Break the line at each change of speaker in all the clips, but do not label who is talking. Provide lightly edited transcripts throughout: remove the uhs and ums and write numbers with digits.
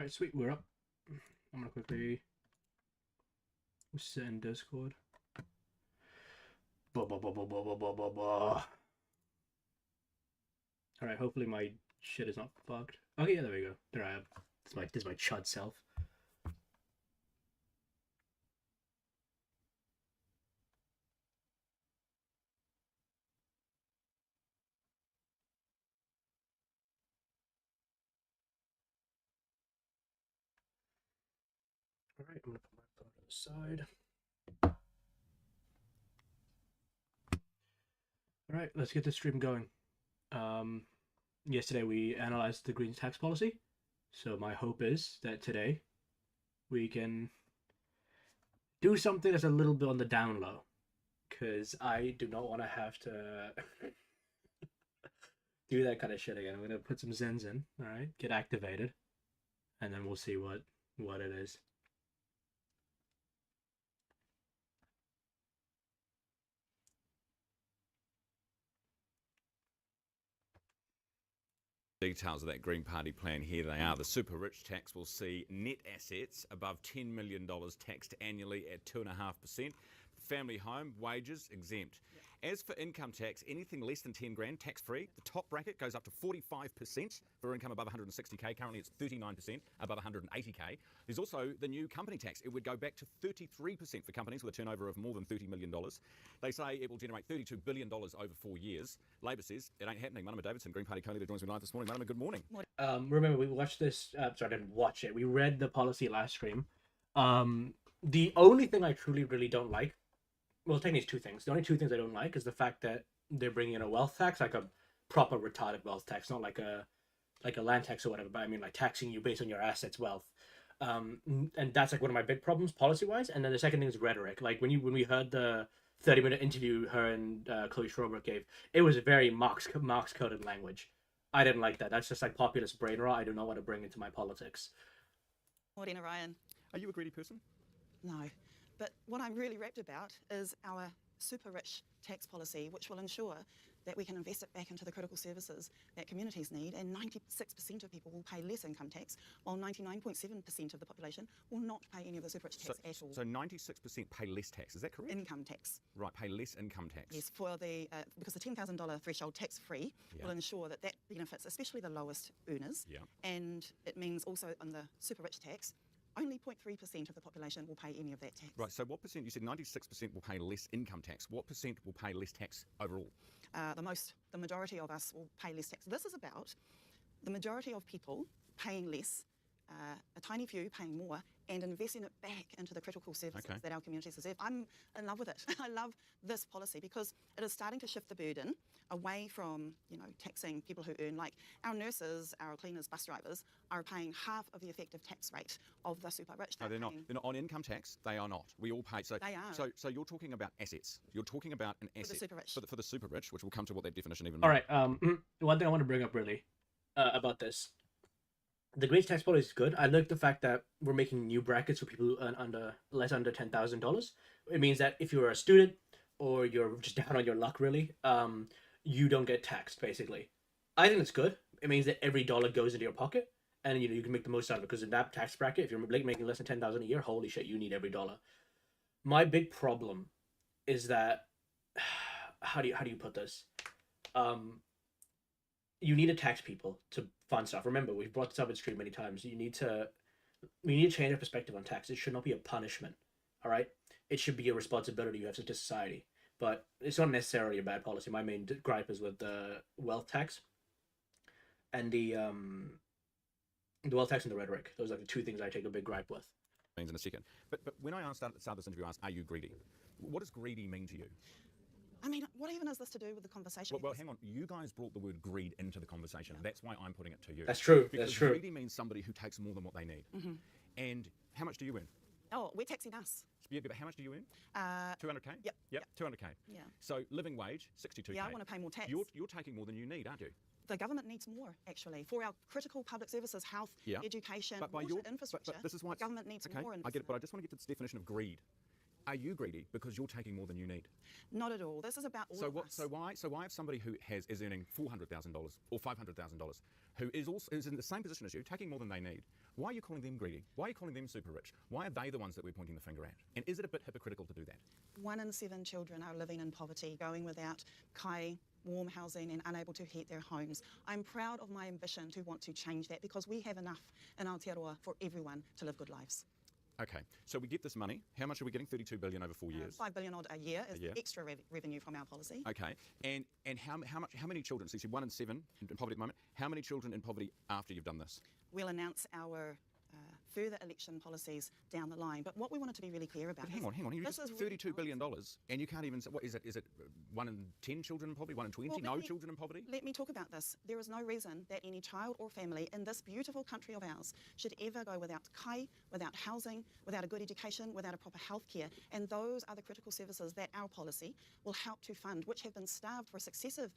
Alright, sweet, we're up. I'm gonna quickly send Discord. Alright, hopefully my shit is not fucked. Okay, yeah, there we go. There I am. This is my chud self. Alright, I'm gonna put my phone to the side. Alright, let's get this stream going. Yesterday we analyzed the Green tax policy, so my hope is that today we can do something that's a little bit on the down low, because I do not want to have to do that kind of shit again. I'm gonna put some Zens in, alright, get activated, and then we'll see what it is.
Details of that Green Party plan, here they are. The super rich tax will see net assets above $10 million taxed annually at 2.5%. Family home, wages exempt. Yep. As for income tax, anything less than 10 grand tax free. The top bracket goes up to 45% for income above 160k. Currently it's 39% above 180k. There's also the new company tax. It would go back to 33% for companies with a turnover of more than $30 million. They say it will generate $32 billion over 4 years. Labor says it ain't happening. Manama Davidson, Green Party co-leader, joins me live this morning. Manama, good morning.
Remember, we watched this. Sorry, I didn't watch it. We read the policy last stream. The only thing I truly really don't like, well, technically it's two things. The only two things I don't like is the fact that they're bringing in a wealth tax, like a proper retarded wealth tax, not like a land tax or whatever, but I mean like taxing you based on your assets wealth. And that's like one of my big problems policy wise. And then the second thing is rhetoric. Like when we heard the 30-minute interview her and Chloe Schrober gave, it was very Marx coded language. I didn't like that. That's just like populist brain rot. I do not want to bring into my politics.
Morning, Ryan.
Are you a greedy person?
No, but what I'm really rapt about is our super rich tax policy, which will ensure that we can invest it back into the critical services that communities need, and 96% of people will pay less income tax, while 99.7% of the population will not pay any of the super rich tax at all.
So 96% pay less tax, is that correct?
Income tax.
Right, pay less income tax.
Yes, for the because the $10,000 threshold tax-free will ensure that benefits especially the lowest earners, and it means also on the super rich tax, only 0.3% of the population will pay any of that tax.
Right, so what percent, you said 96% will pay less income tax. What percent will pay less tax overall?
The majority of us will pay less tax. This is about the majority of people paying less, a tiny few paying more, and investing it back into the critical services that our communities deserve. I'm in love with it. I love this policy because it is starting to shift the burden away from, taxing people who earn, like our nurses, our cleaners, bus drivers are paying half of the effective tax rate of the super rich.
No, they're not. They're not on income tax. They are not. We all pay. So
they are.
So you're talking about assets. You're talking about an asset
for the super rich.
For the super rich, which we'll come to what that definition even
All
means.
right. One thing I want to bring up really about this. The Green tax policy is good. I like the fact that we're making new brackets for people who earn under $10,000. It means that if you're a student or you're just down on your luck, really, you don't get taxed. Basically, I think it's good. It means that every dollar goes into your pocket, and you can make the most out of it. Because in that tax bracket, if you're making less than $10,000 a year, holy shit, you need every dollar. My big problem is that how do you put this? You need to tax people to fund stuff. Remember, we've brought this up in stream many times. We need to change our perspective on tax. It should not be a punishment, all right? It should be a responsibility you have to society. But it's not necessarily a bad policy. My main gripe is with the wealth tax and the wealth tax and the rhetoric. Those are the two things I take a big gripe with.
Means in a second. But when I started this interview, I asked, are you greedy? What does greedy mean to you?
I mean, what even is this to do with the conversation?
Well, hang on. You guys brought the word greed into the conversation. That's why I'm putting it to you.
That's true.
Because
that's true.
Greedy means somebody who takes more than what they need.
Mm-hmm.
And how much do you earn?
Oh, we're taxing us.
Yeah, but how much do you earn? 200k?
Yep.
200k.
Yeah.
So living wage, 62k.
Yeah, I want to pay more tax.
You're taking more than you need, aren't you?
The government needs more, actually, for our critical public services, health, education, water, infrastructure.
But this is why
the government needs more.
I get it, but I just want to get to this definition of greed. Are you greedy because you're taking more than you need?
Not at all. This is about all of us.
So why if somebody who is earning $400,000 or $500,000, who is in the same position as you, taking more than they need, why are you calling them greedy? Why are you calling them super rich? Why are they the ones that we're pointing the finger at? And is it a bit hypocritical to do that?
1 in 7 children are living in poverty, going without kai, warm housing, and unable to heat their homes. I'm proud of my ambition to want to change that, because we have enough in Aotearoa for everyone to live good lives.
Okay, so we get this money. How much are we getting? $32 billion over 4 years.
$5 billion odd a year is the extra revenue from our policy.
Okay, and how many children? So you said 1 in 7 in poverty at the moment. How many children in poverty after you've done this?
We'll announce our further election policies down the line. But what we wanted to be really clear about.
But hang on. You just $32 billion, and you can't even say, what is it? Is it 1 in 10 children in poverty? 1 in 20? Well, no children in poverty?
Let me talk about this. There is no reason that any child or family in this beautiful country of ours should ever go without kai, without housing, without a good education, without a proper health care. And those are the critical services that our policy will help to fund, which have been starved for successive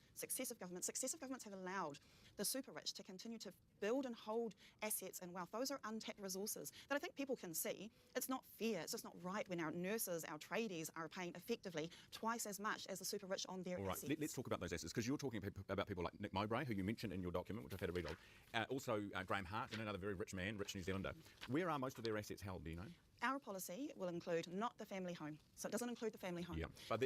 governments. Successive governments have allowed the super rich to continue to build and hold assets and wealth. Those are untapped resources that I think people can see. It's not fair, it's just not right when our nurses, our tradies are paying effectively twice as much as the super rich on their assets.
All right, let's talk about those assets, because you're talking about people like Nick Mowbray, who you mentioned in your document, which I've had a read of. Also Graham Hart, and another very rich man, rich New Zealander. Where are most of their assets held, do you know?
Our policy will include not the family home. So it doesn't include the family home.
Yeah, but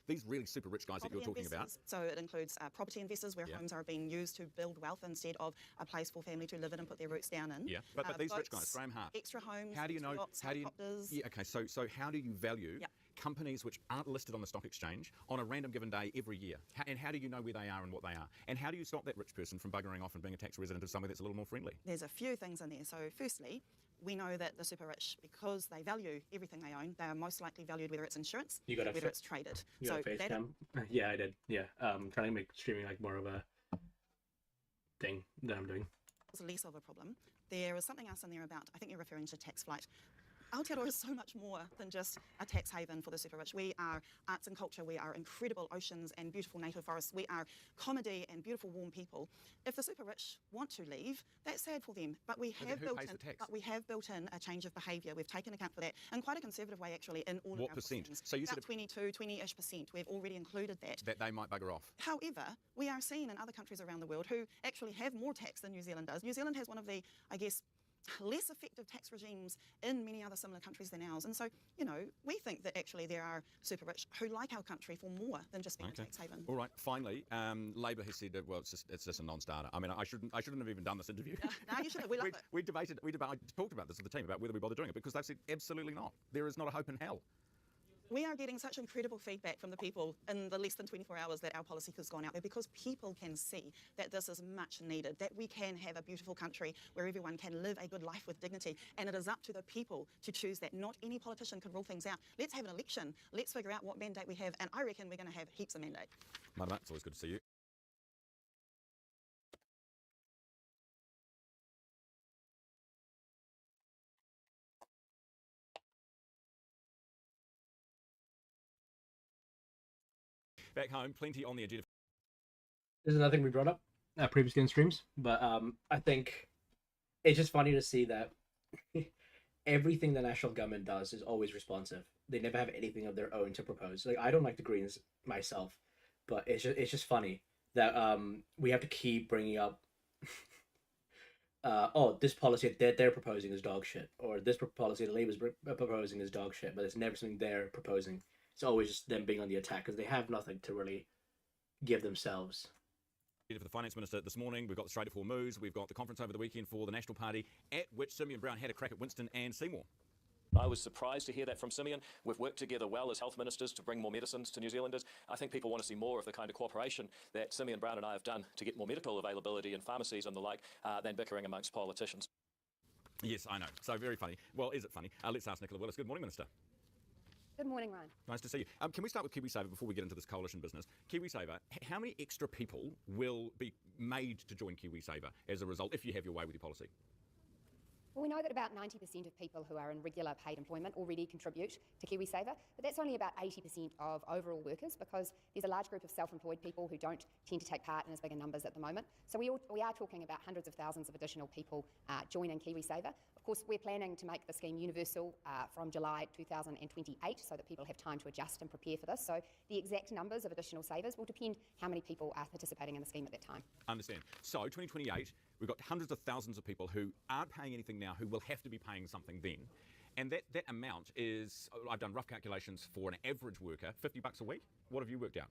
these really super rich guys that you're talking about.
So it includes property investors, where homes are being used to build wealth instead of a place for family to live in and put their roots down in.
Yeah, but these rich guys, Graham Hart.
Extra homes,
how do you know?
yachts,
how do you?
helicopters.
Yeah, okay. So how do you value companies which aren't listed on the stock exchange on a random given day every year? And how do you know where they are and what they are? And how do you stop that rich person from buggering off and being a tax resident of somewhere that's a little more friendly?
There's a few things in there. So firstly, we know that the super rich, because they value everything they own, they are most likely valued whether it's insurance, whether it's traded.
You got a face cam? Yeah, I did. Yeah, trying to make streaming like more of a thing that I'm doing.
It's less of a problem. There is something else in there about, I think you're referring to tax flight. Aotearoa is so much more than just a tax haven for the super rich. We are arts and culture, we are incredible oceans and beautiful native forests, we are comedy and beautiful warm people. If the super rich want to leave, that's sad for them. But we have built in a change of behaviour. We've taken account for that in quite a conservative way, actually, in all of our
percent? So you
said 20-ish%. We've already included that.
That they might bugger off.
However, we are seeing in other countries around the world who actually have more tax than New Zealand does. New Zealand has one of the, I guess, less effective tax regimes in many other similar countries than ours. And so, we think that actually there are super rich who like our country for more than just being a tax haven.
All right, finally, Labor has said, well, it's just a non-starter. I mean, I shouldn't have even done this interview.
No, you shouldn't. We love it.
I talked about this with the team about whether we bother doing it, because they've said absolutely not. There is not a hope in hell.
We are getting such incredible feedback from the people in the less than 24 hours that our policy has gone out there, because people can see that this is much needed, that we can have a beautiful country where everyone can live a good life with dignity, and it is up to the people to choose that. Not any politician can rule things out. Let's have an election. Let's figure out what mandate we have, and I reckon we're going to have heaps of mandate.
Madam, it's always good to see you. Back home, plenty on the agenda.
This is another thing we brought up previously in streams, but I think it's just funny to see that everything the national government does is always responsive. They never have anything of their own to propose. Like, I don't like the Greens myself, but it's just funny that we have to keep bringing up this policy that they're proposing is dog shit, or this policy that Labour's proposing is dog shit, but it's never something they're proposing. It's always just them being on the attack, because they have nothing to really give themselves.
For the Finance Minister this morning, we've got the Straight of Four Moves, we've got the conference over the weekend for the National Party, at which Simeon Brown had a crack at Winston and Seymour.
I was surprised to hear that from Simeon. We've worked together well as health ministers to bring more medicines to New Zealanders. I think people want to see more of the kind of cooperation that Simeon Brown and I have done to get more medical availability in pharmacies and the like than bickering amongst politicians.
Yes, I know. So very funny. Well, is it funny? Let's ask Nicola Willis. Good morning, Minister.
Good morning, Ryan.
Nice to see you. Can we start with KiwiSaver before we get into this coalition business? KiwiSaver, how many extra people will be made to join KiwiSaver as a result, if you have your way with your policy?
We know that about 90% of people who are in regular paid employment already contribute to KiwiSaver, but that's only about 80% of overall workers, because there's a large group of self-employed people who don't tend to take part in as big numbers at the moment. So we are talking about hundreds of thousands of additional people joining KiwiSaver. Of course, we're planning to make the scheme universal from July 2028, so that people have time to adjust and prepare for this. So the exact numbers of additional savers will depend how many people are participating in the scheme at that time.
Understand. So 2028, we've got hundreds of thousands of people who aren't paying anything now who will have to be paying something then. And that amount is, I've done rough calculations for an average worker, $50 a week. What have you worked out?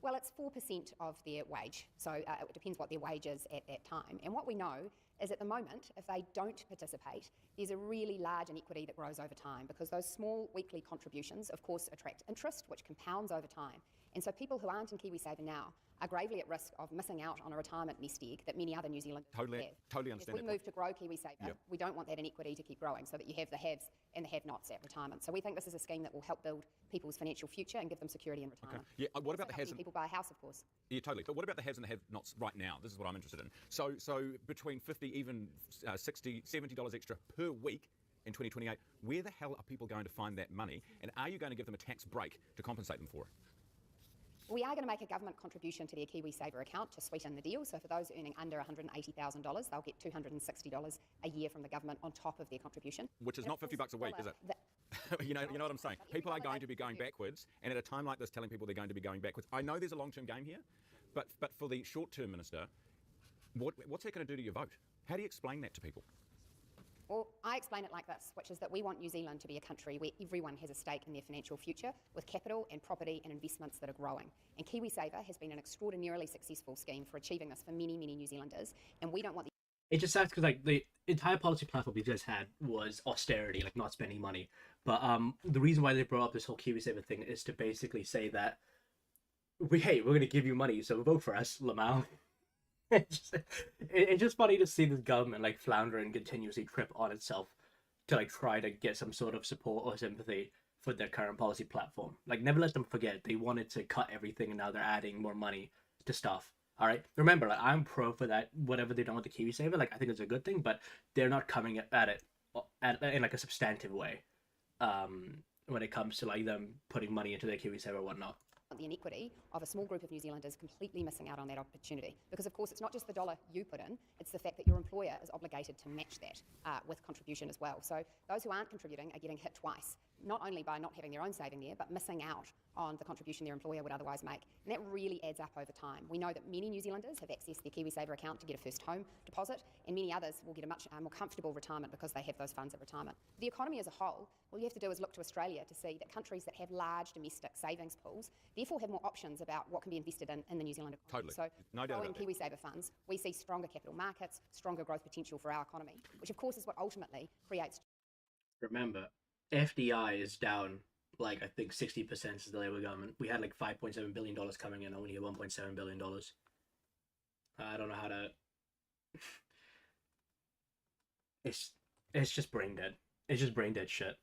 Well, it's 4% of their wage, so it depends what their wage is at that time. And what we know is at the moment, if they don't participate, there's a really large inequity that grows over time, because those small weekly contributions, of course, attract interest, which compounds over time. And so people who aren't in KiwiSaver now are gravely at risk of missing out on a retirement nest egg that many other New Zealanders have.
Totally understand.
If we move to grow KiwiSaver, we don't want that inequity to keep growing, so that you have the haves and the have-nots at retirement. So we think this is a scheme that will help build people's financial future and give them security in retirement.
Okay. Yeah. What about the haves?
People buy a house, of course.
Yeah, totally. But what about the haves and the have-nots right now? This is what I'm interested in. So between 50, even 60, $70 extra per week in 2028, where the hell are people going to find that money? And are you going to give them a tax break to compensate them for it?
We are going to make a government contribution to their KiwiSaver account to sweeten the deal. So for those earning under $180,000, they'll get $260 a year from the government on top of their contribution.
Which is not $50 a week, is it? you know what I'm saying? People are going to be going backwards, and at a time like this, telling people they're going to be going backwards. I know there's a long-term game here, but for the short-term, Minister, what's that going to do to your vote? How do you explain that to people?
Well, I explain it like this, which is that we want New Zealand to be a country where everyone has a stake in their financial future, with capital and property and investments that are growing. And KiwiSaver has been an extraordinarily successful scheme for achieving this for many, many New Zealanders, and we don't want
It just sucks because like the entire policy platform you guys had was austerity, like not spending money. But the reason why they brought up this whole KiwiSaver thing is to basically say that we're going to give you money, so vote for us, Lamau. It's just funny to see this government like flounder and continuously trip on itself to like try to get some sort of support or sympathy for their current policy platform. Like, never let them forget they wanted to cut everything, and now they're adding more money to stuff. All right, remember, like, I'm pro for that. Whatever they're doing with the KiwiSaver, like, I think it's a good thing, but they're not coming at it in like a substantive way when it comes to like them putting money into their KiwiSaver or whatnot.
the inequity of a small group of New Zealanders completely missing out on that opportunity. Because, of course, it's not just the dollar you put in, it's the fact that your employer is obligated to match that with contribution as well. So those who aren't contributing are getting hit twice, not only by not having their own saving there, but missing out on the contribution their employer would otherwise make. And that really adds up over time. We know that many New Zealanders have accessed their KiwiSaver account to get a first home deposit, and many others will get a much more comfortable retirement because they have those funds at retirement. The economy as a whole, all you have to do is look to Australia to see that countries that have large domestic savings pools therefore have more options about what can be invested in the New Zealand economy.
Totally.
So
No doubt
growing
about that.
KiwiSaver funds, we see stronger capital markets, stronger growth potential for our economy, which of course is what ultimately creates.
Remember, FDI is down like I think 60% since the Labour government. We had like $5.7 billion coming in, only $1.7 billion. I don't know how to. It's just brain dead. It's just brain dead shit.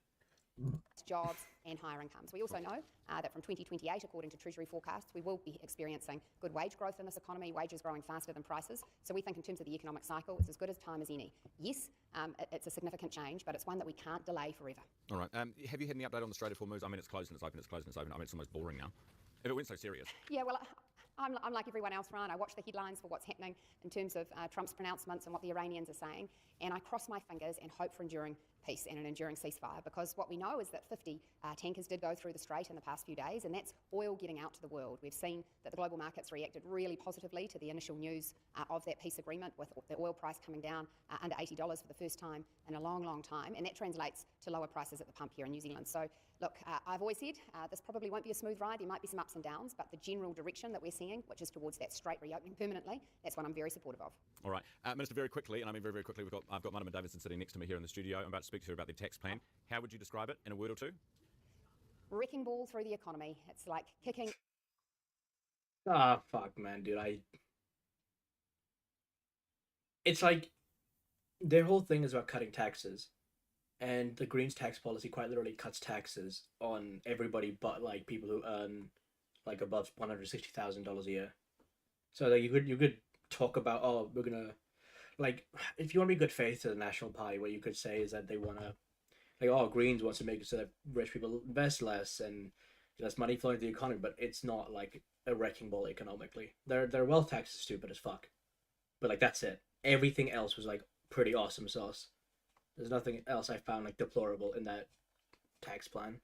Jobs and higher incomes. We also know that from 2028, according to Treasury forecasts, we will be experiencing good wage growth in this economy, wages growing faster than prices. So we think in terms of the economic cycle, it's as good a time as any. Yes, it's a significant change, but it's one that we can't delay forever.
All right. Have you had any update on the Strait of Hormuz? I mean, it's closed and it's open, it's closed and it's open. I mean, it's almost boring now. If it weren't so serious.
Yeah, well, I'm like everyone else, Ryan. I watch the headlines for what's happening in terms of Trump's pronouncements and what the Iranians are saying, and I cross my fingers and hope for enduring peace and an enduring ceasefire, because what we know is that 50 tankers did go through the Strait in the past few days, and that's oil getting out to the world. We've seen that the global markets reacted really positively to the initial news of that peace agreement, with the oil price coming down under $80 for the first time in a long, long time, and that translates to lower prices at the pump here in New Zealand. So, look, I've always said this probably won't be a smooth ride. There might be some ups and downs, but the general direction that we're seeing, which is towards that Strait reopening permanently, that's what I'm very supportive of.
All right. Minister, very quickly, and I mean very, very quickly, I've got Manama Davidson sitting next to me here in the studio. I'm about to speak to her about the tax plan. How would you describe it in a word or two?
Wrecking ball through the economy. It's like kicking.
Ah, fuck, man, dude. It's like their whole thing is about cutting taxes, and the Greens tax policy quite literally cuts taxes on everybody but like people who earn like above $160,000 a year. So like you could talk about, oh, we're gonna like, if you want to be good faith to the National Party, what you could say is that they want to, like, oh, Greens wants to make it so that rich people invest less and less money flowing to the economy, but it's not like a wrecking ball economically. Their wealth tax is stupid as fuck, but like that's it. Everything else was like pretty awesome sauce. There's nothing else I found like deplorable in that tax plan.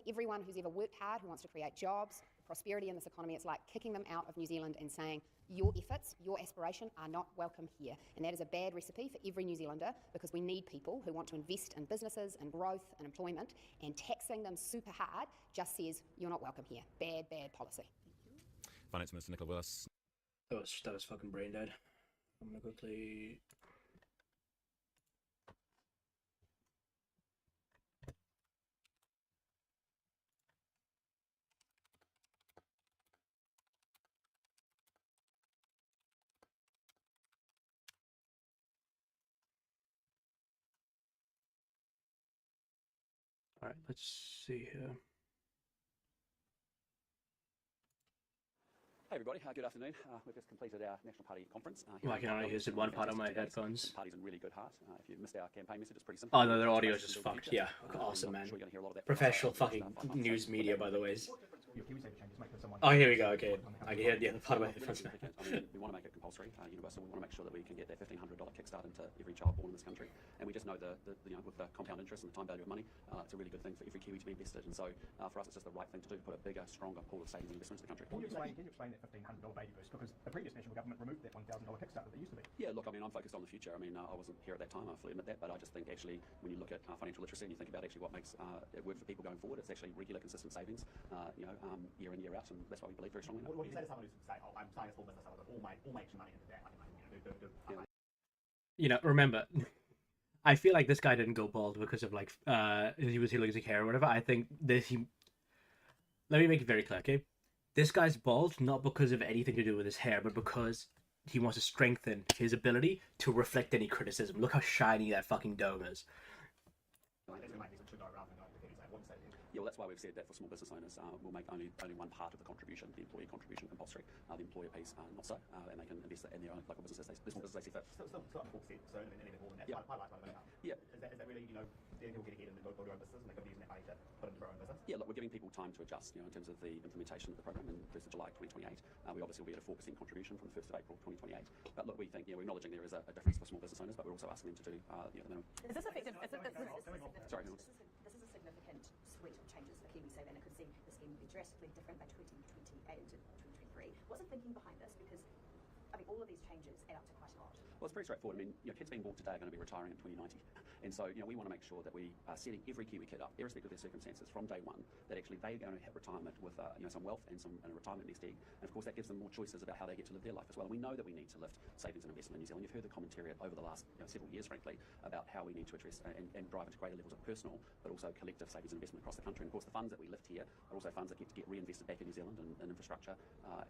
Everyone who's ever worked hard, who wants to create jobs, prosperity in this economy, it's like kicking them out of New Zealand and saying, your efforts, your aspiration are not welcome here. And that is a bad recipe for every New Zealander, because we need people who want to invest in businesses and growth and employment, and taxing them super hard just says, you're not welcome here. Bad, bad policy.
Finance Minister Nicola Willis.
That was fucking brain dead. I'm gonna quickly... All right, let's see here.
Hey everybody, good afternoon. We've just completed our National Party conference.
Well, I can only hear one part of my headphones.
Party's in really good heart. If you missed our campaign message, it's pretty simple.
Oh no, their audio is just fucked. Yeah, awesome, man.
Sure you're gonna hear a lot of that.
Professional fucking news media, by the way. Oh, here we go. Okay, I can hear the other part of my headphones now.
I mean, we want to make it compulsory, universal. We want to make sure that we can get that $1,500 kickstart into every child born in this country. And we just know with the compound interest and the time value of money, it's a really good thing for every Kiwi to be invested. And so for us, it's just the right thing to do to put a bigger, stronger pool of savings and investments in the country.
Can you explain that $1,500 baby boost? Because the previous national government removed that $1,000 kickstart that there used to be.
Yeah, look, I mean, I'm focused on the future. I mean, I wasn't here at that time, I fully admit that, but I just think actually when you look at financial literacy and you think about actually what makes it work for people going forward, it's actually regular, consistent savings, year in, year out, and that's why we believe very strongly in it.
What do you say to someone who's saying, oh, I'm starting a small business, I'll all make some money into that,
Remember, I feel like this guy didn't go bald because of like he was losing hair or whatever. I think let me make it very clear, okay? This guy's bald not because of anything to do with his hair, but because he wants to strengthen his ability to reflect any criticism. Look how shiny that fucking dome is.
Yeah, well, that's why we've said that for small business owners, we'll make only one part of the contribution, the employee contribution compulsory, the employer piece not so, and they can invest in their own local businesses, small businesses they see fit.
Still on 4%, so a little bit more than that.
Yeah.
Yeah. Is that really, getting people get ahead and build their own business, and they could be using that money to put into their own business?
Yeah, look, we're giving people time to adjust, in terms of the implementation of the program in 1st of July 2028. We obviously will be at a 4% contribution from the 1st of April 2028. But look, we think, we're acknowledging there is a difference for small business owners, but we're also asking them to do, the minimum.
Is this effective?
Sorry,
this is a significant suite of changes for KiwiSaver, and it could see the scheme would be drastically different by 2028 into 2023. What's the thinking behind this? Because, I mean, all of these changes add up to quite a lot.
Well, it's pretty straightforward. I mean, kids being born today are going to be retiring in 2090. And so, we want to make sure that we are setting every Kiwi kid up, irrespective of their circumstances, from day one, that actually they're going to have retirement with, some wealth and a retirement nest egg. And of course, that gives them more choices about how they get to live their life as well. And we know that we need to lift savings and investment in New Zealand. You've heard the commentary over the last several years, frankly, about how we need to address and drive into greater levels of personal, but also collective savings and investment across the country. And of course, the funds that we lift here are also funds that get reinvested back in New Zealand in infrastructure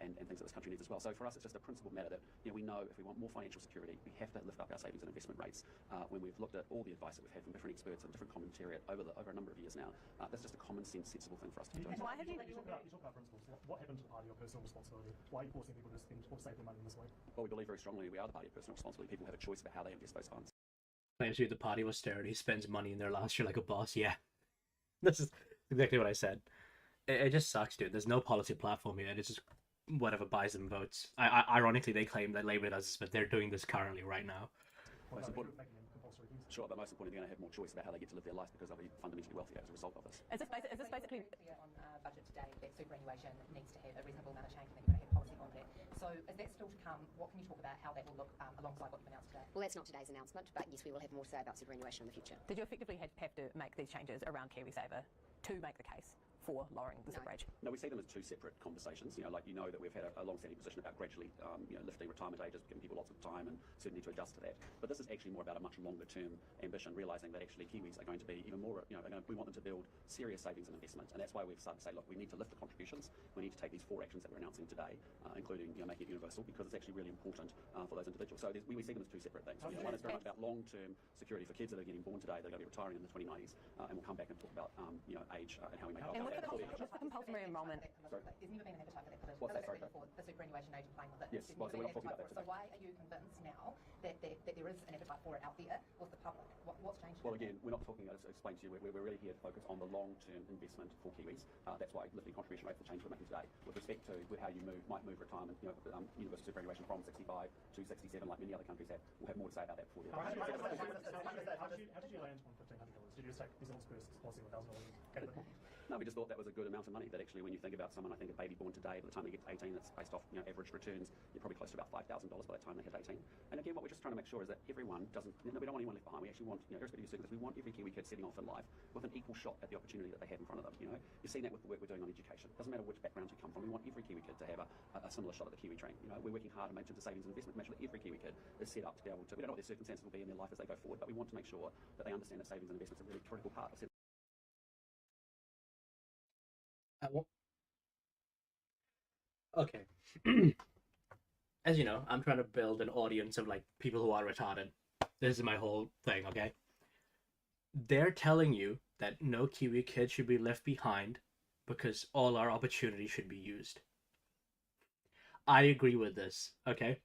and things that this country needs as well. So for us, it's just a principled matter that we know if we want more financial security, we have to lift up our savings and investment rates. When we've looked at all the advice that we've had from different experts and different commentary over a number of years now, that's just a common sense, sensible thing for us to be doing.
Why have you talk about principles? What happened to the party of personal responsibility? Why are you forcing people to spend or save their money in this way?
Well, we believe very strongly we are the party of personal responsibility. People have a choice about how they invest those funds.
Claims to be the party of austerity, spends money in their last year like a boss. Yeah, this is exactly what I said. It just sucks, dude. There's no policy platform here. It's just whatever buys them votes. Ironically, they claim that Labour does this, but they're doing this currently right now.
Most important. Sure, but most importantly, they're going to have more choice about how they get to live their life because they'll be fundamentally wealthier as a result of this.
Is this basically on budget today that superannuation needs to have a reasonable amount of change, and that you're going to have policy on that? So is that still to come? What can you talk about how that will look alongside what you've announced today?
Well, that's not today's announcement, but yes, we will have more to say about superannuation in the future.
Did you effectively have to make these changes around KiwiSaver to make the case for lowering the super age?
No, we see them as two separate conversations. That we've had a long-standing position about gradually, lifting retirement ages, giving people lots of time and certainty to adjust to that. But this is actually more about a much longer-term ambition, realising that actually Kiwis are going to be even more, we want them to build serious savings and investment. And that's why we've started to say, look, we need to lift the contributions. We need to take these 4 actions that we're announcing today, including making it universal, because it's actually really important for those individuals. So we see them as two separate things. One is very much about long-term security for kids that are getting born today that are going to be retiring in the 2090s, and we'll come back and talk about age and how we make our
compulsory enrolment.
There's never been an appetite for that position.
What's that, sorry?
For the superannuation age of playing with it.
Yes, well, so we're not talking about that
So
today.
why are you convinced now that there is an appetite for it out there with the public? What's changed?
Well, again, we're not talking, as I explained to you, we're really here to focus on the long-term investment for Kiwis. That's why lifting contribution rate, the change we're making today, with respect to how you might move retirement, universal superannuation from 65 to 67, like many other countries have. We'll have more to say about that before the
How did you land on $1,500? Did you just take New Zealand's first policy $1,000?
No, we just thought that was a good amount of money. That actually, when you think about someone, I think a baby born today, by the time they get to 18, that's based off average returns, you're probably close to about $5,000 by the time they hit 18. And again, what we're just trying to make sure is that everyone doesn't. We don't want anyone left behind. We actually want, irrespective of circumstances, we want every Kiwi kid setting off in life with an equal shot at the opportunity that they have in front of them. You've seen that with the work we're doing on education. It doesn't matter which background you come from. We want every Kiwi kid to have a similar shot at the Kiwi train. We're working hard to make sure the savings and investment, make sure that every Kiwi kid is set up to be able to. We don't know what their circumstances will be in their life as they go forward, but we want to make sure that they understand that savings and investments are a really critical part of.
Okay. As you know, I'm trying to build an audience of like people who are retarded. This is my whole thing, okay? They're telling you that no Kiwi kid should be left behind because all our opportunities should be used. I agree with this, okay?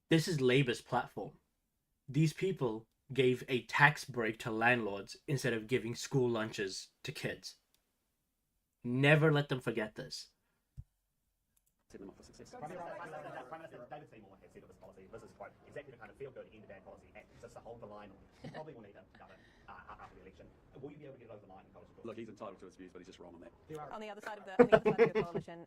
This is Labour's platform. These people gave a tax break to landlords instead of giving school lunches to kids. Never let them forget this.
Set them up for success.
Prime Minister David Seymour has said of this policy, this is quote, exactly the kind of feel-good end-to-bad policy act just to hold the line on. Probably will need to govern after the election. Will you be able to get it over the line in college?
Look, he's entitled to his views, but he's just wrong on that.
On the other side of the coalition,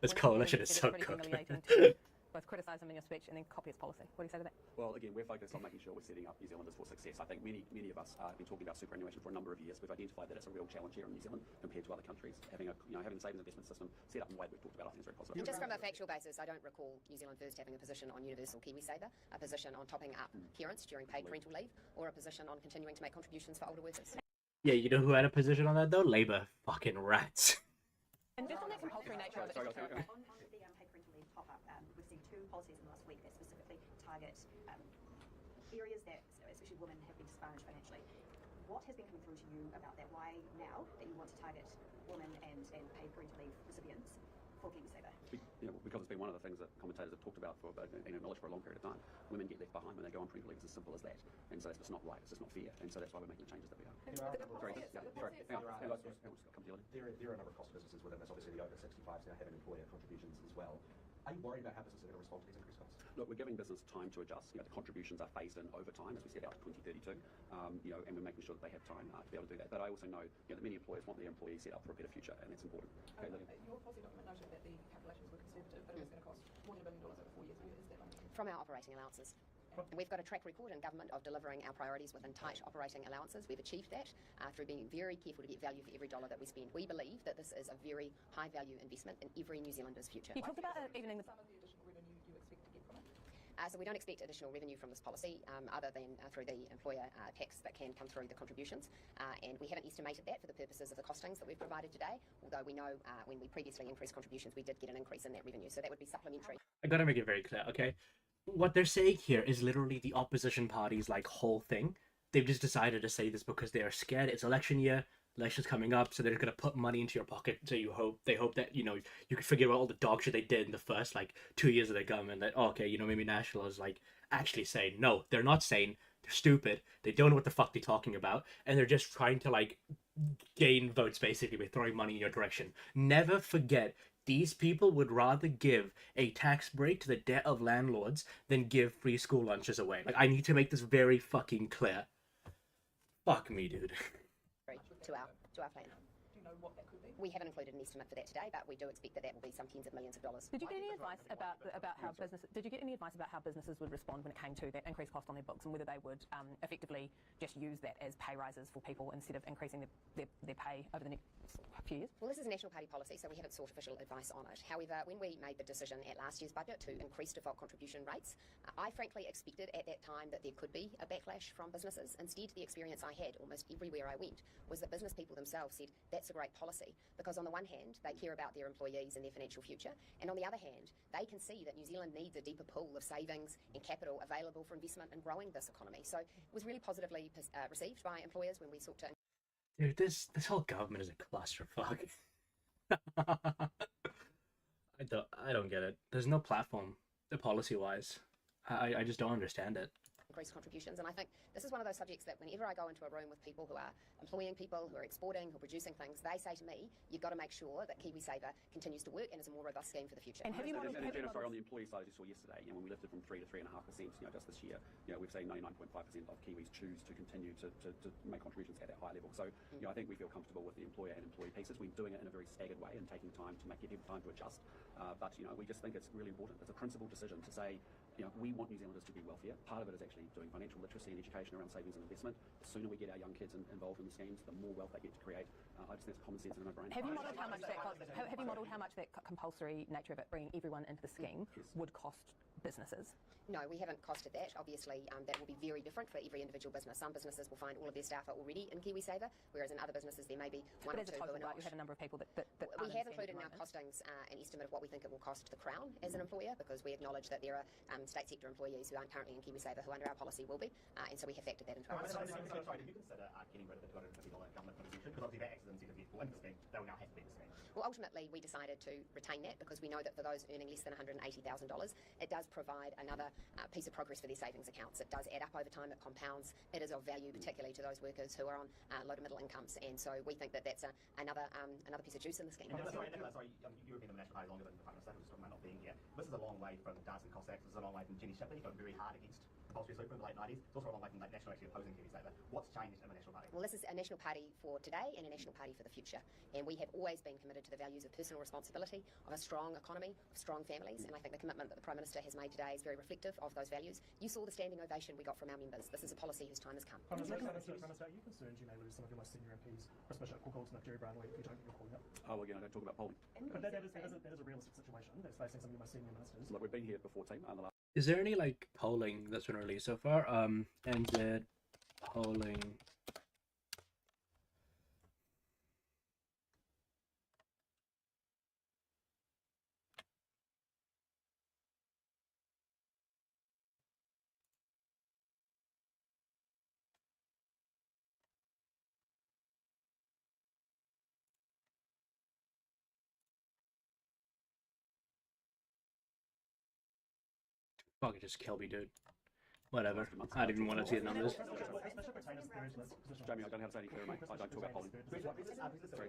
This coalition is so
pretty
cooked.
humiliating to both criticise him in your speech and then copy his policy. What do you say to that?
Well, again, we're focused on making sure we're setting up New Zealanders for success. I think many of us have been talking about superannuation for a number of years. We've identified that it's a real challenge here in New Zealand compared to other countries. Having having the savings investment system set up in the way that we've talked about, I think is very positive.
Just from a factual basis, I don't recall New Zealand First having a position on universal KiwiSaver, a position on topping up parents during paid parental leave, or a position on continuing to make contributions for older workers.
Yeah, you know who had a position on that though? Labour. Fucking rats.
And just on that compulsory nature of it.
On the paid parental leave top-up, we've seen two policies in the last week that specifically target areas that, especially women, have been disadvantaged financially. What has been coming through to you about that? Why now that you want to target women and paid parental leave recipients for KiwiSaver?
Because it's been one of the things that commentators have talked about and acknowledged for a long period of time. Women get left behind when they go on parental leave. It's as simple as that. And so that's just not right. It's just not fair. And so that's why we're making the changes that we are. Sorry, hang on. Come to you,
There are a number of cost businesses within this. Obviously, the over 65s now having employer contributions as well. Are you worried about how businesses are going to respond to these increased costs?
Look, we're giving business time to adjust. The contributions are phased in over time as we set out to 2032, and we're making sure that they have time to be able to do that. But I also know that many employers want their employees set up for a better future, and that's important. Okay,
your policy document noted that the calculations were conservative, but it was going to cost more than $1 billion over 4 years. Where is that money?
From our operating allowances. We've got a track record in government of delivering our priorities within tight operating allowances. We've achieved that through being very careful to get value for every dollar that we spend. We believe that this is a very high value investment in every New Zealander's future.
You talked about evening the...
Some of the additional revenue you expect to get from it?
So we don't expect additional revenue from this policy other than through the employer tax that can come through the contributions. And we haven't estimated that for the purposes of the costings that we've provided today, although we know when we previously increased contributions, we did get an increase in that revenue. So that would be supplementary.
I gotta make it very clear, okay? What they're saying here is literally the opposition party's like whole thing. They've just decided to say this because they are scared. It's election year, election's coming up, so they're gonna put money into your pocket. So they hope that you can forget about all the dog shit they did in the first 2 years of their government. That maybe National is actually saying no. They're not saying. They're stupid. They don't know what the fuck they're talking about, and they're just trying to gain votes basically by throwing money in your direction. Never forget. These people would rather give a tax break to the debt of landlords than give free school lunches away. I need to make this very fucking clear. Fuck me, dude.
To our plan.
Do you know what that could be?
We haven't included an estimate for that today, but we do expect that will be some tens of millions of dollars.
Did you get any advice about how businesses would respond when it came to that increased cost on their books, and whether they would effectively just use that as pay rises for people instead of increasing their pay over the next few years?
Well, this is a National Party policy, so we haven't sought official advice on it. However, when we made the decision at last year's budget to increase default contribution rates, I frankly expected at that time that there could be a backlash from businesses. Instead, the experience I had almost everywhere I went was that business people themselves said, that's a great policy, because on the one hand, they care about their employees and their financial future, and on the other hand, they can see that New Zealand needs a deeper pool of savings and capital available for investment in growing this economy. So it was really positively received by employers when we sought to
Dude, this whole government is a clusterfuck. I don't get it. There's no platform, policy wise. I just don't understand it.
Increased contributions. And I think this is one of those subjects that whenever I go into a room with people who are employing people, who are exporting, who are producing things, they say to me, you've got to make sure that KiwiSaver continues to work and is a more robust scheme for the future.
And have you modeled...
Jennifer, on the employee side, as you saw yesterday, when we lifted from 3 to 3.5%, just this year, we've seen 99.5% of Kiwis choose to continue to make contributions at that high level. So, I think we feel comfortable with the employer and employee pieces. We're doing it in a very staggered way and taking time to give people time to adjust. But, we just think it's really important. It's a principled decision to say, we want New Zealanders to be wealthier. Part of it is actually doing financial literacy and education around savings and investment. The sooner we get our young kids involved in the schemes, the more wealth they get to create. I just think it's common sense and a no-brainer.
Have you modelled how much that have you modelled how much that compulsory nature of it, bringing everyone into the scheme, would cost businesses?
No, we haven't costed that. Obviously, that will be very different for every individual business. Some businesses will find all of their staff are already in KiwiSaver, whereas in other businesses there may be one or two who are not.
You have a number of people that
we have included in our costings an estimate of what we think it will cost the Crown as an employer, because we acknowledge that there are state sector employees who aren't currently in KiwiSaver who under our policy will be, and so we have factored that into our costings.
Sorry, did you consider getting rid of the $250 government contribution? Because obviously that accident if people into the scheme, they will now have to be in the scheme.
Well, ultimately, we decided to retain that because we know that for those earning less than $180,000, it does provide another piece of progress for their savings accounts. It does add up over time, it compounds. It is of value, particularly to those workers who are on low to middle incomes, and so we think that that's another piece of juice in the scheme.
Sorry, you were in the National Party longer than the Prime Minister, who's talking about not being here. This is a long way from Dancing Cossacks, this is a long way from Jenny Shipley, who got very hard against compulsory super in the late 90s. It's also a long way from National actually opposing KiwiSaver. What's changed in the National Party?
Well, this is a National Party for today and a National Party for the future. And we have always been committed to the values of personal responsibility, of a strong economy, of strong families. And I think the commitment that the Prime Minister has made today is very reflective of those values. You saw the standing ovation we got from our members. This is a policy whose time has come.
Prime Minister, are you concerned you may lose some of your most senior MPs, especially at Cook Goldsmith, Jerry Brownlee, if you don't get your calling up?
Oh, well, again, I don't talk about polling.
But that is a realistic situation that's facing some of your most senior ministers.
Look, we've been here before, team.
Is there any polling that's been released so far? NZ polling. Fuck it, just kill me, dude. Whatever. I didn't even want to see the numbers.
Jamie, I don't have to say any clearer, mate. I don't talk about polling.
Sorry,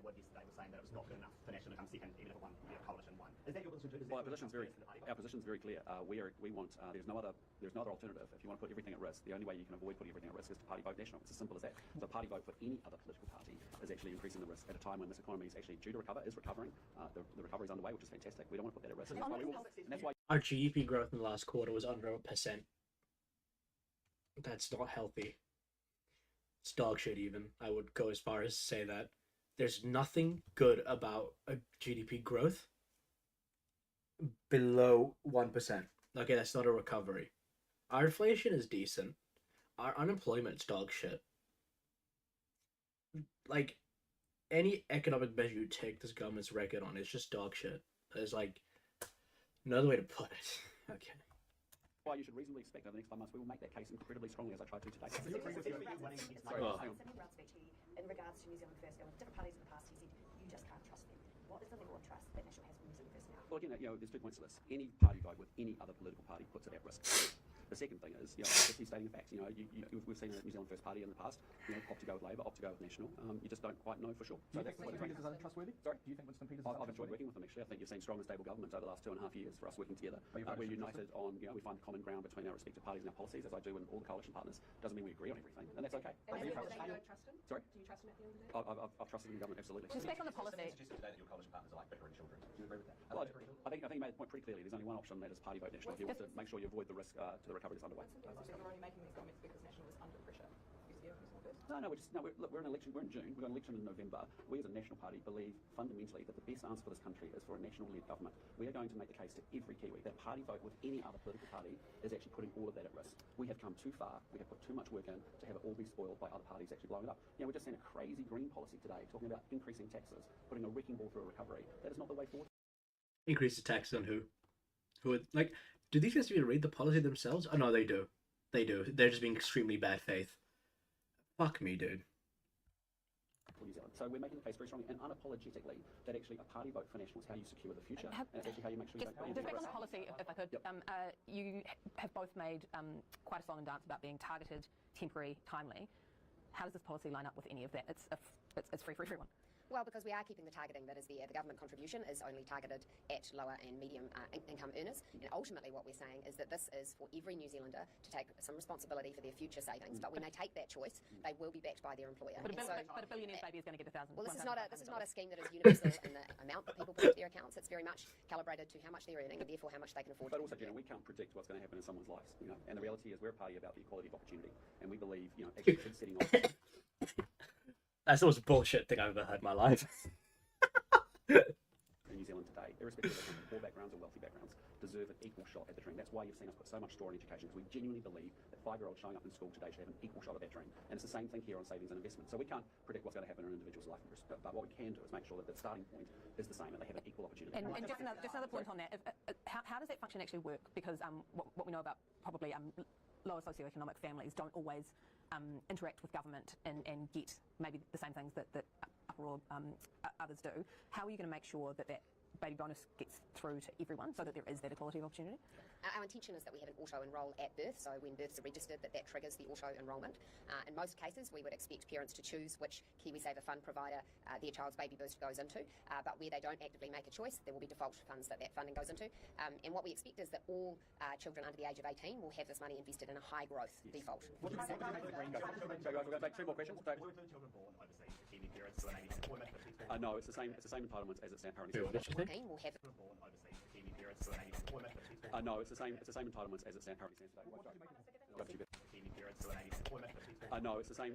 what yesterday was saying that it was not good enough for National to come second, even if it won, coalition won. Is that your position too?
Well, our position's very clear. We want. There's no other alternative. If you want to put everything at risk, the only way you can avoid putting everything at risk is to party vote National. It's as simple as that. So party vote for any other political party is actually increasing the risk at a time when this economy is actually due to recover, is recovering. The recovery is underway, which is fantastic. We don't want to put that at risk. And that's why
our GDP growth in the last quarter was under 1%. That's not healthy. It's dog shit even. I would go as far as to say that. There's nothing good about a GDP growth below 1%. Okay, that's not a recovery. Our inflation is decent. Our unemployment's dog shit. Like, any economic measure you take this government's record on is just dog shit. There's another way to put it. Okay.
Why you should reasonably expect over the next 5 months we will make that case incredibly strongly as I tried to today.
Sorry, Sydney Brown speak to you in regards to New Zealand First. With different parties in the past, he said you just can't trust them. What is the level of trust that National has for New Zealand First now?
Well, again, there's 2 points to this. Any party vote with any other political party puts it at risk. The second thing is, just stating the facts. We've seen the New Zealand First Party in the past, opt to go with Labour, opt to go with National. You just don't quite know for sure.
Do you think Winston Peters is untrustworthy?
Sorry?
Do you think Winston Peters is
I've enjoyed working with them, actually. I think you've seen strong and stable governments over the last 2.5 years for us working together. We're united on, we find common ground between our respective parties and our policies, as I do in all the coalition partners. Doesn't mean we agree on everything, and that's okay.
Do you trust him?
Sorry?
Do you trust him at the end of the day?
I've trusted in government, absolutely.
Just back on the policy.
You suggested today that your coalition partners are like bickering children. Do you agree with that?
Well, I think you made the point pretty clearly. There's only one option, that is party vote National. If you want to make sure you avoid the risk to the recovery that's underway.
You're only making these comments because National is under pressure.
No, we're in an election. We're in June. We've got an election in November. We as a National Party believe fundamentally that the best answer for this country is for a national-led government. We are going to make the case to every Kiwi that party vote with any other political party is actually putting all of that at risk. We have come too far. We have put too much work in to have it all be spoiled by other parties actually blowing it up. We're just seeing a crazy green policy today, talking about increasing taxes, putting a wrecking ball through a recovery. That is not the way forward.
Increase the taxes on who? Who would, do these guys even read the policy themselves? Oh, no, they do. They do. They're just being extremely bad faith. Fuck me, dude.
for New Zealand. So we're making the case very strongly and unapologetically that actually a party vote for National is how you secure the future, and it's actually how you make sure you vote for
Just back on the policy, if I could.
Yep.
You have both made quite a song and dance about being targeted, temporary, timely. How does this policy line up with any of that? It's free for everyone.
Well, because we are keeping the targeting that is there. The government contribution is only targeted at lower and medium income earners. And ultimately what we're saying is that this is for every New Zealander to take some responsibility for their future savings. But when they take that choice, they will be backed by their employer.
But a billionaire's baby is going to get $1,000.
Well, this is not a scheme that is universal in the amount that people put into their accounts. It's very much calibrated to how much they're earning and therefore how much they can afford.
But also, Jenna, we can't predict what's going to happen in someone's lives, you know. And the reality is we're a party about the equality of opportunity, and we believe, you know, actually kids setting off.
That's the most bullshit thing I've ever heard in my life.
In New Zealand today, irrespective of their poor backgrounds or wealthy backgrounds, deserve an equal shot at the dream. That's why you've seen us put so much store in education, because we genuinely believe that 5-year-olds showing up in school today should have an equal shot at that dream. And it's the same thing here on savings and investment. So we can't predict what's going to happen in an individual's life, but what we can do is make sure that the starting point is the same and they have an equal opportunity.
And just another point on that. How does that function actually work? Because what we know about probably lower socioeconomic families don't always interact with government and get maybe the same things that upper or others do. How are you going to make sure that baby bonus gets through to everyone so that there is that equality of opportunity?
Our intention is that we have an auto-enroll at birth, so when births are registered, that triggers the auto-enrolment. In most cases, we would expect parents to choose which KiwiSaver fund provider their child's baby boost goes into, but where they don't actively make a choice, there will be default funds that funding goes into. And what we expect is that all children under the age of 18 will have this money invested in a high-growth default.
We're going to take 2 more questions.
Children born overseas to Kiwi parents who are maybe employment.
No, it's the same entitlements as it stands currently.
Will have
Born overseas to Kiwi parents who are maybe employment.
No, it's the same entitlements as it stands currently today.
Kiwi parents who are maybe employment.
No, it's the same.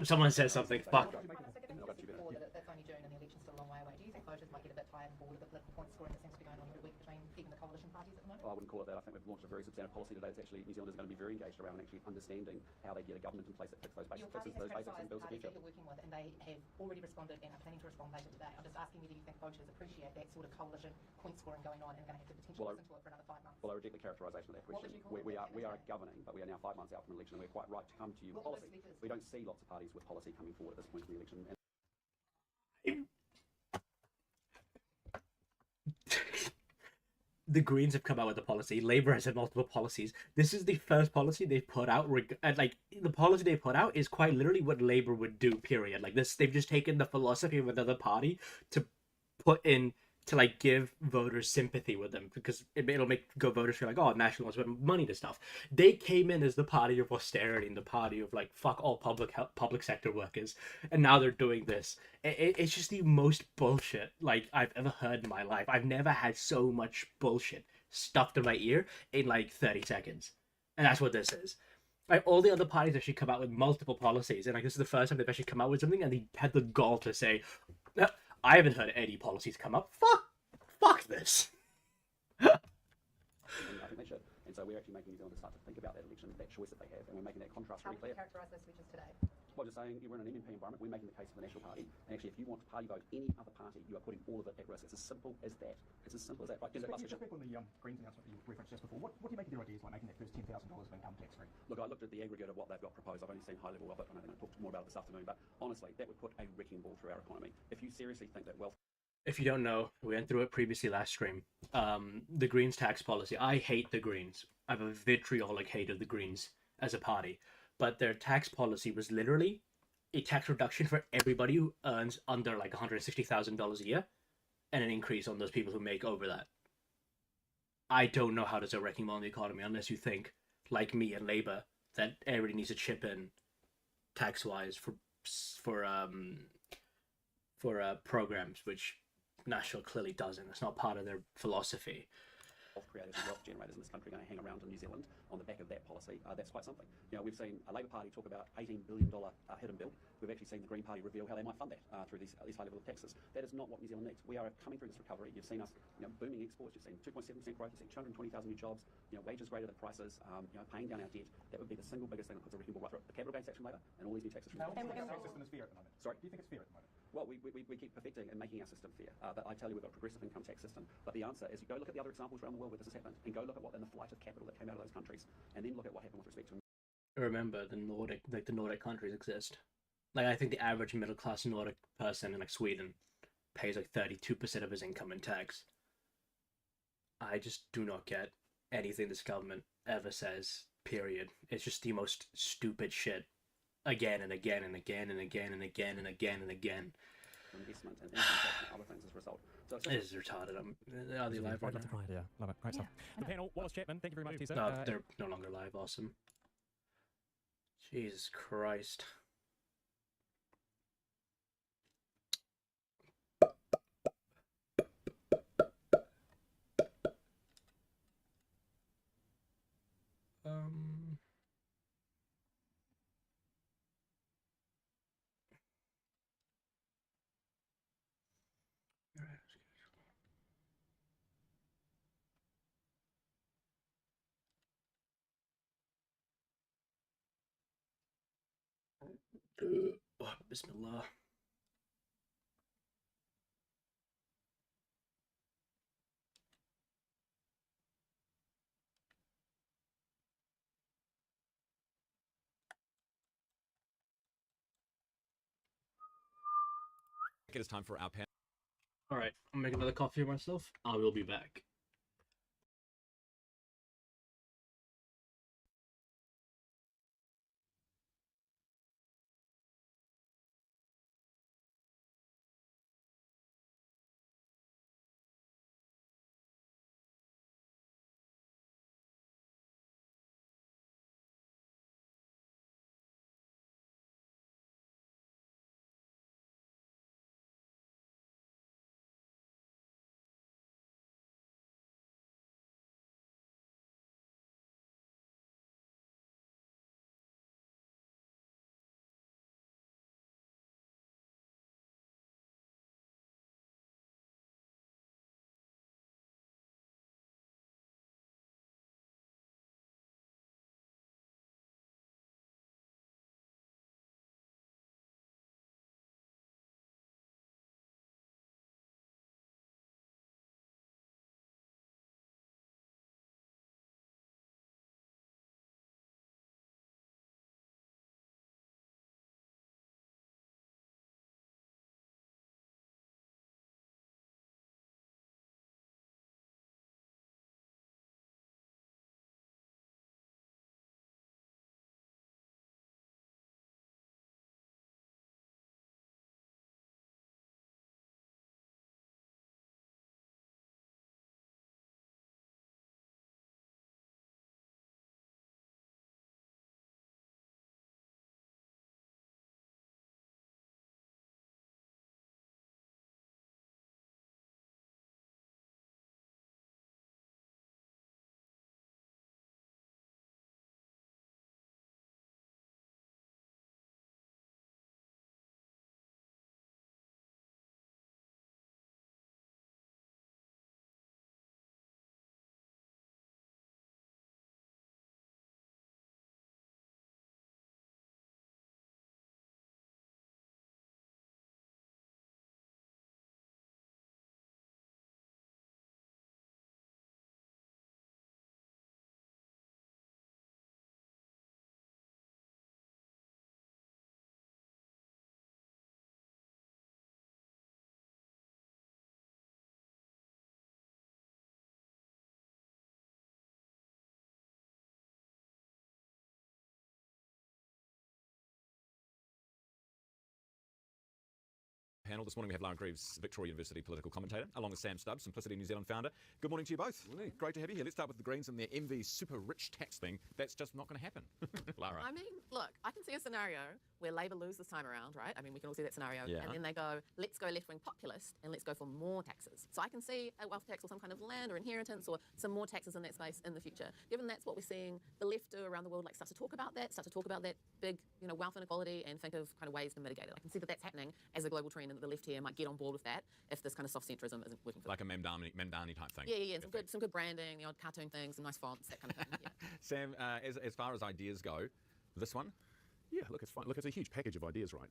Someone says something. Fuck.
That's only June and the election's still a long way away. Do you think voters might get a bit tired and bored of the political point scoring that seems to be going on every week between even the coalition parties at the moment?
I wouldn't call it that. I think we've launched a very substantive policy today. It's actually New Zealanders are going to be very engaged around actually understanding how they get a government in place that fixes those basics,
Your party has
and builds the
parties
future.
that you're working with, and they have already responded and are planning to respond later today. I'm just asking whether you think voters appreciate that sort of coalition point scoring going on and are going to have to potentially listen to it for another 5 months.
Well, I reject the characterisation of that question. We are governing, but we are now 5 months out from an election, and we're quite right to come to you with policy. We don't see lots of parties with policy coming forward at this point in the election.
The Greens have come out with a policy. Labour has had multiple policies. This is the first policy they've put out. And like the policy they put out is quite literally what Labour would do. Period. Like this, they've just taken the philosophy of another party to put in to like give voters sympathy with them, because it'll make voters feel like, oh, Nationals put money to stuff. They came in as the party of austerity and the party of like fuck all public sector workers, and now they're doing this. It's just the most bullshit like I've ever heard in my life. I've never had so much bullshit stuffed in my ear in like 30 seconds, and that's what this is. Like all the other parties actually come out with multiple policies, and like this is the first time they've actually come out with something, and they had the gall to say, I haven't heard any policies come up. Fuck this.
And I think they should. And so we're actually making New Zealanders start to think about that election, that choice that they have, and we're making that contrast
How
very
would
clear.
you characterise those switches today?
Well, just saying, we're in an MMP environment, we're making the case for the National Party, and actually if you want to party vote any other party, you are putting all of it at risk. It's as simple as that. It's as simple as that. Right,
Just back on the Greens announcement that you referenced just before, what do you make of their ideas like making that first $10,000 of income tax free?
Look, I looked at the aggregate of what they've got proposed. I've only seen high level of it, and I think I'll talk more about it this afternoon, but honestly, that would put a wrecking ball through our economy. If you seriously think that wealth...
If you don't know, we went through it previously last stream. The Greens tax policy. I hate the Greens. I have a vitriolic hate of the Greens as a party. But their tax policy was literally a tax reduction for everybody who earns under like $160,000 a year, and an increase on those people who make over that. I don't know how to start wrecking more on the economy unless you think, like me and Labour, that everybody needs to chip in tax-wise for programs, which National clearly doesn't. It's not part of their philosophy.
Wealth creators and wealth generators in this country are going to hang around in New Zealand on the back of that policy. That's quite something. You know, we've seen a Labour Party talk about $18 billion hidden bill. We've actually seen the Green Party reveal how they might fund that through these high level of taxes. That is not what New Zealand needs. We are coming through this recovery. You've seen us, booming exports. You've seen 2.7% growth. You've seen 220,000 new jobs. Wages greater than prices. Paying down our debt. That would be the single biggest thing that puts a wrecking ball right through it. The capital gains tax from Labour and all these new taxes from
Now, do you think the tax system is fair at the moment?
Sorry?
Do you think it's fair at the moment?
Well, we keep perfecting and making our system fair. But I tell you, we've got a progressive income tax system. But the answer is you go look at the other examples around the world where this has happened, and go look at what in the flight of capital that came out of those countries, and then look at what happened with respect to...
Remember, the Nordic countries exist. Like I think the average middle class Nordic person in like Sweden pays like 32% of his income in tax. I just do not get anything this government ever says. Period. It's just the most stupid shit. Again and again and again and again and again and again and again.
Investment and income tax and other things as a result. So it's
It is retarded. Are they live right
Love
now?
the pride, yeah. Love it. Great stuff. The panel, Wallace Chapman, thank you very much to you, sir.
No, they're no longer live. Awesome. Jesus Christ. Um. Oh, Bismillah.
It is time for our panel.
All right, I'll make another coffee myself. I will be back.
Panel. This morning we have Lara Greaves, Victoria University political commentator, along with Sam Stubbs, Simplicity New Zealand founder. Good morning to you both.
Morning.
Great to have you here. Let's start with the Greens and their MV super rich tax thing. That's just not going to happen. Lara.
I mean, look, I can see a scenario where Labor lose this time around, right? I mean, we can all see that scenario.
Yeah.
And then they go, let's go left-wing populist and let's go for more taxes. So I can see a wealth tax or some kind of land or inheritance or some more taxes in that space in the future. Given that's what we're seeing the left do around the world, like start to talk about that, big, wealth inequality and think of kind of ways to mitigate it. I can see that that's happening as a global trend and that the left here might get on board with that if this kind of soft centrism isn't working for
like a Mamdani type thing.
Yeah, some good branding, the odd cartoon things, some nice fonts, that kind of thing. Yeah.
Sam, as far as ideas go, this one?
Yeah, look, it's fine. Look, it's a huge package of ideas, right?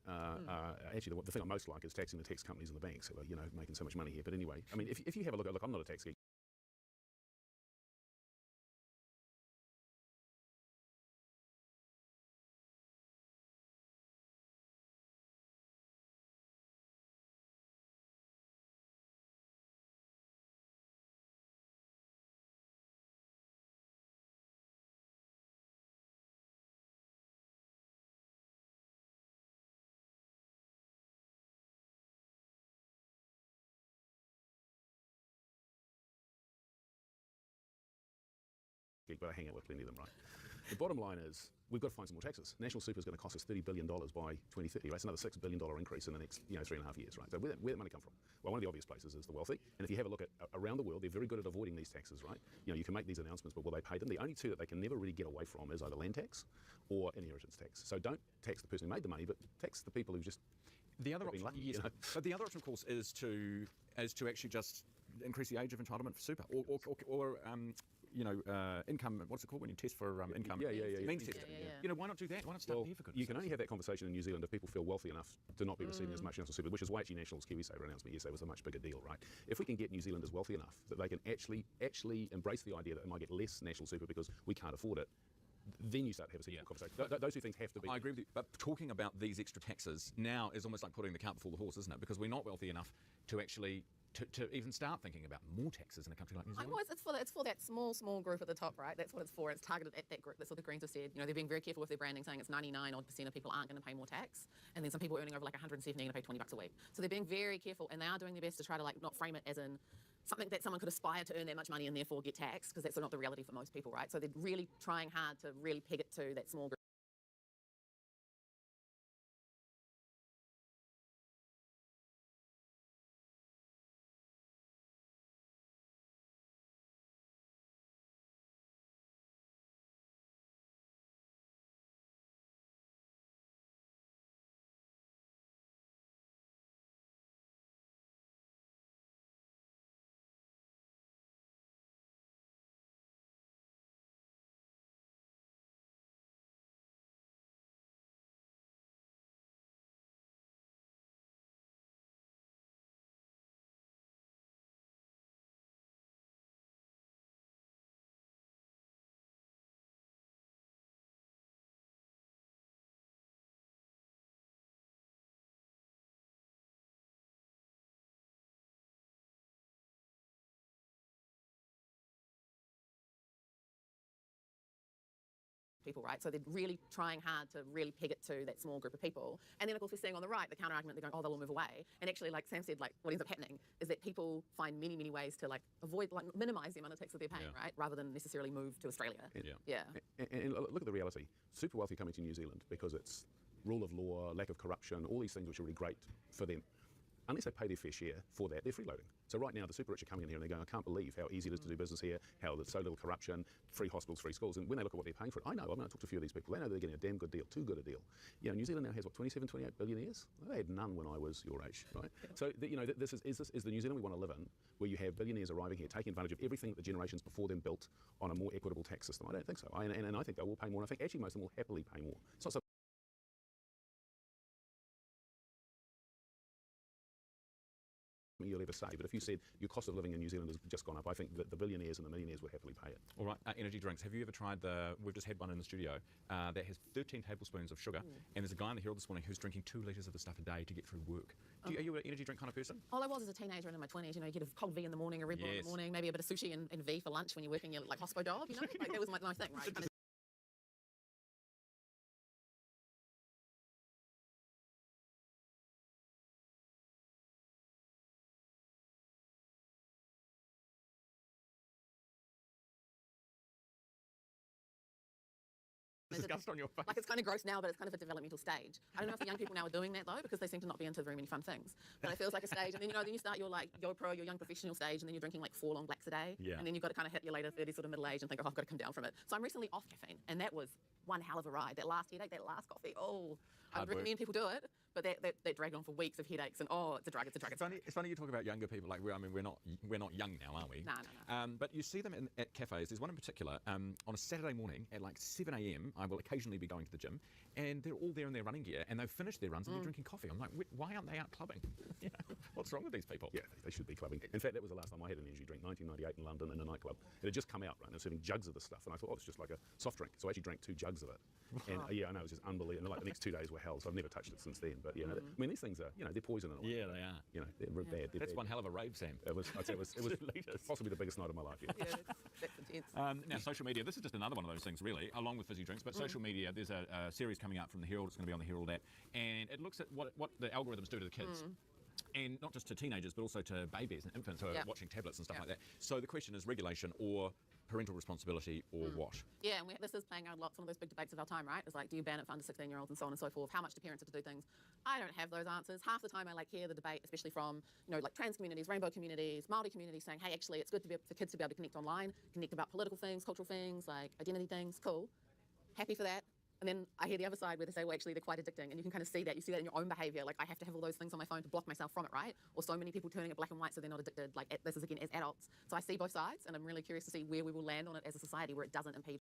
Actually, the thing I most like is taxing the tax companies and the banks, who are, making so much money here. But anyway, I mean, if you have a look, I'm not a tax geek. but I hang out with plenty of them, right? The bottom line is we've got to find some more taxes. National super is going to cost us $30 billion by 2030, right? It's another $6 billion increase in the next 3.5 years, right? So where'd that money come from? Well, one of the obvious places is the wealthy. And if you have a look at around the world, they're very good at avoiding these taxes, right? You can make these announcements, but will they pay them? The only two that they can never really get away from is either land tax or inheritance tax. So don't tax the person who made the money, but tax the people who just
the other option,
lucky,
yes. But the other option, of course, is to actually just increase the age of entitlement for super, or income. What's it called when you test for income? Means testing. Why not do that? Why not start there for goodness?
You can only have that conversation in New Zealand if people feel wealthy enough to not be receiving as much national super, which is why actually National's KiwiSaver announcement yesterday was a much bigger deal, right? If we can get New Zealanders wealthy enough that they can actually embrace the idea that they might get less national super because we can't afford it, then you start to have a serious conversation. Those two things have to be.
I agree with you. But talking about these extra taxes now is almost like putting the cart before the horse, isn't it? Because we're not wealthy enough to actually to even start thinking about more taxes in a country like New Zealand.
It's for that small group at the top, right? That's what it's for. It's targeted at that group. That's what the Greens have said. They're being very careful with their branding, saying it's 99% of people aren't going to pay more tax, and then some people earning over like 170 are going to pay $20 a week. So they're being very careful, and they are doing their best to try to not frame it as in something that someone could aspire to earn that much money and therefore get taxed, because that's not the reality for most people, right? So they're really trying hard to really peg it to that small group. People, right? So they're really trying hard to really peg it to that small group of people. And then, of course, we're seeing on the right the counter-argument, they're going, oh, they'll all move away. And actually, like Sam said, what ends up happening is that people find many, many ways to avoid, minimise the amount of tax that they're paying, right? Rather than necessarily move to Australia.
And look at the reality. Super wealthy coming to New Zealand because it's rule of law, lack of corruption, all these things which are really great for them. Unless they pay their fair share for that, they're freeloading. So right now, the super rich are coming in here and they're going, I can't believe how easy it is to do business here, how there's so little corruption, free hospitals, free schools. And when they look at what they're paying for it, I know, I talked to a few of these people, they know they're getting a damn good deal, too good a deal. New Zealand now has, 27, 28 billionaires? They had none when I was your age, right? So, this is the New Zealand we want to live in, where you have billionaires arriving here, taking advantage of everything that the generations before them built on a more equitable tax system. I don't think so. And I think they will pay more. And I think actually most of them will happily pay more. It's not so you'll ever say, but if you said your cost of living in New Zealand has just gone up, I think that the billionaires and the millionaires would happily pay it.
All right, energy drinks. Have you ever tried we've just had one in the studio that has 13 tablespoons of sugar, and there's a guy in the Herald this morning who's drinking 2 litres of the stuff a day to get through work. Are you an energy drink kind of person?
All I was as a teenager and in my 20s, you get a cold V in the morning, a Red Bull in the morning, maybe a bit of sushi and V for lunch when you're working your hospo job, that was my thing, right?
Disgust on your face.
It's kind of gross now, but it's kind of a developmental stage. I don't know if the young people now are doing that though, because they seem to not be into very many fun things. But it feels like a stage, and then then you start your your young professional stage, and then you're drinking 4 long blacks a day, and then you've got to kind of hit your later 30s, sort of middle age, and think, oh, I've got to come down from it. So I'm recently off caffeine, and that was one hell of a ride. That last headache, that last coffee, I would recommend people do it, but that dragged on for weeks of headaches, and it's a drug, it's a drug.
It's funny you talk about younger people. We're not young now, are we?
No.
But you see them at cafes. There's one in particular on a Saturday morning at 7 a.m. I will occasionally be going to the gym, and they're all there in their running gear, and they've finished their runs and they're drinking coffee. I'm like, why aren't they out clubbing? What's wrong with these people?
Yeah, they should be clubbing. In fact, that was the last time I had an energy drink, 1998 in London in a nightclub. It had just come out, right? And they were serving jugs of the stuff, and I thought, it's just like a soft drink. So I actually drank 2 jugs of it. And I know, it was just unbelievable. And the next 2 days were hell, so I've never touched it since then. But I mean, these things are, they're poison in a way.
Yeah, they are.
They're bad.
That's one hell of a rave, Sam.
It was possibly the biggest night of my life.
Yeah, that's intense.
Now, social media. This is just another one of those things, really, along with fizzy drinks. But social media. There's a series coming out from the Herald. It's going to be on the Herald app, and it looks at what the algorithms do to the kids. and not just to teenagers, but also to babies and infants who are watching tablets and stuff like that. So the question is regulation or parental responsibility or what?
Yeah, and this is playing out a lot, some of those big debates of our time, right? It's like, do you ban it for under 16-year-olds and so on and so forth? How much do parents have to do things? I don't have those answers. Half the time I hear the debate, especially from, like trans communities, rainbow communities, Māori communities saying, hey, actually, it's good for kids to be able to connect online, connect about political things, cultural things, like identity things, cool. Happy for that. And then I hear the other side where they say, well, actually, they're quite addicting. And you can kind of see that. You see that in your own behaviour. Like, I have to have all those things on my phone to block myself from it, right? Or so many people turning it black and white so they're not addicted. Like, this is, again, as adults. So I see both sides, and I'm really curious to see where we will land on it as a society where it doesn't impede.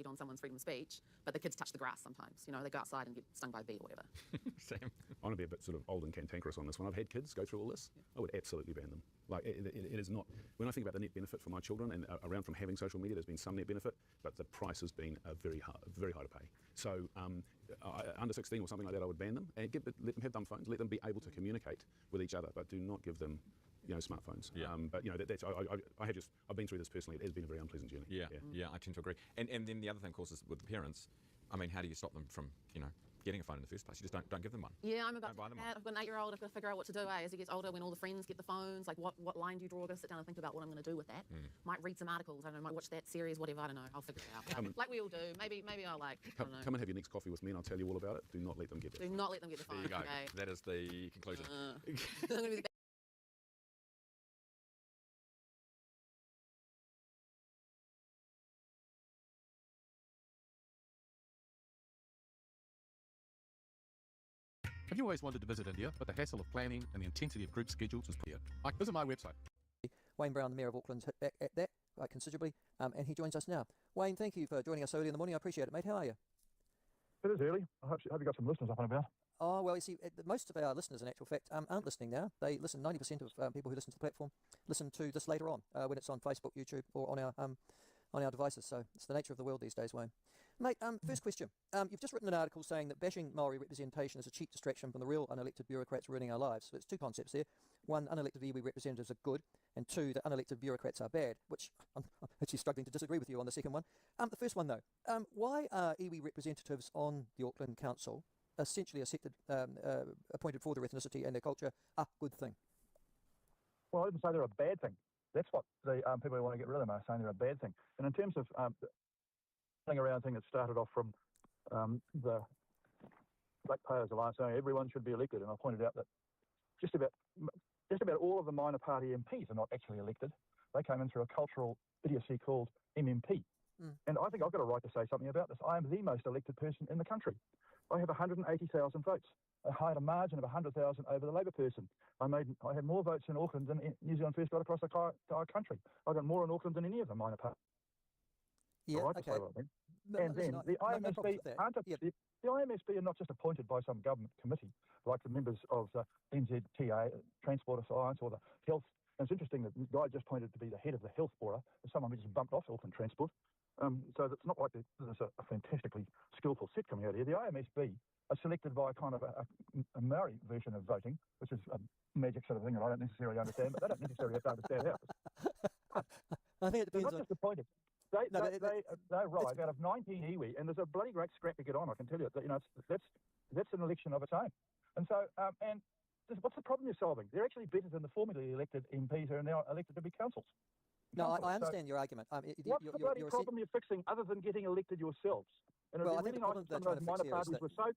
On someone's freedom of speech, but the kids touch the grass sometimes. They go outside and get stung by a bee or whatever.
Sam?
I want to be a bit sort of old and cantankerous on this one. I've had kids go through all this. I would absolutely ban them. Like, it is not... When I think about the net benefit for my children, and around from having social media, there's been some net benefit, but the price has been very high to pay. So under 16 or something like that, I would ban them and let them have dumb phones, let them be able to communicate with each other, but do not give them smartphones.
Yeah.
But I've been through this personally. It has been a very unpleasant journey.
Yeah, I tend to agree. And then the other thing, of course, is with the parents. I mean, how do you stop them from, getting a phone in the first place? You just don't give them one.
Yeah, I'm about
Don't buy them one.
I've got an 8-year-old. I've got to figure out what to do. As he gets older, when all the friends get the phones, like what line do you draw? I've got to sit down and think about what I'm going to do with that. Might read some articles. I don't know. Might watch that series. Whatever. I don't know. I'll figure it out. Like we all do. Maybe I'll I don't know.
Come and have your next coffee with me, and I'll tell you all about it. Do not let them get it.
Do not let them get the phone.
There you go.
Okay.
That is the conclusion.
I'm going to be the
Have you always wanted to visit India, but the hassle of planning and the intensity of group schedules was clear? Visit my website.
Wayne Brown, the Mayor of Auckland, hit back at that quite considerably, and he joins us now. Wayne, thank you for joining us early in the morning. I appreciate it, mate. How are you?
It is early. I hope you got some listeners up and about.
Oh, well, you see, most of our listeners, in actual fact, aren't listening now. They listen, 90% of people who listen to the platform listen to this later on, when it's on Facebook, YouTube, or on our devices. So it's the nature of the world these days, Wayne. Mate, first question. You've just written an article saying that bashing Maori representation is a cheap distraction from the real unelected bureaucrats ruining our lives. So it's two concepts there. One, unelected iwi representatives are good, and two, that unelected bureaucrats are bad, which I'm actually struggling to disagree with you on the second one. The first one, though, why are iwi representatives on the Auckland Council, essentially appointed for their ethnicity and their culture, a good thing?
Well, I didn't say they're a bad thing. That's what the people who want to get rid of them are saying they're a bad thing. And in terms of around thing that started off from the Ratepayers Alliance saying everyone should be elected, and I pointed out that just about all of the minor party MPs are not actually elected. They came in through a cultural idiocy called MMP. And I think I've got a right to say something about this. I am the most elected person in the country. I have 180,000 votes. I had a margin of 100,000 over the Labour person. I had more votes in Auckland than New Zealand First got across the entire country. I got more in Auckland than any of the minor parties.
Yeah,
right,
okay.
And then the IMSB the IMSB are not just appointed by some government committee, like the members of the NZTA, Transport Alliance, or the Health. And it's interesting that the guy just pointed to be the head of the Health Bureau, someone who just bumped off Auckland Transport. So it's not like there's a fantastically skillful set coming out here. The IMSB are selected by kind of a Maori version of voting, which is a magic sort of thing that I don't necessarily understand, but they don't necessarily have to understand ours.
I think it depends.
They're not just appointed. They arrive out of 19 iwi, and there's a bloody great scrap to get on, I can tell you. That's an election of its own. And so, what's the problem you're solving? They're actually better than the formerly elected MPs who are now elected to be councils.
No, I understand your argument.
What's the bloody problem you're fixing other than getting elected yourselves? And
well,
it'd be really nice if some of those minor parties were so...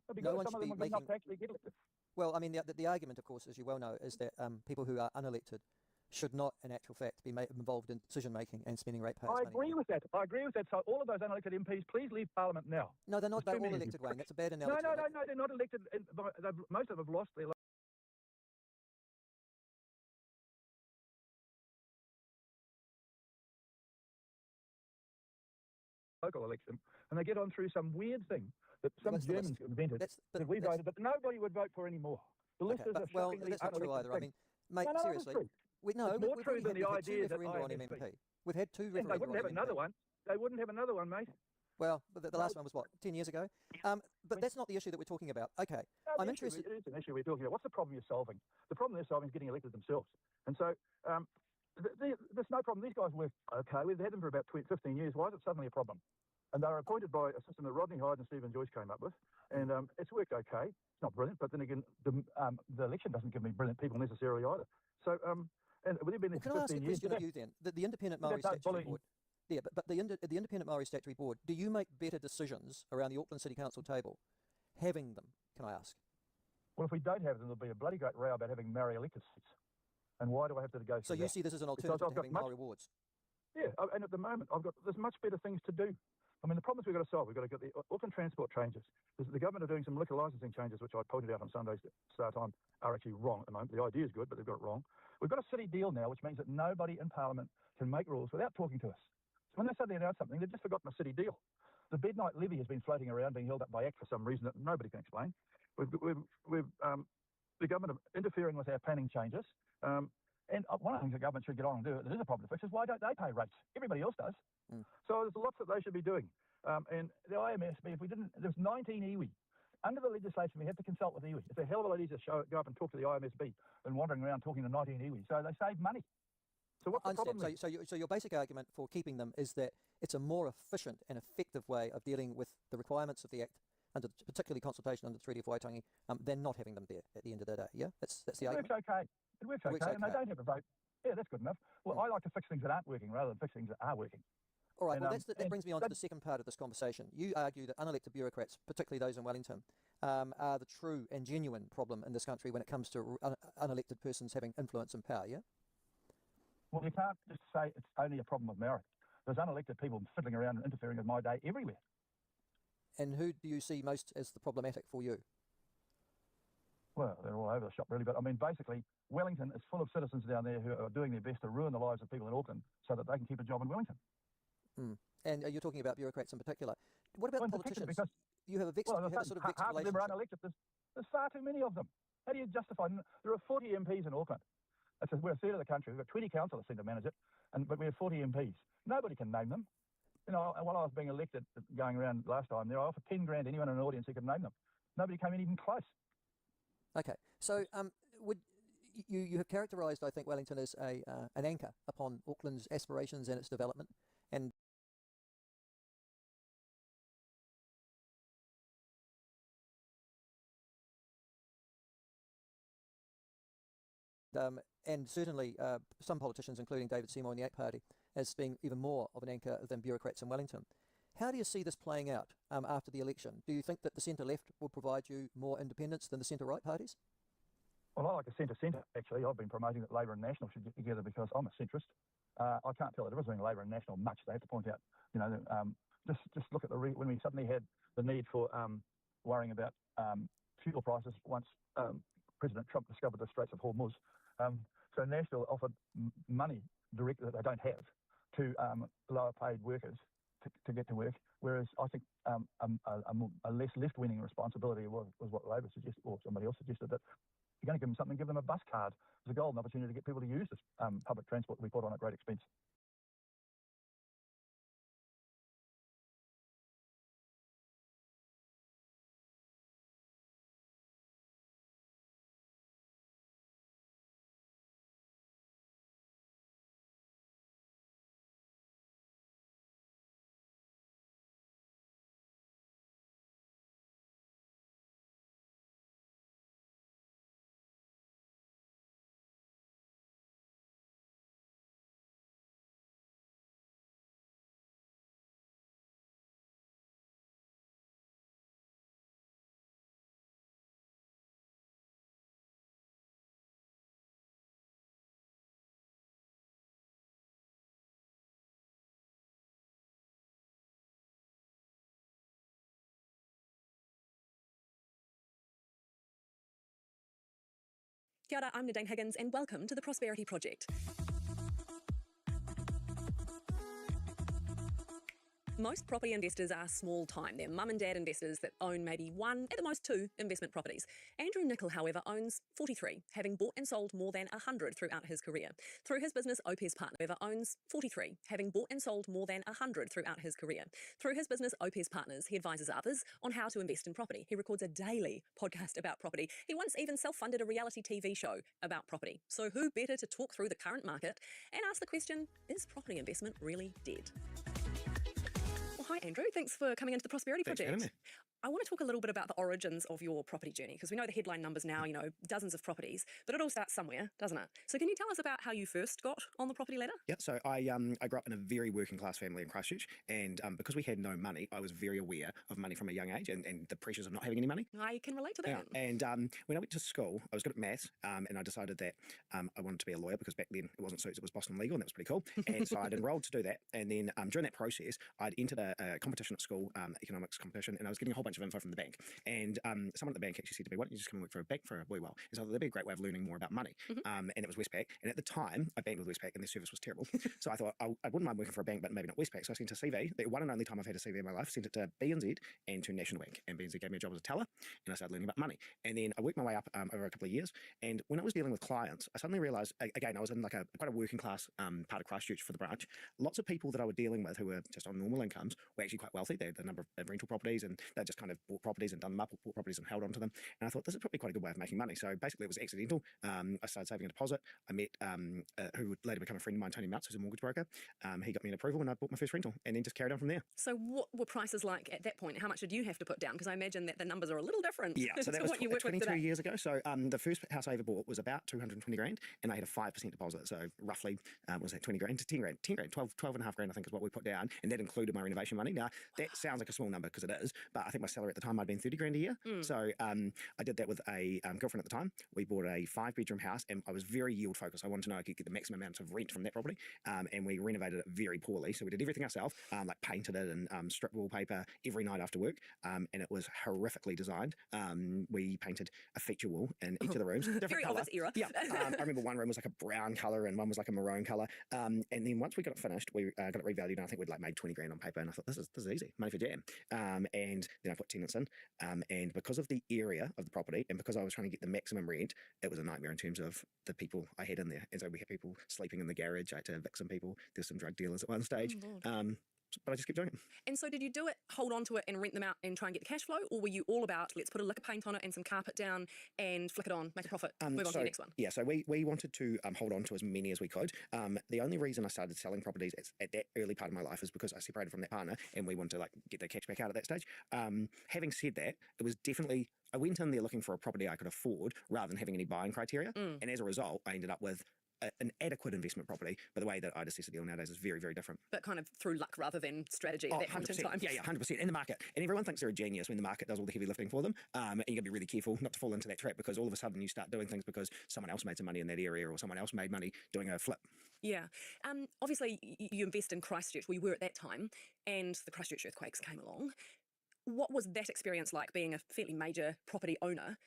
It'd be good if some of them would not actually get elected.
Well, I mean, the argument, of course, as you well know, is that people who are unelected should not, in actual fact, be involved in decision-making and spending ratepayers' money.
I agree with that. So all of those unelected MPs, please leave Parliament now.
No, they're not. They're all elected, Wayne. That's a bad analogy.
No, they're not elected. Most of them have lost their local election, and they get on through some weird thing that some Germans invented that we voted, but nobody would vote for anymore. The list is
well, that's not true either. I mean, mate, seriously, We've
more
already
true than the
had
idea
two
that
referenda on
IMSB.
MMP. We've had two
Yeah,
referenda
they wouldn't have
on
another
MMP.
one. They wouldn't have another one, mate.
Well, the last one was what, 10 years ago? But that's not the issue that we're talking about. Okay,
No,
I'm
the
interested.
Issue, it is an issue we're talking about. What's the problem you're solving? The problem they're solving is getting elected themselves. And so there's no problem. These guys work okay. We've had them for about 15 years. Why is it suddenly a problem? And they were appointed by a system that Rodney Hyde and Stephen Joyce came up with. And it's worked okay. It's not brilliant, but then again, the election doesn't give me brilliant people necessarily either. So, and we've been there
Can
for
I ask a
15 years.
question of you then? The Independent Maori Statutory Board. Yeah, but the Independent Maori Statutory Board, do you make better decisions around the Auckland City Council table having them, can I ask?
Well, if we don't have them, there'll be a bloody great row about having Maori elected seats. And why do I have to go through
So you
that?
see this as an
Because
alternative
I've
to
got
having
much-
Maori wards?
Yeah, and at the moment, there's much better things to do. I mean, the problems we've got to solve, we've got to get the Auckland transport changes. The government are doing some liquor licensing changes, which I pointed out on Sunday's Star Time, are actually wrong at the moment. The idea is good, but they've got it wrong. We've got a city deal now, which means that nobody in Parliament can make rules without talking to us. So when they suddenly announce something, they've just forgotten a city deal. The bed night levy has been floating around, being held up by ACT for some reason that nobody can explain. The government are interfering with our planning changes. And one of the things the government should get on and do, that is a problem to fix, is why don't they pay rates? Everybody else does. So there's lots that they should be doing. And the IMSB, there's 19 iwi. Under the legislation, we have to consult with iwi. It's a hell of a lot easier to go up and talk to the IMSB than wandering around talking to 19 iwi. So they save money. So what's the problem?
So your basic argument for keeping them is that it's a more efficient and effective way of dealing with the requirements of the Act, under particularly consultation under the Treaty of Waitangi, than not having them there at the end of the day. Yeah, that's the argument.
It works okay. It works okay, and they don't have a vote. Yeah, that's good enough. Well, I like to fix things that aren't working rather than fix things that are working.
All right, well, that brings me on to the second part of this conversation. You argue that unelected bureaucrats, particularly those in Wellington, are the true and genuine problem in this country when it comes to unelected persons having influence and power, yeah?
Well, you can't just say it's only a problem of merit. There's unelected people fiddling around and interfering with my day everywhere.
And who do you see most as the problematic for you?
Well, they're all over the shop, really. But, I mean, basically, Wellington is full of citizens down there who are doing their best to ruin the lives of people in Auckland so that they can keep a job in Wellington.
And you're talking about bureaucrats in particular. What about politicians?
Because
you have a sort of vexed
half of them are unelected. There's far too many of them. How do you justify? There are 40 MPs in Auckland. We're a third of the country. We've got 20 councillors seem to manage it, but we have 40 MPs. Nobody can name them. You know, while I was being elected, going around last time, there I offered 10 grand to anyone in an audience who could name them. Nobody came in even close.
Okay, so would you have characterised, I think, Wellington as an anchor upon Auckland's aspirations and its development, and certainly some politicians, including David Seymour in the ACT Party, as being even more of an anchor than bureaucrats in Wellington. How do you see this playing out after the election? Do you think that the centre-left will provide you more independence than the centre-right parties?
Well, I like a centre-centre, actually. I've been promoting that Labor and National should get together because I'm a centrist. I can't tell the difference between Labor and National much. They have to point out, you know, just look at when we suddenly had the need for worrying about fuel prices once President Trump discovered the Straits of Hormuz. So National offered money directly that they don't have to lower paid workers to get to work, whereas I think a less left-leaning responsibility was what Labor suggested, or somebody else suggested, that if you're going to give them something, give them a bus card. It's a golden opportunity to get people to use this public transport that we put on at great expense.
Kia ora, I'm Nadine Higgins and welcome to the Prosperity Project. Most property investors are small time. They're mum and dad investors that own maybe one, at the most two, investment properties. Andrew Nicol, however, owns 43, having bought and sold more than 100 throughout his career. Through his business, OPS Partners, however, owns 43, having bought and sold more than 100 throughout his career. Through his business, OPS Partners, he advises others on how to invest in property. He records a daily podcast about property. He once even self-funded a reality TV show about property. So who better to talk through the current market and ask the question, is property investment really dead? Well, hi, Andrew. Thanks for coming into the Prosperity Project. I want to talk a little bit about the origins of your property journey, because we know the headline numbers now, you know, dozens of properties, but it all starts somewhere, doesn't it? So can you tell us about how you first got on the property ladder?
Yeah, so I grew up in a very working class family in Christchurch, and because we had no money, I was very aware of money from a young age and the pressures of not having any money.
I can relate to that.
Yeah. And when I went to school, I was good at maths, and I decided that I wanted to be a lawyer, because back then it wasn't Suits, it was Boston Legal, and that was pretty cool. And so I'd enrolled to do that, and then during that process, I'd entered a competition at school, economics competition, and I was getting a whole bunch of info from the bank. And someone at the bank actually said to me, why don't you just come and work for a bank for a wee while? And so that'd be a great way of learning more about money. And it was Westpac. And at the time, I banked with Westpac, and their service was terrible. So I thought, I wouldn't mind working for a bank, but maybe not Westpac. So I sent a CV, the one and only time I've had a CV in my life, sent it to BNZ and to National Bank. And BNZ gave me a job as a teller, and I started learning about money. And then I worked my way up over a couple of years. And when I was dealing with clients, I suddenly realised, again, I was in like quite a working class part of Christchurch for the branch. Lots of people that I were dealing with who were just on normal incomes were actually quite wealthy. They had a number of rental properties, and they just kind of bought properties and done them up, or bought properties and held on to them. And I thought, this is probably quite a good way of making money. So basically it was accidental. I started saving a deposit. I met who would later become a friend of mine, Tony Mutz, who's a mortgage broker. He got me an approval, and I bought my first rental, and then just carried on from there.
So what were prices like at that point? How much did you have to put down? Because I imagine that the numbers are a little different.
Yeah, so that was
what you work with
22
today.
years ago. So the first house I ever bought was about 220 grand, and I had a 5% deposit. So roughly, was that 20 grand to 10 grand? 10 grand, 12 and a half grand, I think, is what we put down. And that included my renovation money. Now, that sounds like a small number, because it is, but I think my salary at the time might have been 30 grand a year. So I did that with a girlfriend at the time. We bought a 5-bedroom house, and I was very yield focused. I wanted to know I could get the maximum amount of rent from that property, and we renovated it very poorly. So we did everything ourselves, like painted it and stripped wallpaper every night after work, and it was horrifically designed. We painted a feature wall in each of the rooms, different
Very
colour.
of its era.
Yeah, I remember one room was like a brown colour, and one was like a maroon colour. And then once we got it finished, we got it revalued, and I think we'd like made 20 grand on paper. And I thought, this is easy, money for jam. And then I put tenants in, and because of the area of the property, and because I was trying to get the maximum rent, it was a nightmare in terms of the people I had in there. And so we had people sleeping in the garage. I had to evict some people. There's some drug dealers at one stage. But I just kept doing it.
And so did you do it, hold on to it and rent them out and try and get the cash flow? Or were you all about, let's put a lick of paint on it and some carpet down and flick it on, make a profit, move on to the next one?
Yeah, so we wanted to hold on to as many as we could. The only reason I started selling properties at that early part of my life is because I separated from that partner, and we wanted to like get the cash back out at that stage. Having said that, it was definitely, I went in there looking for a property I could afford rather than having any buying criteria. And as a result, I ended up with an adequate investment property, but the way that I'd assess a deal nowadays is very, very different.
But kind of through luck rather than strategy at that point in
100%.
time.
Yeah, 100%. In the market. And everyone thinks they're a genius when the market does all the heavy lifting for them. And you got to be really careful not to fall into that trap, because all of a sudden you start doing things because someone else made some money in that area, or someone else made money doing a flip.
Yeah. Obviously, you invest in Christchurch. We were at that time, and the Christchurch earthquakes came along. What was that experience like, being a fairly major property owner?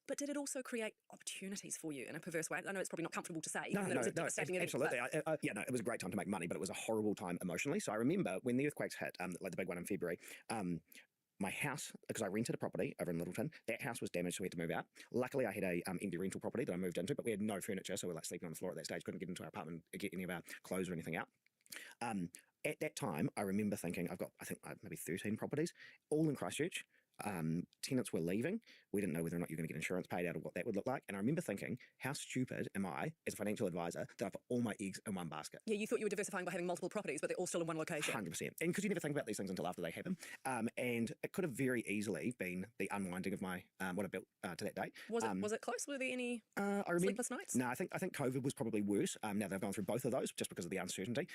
But did it also create opportunities for you in a perverse way? I know it's probably not comfortable to say.
No,
it was a devastating event,
absolutely. It was a great time to make money, but it was a horrible time emotionally. So I remember when the earthquakes hit, like the big one in February, my house, because I rented a property over in Littleton, that house was damaged, so we had to move out. Luckily, I had a empty rental property that I moved into, but we had no furniture, so we were like sleeping on the floor at that stage, couldn't get into our apartment, get any of our clothes or anything out. At that time, I remember thinking, I've got, I think, maybe 13 properties, all in Christchurch. tenants were leaving. We didn't know whether or not you're going to get insurance paid out or what that would look like. And I remember thinking, how stupid am I as a financial advisor that I put all my eggs in one basket?
Yeah, you thought you were diversifying by having multiple properties, but they're all still in one location.
100%. And because you never think about these things until after they happen. And it could have very easily been the unwinding of my what I built to that date.
Was it close? Were there any
I remember,
sleepless nights?
No, I think COVID was probably worse. Now they've gone through both of those just because of the uncertainty.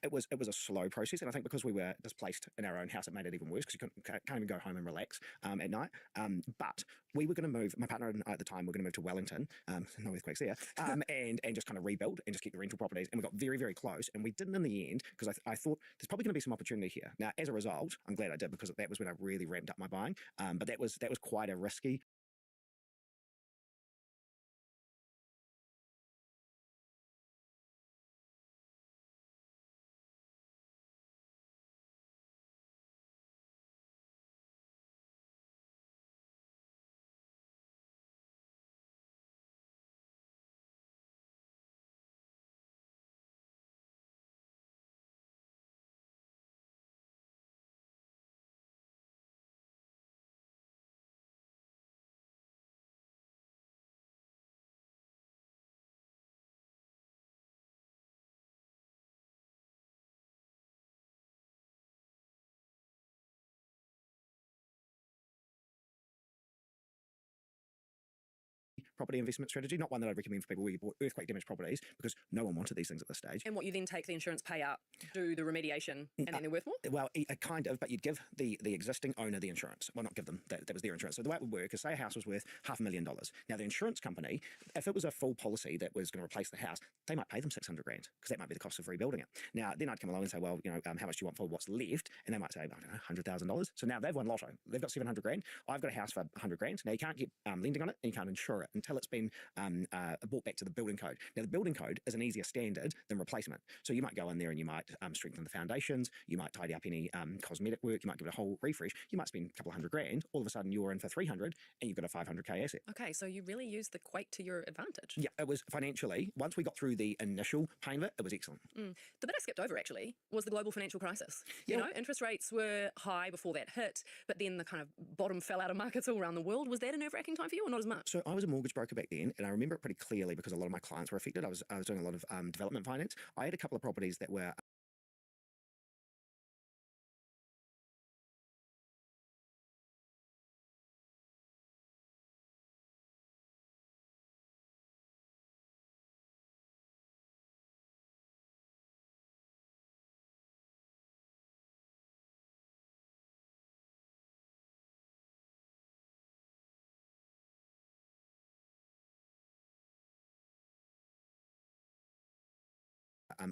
It was a slow process, and I think because we were displaced in our own house, it made it even worse because you can't even go home and relax at night. But we were going to move. My partner and I at the time were going to move to Wellington. No earthquakes there, and just kind of rebuild and just keep the rental properties. And we got very, very close, and we didn't in the end because I thought there's probably going to be some opportunity here. Now, as a result, I'm glad I did because that was when I really ramped up my buying. But that was quite a risky. Property investment strategy, not one that I'd recommend for people where you bought earthquake damaged properties because no one wanted these things at this stage.
And what, you then take the insurance payout, do the remediation, and then they're worth more?
Well, kind of, but you'd give the existing owner the insurance. Well, not give them, that was their insurance. So the way it would work is, say a house was worth $500,000. Now, the insurance company, if it was a full policy that was going to replace the house, they might pay them $600,000 because that might be the cost of rebuilding it. Now, then I'd come along and say, well, how much do you want for what's left? And they might say, I don't know, $100,000. So now they've won lotto. They've got $700,000. I've got a house for $100,000. Now, you can't get lending on it and you can't insure it until it's been brought back to the building code. Now, the building code is an easier standard than replacement. So you might go in there and you might strengthen the foundations, you might tidy up any cosmetic work, you might give it a whole refresh, you might spend a couple $100,000, all of a sudden you're in for 300 and you've got a 500K asset.
Okay, so you really used the quake to your advantage.
Yeah, it was financially, once we got through the initial pain of it, it was excellent.
The bit I skipped over, actually, was the global financial crisis. You know, interest rates were high before that hit, but then the kind of bottom fell out of markets all around the world. Was that a nerve-wracking time for you, or not as much?
So I was a mortgage broker back then, and I remember it pretty clearly because a lot of my clients were affected. I was doing a lot of development finance. I had a couple of properties that were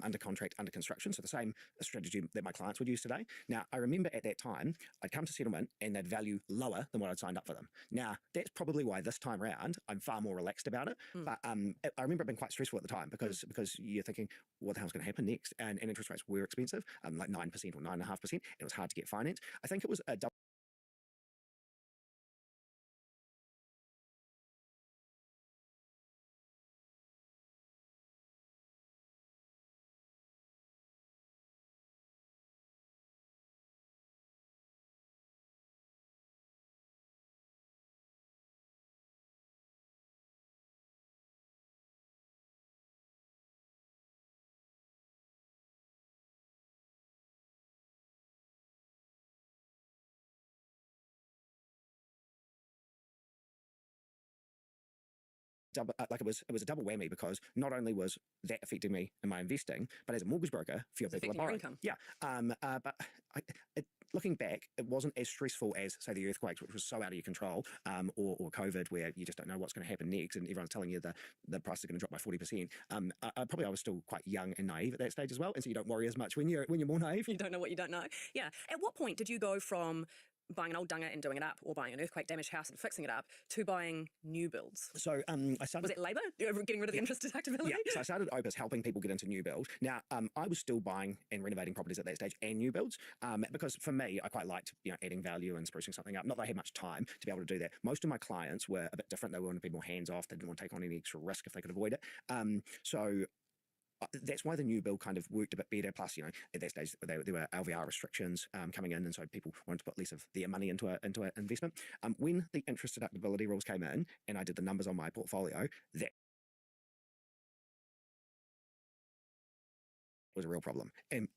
under contract, under construction. So the same strategy that my clients would use today. Now, I remember at that time, I'd come to settlement and they'd value lower than what I'd signed up for them. Now, that's probably why this time round, I'm far more relaxed about it. But I remember it being quite stressful at the time because you're thinking, what the hell's going to happen next? And interest rates were expensive, like 9% or 9.5%. And it was hard to get finance. I think it was a double. It was a double whammy because not only was that affecting me in my investing, but as a mortgage broker, fewer people are borrowing. Yeah, but looking back, it wasn't as stressful as, say, the earthquakes, which was so out of your control, or COVID, where you just don't know what's going to happen next, and everyone's telling you the price is going to drop by 40%. I was still quite young and naive at that stage as well, and so you don't worry as much when you're more naive.
You don't know what you don't know. Yeah. At what point did you go from buying an old dunger and doing it up, or buying an earthquake damaged house and fixing it up, to buying new builds?
So I started.
Was it labour? Getting rid of the interest deductibility?
Yeah. So I started Opus helping people get into new build. Now I was still buying and renovating properties at that stage and new builds because for me I quite liked adding value and sprucing something up. Not that I had much time to be able to do that. Most of my clients were a bit different. They wanted to be more hands off. They didn't want to take on any extra risk if they could avoid it. So that's why the new bill kind of worked a bit better. Plus, you know, at that stage there were LVR restrictions coming in, and so people wanted to put less of their money into an investment. When the interest deductibility rules came in, and I did the numbers on my portfolio, that was a real problem. And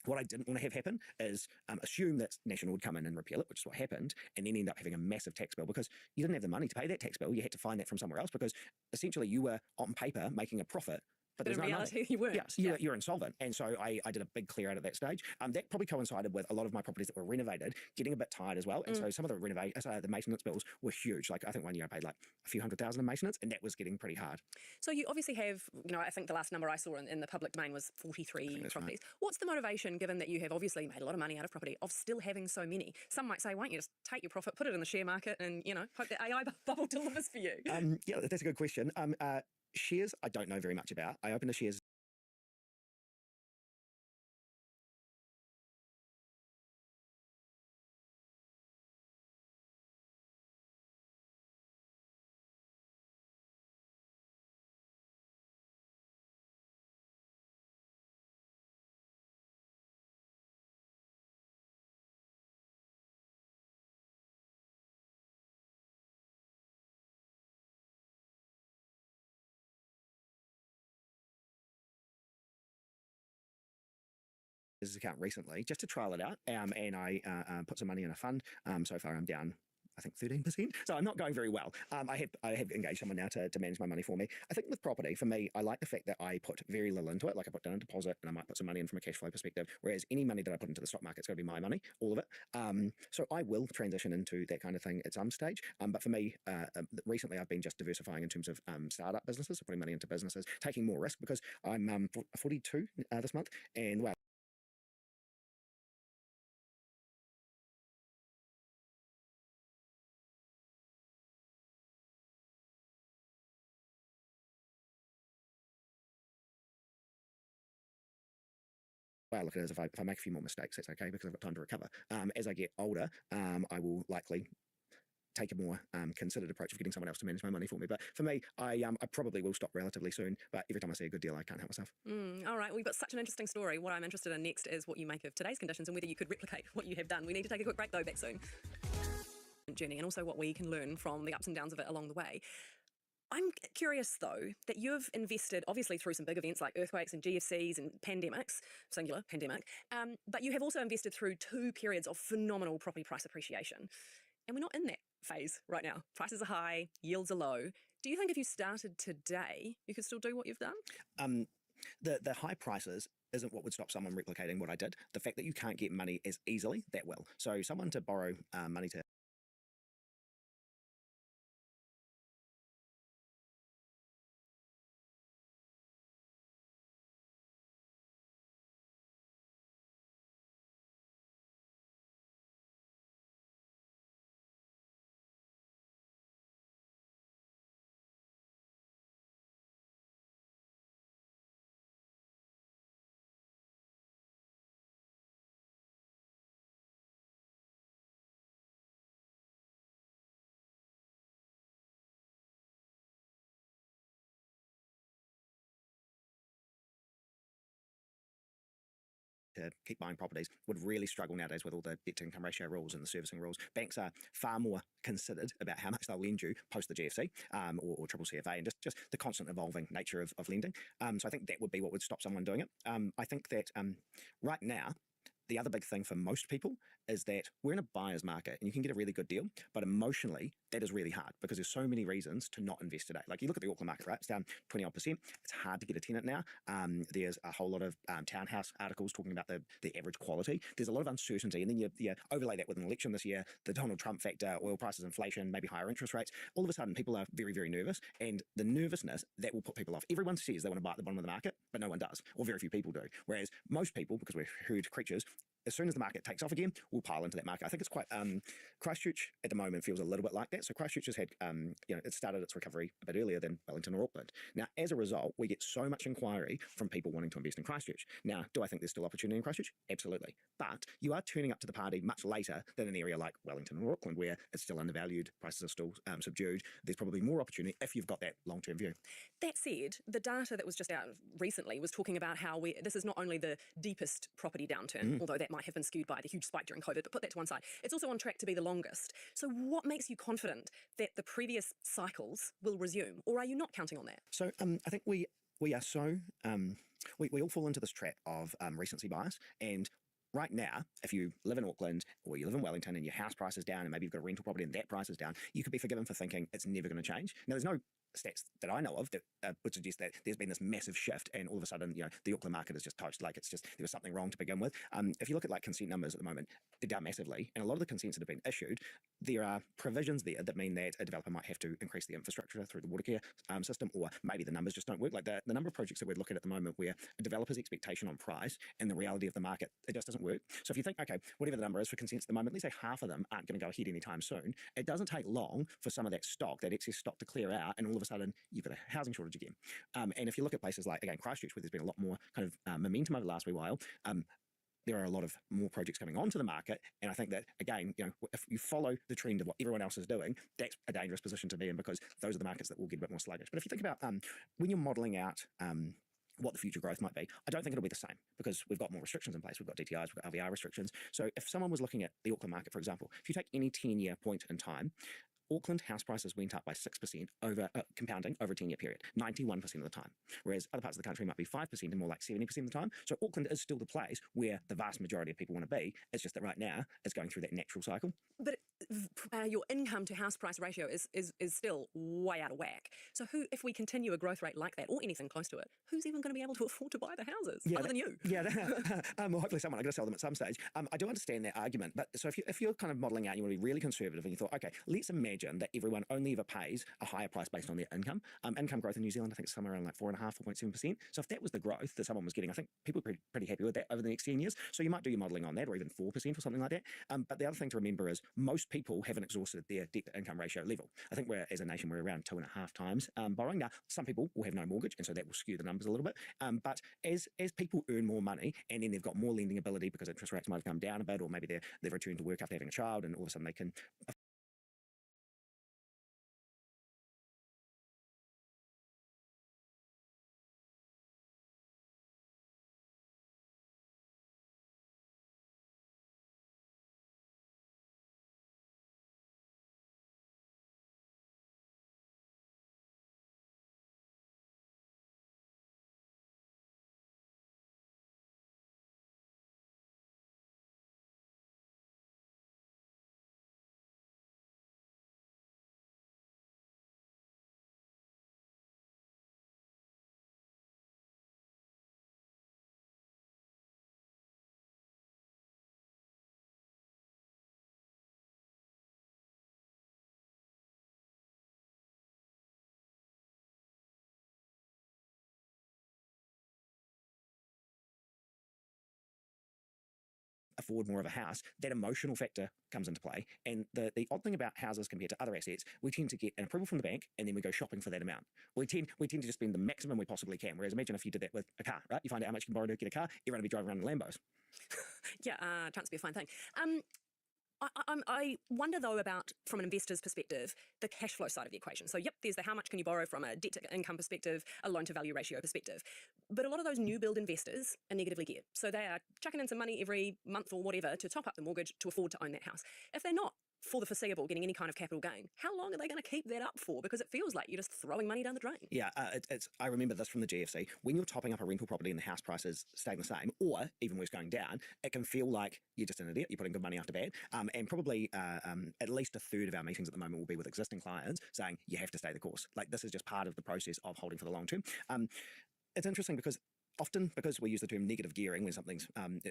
what I didn't want to have happen is assume that National would come in and repeal it, which is what happened, and then end up having a massive tax bill because you didn't have the money to pay that tax bill. You had to find that from somewhere else because essentially you were on paper making a profit. But
in
there's no
reality,
money.
you weren't.
Yeah, you're insolvent. And so I did a big clear out at that stage. That probably coincided with a lot of my properties that were renovated getting a bit tired as well. And so some of the maintenance bills were huge. Like I think one year I paid like a few $100,000 in maintenance, and that was getting pretty hard.
So you obviously have, you know, I think the last number I saw in the public domain was 43 properties. Right. What's the motivation, given that you have obviously made a lot of money out of property, of still having so many? Some might say, why don't you just take your profit, put it in the share market, and, you know, hope the AI bubble delivers for you?
Yeah, that's a good question. Shares, I don't know very much about. I opened a shares account recently just to trial it out, and I put some money in a fund. So far I'm down, I think, 13%. So I'm not going very well. I have engaged someone now to manage my money for me. I think with property, for me, I like the fact that I put very little into it. Like I put down a deposit and I might put some money in from a cash flow perspective, whereas any money that I put into the stock market is going to be my money, all of it. So I will transition into that kind of thing at some stage. But for me, recently I've been just diversifying in terms of startup businesses, so putting money into businesses, taking more risk because I'm 42 this month, and well, I look at it as if I make a few more mistakes, that's okay because I've got time to recover. As I get older, I will likely take a more considered approach of getting someone else to manage my money for me. But for me, I probably will stop relatively soon. But every time I see a good deal, I can't help myself.
All right, we've got such an interesting story. What I'm interested in next is what you make of today's conditions and whether you could replicate what you have done. We need to take a quick break though, back soon. Journey, and also what we can learn from the ups and downs of it along the way. I'm curious, though, that you've invested, obviously, through some big events like earthquakes and GFCs and pandemics, singular pandemic, but you have also invested through 2 periods of phenomenal property price appreciation. And we're not in that phase right now. Prices are high, yields are low. Do you think if you started today, you could still do what you've done?
The high prices isn't what would stop someone replicating what I did. The fact that you can't get money as easily, that will. So someone to borrow money to keep buying properties would really struggle nowadays with all the debt to income ratio rules and the servicing rules. Banks are far more considered about how much they'll lend you post the GFC or triple CFA, and just the constant evolving nature of lending. So I think that would be what would stop someone doing it. I think that right now, the other big thing for most people is that we're in a buyer's market and you can get a really good deal, but emotionally that is really hard because there's so many reasons to not invest today. Like you look at the Auckland market, right? It's down 20%. It's hard to get a tenant now. There's a whole lot of townhouse articles talking about the average quality. There's a lot of uncertainty, and then you overlay that with an election this year, the Donald Trump factor, oil prices, inflation, maybe higher interest rates. All of a sudden people are very, very nervous, and the nervousness, that will put people off. Everyone says they want to buy at the bottom of the market, but no one does, or very few people do. Whereas most people, because we're herd creatures, as soon as the market takes off again, we'll pile into that market. I think it's quite Christchurch at the moment feels a little bit like that. So Christchurch has had it started its recovery a bit earlier than Wellington or Auckland. Now, as a result, we get so much inquiry from people wanting to invest in Christchurch. Now, do I think there's still opportunity in Christchurch? Absolutely. But you are turning up to the party much later than an area like Wellington or Auckland, where it's still undervalued, prices are still subdued. There's probably more opportunity if you've got that long-term view.
That said, the data that was just out recently was talking about how this is not only the deepest property downturn, although that might have been skewed by the huge spike during COVID, but put that to one side. It's also on track to be the longest. So what makes you confident that the previous cycles will resume, or are you not counting on that?
So I think we are so, we all fall into this trap of recency bias, and right now, if you live in Auckland or you live in Wellington and your house price is down and maybe you've got a rental property and that price is down, you could be forgiven for thinking it's never going to change. Now, there's no stats that I know of that would suggest that there's been this massive shift and all of a sudden, the Auckland market is just touched like it's just, there was something wrong to begin with. If you look at like consent numbers at the moment, they're down massively, and a lot of the consents that have been issued, there are provisions there that mean that a developer might have to increase the infrastructure through the water care system, or maybe the numbers just don't work. Like the number of projects that we're looking at the moment where a developer's expectation on price and the reality of the market, it just doesn't work. So if you think, okay, whatever the number is for consents at the moment, let's say half of them aren't going to go ahead anytime soon, it doesn't take long for some of that stock, that excess stock, to clear out, and all of a sudden you've got a housing shortage again. And if you look at places like, again, Christchurch, where there's been a lot more kind of momentum over the last wee while, there are a lot of more projects coming onto the market. And I think that, again, if you follow the trend of what everyone else is doing, that's a dangerous position to be in, because those are the markets that will get a bit more sluggish. But if you think about when you're modelling out what the future growth might be, I don't think it'll be the same, because we've got more restrictions in place. We've got DTIs, we've got RVR restrictions. So if someone was looking at the Auckland market, for example, if you take any 10-year point in time, Auckland house prices went up by 6% over compounding over a 10-year period, 91% of the time, whereas other parts of the country might be 5% and more like 70% of the time. So Auckland is still the place where the vast majority of people want to be. It's just that right now it's going through that natural cycle.
But your income to house price ratio is still way out of whack. So if we continue a growth rate like that, or anything close to it, who's even going to be able to afford to buy the houses other than you?
Yeah, well, hopefully someone. I'm going to sell them at some stage. I do understand that argument, but so if you're kind of modelling out, you want to be really conservative, and you thought, okay, let's imagine that everyone only ever pays a higher price based on their income. Income growth in New Zealand, I think, is somewhere around like 4.5%, 4.7%. So if that was the growth that someone was getting, I think people are pretty happy with that over the next 10 years. So you might do your modelling on that, or even 4% or something like that. But the other thing to remember is most people haven't exhausted their debt to income ratio level. I think as a nation, we're around 2.5 times borrowing. Now, some people will have no mortgage, and so that will skew the numbers a little bit. But as people earn more money, and then they've got more lending ability because interest rates might have come down a bit, or maybe they've returned to work after having a child, and all of a sudden they can afford more of a house, that emotional factor comes into play. And the odd thing about houses compared to other assets, we tend to get an approval from the bank, and then we go shopping for that amount. We tend to just spend the maximum we possibly can. Whereas imagine if you did that with a car, right? You find out how much you can borrow to get a car, everyone would be driving around in Lambos.
Yeah, chance to be a fine thing. I wonder, though, about, from an investor's perspective, the cash flow side of the equation. So, yep, there's the how much can you borrow from a debt-to-income perspective, a loan-to-value ratio perspective. But a lot of those new build investors are negatively geared. So they are chucking in some money every month or whatever to top up the mortgage to afford to own that house. If they're not, for the foreseeable, getting any kind of capital gain, how long are they going to keep that up for? Because it feels like you're just throwing money down the drain.
Yeah, I remember this from the GFC. When you're topping up a rental property and the house price is staying the same, or even worse, going down, it can feel like you're just in a debt, you're putting good money after bad. And probably at least a third of our meetings at the moment will be with existing clients saying, you have to stay the course. Like, this is just part of the process of holding for the long term. It's interesting because often, because we use the term negative gearing when something's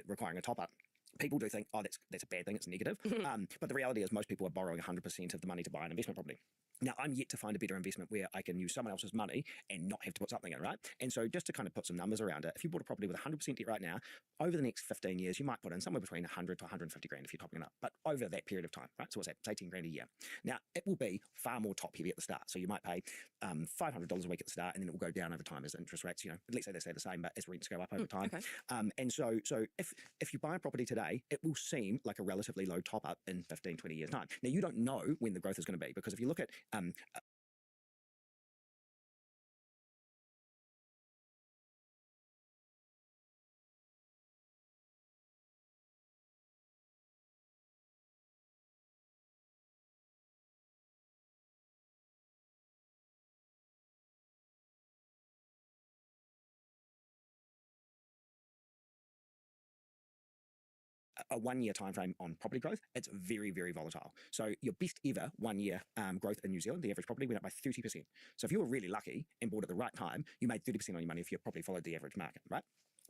requiring a top-up, people do think, oh, that's a bad thing, it's negative. But the reality is most people are borrowing 100% of the money to buy an investment property. Now, I'm yet to find a better investment where I can use someone else's money and not have to put something in, right? And so just to kind of put some numbers around it, if you bought a property with 100% debt right now, over the next 15 years, you might put in somewhere between 100 to 150 grand if you're topping it up, but over that period of time, right? So what's that? It's 18 grand a year. Now, it will be far more top heavy at the start. So you might pay $500 a week at the start, and then it will go down over time as interest rates, let's say they stay the same, but as rents go up over time.
Okay.
And so if you buy a property today, it will seem like a relatively low top up in 15, 20 years time. Now, you don't know when the growth is going to be, because if you look at a 1 year time frame on property growth, it's very, very volatile. So your best ever 1 year growth in New Zealand, the average property went up by 30%. So if you were really lucky and bought at the right time, you made 30% on your money if your property followed the average market, right?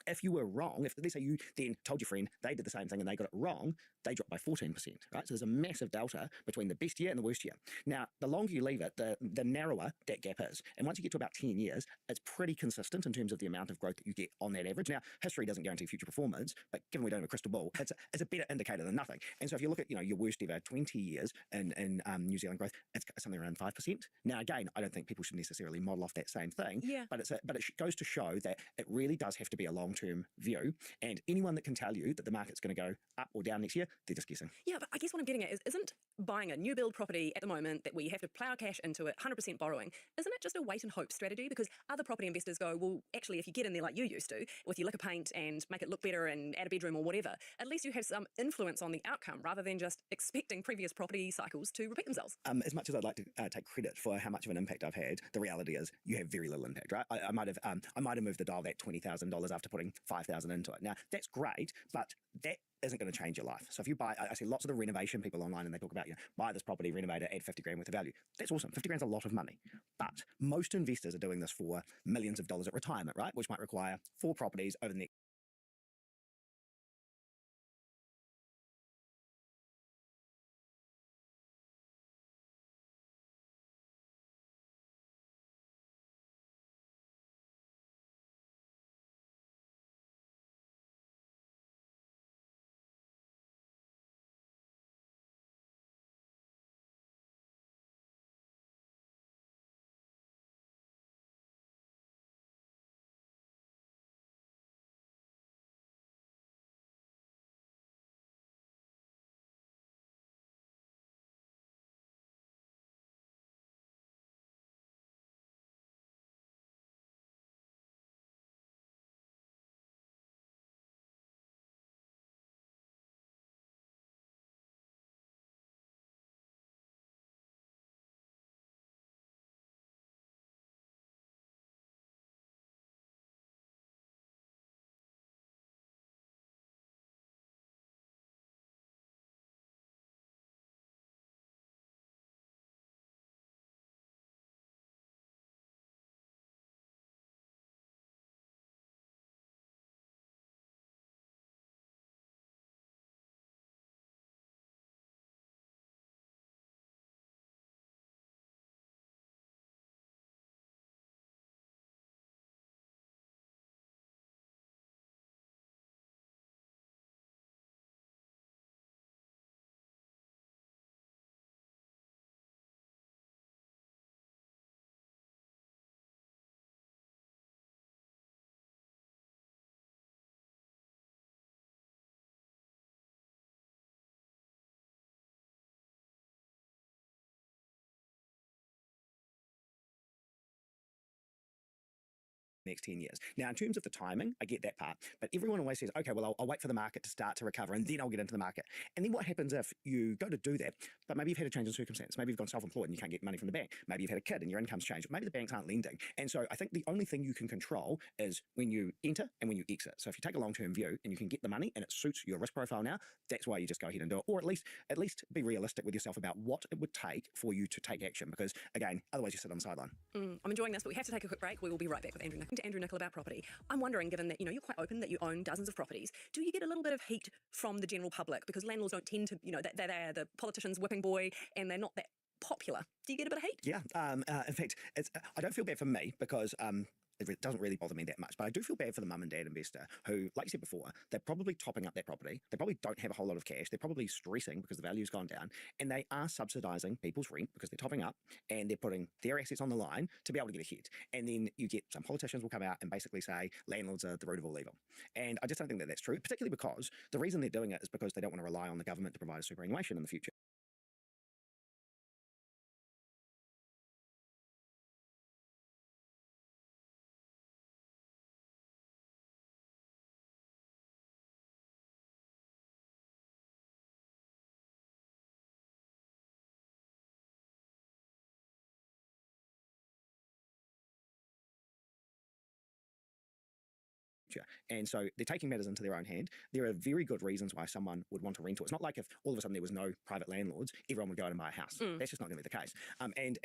If you were wrong, if let's say you then told your friend they did the same thing and they got it wrong, they dropped by 14%, right? So there's a massive delta between the best year and the worst year. Now, the longer you leave it, the narrower that gap is. And once you get to about 10 years, it's pretty consistent in terms of the amount of growth that you get on that average. Now, history doesn't guarantee future performance, but given we don't have a crystal ball, it's a better indicator than nothing. And so if you look at, your worst ever 20 years in New Zealand growth, it's something around 5%. Now, again, I don't think people should necessarily model off that same thing,
Yeah.
but it goes to show that it really does have to be a long-term view. And anyone that can tell you that the market's going to go up or down next year, they're just guessing.
Yeah, but I guess what I'm getting at is, isn't buying a new build property at the moment that we have to plough cash into it, 100% borrowing, isn't it just a wait and hope strategy? Because other property investors go, well, actually, if you get in there like you used to, with your liquor paint and make it look better and add a bedroom or whatever, at least you have some influence on the outcome rather than just expecting previous property cycles to repeat themselves.
As much as I'd like to take credit for how much of an impact I've had, the reality is you have very little impact, right? I might have moved the dial that $20,000 after putting $5,000 into it. Now, that's great, but that isn't going to change your life. So if you buy, I see lots of the renovation people online and they talk about, buy this property, renovate it, add 50 grand worth of value. That's awesome. 50 grand's a lot of money. But most investors are doing this for millions of dollars at retirement, right? Which might require 4 properties over the next next 10 years. Now, in terms of the timing, I get that part, but everyone always says, okay, well, I'll wait for the market to start to recover and then I'll get into the market. And then what happens if you go to do that, but maybe you've had a change in circumstance, maybe you've gone self-employed and you can't get money from the bank, maybe you've had a kid and your income's changed, maybe the banks aren't lending. And so I think the only thing you can control is when you enter and when you exit. So if you take a long-term view and you can get the money and it suits your risk profile now, that's why you just go ahead and do it, or at least be realistic with yourself about what it would take for you to take action, because again, otherwise you sit on the sideline.
I'm enjoying this, but we have to take a quick break. We will be right back with Andrew Nicol. To Andrew Nicol about property. I'm wondering, given that you're quite open, that you own dozens of properties, do you get a little bit of heat from the general public because landlords don't tend to, they're the politician's whipping boy and they're not that popular. Do you get a bit of heat?
Yeah. In fact, I don't feel bad for me because it doesn't really bother me that much, but I do feel bad for the mum and dad investor who, like you said before, they're probably topping up their property. They probably don't have a whole lot of cash. They're probably stressing because the value's gone down, and they are subsidising people's rent because they're topping up and they're putting their assets on the line to be able to get ahead. And then you get some politicians will come out and basically say landlords are the root of all evil. And I just don't think that that's true, particularly because the reason they're doing it is because they don't want to rely on the government to provide a superannuation in the future. And so they're taking matters into their own hand. There are very good reasons why someone would want to rent it. It's not like if all of a sudden there was no private landlords, everyone would go out and buy a house. That's just not going to be the case. And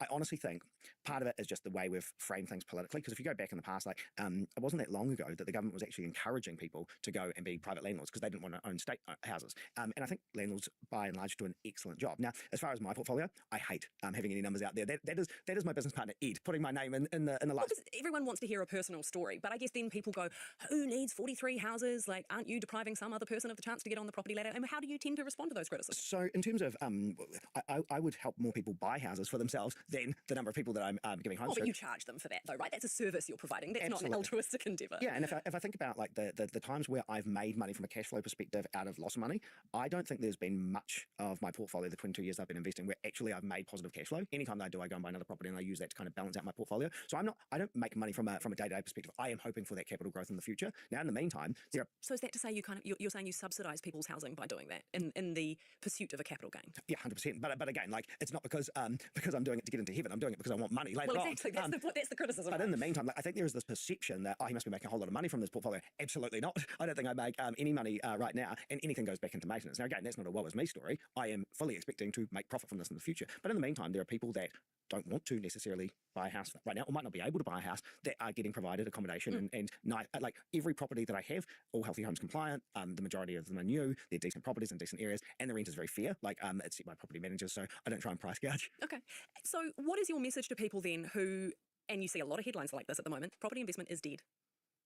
I honestly think part of it is just the way we've framed things politically. Because if you go back in the past, like it wasn't that long ago that the government was actually encouraging people to go and be private landlords because they didn't want to own state houses. And I think landlords, by and large, do an excellent job. Now, as far as my portfolio, I hate having any numbers out there. That is my business partner Ed putting my name in the light.
Because everyone wants to hear a personal story, but I guess then people go, who needs 43 houses? Like, aren't you depriving some other person of the chance to get on the property ladder? And how do you tend to respond to those criticisms?
So in terms of, I would help more people buy houses for themselves than the number of people that I'm giving homes to.
But you charge them for that though, right? That's a service you're providing. That's
Absolutely.
not an altruistic endeavour.
Yeah, and if I think about like the times where I've made money from a cash flow perspective out of loss of money, I don't think there's been much of my portfolio, the 22 years I've been investing, where actually I've made positive cash flow. Anytime that I do, I go and buy another property and I use that to kind of balance out my portfolio. So I don't make money from a day-to-day perspective. I am hoping for that capital growth in the future. Now, in the meantime,
So is that to say you're saying you subsidise people's housing by doing that in the pursuit of a capital gain?
Yeah, 100%. But again, like it's not because I'm doing it to get into heaven. I'm doing it because I want money later
well,
on.
Exactly. That's the criticism.
But in the meantime, like, I think there is this perception that he must be making a whole lot of money from this portfolio. Absolutely not. I don't think I make any money right now, and anything goes back into maintenance. Now, again, that's not a woe is me story. I am fully expecting to make profit from this in the future. But in the meantime, there are people that don't want to necessarily buy a house right now, or might not be able to buy a house, that are getting provided accommodation and like every property that I have, all Healthy Homes compliant. The majority of them are new. They're decent properties in decent areas, and the rent is very fair. Like it's set by property managers, so I don't try and price gouge.
Okay. So what is your message to people then who, and you see a lot of headlines like this at the moment, property investment is dead?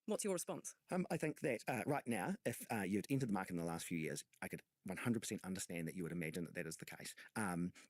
What's your response?
I think that right now, if you'd entered the market in the last few years, I could 100% understand that you would imagine that is the case.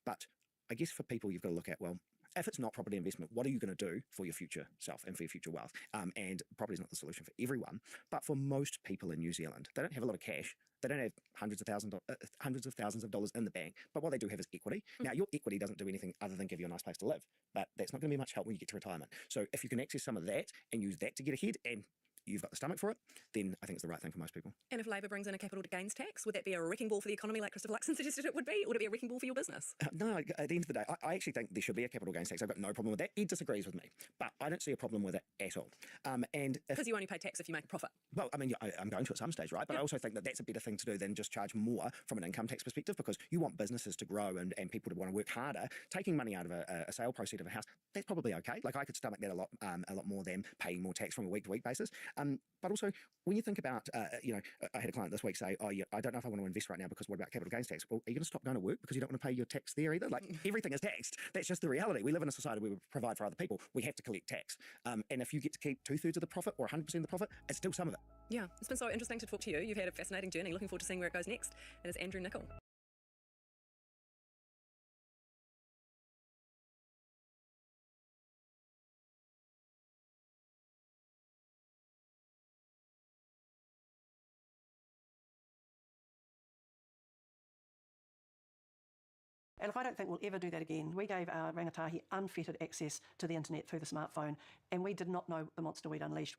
But I guess for people, you've got to look at, well, if it's not property investment, what are you going to do for your future self and for your future wealth? And property is not the solution for everyone, but for most people in New Zealand, they don't have a lot of cash. They don't have hundreds of thousands of dollars in the bank, but what they do have is equity. Now, your equity doesn't do anything other than give you a nice place to live, but that's not going to be much help when you get to retirement. So if you can access some of that and use that to get ahead, and you've got the stomach for it, then I think it's the right thing for most people.
And if Labor brings in a capital gains tax, would that be a wrecking ball for the economy like Christopher Luxon suggested it would be? Or would it be a wrecking ball for your business?
No, at the end of the day, I actually think there should be a capital gains tax. I've got no problem with that. Ed disagrees with me, but I don't see a problem with it at all. And
because you only pay tax if you make a profit.
Well, I mean, I'm going to at some stage, right? But I also think that that's a better thing to do than just charge more from an income tax perspective, because you want businesses to grow and people to want to work harder. Taking money out of a sale proceed of a house, that's probably okay. Like I could stomach that a lot more than paying more tax from a week-to-week basis. But also, when you think about, I had a client this week say, I don't know if I want to invest right now because what about capital gains tax? Well, are you going to stop going to work because you don't want to pay your tax there either? Like everything is taxed. That's just the reality. We live in a society where we provide for other people. We have to collect tax. And if you get to keep 2/3 of the profit or 100% of the profit, it's still some of it.
Yeah, it's been so interesting to talk to you. You've had a fascinating journey. Looking forward to seeing where it goes next. And it's Andrew Nicol.
And if I don't think we'll ever do that again, we gave our rangatahi unfettered access to the internet through the smartphone, and we did not know the monster we'd unleashed.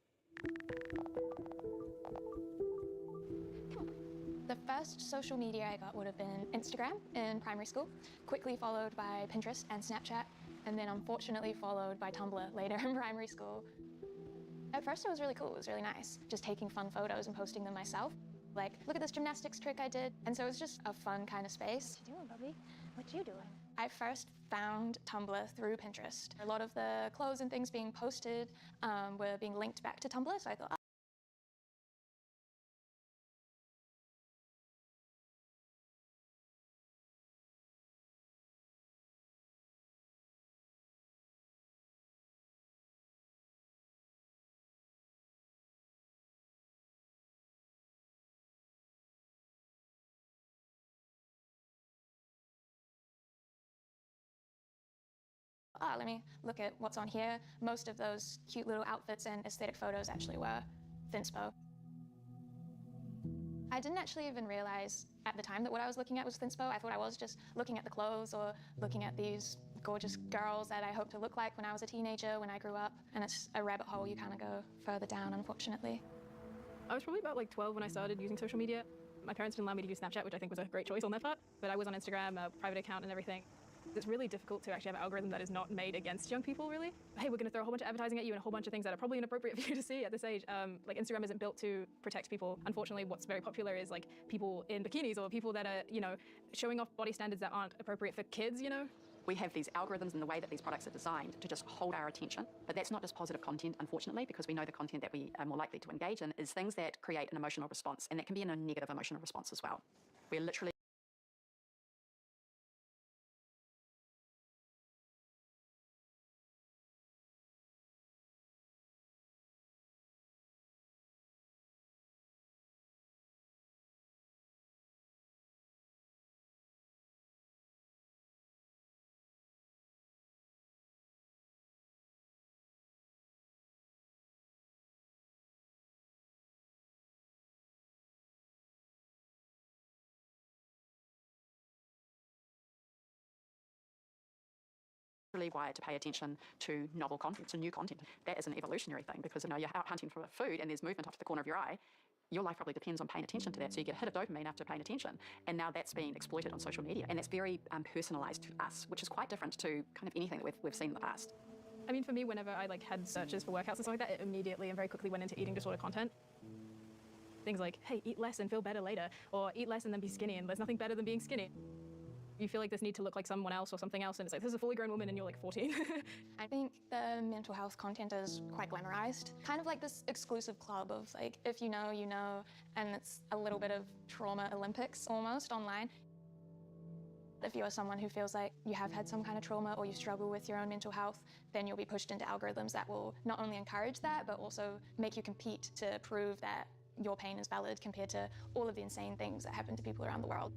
The first social media I got would have been Instagram in primary school, quickly followed by Pinterest and Snapchat, and then unfortunately followed by Tumblr later in primary school. At first it was really cool, it was really nice, just taking fun photos and posting them myself. Like, look at this gymnastics trick I did. And so it was just a fun kind of space.
What you doing, Bubby? What you doing?
I first found Tumblr through Pinterest. A lot of the clothes and things being posted were being linked back to Tumblr, so I thought, let me look at what's on here. Most of those cute little outfits and aesthetic photos actually were thinspo. I didn't actually even realize at the time that what I was looking at was thinspo. I thought I was just looking at the clothes or looking at these gorgeous girls that I hope to look like when I was a teenager, when I grew up. And it's a rabbit hole you kind of go further down, unfortunately.
I was probably about like 12 when I started using social media. My parents didn't allow me to use Snapchat, which I think was a great choice on their part, but I was on Instagram, a private account and everything. It's really difficult to actually have an algorithm that is not made against young people, really. Hey, we're going to throw a whole bunch of advertising at you and a whole bunch of things that are probably inappropriate for you to see at this age. Like Instagram isn't built to protect people. Unfortunately, what's very popular is like people in bikinis or people that are, you know, showing off body standards that aren't appropriate for kids, you know?
We have these algorithms and the way that these products are designed to just hold our attention. But that's not just positive content, unfortunately, because we know the content that we are more likely to engage in is things that create an emotional response, and that can be a negative emotional response as well. We're literally wired to pay attention to novel content, to new content. That is an evolutionary thing because, you know, you're out hunting for food and there's movement up to the corner of your eye. Your life probably depends on paying attention to that. So you get a hit of dopamine after paying attention. And now that's being exploited on social media. And that's very personalized to us, which is quite different to kind of anything that we've seen in the past.
I mean, for me, whenever I like had searches for workouts and stuff like that, it immediately and very quickly went into eating disorder content. Things like, hey, eat less and feel better later, or eat less and then be skinny, and there's nothing better than being skinny. You feel like this need to look like someone else or something else, and it's like, this is a fully grown woman and you're like 14.
I think the mental health content is quite glamorized. Kind of like this exclusive club of like, if you know, you know, and it's a little bit of trauma Olympics almost online. If you are someone who feels like you have had some kind of trauma or you struggle with your own mental health, then you'll be pushed into algorithms that will not only encourage that, but also make you compete to prove that your pain is valid compared to all of the insane things that happen to people around the world.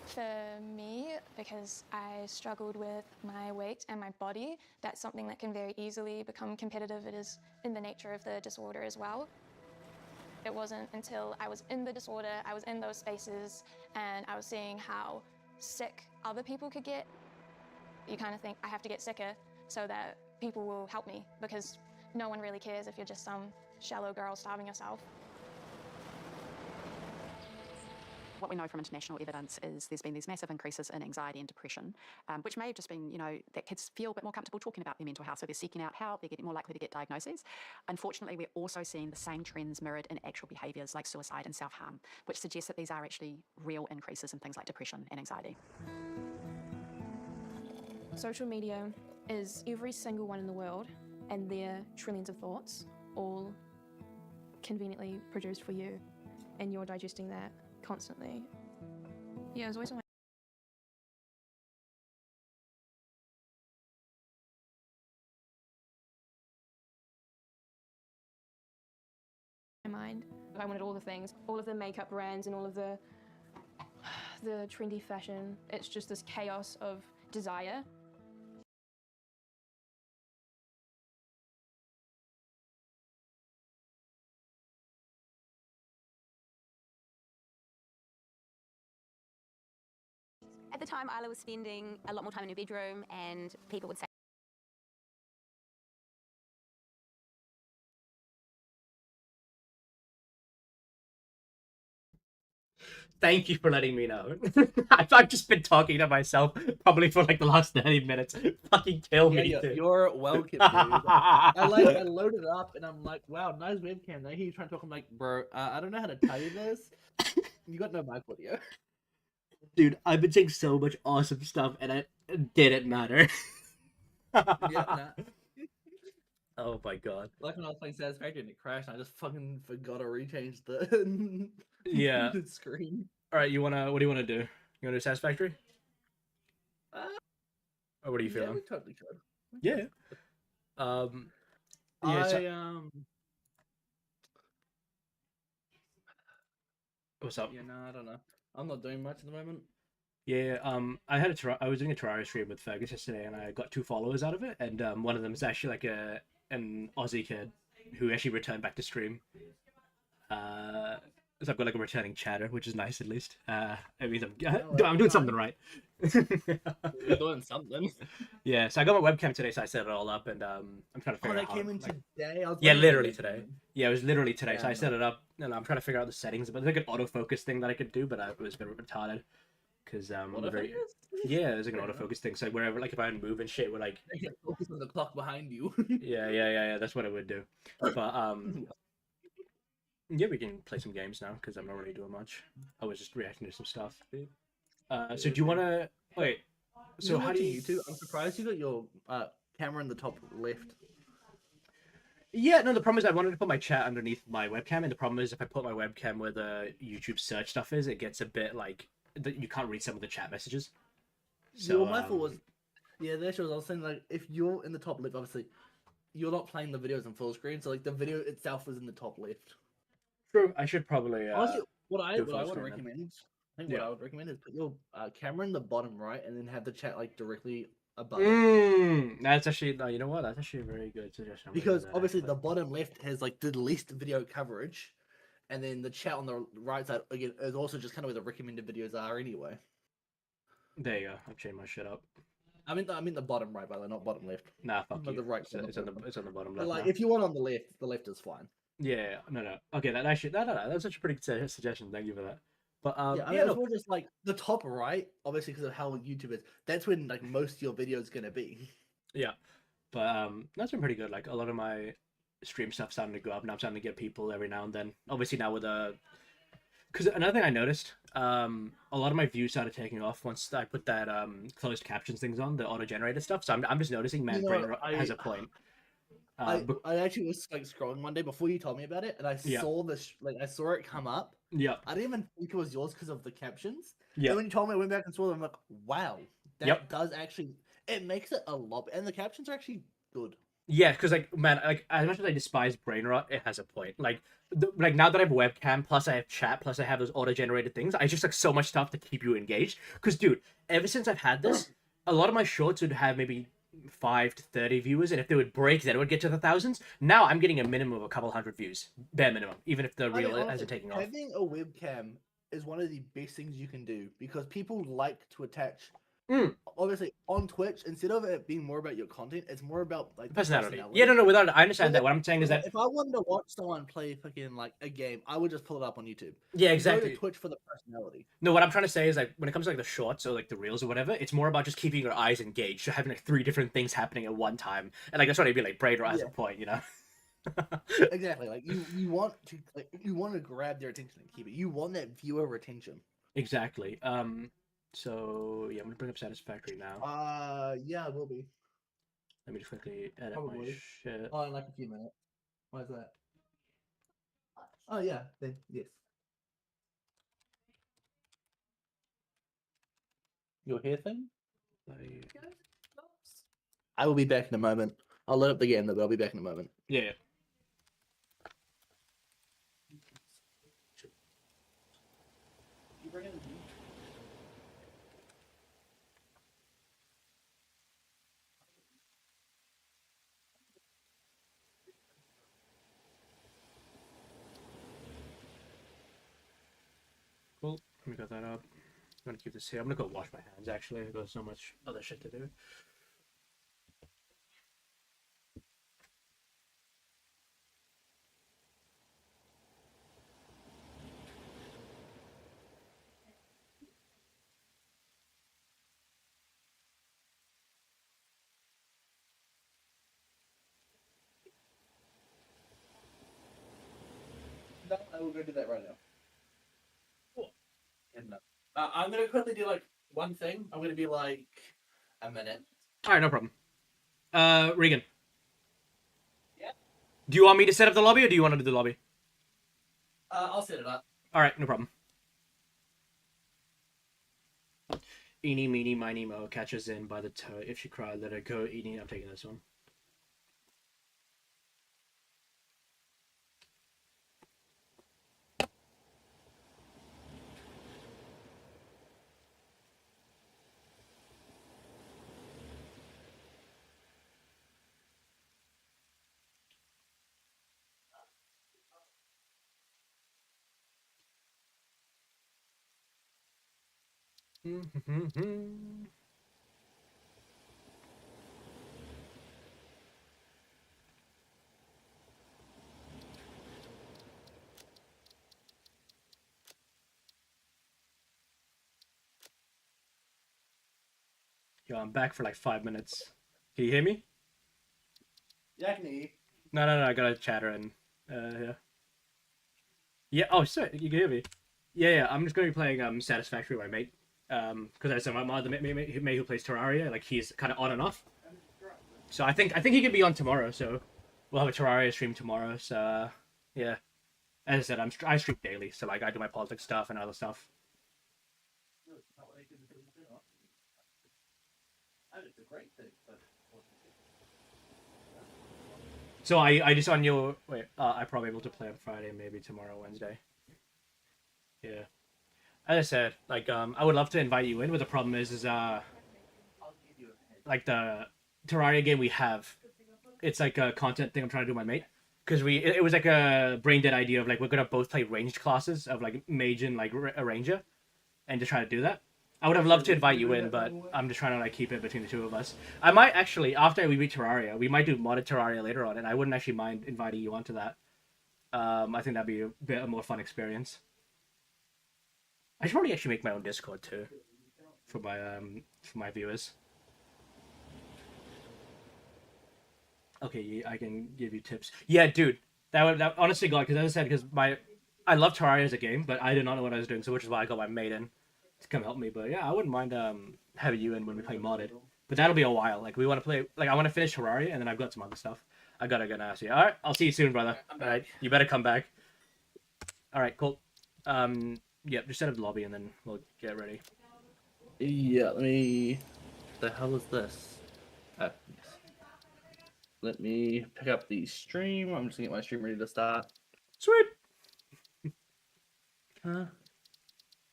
For me, because I struggled with my weight and my body, that's something that can very easily become competitive. It is in the nature of the disorder as well. It wasn't until I was in the disorder, I was in those spaces, and I was seeing how sick other people could get. You kind of think, I have to get sicker so that people will help me, because no one really cares if you're just some shallow girl starving yourself.
What we know from international evidence is there's been these massive increases in anxiety and depression, which may have just been, you know, that kids feel a bit more comfortable talking about their mental health, so they're seeking out help, they're getting more likely to get diagnoses. Unfortunately, we're also seeing the same trends mirrored in actual behaviours like suicide and self-harm, which suggests that these are actually real increases in things like depression and anxiety.
Social media is every single one in the world and their trillions of thoughts, all conveniently produced for you, and you're digesting that constantly. Yeah, it was always on my mind. I wanted all the things, all of the makeup brands and all of the trendy fashion. It's just this chaos of desire.
At the time, Isla was spending a lot more time in her bedroom, and people would say,
Thank you for letting me know. I've just been talking to myself probably for like the last 30 minutes. Fucking kill me, dude.
You're welcome, dude. I loaded it up and I'm like, wow, nice webcam. I hear you trying to talk. I'm like, bro, I don't know how to tell you this. You got no mic audio.
Dude, I've been saying so much awesome stuff and it didn't matter.
Yeah, nah.
Oh my god.
Like when I was playing Satisfactory and it crashed, and I just fucking forgot to rechange the
Yeah.
the screen.
All right, what do you want to do? You want to do Satisfactory? Or what are you
Yeah,
feeling?
we totally could.
Yeah. Yeah. What's up?
Yeah, no, I don't know. I'm not doing much at the moment.
Yeah, I was doing a Terraria stream with Fergus yesterday, and I got 2 followers out of it, and one of them is actually like an Aussie kid who actually returned back to stream. So I've got like a returning chatter, which is nice at least. It means I'm doing something right.
You're doing something.
Yeah, so I got my webcam today, so I set it all up, and I'm trying to figure
Oh,
out
that came in today. I was
yeah,
wondering
literally
when
today.
it came in.
Yeah, it was literally today.
Yeah,
So I
no.
set it up, and I'm trying to figure out the settings. But there's like an autofocus thing that I could do, but it was a bit retarded because
Autofocus?
yeah, there's like an autofocus thing. So wherever, like if I move and shit, we're like
You can focus on the clock behind you.
yeah. That's what it would do. But yeah, we can play some games now because I'm not really doing much. I was just reacting to some stuff. So do you want to wait? So how do you?
YouTube? I'm surprised you got your camera in the top left.
Yeah, no, the problem is I wanted to put my chat underneath my webcam, and the problem is if I put my webcam where the YouTube search stuff is, it gets a bit like you can't read some of the chat messages. So
My fault was, yeah, that's what I was saying. Like, if you're in the top left, obviously, you're not playing the videos in full screen, so like the video itself is in the top left.
true. I should probably.
Honestly, what I
do
would
full screen then.
recommend, I think what
Yeah.
I would recommend is put your camera in the bottom right, and then have the chat like directly above.
That's actually no. You know what? That's actually a very good suggestion. I'm gonna do
Because
that,
obviously
actually.
the bottom left has like the least video coverage, and then the chat on the right side again is also just kind of where the recommended videos are anyway.
There you go. I've changed my shit up.
I mean the bottom right, by the way, not bottom left.
Nah, fuck
But
you.
the right.
It's on the bottom
But
left.
like,
now.
if you want on the left is fine.
Yeah, no. Okay, that actually, no. That's such a pretty good suggestion. Thank you for that. But
Yeah, I mean, it's more just like the top right, obviously because of how YouTube is. That's when like most of your video is gonna be.
yeah, but that's been pretty good. Like a lot of my stream stuff starting to go up, and I'm starting to get people every now and then. Obviously now with because another thing I noticed, a lot of my views started taking off once I put that closed captions things on, the auto generated stuff. So I'm just noticing, man,
You know,
brain rot has a point.
I actually was like scrolling one day before you told me about it, and I
Yeah.
saw this I saw it come up.
Yeah.
I didn't even think it was yours because of the captions.
Yeah.
And when you told me, I went back and saw them. I'm like, wow, that
Yep.
does actually. It makes it a lot, and the captions are actually good.
Yeah, because like man, like as much as I despise brain rot, it has a point. Like, like now that I have a webcam, plus I have chat, plus I have those auto-generated things, I just like so much stuff to keep you engaged. Because dude, ever since I've had this, a lot of my shorts would have maybe 5 to 30 viewers, and if they would break, then it would get to the thousands. Now I'm getting a minimum of a couple hundred views, bare minimum, even if the reel
honestly,
hasn't taken off.
having a webcam is one of the best things you can do because people like to attach. Obviously, on Twitch, instead of it being more about your content, it's more about like the
Personality. Yeah, no, without it, I understand
So
that. What I'm saying is that
if I wanted to watch someone play fucking like a game, I would just pull it up on YouTube.
Yeah,
You
exactly.
Go to Twitch for the personality.
No, what I'm trying to say is like when it comes to like the shorts or like the reels or whatever, it's more about just keeping your eyes engaged, so having like 3 different things happening at one time, and like that's what I mean. Like brain rot has a point, you know.
Exactly. Like you want to grab their attention and keep it. You want that viewer retention.
Exactly. So yeah, I'm gonna bring up Satisfactory now.
Yeah, it will be.
Let me just quickly edit my
Probably.
shit.
Oh, in like a few minutes. Why is that? Oh yeah, then yes. Your hair thing? I will be back in a moment. I'll load up the game, but I'll be back in a moment.
Yeah. Cool. Let me got that up. I'm gonna keep this here. I'm gonna go wash my hands. Actually, I've got so much other shit to do.
No, I will go do that right now. Cool. And no. I'm gonna quickly do like one thing. I'm gonna be like a minute.
All right, no problem. Regan. Do you want me to set up the lobby, or do you want to do the lobby?
I'll set it up.
All right, no problem. Eeny, meeny, miny, mo catches in by the toe. If she cried, let her go. Eeny, I'm taking this one. Yo, I'm back for like 5 minutes. Can you hear me?
Yeah, I can hear you.
No, I got a chatter and yeah. Yeah. Oh, shit, you can hear me. Yeah. I'm just gonna be playing Satisfactory with my mate. Because I said my other mate who plays Terraria, like he's kind of on and off. So I think he could be on tomorrow. So we'll have a Terraria stream tomorrow. So yeah. As I said, I stream daily. So like I do my politics stuff and other stuff. So I just on your wait. I'm probably able to play on Friday, maybe tomorrow, Wednesday. Yeah. As I said, like I would love to invite you in, but the problem is like the Terraria game we have, it's like a content thing I'm trying to do with my mate. Because it was like a brain dead idea of like we're gonna both play ranged classes of like mage and like a ranger, and to try to do that. I would have loved to invite you in, but I'm just trying to like keep it between the two of us. I might actually, after we beat Terraria, we might do modded Terraria later on, and I wouldn't actually mind inviting you onto that. I think that'd be a bit more fun experience. I should probably actually make my own Discord too, for my viewers. Okay, I can give you tips. Yeah, dude, that honestly, God, because as I said, because I love Terraria as a game, but I did not know what I was doing, so which is why I got my mate in to come help me. But yeah, I wouldn't mind having you in when we play modded. But that'll be a while. Like we want to play, like I want to finish Terraria, and then I've got some other stuff. I gotta go now. So yeah, all right, I'll see you soon, brother. All right, you better come back. All right, cool. Yeah, just set up the lobby, and then we'll get ready.
Yeah, let me. The hell is this? Yes. Let me pick up the stream. I'm just gonna get my stream ready to start.
Sweet.
Huh?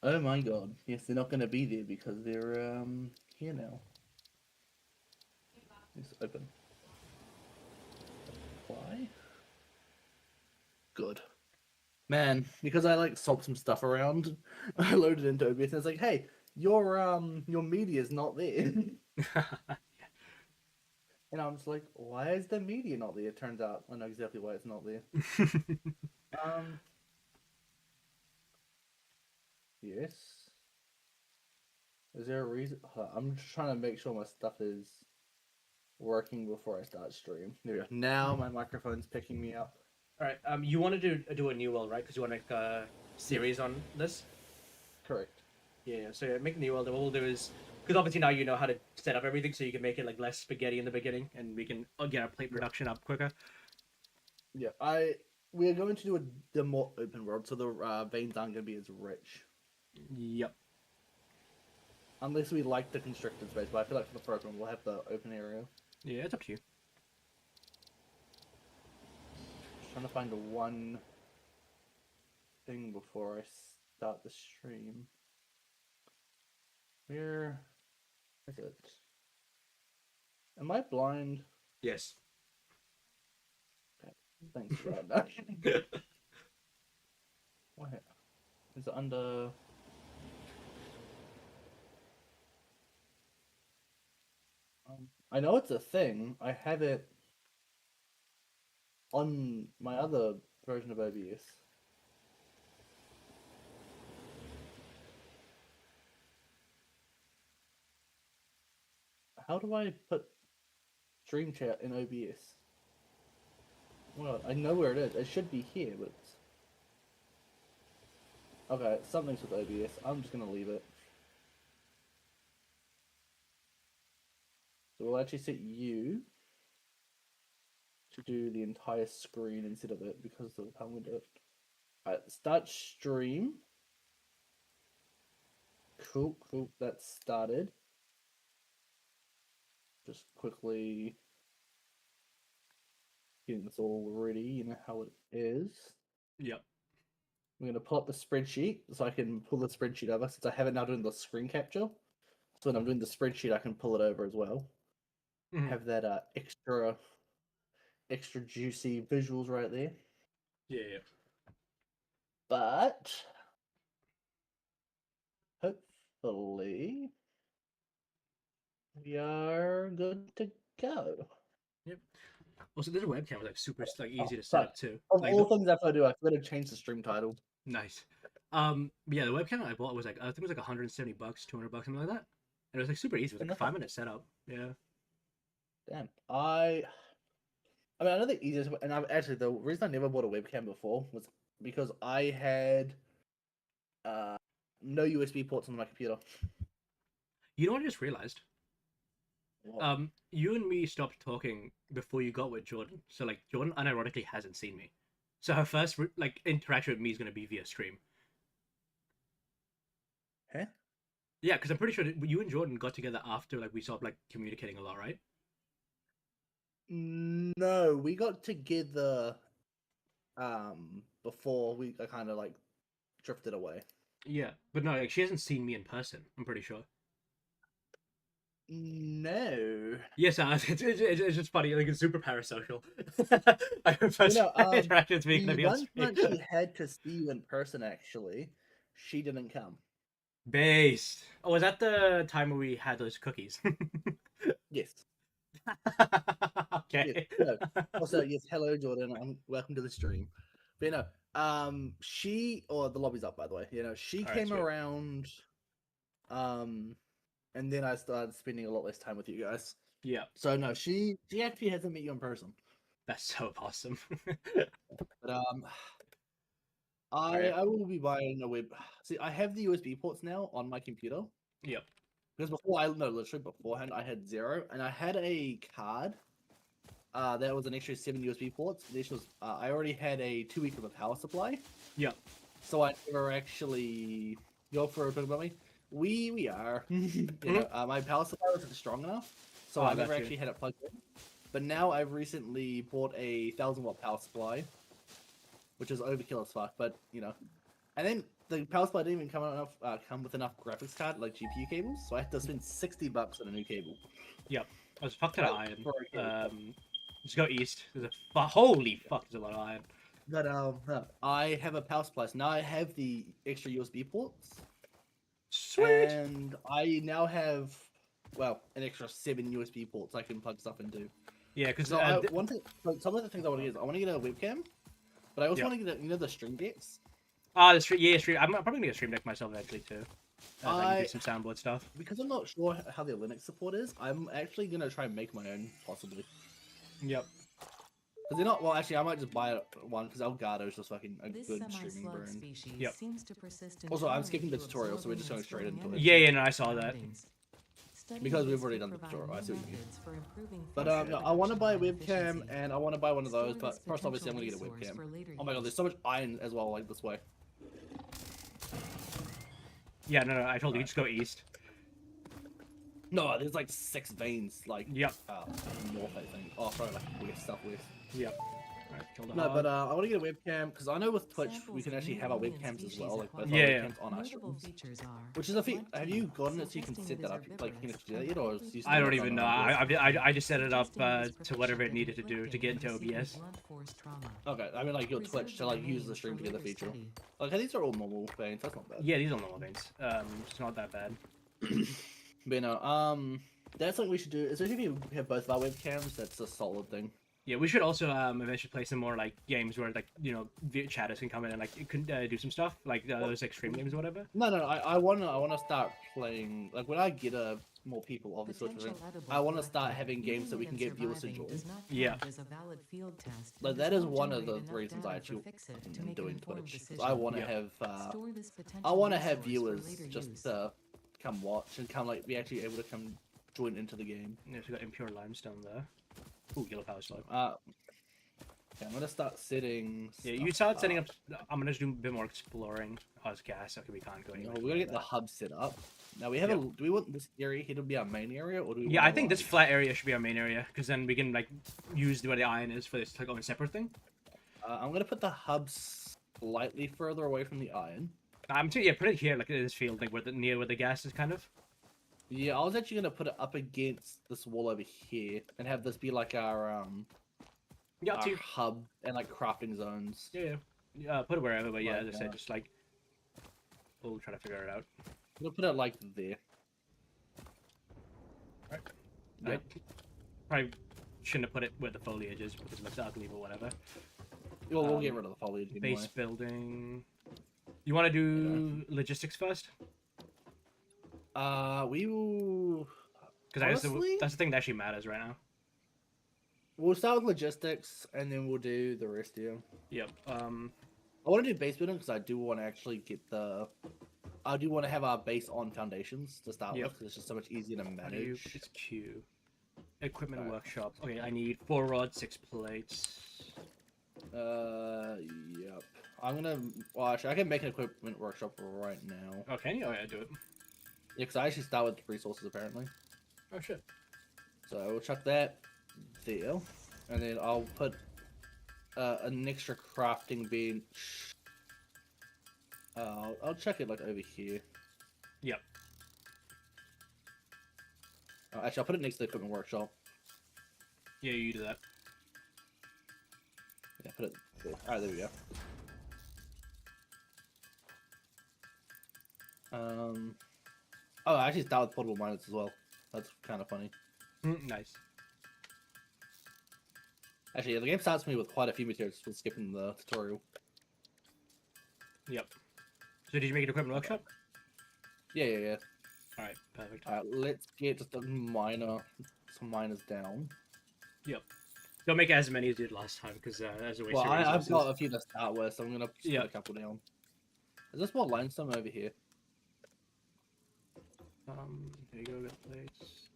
Oh my god. Yes, they're not gonna be there because they're here now. It's open. Why? Good. Man, because I like swapped some stuff around, I loaded into OBS and it's like, hey, your media's not there. And I'm just like, why is the media not there? It turns out I know exactly why it's not there. Yes. Is there a reason? I'm just trying to make sure my stuff is working before I start stream. There we go. Now my microphone's picking me up.
All right. You want to do a new world, right? Because you want to make a series on this.
Correct.
Yeah. So yeah, make a new world. And what we'll do is, because obviously now you know how to set up everything, so you can make it like less spaghetti in the beginning, and we can get our plate production up quicker.
Yeah, we are going to do the more open world, so the veins aren't going to be as rich.
Yep.
Unless we like the constricted space, but I feel like for the first one we'll have the open area.
Yeah, it's up to you.
Just trying to find one thing before I start the stream. Where is it? Am I blind?
Yes.
Okay. Thanks for that. What? Is it under? I know it's a thing. I have it on my other version of OBS. How do I put stream chat in OBS? Well, I know where it is. It should be here, but okay, something's with OBS. I'm just gonna leave it. So we'll actually set you to do the entire screen instead of it because of how I'm going to do it. Alright, start stream. Cool, that started. Just quickly getting this all ready, you know how it is.
Yep.
I'm going to pull up the spreadsheet so I can pull the spreadsheet over since I have it now doing the screen capture. So when I'm doing the spreadsheet, I can pull it over as well. Have that extra juicy visuals right there.
Yeah.
But hopefully we are good to go.
Yep. Also, this webcam was like super easy to set
But
up too.
of
Like,
all things I have to do, I've got to change the stream title.
Nice. Yeah, the webcam I bought was like I think it was like $170, $200, something like that. And it was like super easy. It was like a 5-minute setup. Yeah.
Damn. I mean, I know the easiest, and I've actually the reason I never bought a webcam before was because I had no USB ports on my computer.
You know what I just realized?
What?
You and me stopped talking before you got with Jordan. So like Jordan unironically hasn't seen me. So her first like interaction with me is gonna be via stream.
Huh?
Yeah, because I'm pretty sure that you and Jordan got together after like we stopped like communicating a lot, right?
No, we got together before we kind of like drifted away.
Yeah, but no, like she hasn't seen me in person. I'm pretty sure.
No.
Yes, it's just funny. Like it's super parasocial. Like her first interaction with me gonna
The
be on
one
stream.
time she had to see you in person, actually, she didn't come.
Based. Oh, was that the time where we had those cookies?
Yes.
Okay.
Yes. No. Also, yes. Hello, Jordan. Welcome to the stream. But she or the lobby's up, by the way. She
All right,
came
sweet.
around, and then I started spending a lot less time with you guys.
Yeah.
So no, she actually hasn't met you in person.
That's so awesome.
But I will be buying a web. See, I have the USB ports now on my computer.
Yep.
Because literally beforehand, I had 0, and I had a card. That was an extra 7 USB ports. This was I already had a 2 week of a power supply.
Yep.
So I never actually go for a talk about me. We are. My power supply wasn't strong enough, so I never actually had it plugged in. But now I've recently bought a 1,000-watt power supply, which is overkill as fuck. But and then the power supply didn't even come with enough graphics card like GPU cables, so I had to spend $60 on a new cable.
Yep. I was fucked out of iron. Just go east. There's a holy fuck. There's a lot of iron.
But I have a power supply. So now I have the extra USB ports.
Sweet.
And I now have an extra 7 USB ports I can plug stuff into.
Yeah, because
some of the things I want to get is I want to get a webcam, but I also want to get the stream decks.
The stream. I'm probably gonna get a stream deck myself eventually too. I can do some soundboard stuff.
Because I'm not sure how their Linux support is, I'm actually gonna try and make my own possibly.
Yep.
Because they're not. Well, actually, I might just buy one because Elgato's just fucking a good streaming brand.
Yep.
Also, I'm skipping the tutorial, so we're just going straight into it.
Yeah, no, I saw that.
Because we've already done the tutorial, I see what you mean. But no, I want to buy a webcam and I want to buy one of those. But first, obviously, I'm gonna get a webcam. Oh my god, there's so much iron as well, like this way.
Yeah, no, I told you just go east.
No, there's like 6 veins, like
north,
I think. Oh, sorry, like west, southwest.
Yep. Right,
no, but I want to get a webcam because I know with Twitch we can actually have our webcams as well, like both our
Yeah.
webcams on our streams. Which is a feat. Have you gotten it so you can set that up? Like, you can do that yet, or is you
I don't even know. I just set it up to whatever it needed to do to get into OBS.
Okay, I mean like your Twitch to like use the stream together feature. Like these are all normal veins. That's not bad.
Yeah, these are normal veins. It's not that bad.
But no, that's something we should do. Especially if we have both of our webcams, that's a solid thing.
Yeah, we should also eventually play some more like games where like chatters can come in and like it can do some stuff like those extreme games or whatever.
No, I wanna start playing like when I get more people obviously. I want to start having games that we can get viewers to join.
Yeah.
Like that is one of the reasons I actually am doing Twitch. I want to have viewers just to come watch and come like be actually able to come join into the game.
Yeah, so we got impure limestone there. Ooh, yellow power slug.
Okay, I'm gonna start setting.
Yeah, you start setting up. I'm gonna do a bit more exploring. Oh, it's gas. Okay, we can't go anywhere.
We're gonna get the hub set up. Now we have a. Do we want this area here to be our main area, or do we?
Yeah,
want
I think this flat area should be our main area because then we can like use where the iron is for this to go in a separate thing.
I'm gonna put the hub slightly further away from the iron.
I'm too. Yeah, put it here, like in this field, like near where the gas is, kind of.
Yeah, I was actually gonna put it up against this wall over here and have this be like our our hub and like crafting zones.
Yeah. Put it wherever, but yeah, as I said, just like we'll try to figure it out.
We'll put it like there.
Right. Yep. Probably shouldn't have put it where the foliage is because it looks ugly, but whatever.
Well, we'll get rid of the foliage anyway.
Base building. You want to do logistics first?
We will.
Because that's the thing that actually matters right now.
We'll start with logistics, and then we'll do the rest here.
Yep.
I want to do base building because I do want to actually get the. I do want to have our base on foundations to start with because it's just so much easier to manage.
It's Q. Equipment workshop. Okay, I need 4 rods, 6 plates.
Yep. I'm gonna. Well, actually, I can make an equipment workshop right now.
Okay, oh yeah, do it.
Yeah, because I actually start with resources apparently.
Oh shit.
So we'll chuck that there, and then I'll put an extra crafting bench. I'll chuck it like over here.
Yep.
Actually, I'll put it next to the equipment workshop.
Yeah, you do that.
Yeah, put it there. Alright, there we go. Oh, I actually start with portable miners as well. That's kind of funny.
Nice.
Actually, yeah, the game starts me with quite a few materials for skipping the tutorial.
Yep. So did you make an equipment workshop?
Yeah.
Alright, perfect.
Alright, let's get just some miners down.
Yep. Don't make as many as you did last time because as a waste.
Well, I've got a few to start with, so I'm gonna put a couple down. Is this more limestone over here?
There you go, got plates.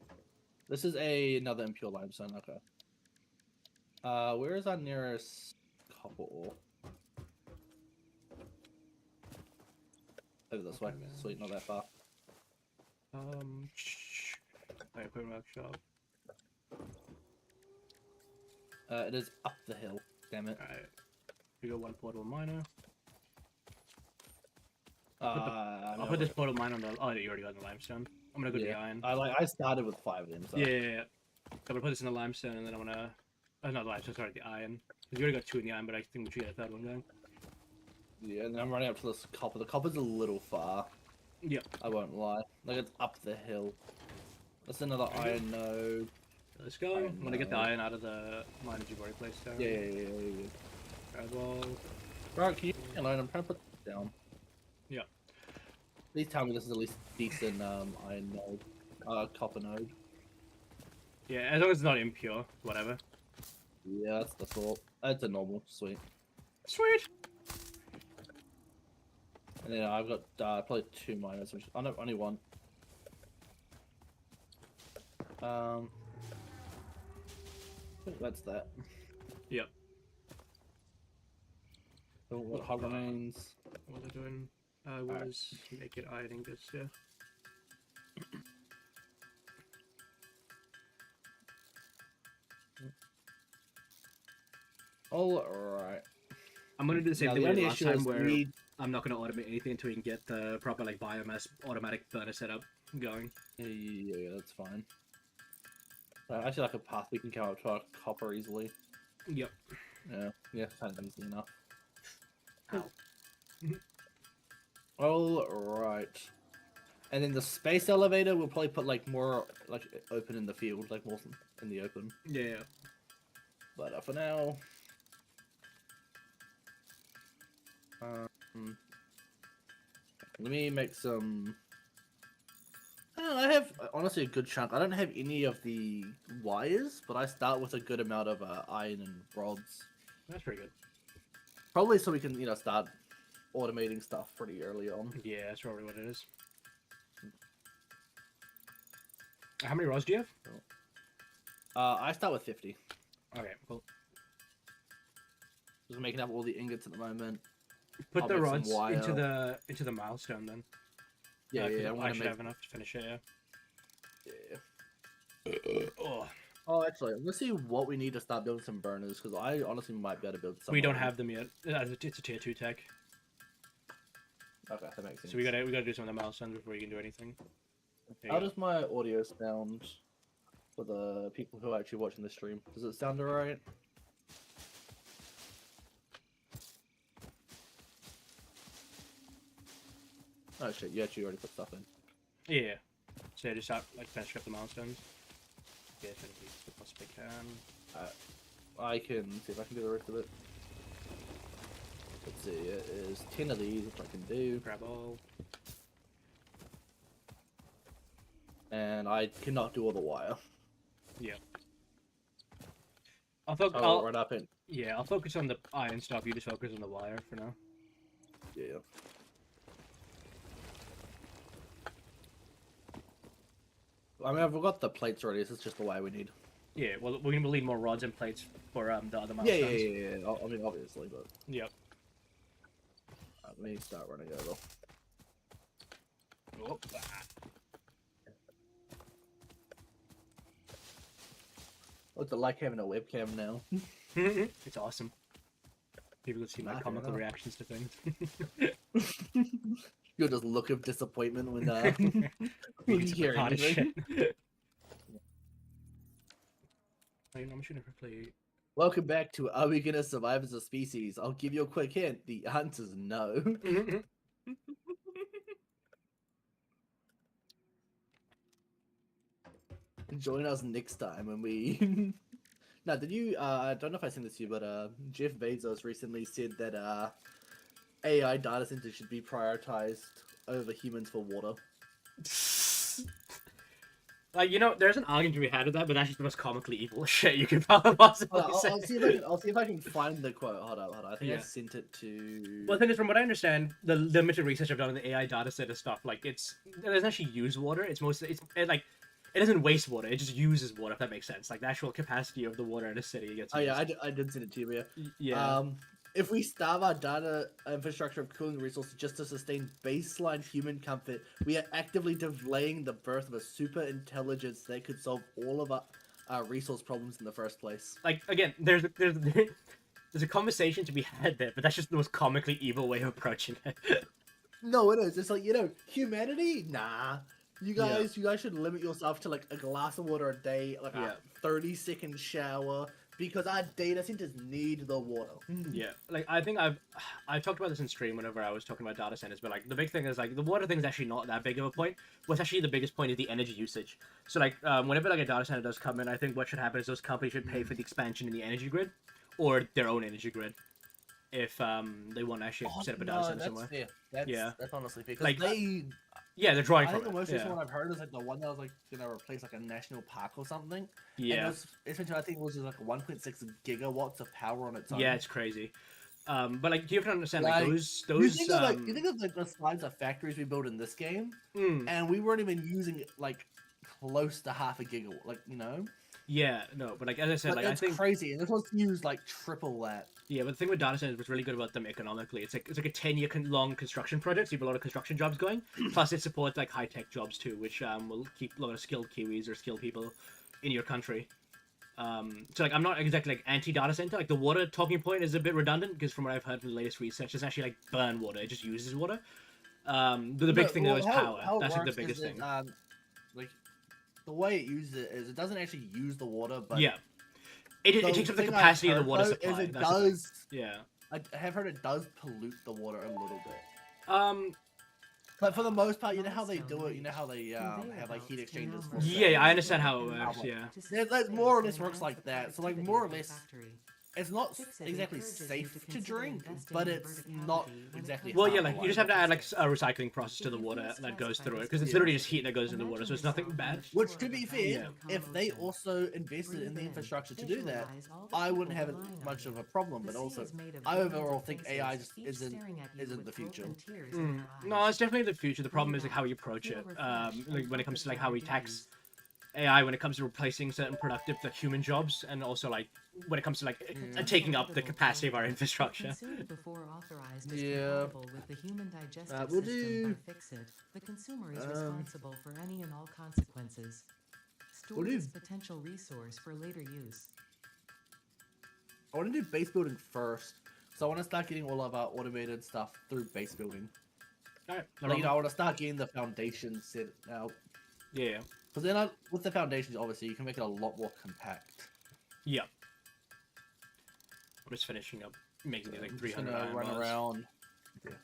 This is another impure limestone, okay. Where is our nearest copper ore? Over this way. Sweet, not that far.
Equipment workshop.
It is up the hill. Damn it.
Alright. We got 1 portable miner.
I'll
put this portable miner on the. Oh, you already got the limestone. I'm gonna go to the iron.
I started with 5 of them. So.
Yeah. I'm gonna put this in the limestone, and then I'm gonna. Not the limestone, sorry, the iron. You already got 2 in the iron, but I think we should get a 3rd one going.
Yeah, and I'm running up to this copper. The copper's a little far.
Yep.
I won't lie. Like, it's up the hill. That's another iron node.
Let's go. I'm gonna get the iron out of the miners you've already placed down.
Yeah.
Grab all.
Right, can you alone? I'm trying to put this down.
Yeah.
Please tell me this is at least decent iron node. Copper node.
Yeah, as long as it's not impure, whatever.
Yeah, that's the thought. That's a normal. Sweet.
Sweet!
And then I've got probably 2 miners, which only 1. I think that's that.
Yep.
So what hog remains?
What they're doing was make it ironing this, yeah.
Alright.
I'm gonna do the same
Now,
thing
the
we did
only
last
issue
time
is
where
we-
I'm not gonna automate anything until we can get the proper like biomass automatic burner setup going.
Yeah, that's fine. Actually, like a path we can come up to our copper easily.
Yep.
Yeah, kind of easy enough.
Ow.
Alright. And then the space elevator we'll probably put like more like open in the field, like more in the open.
Yeah.
But for now, let me make some. I have honestly a good chunk. I don't have any of the wires, but I start with a good amount of iron and rods.
That's pretty good.
Probably so we can start automating stuff pretty early on.
Yeah, that's probably what it is. How many rods do you have?
I start with 50.
Okay, cool.
making up all the ingots at the moment.
Put
I'll
the
make some
rods
wire.
into the milestone then.
Yeah,
'cause
yeah.
I should have enough to finish it. Yeah.
Oh. Oh, actually, let's see what we need to start building some burners, because I honestly might be able to build some.
We don't have them yet. It's a tier 2 tech.
Okay, that makes sense.
So we gotta do some of the milestones before you can do anything.
How does my audio sound for the people who are actually watching the stream? Does it sound alright? Oh shit, you actually already put stuff in.
Yeah. So yeah, just start like finishing up the milestones. Yeah, as many as possibly can.
I can see if I can do the rest of it. Let's see, it is 10 of these, which I can do.
Grab all.
And I cannot do all the wire.
Yeah. I'll focus.
I'll run up in.
Yeah, I'll focus on the iron stuff. You just focus on the wire for now.
Yeah. I mean, I've got the plates already. This is just the wire we need.
Yeah, well, we'll need more rods and plates for the other
Yeah,
milestones.
yeah. I mean, obviously, but.
Yep.
Let me start running over.
Oh.
What's it like having a webcam now?
It's awesome. People can see my comical reactions to things.
You'll just look of disappointment when you hear anything.
I'm shooting quickly.
Welcome back to Are We Gonna Survive as a Species? I'll give you a quick hint. The answer's no. Join us next time when we... Now, did you... I don't know if I sent this to you, but Jeff Bezos recently said that AI data centers should be prioritized over humans for water.
Like, you know, there's an argument to be had with that, but that's just the most comically evil shit you could possibly say.
I'll see if I can find the quote. Hold on. I think I sent it to...
Well, the thing is, from what I understand, the limited research I've done on the AI data center stuff, like, it doesn't actually use water. It's mostly... It doesn't waste water. It just uses water, if that makes sense. Like, the actual capacity of the water in a city gets used.
Yeah, I did send it to you,
Yeah.
If we starve our data infrastructure of cooling resources just to sustain baseline human comfort, we are actively delaying the birth of a super intelligence that could solve all of our resource problems in the first place.
Like, again, there's a conversation to be had there, but that's just the most comically evil way of approaching it.
No, it is. It's like, humanity? Nah. You guys should limit yourself to like a glass of water a day, like a 30-second shower, because our data centers need the water.
Yeah, like I think I've talked about this in stream whenever I was talking about data centers, but like the big thing is like the water thing is actually not that big of a point. What's actually the biggest point is the energy usage. So like whenever like a data center does come in, I think what should happen is those companies should pay for the expansion in the energy grid, or their own energy grid, if they want to actually set up a data center somewhere.
That's honestly fair.
Like
they're
drawing
I
from
think the most
it.
recent one I've heard is like the one that was like gonna replace like a national park or something.
Yeah.
And essentially, I think it was just like 1.6 gigawatts of power on its own.
Yeah, it's crazy. But like, you have to understand, like those.
You think of like the size of factories we built in this game, and we weren't even using like close to half a gigawatt. Like,
Yeah, no, but like as I said, like I think
crazy, and this one's used like triple that.
Yeah, but the thing with data centers, what's really good about them economically, it's like a 10-year long construction project. So you have a lot of construction jobs going. Plus, it supports like high-tech jobs too, which will keep a lot of skilled Kiwis or skilled people in your country. So like I'm not exactly like anti-data center. Like the water talking point is a bit redundant because from what I've heard from the latest research, it's actually like burn water. It just uses water. But the big thing though is power. That's like the biggest thing.
Like the way it uses it is it doesn't actually use the water, but
it takes up the capacity of the water supply.
Is it
That's
does,
yeah.
I have heard it does pollute the water a little bit. But for the most part, you know how they do it. You know how they have like heat exchangers. For
Yeah, I understand how it works. Yeah.
That more or less works like that. So like more or less, it's not exactly safe to drink, but it's not exactly.
Well, yeah, like you just have to add like a recycling process to the water that goes through it because it's literally just heat that goes into the water, so it's nothing bad.
Which, to be fair, if they also invested in the infrastructure to do that, I wouldn't have much of a problem. But also, I overall think AI just isn't the future.
No, it's definitely the future. The problem is like how we approach it. Like when it comes to like how we tax AI when it comes to replacing certain productive like human jobs, and also like when it comes to like taking up the capacity of our infrastructure.
Consumed before authorized is
Yeah.
compatible with the human digestive
we'll
system
do-
by Fixit. The consumer is responsible for any and all consequences. Store
We'll do-
this potential resource for later use.
I want to do base building first. So I want to start getting all of our automated stuff through base building.
Alright.
Like, you know, I want to start getting the foundation set out.
Yeah.
Because then with the foundations, obviously, you can make it a lot more compact.
Yeah. I'm just finishing up making these like
I'm just
300
gonna
iron
run
bars.
around. Yeah.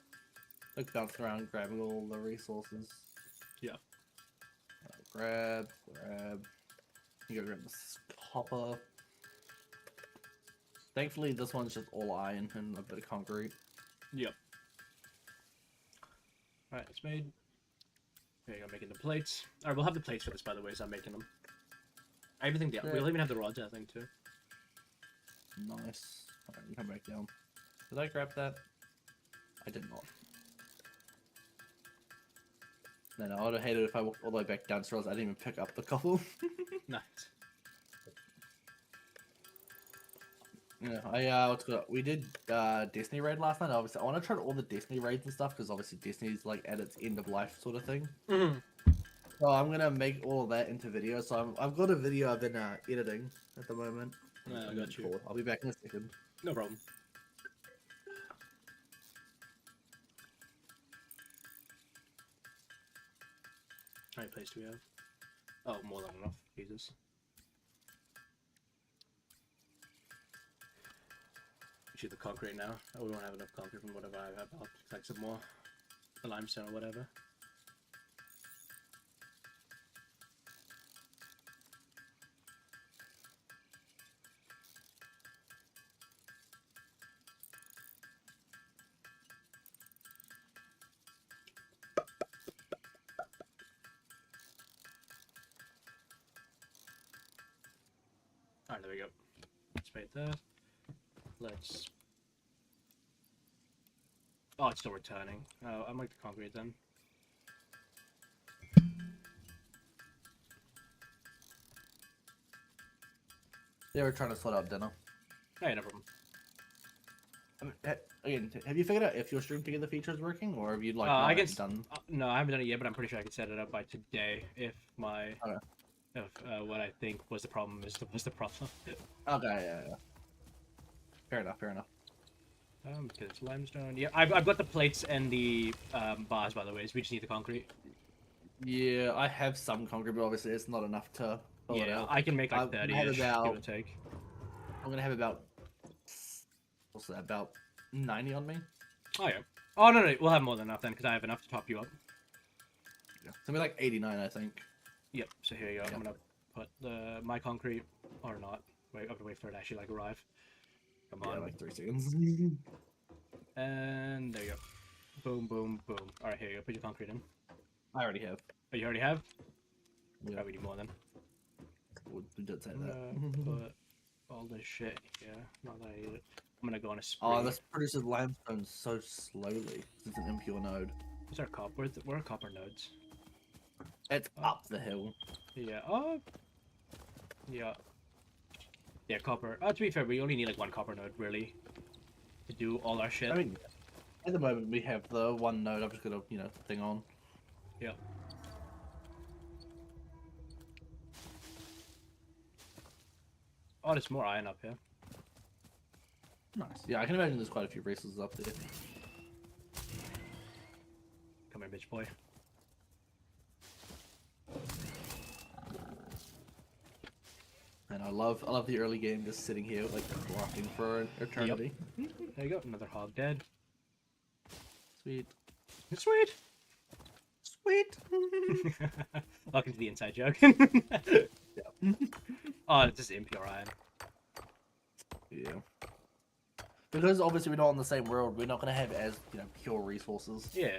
Like bouncing around, grabbing all the resources.
Yeah.
Grab. You go grab this copper. Thankfully, this one's just all iron and a bit of concrete.
Yep. Alright, it's made. There you go, making the plates. Alright, we'll have the plates for this, by the way, so I'm making them. I even think we'll even have the rods, I think, too.
Nice. Alright, you come back down. Did I grab that? I did not. No, I would have hated if I walked all the way back downstairs. I didn't even pick up the copper.
Nice.
Yeah, we did Destiny raid last night. Obviously, I want to try all the Destiny raids and stuff because obviously Destiny's like at its end of life sort of thing.
Mm-hmm.
So I'm gonna make all of that into video. So I've got a video I've been editing at the moment.
I got you.
I'll be back in a second.
No problem. How many plates do we have? Oh, more than enough. Jesus. Shoot the concrete now. Oh, we won't have enough concrete from whatever I have. I'll collect some more. The limestone or whatever. Alright, there we go. Let's make that. Let's... Oh, it's still returning. Oh, I'll make the concrete then.
They were trying to sort out dinner.
Hey, no problem.
Again, have you figured out if your stream together feature is working, or have you like
I
not
guess
done?
No, I haven't done it yet, but I'm pretty sure I can set it up by today if my if what I think was the problem was the problem.
Okay, yeah. Fair enough.
Because it's limestone. Yeah, I've got the plates and the bars, by the way. So we just need the concrete.
Yeah, I have some concrete, but obviously it's not enough to fill it out.
I can make like 30 give or take.
I'm gonna have about what's that? About 90 on me.
Oh yeah. Oh no, we'll have more than enough then, because I have enough to top you up.
Yeah, something like 89, I think.
Yep. So here you go. I'm gonna put my concrete or not. Wait, I have to wait for it to actually like arrive. Come on.
Yeah, like 3 seconds.
And there you go. Boom, boom, boom. All right, here you go. Put your concrete in.
I already have.
Oh, you already have?
Yeah.
We need more then.
We did say that.
Put all this shit here. Not that I need it. I'm gonna go on a spree.
Oh, this produces limestone so slowly. It's an impure node.
Is there a copper? Where are copper nodes?
It's up the hill.
Yeah. Oh. Yeah. Yeah, copper. To be fair, we only need like one copper node really to do all our shit.
I mean, at the moment we have the one node. I'm just gonna, thing on.
Yeah. Oh, there's more iron up here.
Nice. Yeah, I can imagine there's quite a few resources up there.
Come here, bitch boy.
And I love the early game just sitting here like rocking for an eternity.
Yep. There you go, another hog dead.
Sweet.
Sweet.
Sweet.
Welcome to the inside joke.
Yeah.
Oh, it's just impure iron.
Yeah. Because obviously we're not in the same world, we're not gonna have as pure resources.
Yeah.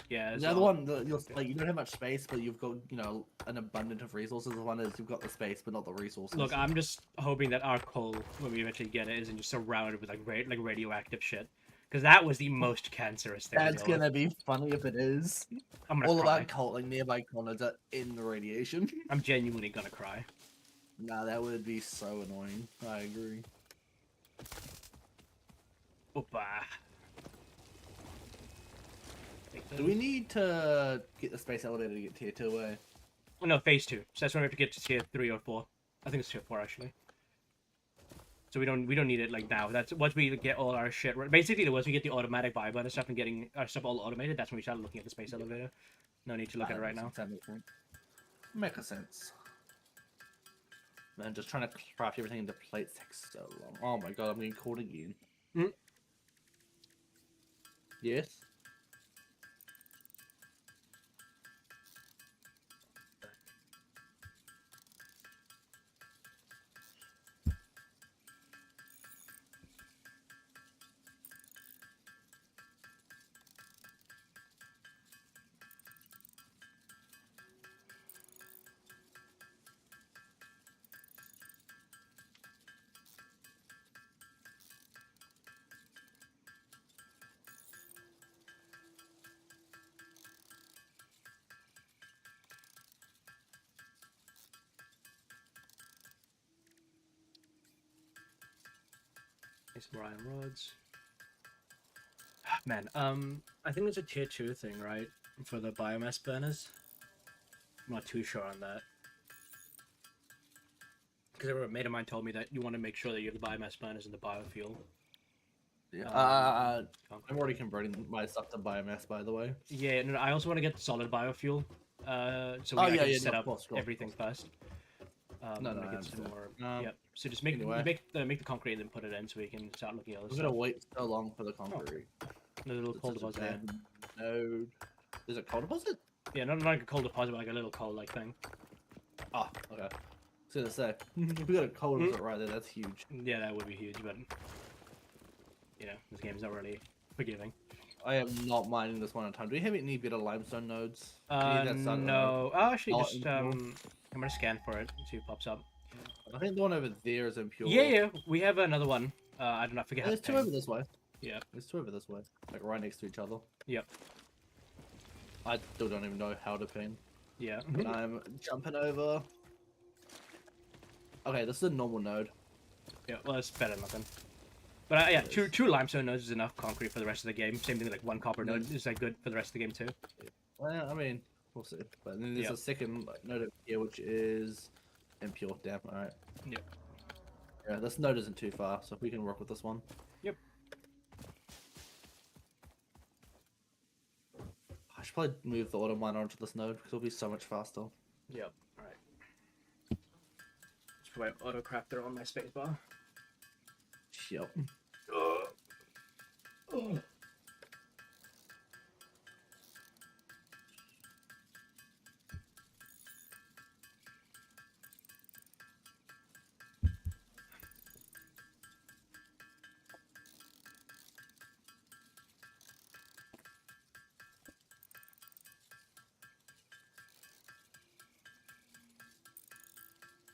Yeah.
The other one, you don't have much space, but you've got an abundance of resources. The one is you've got the space, but not the resources.
Look, I'm just hoping that our coal, when we eventually get it, isn't just surrounded with like radioactive shit. Because that was the most cancerous thing.
That's gonna be funny if it is.
I'm gonna
All
cry.
about cult, like nearby corners are in the radiation.
I'm genuinely gonna cry.
Nah, that would be so annoying. I agree.
Opa.
Do we need to get the space elevator to get tier 2 away?
Oh, no, phase 2. So that's when we have to get to tier 3 or 4. I think it's tier 4 actually. So we don't need it like now. That's once we get all our shit. Basically, once we get the automatic buy button stuff and getting our stuff all automated, that's when we start looking at the space elevator. No need to look at it right now.
Makes sense. Man, just trying to craft everything into plates takes so long. Oh my god, I'm getting caught again. Yes.
Some iron rods. Man, I think there's a tier 2 thing, right? For the biomass burners. I'm not too sure on that. Because a mate of mine told me that you want to make sure that you have the biomass burners and the biofuel.
Yeah. I'm already converting my stuff to biomass, by the way.
Yeah, no, I also want to get solid biofuel. So
Oh,
we
yeah,
can
yeah,
set
no,
up
of course,
everything first.
No,
get some more.
Um,
Yep. So just make
anyway.
make the concrete and then put it in so we can start looking at other
I'm
stuff.
gonna wait so long for the concrete.
The little
It's
coal
such a
deposit there.
bad node. Is it coal deposit?
Yeah, not like a coal deposit, but like a little coal-like thing.
Oh, okay. I was gonna say, if we got a coal deposit right there, that's huge.
Yeah, that would be huge, but you know, this game's not really forgiving.
I am not mining this one at a time. Do we have any better limestone nodes? Do you need that started
No.
on-
Oh, actually,
not
just
impure?
I'm gonna scan for it and see what pops up.
I think the one over there is impure.
Yeah, we have another one. I don't know, I forget.
There's two over this way.
Yeah.
There's two over this way, like right next to each other.
Yep.
I still don't even know how to ping.
Yeah.
But I'm jumping over. Okay, this is a normal node.
Yeah, well, it's better than nothing. But yeah, two limestone nodes is enough concrete for the rest of the game. Same thing, like one copper node is like good for the rest of the game too.
Well, I mean, we'll see. But then there's a second node over here, which is impure. Damn, alright.
Yep.
Yeah, this node isn't too far, so we can work with this one.
Yep.
I should probably move the auto miner onto this node because it'll be so much faster.
Yep. Alright. Just put my auto crafter on my spacebar.
Yep.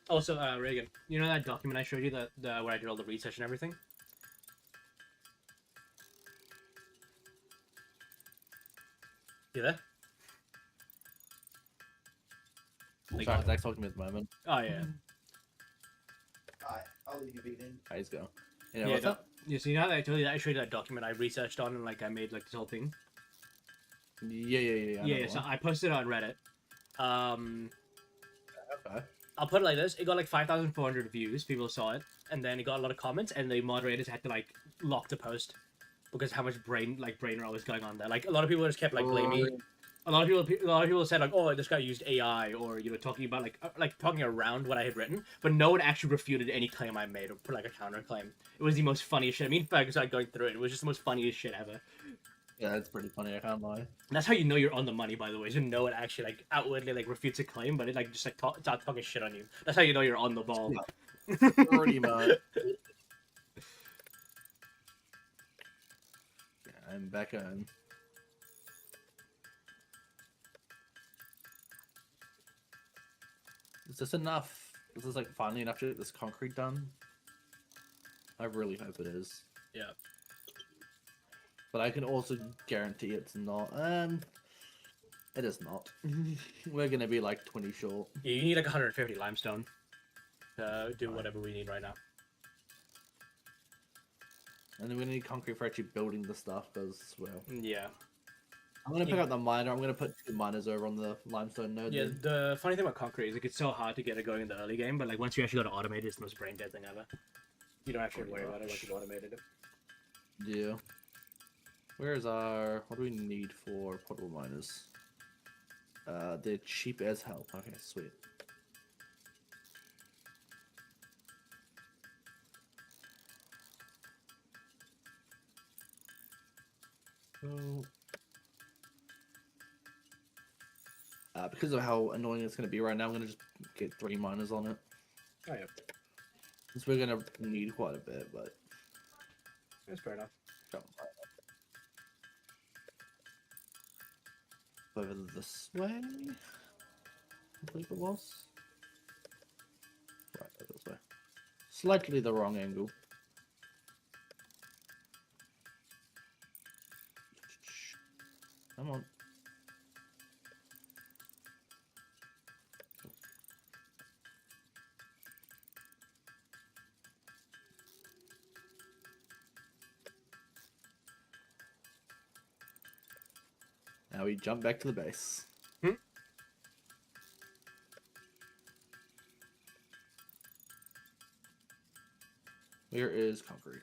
Also, Reagan, you know that document I showed you that where I did all the research and everything? You there?
Sorry, Zach's talking to me at the moment.
Oh yeah.
Alright, I'll leave you be then.
Hey, he's going. Yeah, what's up?
Yeah, so you know how I told you that I showed you that document I researched on and like I made like this whole thing?
Yeah.
Yeah, so I posted it on Reddit.
Okay.
I'll put it like this: it got like 5,400 views. People saw it, and then it got a lot of comments, and the moderators had to like lock the post because how much brain rot was going on there. Like a lot of people just kept like blaming. A lot of people said like, "Oh, this guy used AI," or you know, talking about like talking around what I had written, but no one actually refuted any claim I made or put like a counter claim. It was the most funniest shit. I mean, Fergus started going through it. It was just the most funniest shit ever.
Yeah, that's pretty funny. I can't lie.
And that's how you know you're on the money, by the way. So no one actually like outwardly like refutes a claim, but it like just like start talking shit on you. That's how you know you're on the ball.
Pretty much. Yeah, I'm back on. Is this enough? Is this like finally enough to get this concrete done? I really hope it is.
Yeah.
but I can also guarantee it's not. It is not. We're gonna be like 20 short.
Yeah, you need like 150 limestone to do whatever we need right now.
And then we're gonna need concrete for actually building the stuff as well.
Yeah.
I'm gonna pick up the miner. I'm gonna put 2 miners over on the limestone node.
Yeah,
then.
the funny thing about concrete is like, it's so hard to get it going in the early game, but like once you actually got to automate it, it's the most brain dead thing ever. You don't actually worry about it once you've automated it.
Yeah. Where's our... What do we need for portable miners? They're cheap as hell. Okay, sweet. So... because of how annoying it's going to be right now, I'm going to just get 3 miners on it.
Oh yeah.
Because we're going to need quite a bit, but...
That's fair enough.
Over this way? I believe it was. Right, over this way. Slightly the wrong angle. Come on. Now we jump back to the base. Where is concrete?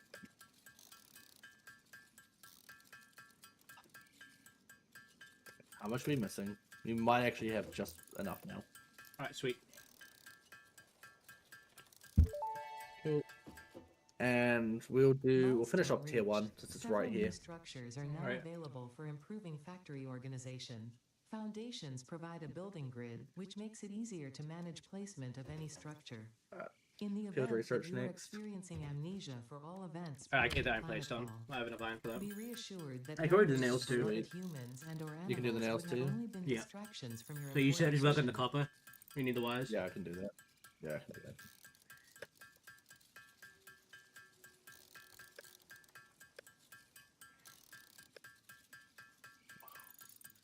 How much are we missing? We might actually have just enough now.
Alright, sweet.
Cool. And we'll finish up tier 1 since it's right here.
Structures are now available for improving factory organization. Foundations provide a building grid, which makes it easier to manage placement of any structure. In the event that you are experiencing amnesia for all events,
I get that in place, Tom. I have enough iron for that.
be reassured that
I can already do the nails too.
humans and or
You can do the nails
animals would have
too?
only been
Yeah.
distractions from your
So you said he's
employer's
working the copper? We need the wires?
Yeah, I can do that. Yeah, I can do that.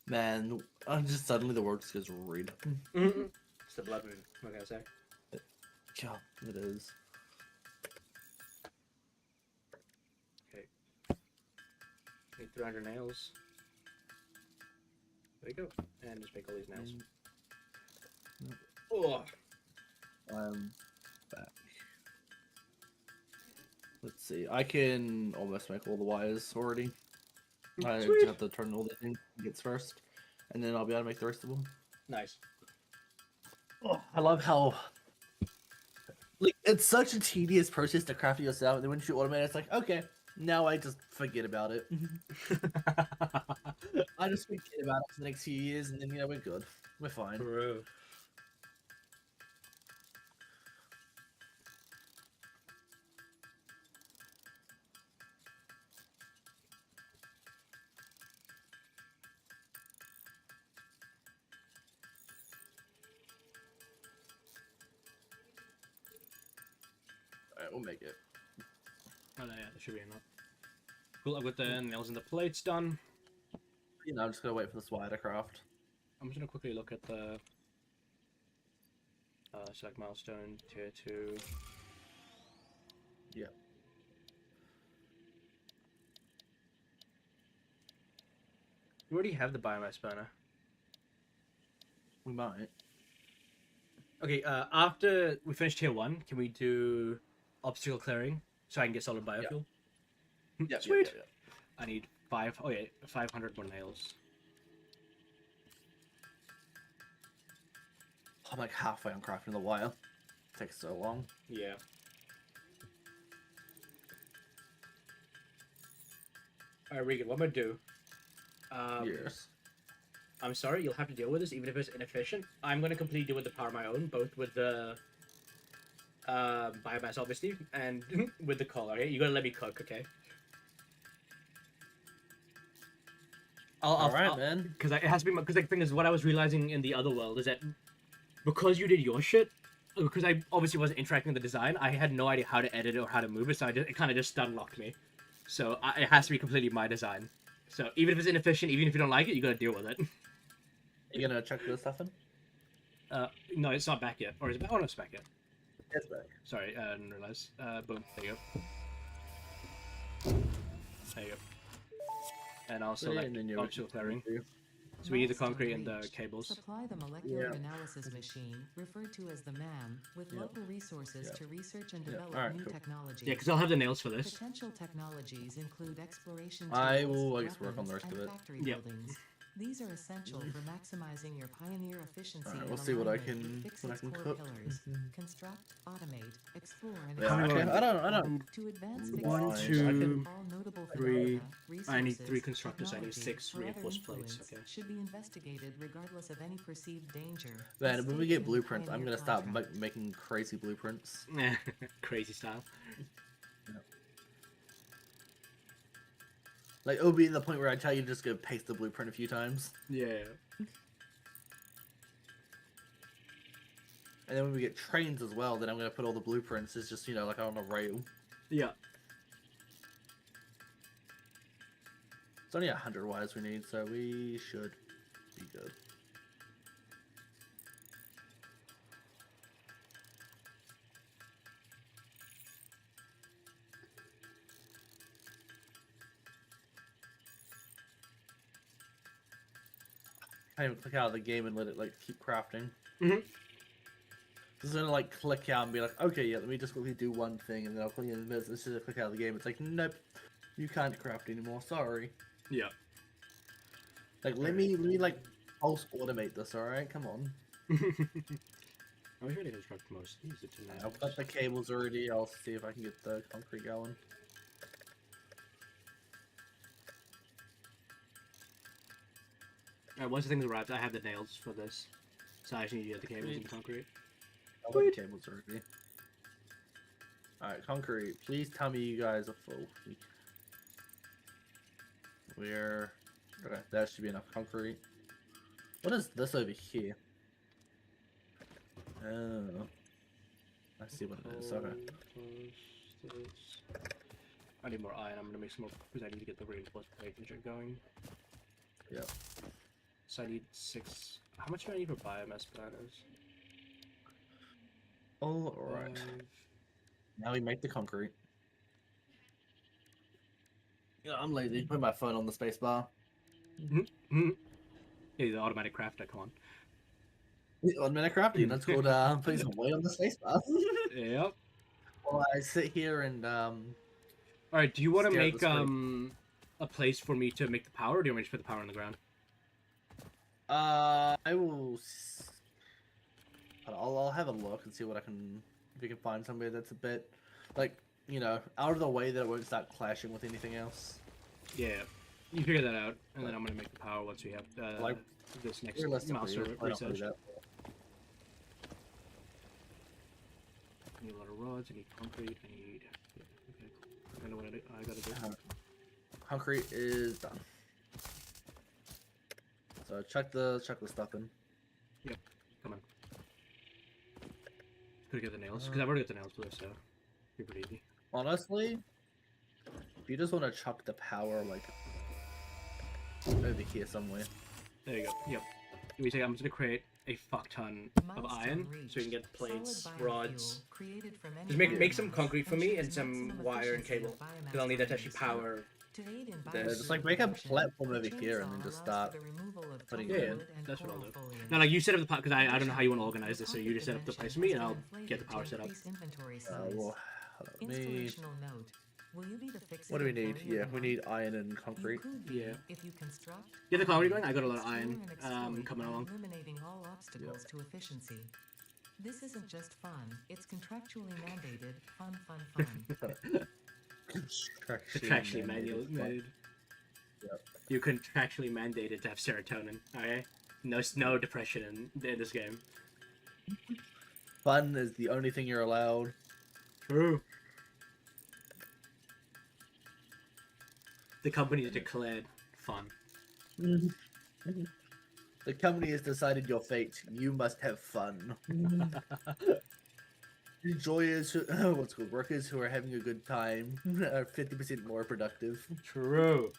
Man, I'm just suddenly the world just gets red.
It's the blood moon, what can I say?
Yeah, it is.
Okay. Need 300 nails. There you go. And just make all these nails. Oh!
I'm back. Let's see. I can almost make all the wires already. I
Sweet.
just have to turn all the ingots first, and then I'll be able to make the rest of them.
Nice.
Oh, I love how like it's such a tedious process to craft it yourself, and then once you automate it, it's like, okay, now I just forget about it. I just forget about it for the next few years, and then we're good. We're fine.
Bro.
Alright, we'll make it.
Oh, no, yeah, there should be enough. Cool, I've got the nails and the plates done.
I'm just gonna wait for this wire to craft.
I'm just gonna quickly look at the select milestone tier 2.
Yeah.
You already have the biomass burner.
We might.
Okay, after we finish tier 1, can we do obstacle clearing so I can get solid biofuel?
Yeah,
Sweet. I need 500 more nails.
I'm like halfway on crafting the wire. It takes so long.
Yeah. Alright, Regan, what I'm gonna do?
Yes.
I'm sorry, you'll have to deal with this, even if it's inefficient. I'm gonna completely deal with the power of my own, both with the biomass, obviously, and with the coal. Okay, you gotta let me cook, okay?
Alright, man.
Because it has to be because the thing is, what I was realizing in the other world is that because you did your shit, because I obviously wasn't interacting with the design, I had no idea how to edit it or how to move it, so it kind of just unlocked me. So it has to be completely my design. So even if it's inefficient, even if you don't like it, you gotta deal with it.
You gonna chuck the stuff in?
No, it's not back yet. Or is it back? Oh, no, it's back yet.
It's back.
Sorry, I didn't realize. Boom, there you go. There you go. And I'll select optional clearing. So we need the concrete and the cables.
Supply the molecular analysis machine, referred to as the MAM, with local resources to research and develop new technologies.
Yeah, because I'll have the nails for this.
Potential technologies include exploration
I
tools,
will, I guess, work on the rest of it.
factory buildings. These are essential for maximizing your pioneer efficiency.
Alright,
in
we'll see what I
alignment
can
with
what I
Fixit's
can
core
cook.
pillars. Construct, automate, explore, and
Yeah,
expand.
I don't.
To advance
One,
Fixit's
two,
vision, all notable
three.
phenomena,
I need 3
resources,
constructors. I need
technology,
6
or other
reinforced plates.
influence
Okay.
should be investigated regardless of any perceived danger.
Then when we
Stake
get
in the
blueprints, I'm
pioneer
gonna start
contract.
making crazy blueprints.
Crazy style.
Like it'll be the point where I tell you to just go paste the blueprint a few times.
Yeah.
And then when we get trains as well, then I'm gonna put all the blueprints as just, you know, like on a rail.
Yeah.
It's only 100 wires we need, so we should be good. I can't even click out of the game and let it like keep crafting. It's gonna like click out and be like, okay, yeah, let me just quickly do one thing, and then I'll click in this. This is a click out of the game. It's like, nope, you can't craft anymore. Sorry.
Yeah.
Like, let me like pulse automate this. All right, come on.
I wish I didn't construct most of these.
I've got the cables already. I'll see if I can get the concrete going.
Alright, once the thing's arrived, I have the nails for this. So I just need to get the cables and the concrete.
I'll get the cables already. Alright, concrete. Please tell me you guys are full. We're... Okay, that should be enough concrete. What is this over here? Oh. I see what it is. Okay.
I need more iron. I'm gonna make some more because I need to get the reinforced plate engine going.
Yep.
So I need 6. How much do I need for biomass planners?
Alright. Now we make the concrete. Yeah, I'm lazy. Put my phone on the space bar.
Yeah, the automatic crafter, come on.
Automatic crafting, that's called putting some weight on the space bar.
Yep.
Well, I sit here and
Alright, do you want to
stare at
make
the screen.
a place for me to make the power, or do you want me to put the power on the ground?
I will. I'll have a look and see what I can. If we can find somebody that's a bit, like, you know, out of the way that it won't start clashing with anything else.
Yeah, you figure that out, and then I'm gonna make the power once we have this next mouse research. I need a lot of rods. I need concrete. I need. Yeah, okay. I know what I gotta do.
Concrete is done. So chuck the stuff in.
Yep. Come on. Could get the nails because I've already got the nails for this, so be pretty easy.
Honestly, if you just want to chuck the power like over here somewhere.
There you go. Yep. I'm just gonna create a fuck ton of iron so we can get plates, rods. Just make some concrete for me and some wire and cable because I'll need that to actually power.
Just like make a platform over here and then just start putting it in.
That's what I'll do. Now, like you set up the power because I don't know how you want to organize this, so you just set up the place for me and I'll get the power set up.
Well, what do we need? Yeah, we need iron and concrete.
Yeah. Get the concrete going. I got a lot of iron coming along.
Eliminating all obstacles to efficiency. This isn't just fun; it's contractually mandated. Fun.
Contractually mandated.
Yep.
You contractually mandated to have serotonin. Okay. No depression in this game.
Fun is the only thing you're allowed.
True. The company has declared fun.
The company has decided your fate. You must have fun. enjoyers, what's called workers who are having a good time are 50% more productive.
True.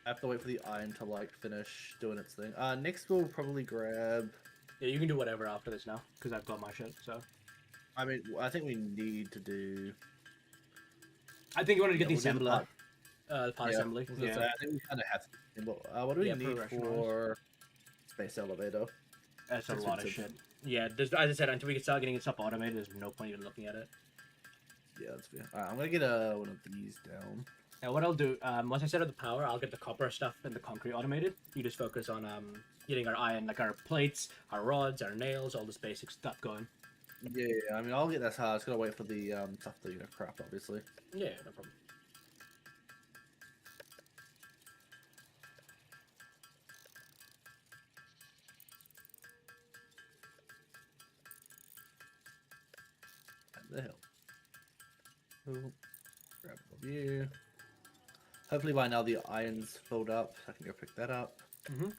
I have to wait for the iron to like finish doing its thing. Next we'll probably grab.
Yeah, you can do whatever after this now, because I've got my shit. So.
I mean, I think we need to do.
I think you want to get the
we'll do
assembler, the part assembly. Yeah.
I think we kind of have to. But, what do we need for space elevator?
That's a lot of shit. Yeah, as I said, until we can start getting it stuff automated, there's no point even looking at it.
Yeah, that's fair. Alright, I'm gonna get one of these down.
Now, what I'll do, once I set up the power, I'll get the copper stuff and the concrete automated. You just focus on getting our iron, like our plates, our rods, our nails, all this basic stuff going.
Yeah, I mean, I'll get that hard. I just gotta wait for the stuff to craft, obviously.
Yeah, no problem.
What the hell? Cool. Grab it over here. Hopefully by now the iron's filled up. I can go pick that up.
Mm-hmm.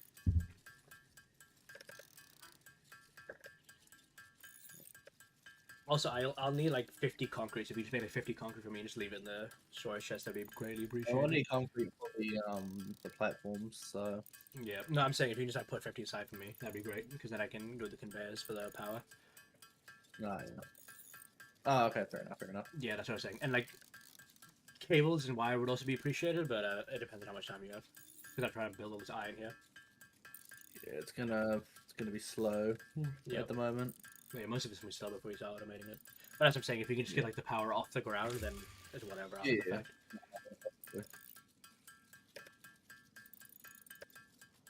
Also, I'll need like 50 concrete. So if you just make like 50 concrete for me and just leave it in the storage chest, that'd be greatly appreciated.
I want any concrete for the platforms, so...
Yeah, no, I'm saying if you just put 50 aside for me, that'd be great, because then I can do the conveyors for the power.
Ah, yeah. Oh, okay, fair enough.
Yeah, that's what I was saying. And like, cables and wire would also be appreciated, but it depends on how much time you have. Because I'm trying to build all this iron here.
Yeah, it's gonna be slow at the moment.
Yeah, most of it's gonna be slow before you start automating it. But that's what I'm saying. If you can just get like the power off the ground, then it's whatever.
Yeah.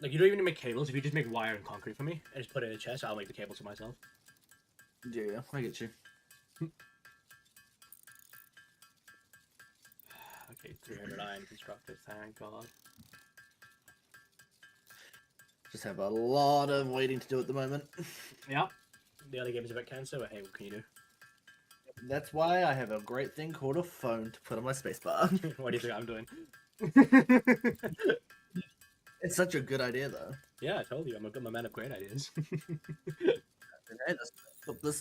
Like you don't even need to make cables. If you just make wire and concrete for me and just put it in a chest, I'll make the cables for myself.
Yeah, I get you.
Okay, 300 iron constructed. Thank God.
Just have a lot of waiting to do at the moment.
Yeah. The other game is about cancer, but hey, what can you do?
That's why I have a great thing called a phone to put on my spacebar.
What do you think I'm doing?
It's such a good idea, though.
Yeah, I told you, I'm a man of great ideas.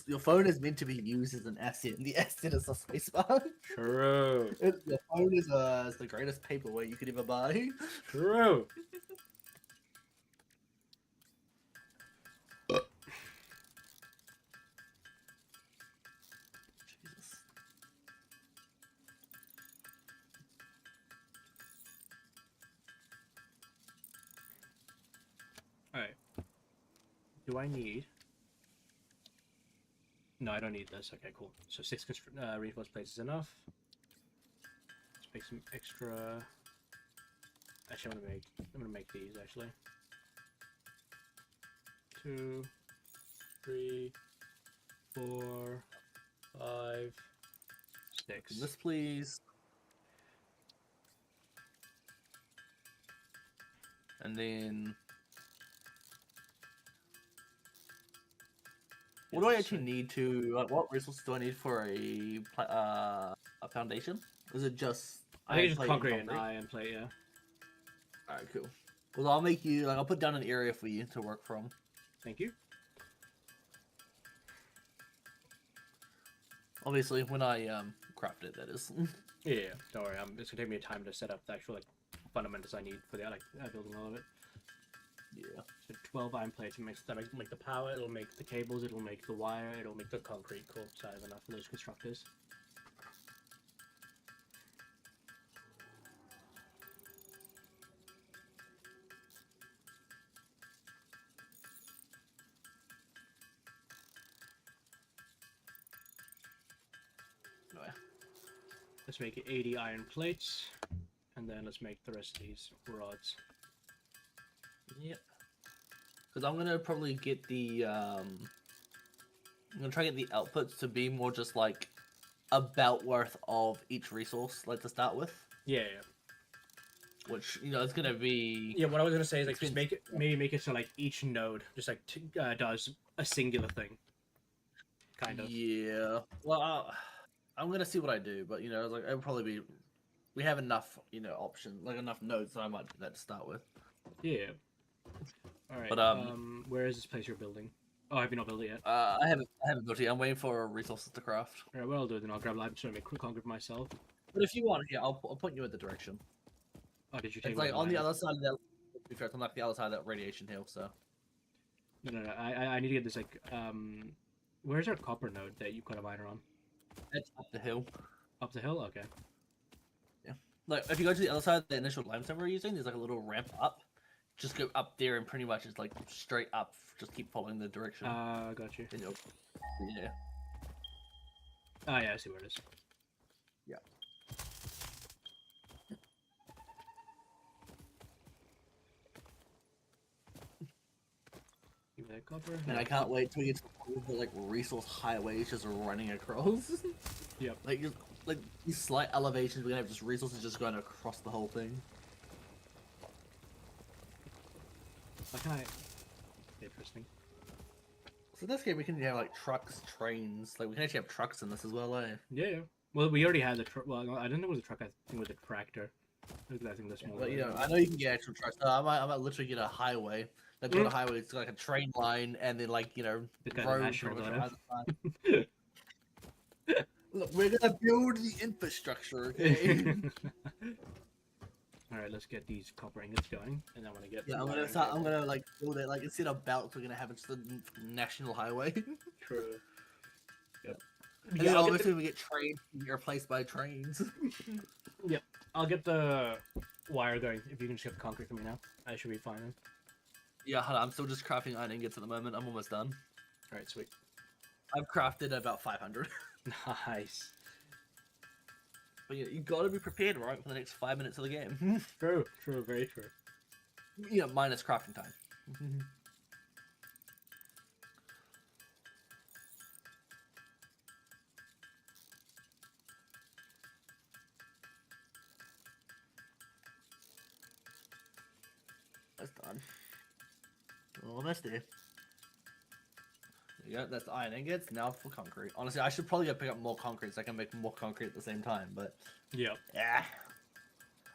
Your phone is meant to be used as an asset, and the asset is a spacebar.
True.
Your phone is the greatest paperweight you could ever buy.
True. Alright. Do I need... No, I don't need this. Okay, cool. So 6 reinforced plates is enough. Let's make some extra... Actually, I'm gonna make these, actually. 2, 3, 4, 5, 6.
This, please. And then... What do I actually need to... what resources do I need for a foundation? Is it just...
I think it's just concrete and iron plate, yeah.
Alright, cool. Well, I'll make you... I'll put down an area for you to work from.
Thank you.
Obviously, when I craft it, that is.
Yeah, don't worry. It's gonna take me time to set up the actual fundamentals I need for the building all of it.
Yeah.
So 12 iron plates. It makes make the power. It'll make the cables. It'll make the wire. It'll make the concrete. Cool. So I have enough for those constructors. Let's make it 80 iron plates, and then let's make the rest of these rods.
Yep. Because I'm gonna probably get the I'm gonna try to get the outputs to be more just like a belt worth of each resource, like to start with.
Yeah.
Which it's gonna be.
Yeah. What I was gonna say is just maybe make it so like each node just does a singular thing. Kind of.
Yeah. Well, I'm gonna see what I do, but it'll probably be. We have enough, options, like enough nodes that I might do that to start with.
Yeah. All right.
But
where is this place you're building? Oh, have you not built it yet?
I haven't built it. I'm waiting for resources to craft.
All right. What I'll do then, I'll grab limestone and make quick concrete myself.
But if you want, yeah, I'll point you in the direction.
Oh, did you take?
It's like on the other side of that. To be fair, it's on like the other side of that radiation hill. So.
No. I need to get this like where's our copper node that you put a miner on?
It's up the hill.
Up the hill? Okay.
Yeah. Like if you go to the other side of the initial limestone we're using, there's like a little ramp up. Just go up there and pretty much it's like straight up. Just keep following the direction.
Got you.
Yeah.
Oh yeah, I see where it is.
Yeah.
Give me that copper.
And I can't wait till we get to the point where like resource highways just running across.
Yep.
Like just like these slight elevations, we're gonna have just resources just going across the whole thing.
Okay. Interesting.
So this game we can have like trucks, trains. Like we can actually have trucks in this as well, eh?
Yeah. Well, we already had the truck. Well, I didn't know it was a truck. I think it was a tractor. I think that's small.
But you know, I know you can get actual trucks. I might literally get a highway. Like on a highway, it's like a train line, and then like roads pretty much around the side. Look, we're gonna build the infrastructure, okay?
All right, let's get these copper ingots going, and I'm gonna get.
Yeah, I'm gonna like build it like instead of belts, we're gonna have it just a national highway.
True. Yep.
And then obviously we get trains replaced by trains.
Yep. I'll get the wire going. If you can just get the concrete for me now, I should be fine. Then.
Yeah, hold on, I'm still just crafting iron ingots at the moment. I'm almost done.
All right, sweet.
I've crafted about 500.
Nice.
But you gotta be prepared, right, for the next 5 minutes of the game.
True, very true.
You know, minus crafting time. That's done. Almost there. Yeah, that's iron ingots. Now for concrete. Honestly, I should probably go pick up more concrete so I can make more concrete at the same time. But
yeah,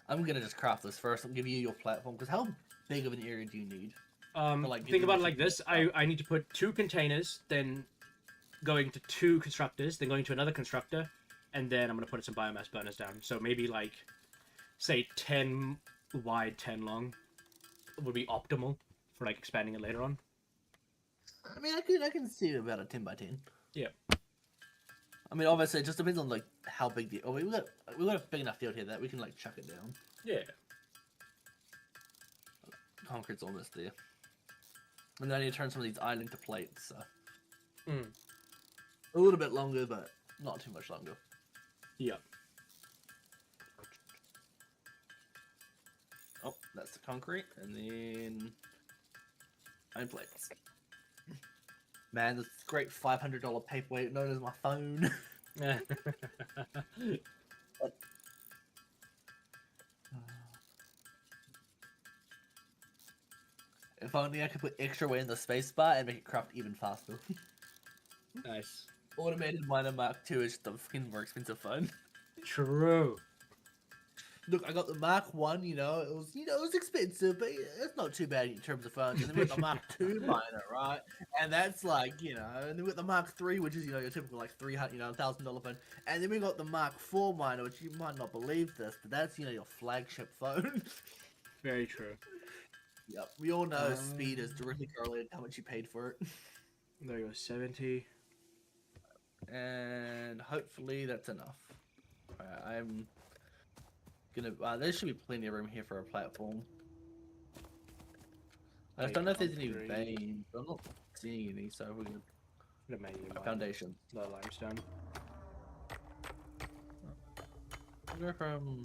I'm gonna just craft this first. I'm giving you your platform because how big of an area do you need?
Think about it like this. I need to put 2 containers, then going to 2 constructors, then going to another constructor, and then I'm gonna put some biomass burners down. So maybe like, say 10 wide, 10 long, would be optimal for like expanding it later on.
I mean, I can see about a 10 by 10.
Yeah.
I mean, obviously, it just depends on like how big the. Oh, we got a big enough field here that we can like chuck it down.
Yeah.
Concrete's almost there, and then I need to turn some of these iron into plates. So. A little bit longer, but not too much longer.
Yeah.
Oh, that's the concrete, and then iron plates. Man, this great $500 paperweight known as my phone. If only I could put extra weight in the space bar and make it craft even faster.
Nice.
Automated miner Mark II is the fucking more expensive phone.
True.
Look, I got the Mark 1, it was expensive, but it's not too bad in terms of phones. And then we got the Mark 2 miner, right? And that's like, and then we got the Mark 3, which is, your typical like $300, $1,000 phone. And then we got the Mark 4 miner, which you might not believe this, but that's, your flagship phone.
Very true.
Yep, we all know speed is directly correlated to how much you paid for it.
There you go, 70.
And hopefully that's enough. I'm gonna. There should be plenty of room here for a platform. I just don't know if there's any veins. I'm not seeing any, so we're gonna
make
a foundation.
The limestone.
We'll go from.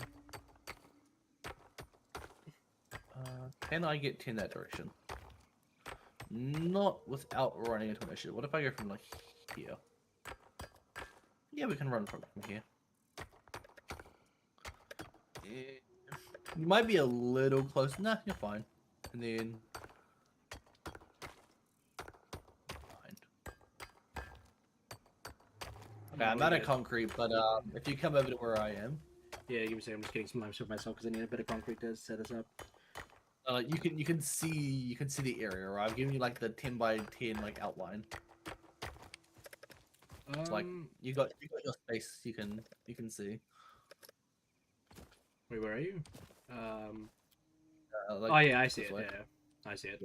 Can I get 10 that direction? Not without running into an issue. What if I go from like here? Yeah, we can run from here. You might be a little close. Nah, you're fine. And then... Okay, I'm out of concrete, but if you come over to where I am...
Yeah, give me a second. I'm just getting some limestone myself because I need a bit of concrete to set us up.
You can see the area, right? I've given you like the 10 by 10 like outline. Like you got your space. You can see.
Wait, where are you?
Like,
oh yeah, I see it. Yeah, I see it.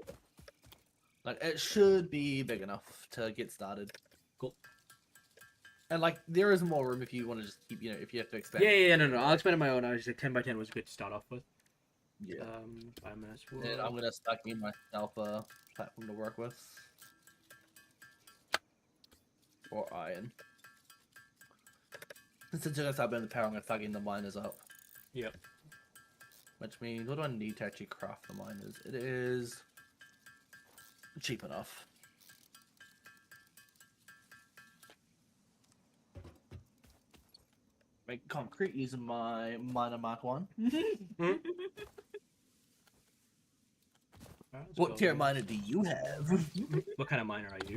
Like it should be big enough to get started.
Cool.
And like there is more room if you want to just keep, if you have to expand.
Yeah, no. I'll expand on my own. I was like 10 by 10 was good to start off with.
Yeah.
5 minutes.
And I'm gonna start getting myself a platform to work with. Or iron. Since you're gonna start building the power, I'm gonna start getting the miners up.
Yep.
Which means, what do I need to actually craft the miners? It is cheap enough. Make concrete using my miner Mark 1. What tier miner do you have?
What kind of miner are you?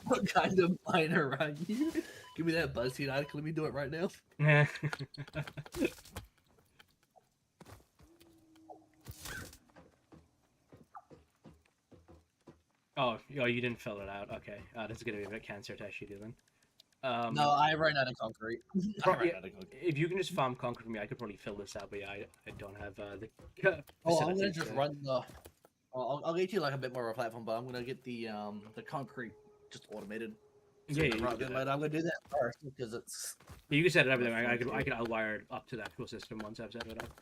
What kind of miner are you? Give me that BuzzFeed article. Let me do it right now.
Oh, you didn't fill it out. Okay. This is gonna be a bit cancer to actually do then.
No, I ran out of concrete.
If you can just farm concrete for me, I could probably fill this out, but yeah, I don't have the.
Oh, I'm gonna just run the. I'll get you like a bit more of a platform, but I'm gonna get the concrete just automated. So
Yeah,
I'm gonna do that first because it's.
You can set it up. I could outwire it up to the actual system once I've set it up.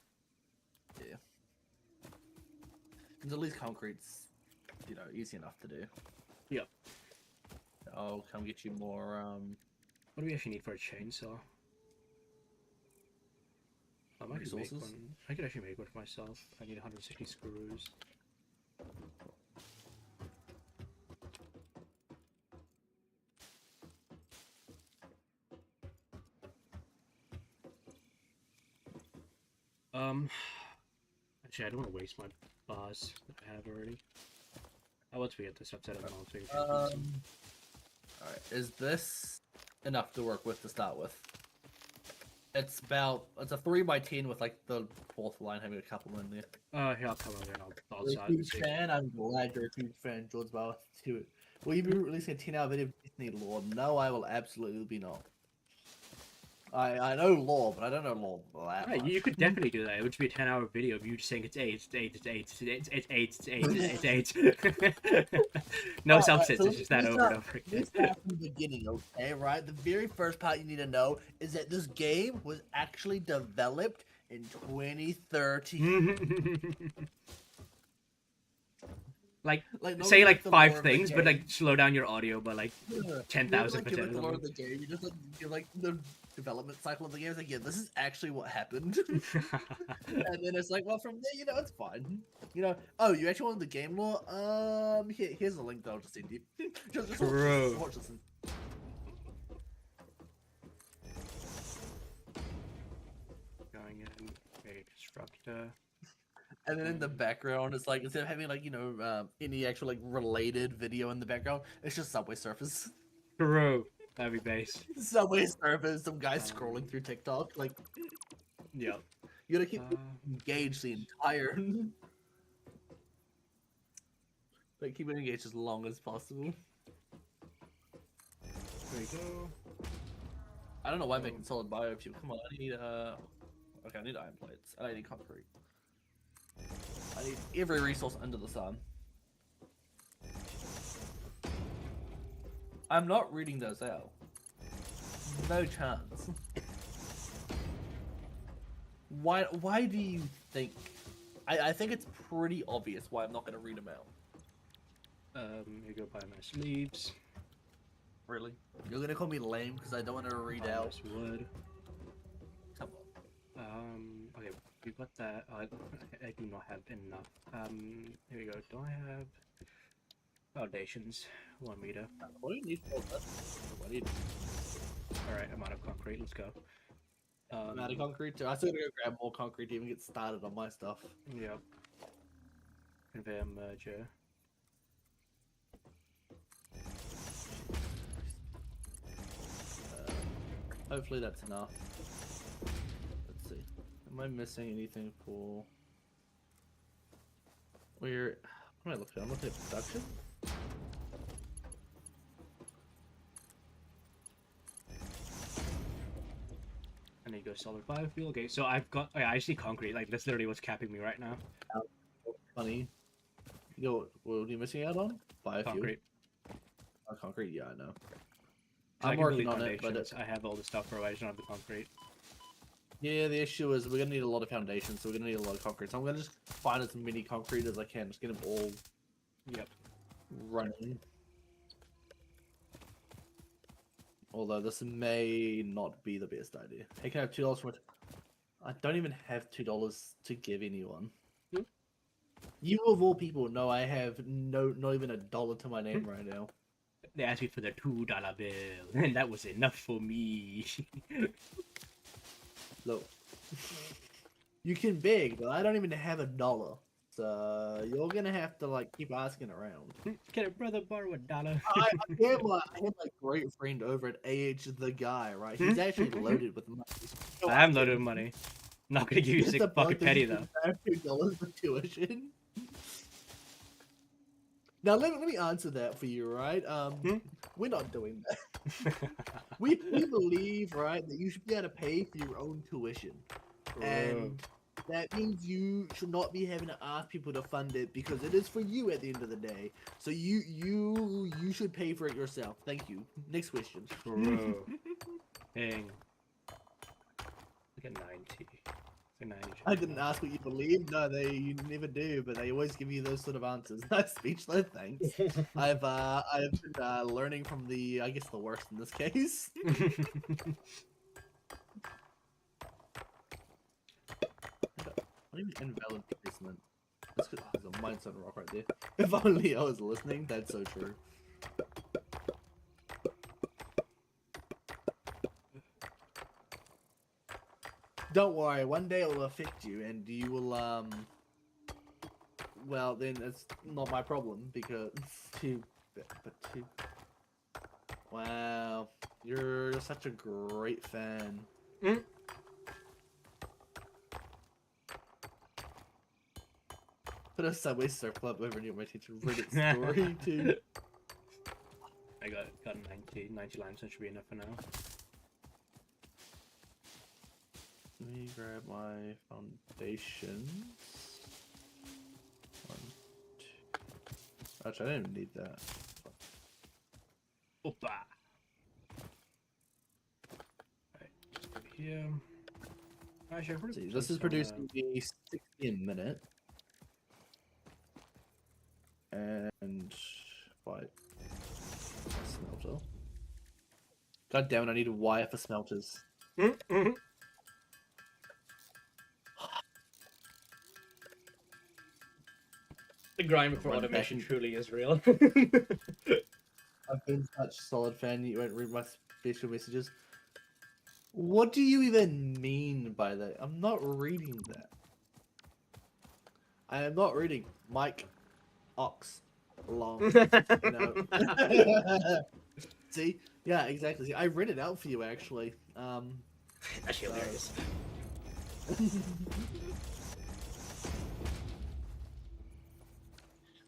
Yeah. Because at least concrete's, easy enough to do.
Yep.
I'll come get you more.
What do we actually need for a chainsaw? I could make one. I could actually make one for myself. I need 160 screws. Actually, I don't want to waste my bars that I have already. Once we get this upset of the
Alright, is this enough to work with to start with? It's a 3 by 10 with like the fourth line having a couple in there.
Here, I'll come over and I'll
You're a huge fan. I'm glad you're a huge fan, George Bauer. Will you be releasing a 10-hour video of Disney lore? No, I will absolutely be not. I know lore, but I don't know lore that much.
You could definitely do that. It would be a 10-hour video of you just saying it's 8, it's 8, it's 8, it's 8, it's 8, it's 8. No subsets, it's just that over and over again.
Let's start from the beginning, okay, right? The very first part you need to know is that this game was actually developed in 2013.
Say like 5 things, but like slow down your audio by like 10,000%.
The lore of the game, you just give the development cycle of the game. It's like, yeah, this is actually what happened. And then it's like, well, from there, it's fine. Oh, you actually wanted the game lore? Here's a link that I'll just send you. just watch this.
Going in, make a constructor.
And then in the background, it's like, instead of having like, any actual like related video in the background, it's just Subway Surfers.
True. That'd be base.
Subway Surfers, some guy scrolling through TikTok, like.
Yeah.
You gotta keep engaged the entire. Like, keep it engaged as long as possible.
There you go.
I don't know why I'm making solid biofuel. Come on, I need okay, I need iron plates. I need concrete. I need every resource under the sun. I'm not reading those out. No chance. Why do you think? I think it's pretty obvious why I'm not going to read them out.
You go buy my sleeves.
Really? You're going to call me lame because I don't want to read out
wood.
Come on.
Okay, we got that. I do not have enough. Here we go. Do I have foundations? 1 meter.
What do you need for that? What do you need?
Alright, I'm out of concrete. Let's go.
I'm out of concrete too. I still gotta go grab more concrete to even get started on my stuff.
Yep. Conveyor merger.
Hopefully that's enough. Let's see. Am I missing anything for... What am I looking at? I'm looking at production.
And then you go solid biofuel. Okay, so I've got. Oh, yeah, I see concrete. Like that's literally what's capping me right now.
Funny. What are you missing out on? Biofuel.
Concrete.
Oh, concrete. Yeah, I know.
I'm
working on it, but
I have all the stuff for it. I just don't have the concrete.
yeah, the issue is we're gonna need a lot of foundations, so we're gonna need a lot of concrete. So I'm gonna just find as many concrete as I can, just get them all.
Yep.
Running. Although this may not be the best idea. Hey, can I have $2 for it? I don't even have $2 to give anyone.
Hmm?
You of all people know I have not even $1 to my name right now.
They asked me for the $2 bill, and that was enough for me.
Look, you can beg, but I don't even have $1. So you're gonna have to like keep asking around.
Can a brother borrow $1?
I have my great friend over at AH the guy, right? He's actually loaded with money.
I am loaded with money. I'm not gonna give you
Just
6 fucking penny though.
I have $2 for tuition. Now let me answer that for you, right? We're not doing that. we believe, right, that you should be able to pay for your own tuition, and that means you should not be having to ask people to fund it because it is for you at the end of the day. So you should pay for it yourself. Thank you. Next question.
Dang. Look at 90.
I didn't ask what you believe. No, you never do, but they always give you those sort of answers. No, speechless. Thanks. I've been learning from I guess the worst in this case. What do you mean invalid placement? That's because there's a mindset rock right there. If only I was listening. That's so true. Don't worry, one day it will affect you, and you will, well, then it's not my problem, because wow, you're such a great fan. Put a Subway Surf Club over near my teacher Reddit story, too.
I got 90 lines, that should be enough for now.
Let me grab my foundations. 1, 2. Actually, I didn't need that.
Opa! Alright, just go here. Actually,
see, this is producing me 60 a minute. And by smelter. God damn it, I need a wire for smelters.
The grind for automation truly is real.
I've been such a solid fan, you won't read my special messages. What do you even mean by that? I'm not reading that. I am not reading Mike Ox long. You know? See? Yeah, exactly. See, I read it out for you actually.
That's hilarious.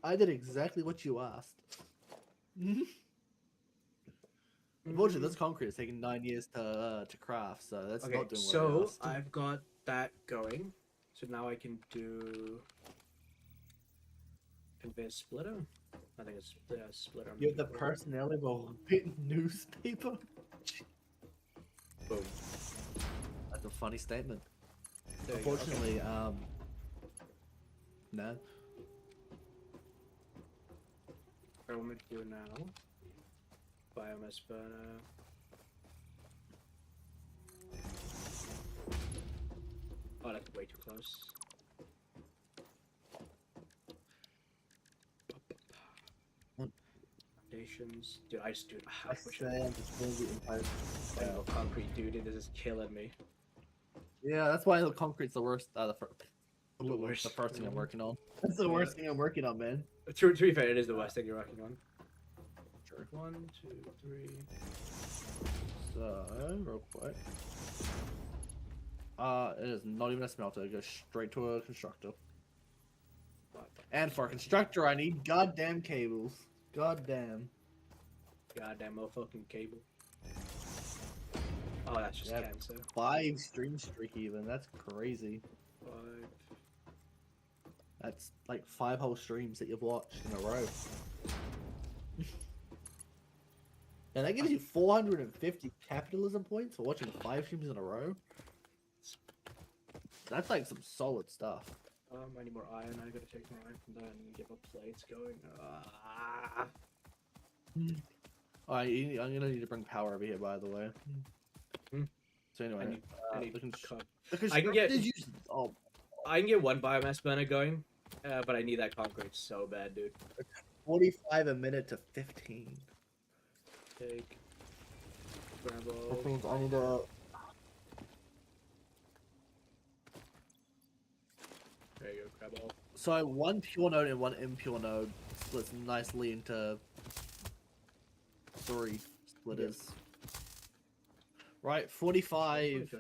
I did exactly what you asked. Unfortunately, this concrete is taking 9 years to craft, so that's not doing what I asked.
I've got that going. So now I can do conveyor splitter. I think it's splitter.
You have the personality of a bit newspaper.
Boom.
That's a funny statement.
There you go,
Unfortunately, no.
What I'm gonna do now? Biomass burner. Oh, that's way too close. Foundations. Dude, I just do it. I wish concrete, dude. This is killing me.
Yeah, that's why the concrete's the worst. The
worst.
The first thing I'm working on. That's the worst thing I'm working on, man.
To be fair, it is the worst thing you're working on.
Sure.
1, 2, 3.
So, real quick. It is not even a smelter. It goes straight to a constructor.
What the
And for a constructor, I need goddamn cables. Goddamn.
Goddamn motherfucking cable. Oh, that's just
Yep.
cancer.
5 stream streak even. That's crazy.
5.
That's like 5 whole streams that you've watched in a row. And that gives you 450 capitalism points for watching 5 streams in a row. That's like some solid stuff.
I need more iron. I gotta take more iron from that and get my plates going.
Alright, I'm gonna need to bring power over here, by the way. So anyway,
I can get. I can get one biomass burner going, but I need that concrete so bad, dude.
45 a minute to 15.
Take. Grab all.
Which means I need to.
There you go, grab all.
So one pure node and one impure node splits nicely into 3 splitters. Right, 45.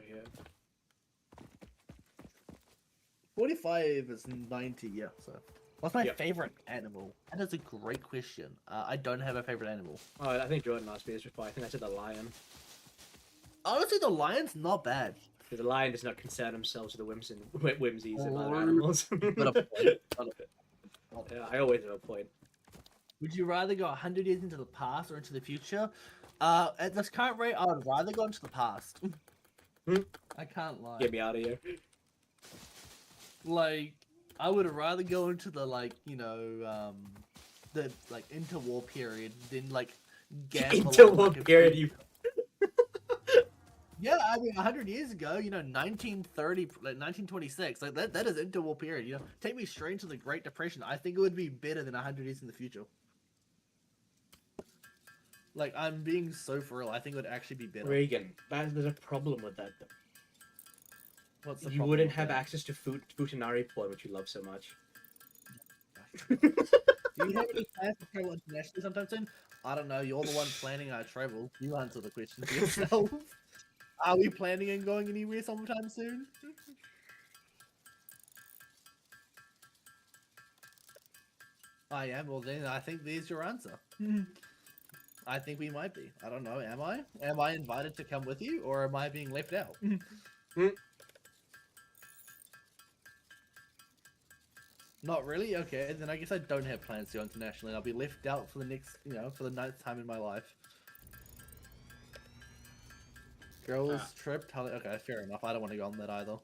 45 is 90, yeah, so. What's my favorite animal? That is a great question. I don't have a favorite animal.
Oh, I think Jordan asked me this before. I think I said the lion.
Honestly, the lion's not bad.
The lion does not concern himself with the whimsies of other animals. Yeah, I always have a point.
Would you rather go 100 years into the past or into the future? At this current rate, I would rather go into the past. I can't lie.
Get me out of here.
Like, I would rather go into the, like, you know, the, like, interwar period than, like, gamble.
Interwar period, you...
Yeah, I mean, 100 years ago, you know, 1930, like, 1926, like, that is interwar period, you know? Take me straight into the Great Depression. I think it would be better than 100 years in the future. Like, I'm being so for real. I think it would actually be better.
Reagan, there's a problem with that, though.
What's the
You
problem
wouldn't
with
have
that?
access to Futanari porn, which you love so much.
Do you have any plans to travel internationally sometime soon? I don't know. You're the one planning our travel. You answer the question for yourself. Are we planning on going anywhere sometime soon? I am. Well, then I think there's your answer. I think we might be. I don't know. Am I? Am I invited to come with you, or am I being left out? Not really? Okay, then I guess I don't have plans to go internationally. I'll be left out for the next, you know, for the 9th time in my life. Girls trip? Okay, fair enough. I don't want to go on that either.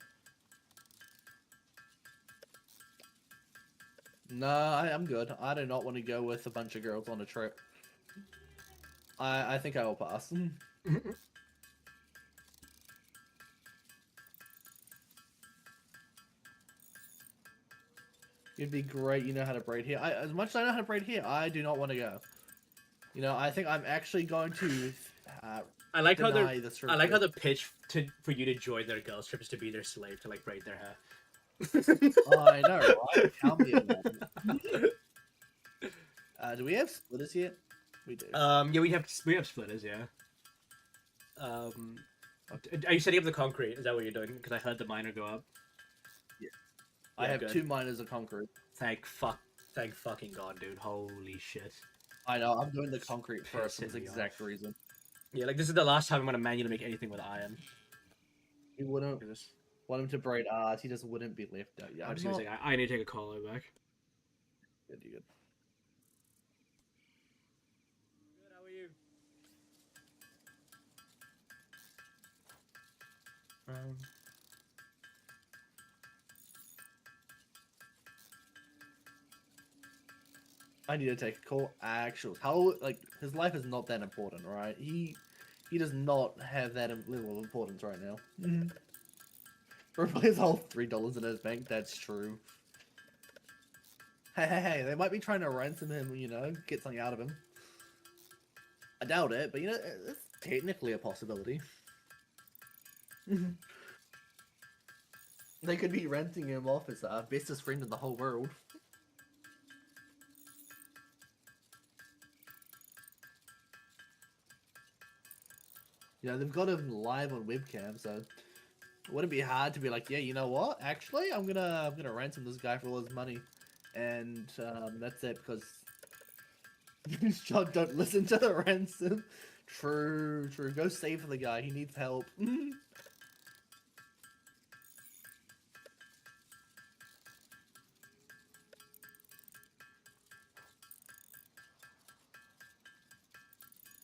No, I'm good. I do not want to go with a bunch of girls on a trip. I think I will pass. It'd be great. You know how to braid hair. As much as I know how to braid hair, I do not want to go. You know, I think I'm actually going to.
I like how
deny
the
this
I like how
trip.
the pitch for you to join their girls' trip is to be their slave to like braid their hair.
Oh, I know, right? Tell me about it. Do we have splitters yet? We do.
Yeah, we have splitters. Yeah. Are you setting up the concrete? Is that what you're doing? Because I heard the miner go up.
Yeah. I have
good.
2 miners of concrete.
Thank fucking god, dude. Holy shit.
I know. I'm doing the concrete first for
Pissing
this
me
exact reason.
Yeah, like this is the last time I'm gonna manually make anything with iron.
He wouldn't want him to braid art. He just wouldn't be left out. Yeah,
I'm just gonna say I need to take a collar back.
Good, good.
Good, how are you?
I need to take a call. Actually, how his life is not that important, right? He does not have that level of importance right now. Probably his whole $3 in his bank. That's true. Hey, they might be trying to ransom him. You know, get something out of him. I doubt it, but you know, it's technically a possibility. They could be renting him off as bestest friend in the whole world. You know, they've got him live on webcam, so it wouldn't be hard to be like, yeah, you know what? Actually, I'm gonna ransom this guy for all his money. and that's it because John don't listen to the ransom. True. Go save the guy. He needs help.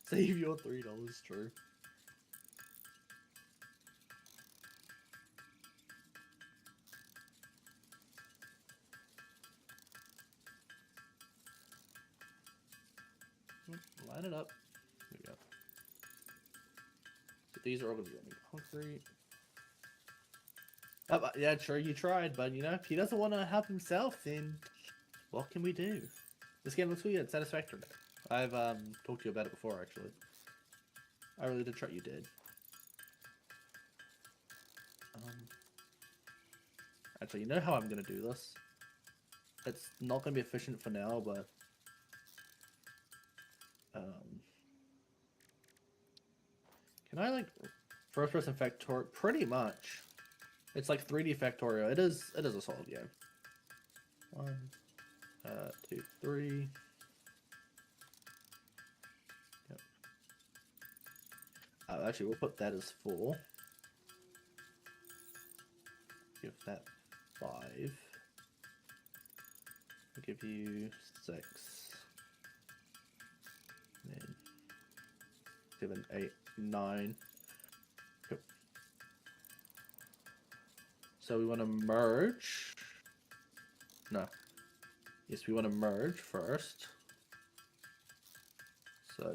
Save your $3. True. Line it up. There we go. So these are all going to be on concrete. Yeah, sure, you tried, but you know, if he doesn't want to help himself, then what can we do? This game looks weird, satisfactory. I've talked to you about it before, actually. I really did try. You did. Actually, you know how I'm gonna do this? It's not gonna be efficient for now, but can I like first person factorial? Pretty much. It's like 3D factorial. It is a solid game. 1, 2, 3. Yep. Actually, we'll put that as 4. Give that 5. I'll give you 6. Then 7, 8, 9. Cool. So we want to merge. No. Yes, we want to merge first. So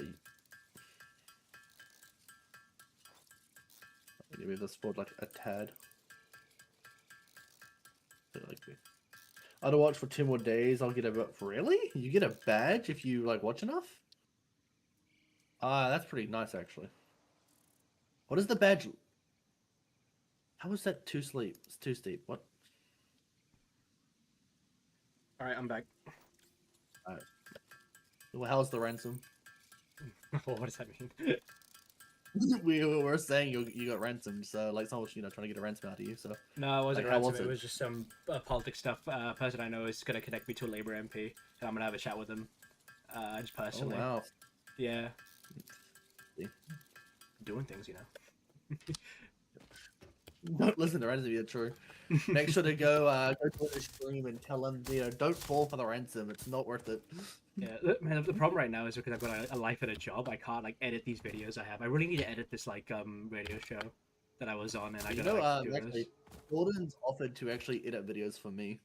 maybe this forward like a tad. I'd watch for 2 more days. I'll get a really? You get a badge if you like watch enough? That's pretty nice actually. What is the badge? How is that too steep? It's too steep. What?
All right, I'm back.
All right. Well, how's the ransom?
What does that mean?
we were saying you got ransomed, so like someone's trying to get a ransom out of you. So
no, it wasn't
like,
ransom. It was just some politics stuff. Person I know is gonna connect me to a Labour MP, and I'm gonna have a chat with him. Just personally.
Oh wow.
Yeah. Doing things, you know.
Don't listen to ransom, yeah, true. Make sure to go to the stream and tell them, don't fall for the ransom. It's not worth it.
Yeah, man. The problem right now is because I've got a life and a job. I can't like edit these videos I have. I really need to edit this like radio show that I was on, and I gotta do
actually,
this.
Gordon's offered to actually edit videos for me.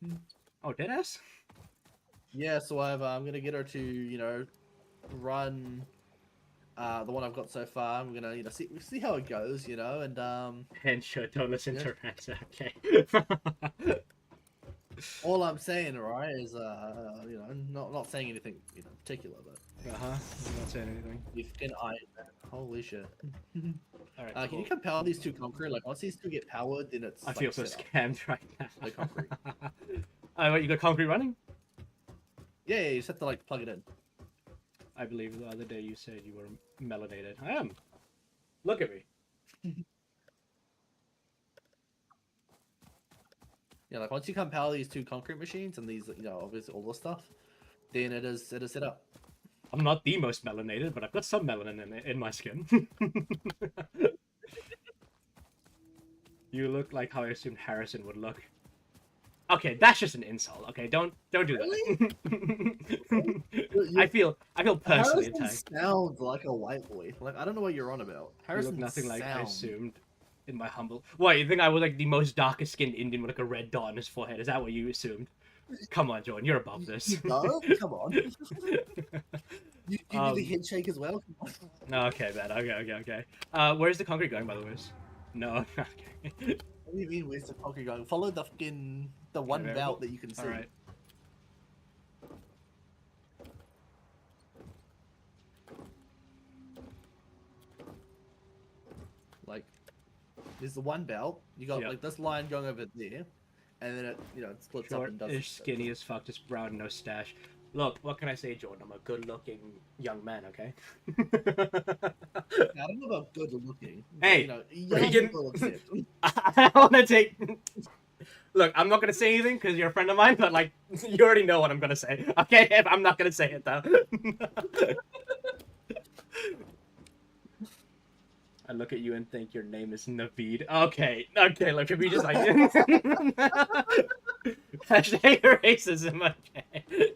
Oh, deadass?
Yeah, so I'm gonna get her to run the one I've got so far. I'm gonna see how it goes, and
And sure, don't listen to ransom. Okay.
all I'm saying, right, is not saying anything particular, but
I'm not saying anything.
You can holy shit.
All right.
Can
Cool.
you can power these two concrete? Like once these two get powered, then it's.
I feel so
set up.
scammed right now.
The concrete.
What, you got concrete running?
Yeah, you just have to like plug it in.
I believe the other day you said you were melanated. I am. Look at me.
Yeah, like once you can power these two concrete machines and these, obviously all this stuff, then it is set up.
I'm not the most melanated, but I've got some melanin in my skin. You look like how I assumed Harrison would look. Okay, that's just an insult. Okay, don't do that. I feel personally
Harrison
attacked.
sounds like a white boy. Like I don't know what you're on about. Harrison
You look nothing like I
sounds-
assumed. In my humble... What, you think I was like the most darkest skinned Indian with like a red dot on his forehead? Is that what you assumed? Come on, Jordan, you're above this.
No, come on. You do the head shake as well?
No, okay, man. Okay. Where's the concrete going, by the way? No, okay.
What do you mean, where's the concrete going? Follow the one
Okay,
belt that you can see.
Alright.
Like, there's the one belt. You got like this line going over there, and then it splits up and does.
Short-ish, skinny as fuck, just brown, no stash. Look, what can I say, Jordan? I'm a good-looking young man, okay?
I don't know about good looking.
Hey,
young
Regan,
people accept.
I want to take... Look, I'm not gonna say anything because you're a friend of mine, but like, you already know what I'm gonna say. Okay, I'm not gonna say it though. I look at you and think your name is Naveed. Okay, look, if you just like... Hashtag racism, okay.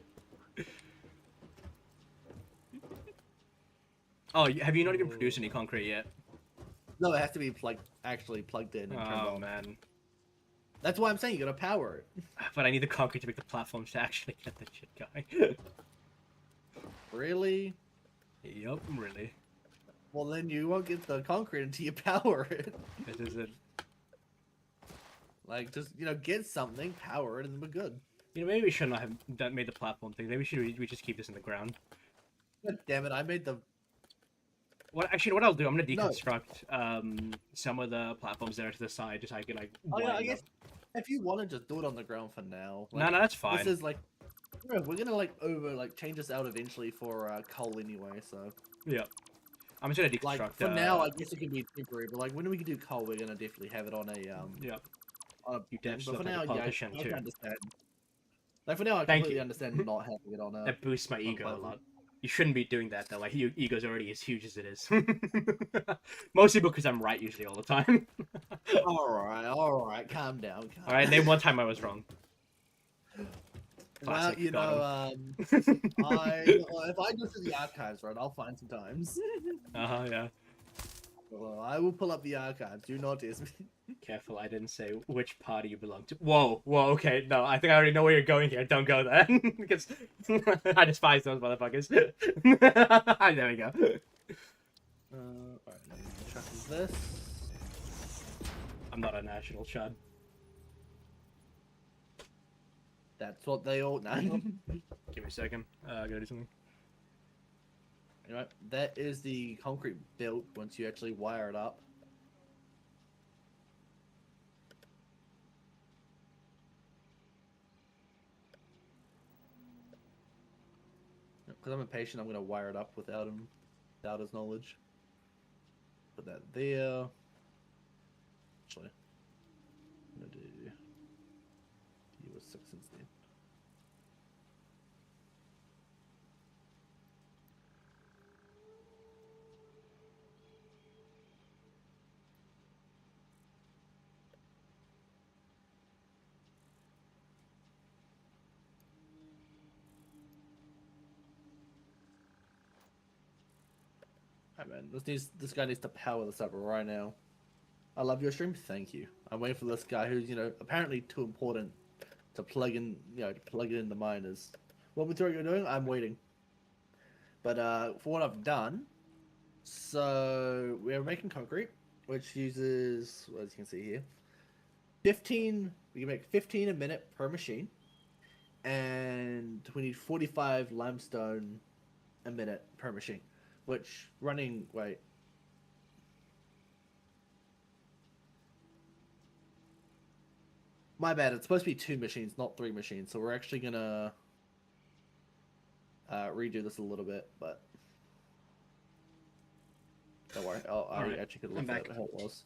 Oh, have you not even produced any concrete yet?
No, it has to be actually plugged in and turned on.
Oh, man.
That's why I'm saying you gotta power it.
But I need the concrete to make the platforms to actually get the shit going.
Really?
Yup, really.
Well, then you won't get the concrete until you power it.
This is it.
Like, just, get something, power it, and then we're good.
Maybe we should not have made the platform thing. Maybe we just keep this in the ground.
God damn it, I made the...
What I'll do, I'm gonna deconstruct some of the platforms there to the side, just so I can like.
Oh yeah, I guess if you want to just do it on the ground for now.
No, that's fine.
This is like, we're gonna change this out eventually for coal anyway. So
yeah, I'm just gonna deconstruct.
Like for now, I guess it can be temporary, but like when we can do coal, we're gonna definitely have it on a
yeah.
On a
you definitely
but for now,
like
I can understand. Like for now, I completely understand not having it on a.
That boosts my ego a lot. You shouldn't be doing that though. Like your ego's already as huge as it is. Mostly because I'm right usually all the time.
all right, calm down.
All right, name one time I was wrong.
Classic, well, if I go to the archives, right, I'll find some times.
Yeah.
Well, I will pull up the archives. Do not diss me.
Careful, I didn't say which party you belong to. Whoa, okay, no, I think I already know where you're going here. Don't go there, because I despise those motherfuckers. There we go.
Alright, chuck this.
I'm not a national chud.
That's what they all know.
Give me a second. I gotta do something.
Anyway, that is the concrete built once you actually wire it up. Because I'm impatient, I'm going to wire it up without his knowledge. Put that there. Actually, I'm going to do US 6 instead. Hey man, this guy needs to power this up right now. I love your stream, thank you. I'm waiting for this guy who's, apparently too important to plug in, to plug it in the miners. What material you're doing, I'm waiting. But for what I've done, so we're making concrete, which uses, as you can see here, we can make 15 a minute per machine, and we need 45 limestone a minute per machine. Which wait. My bad, it's supposed to be 2 machines, not 3 machines, so we're actually gonna redo this a little bit, but don't worry, I actually could look at how it was.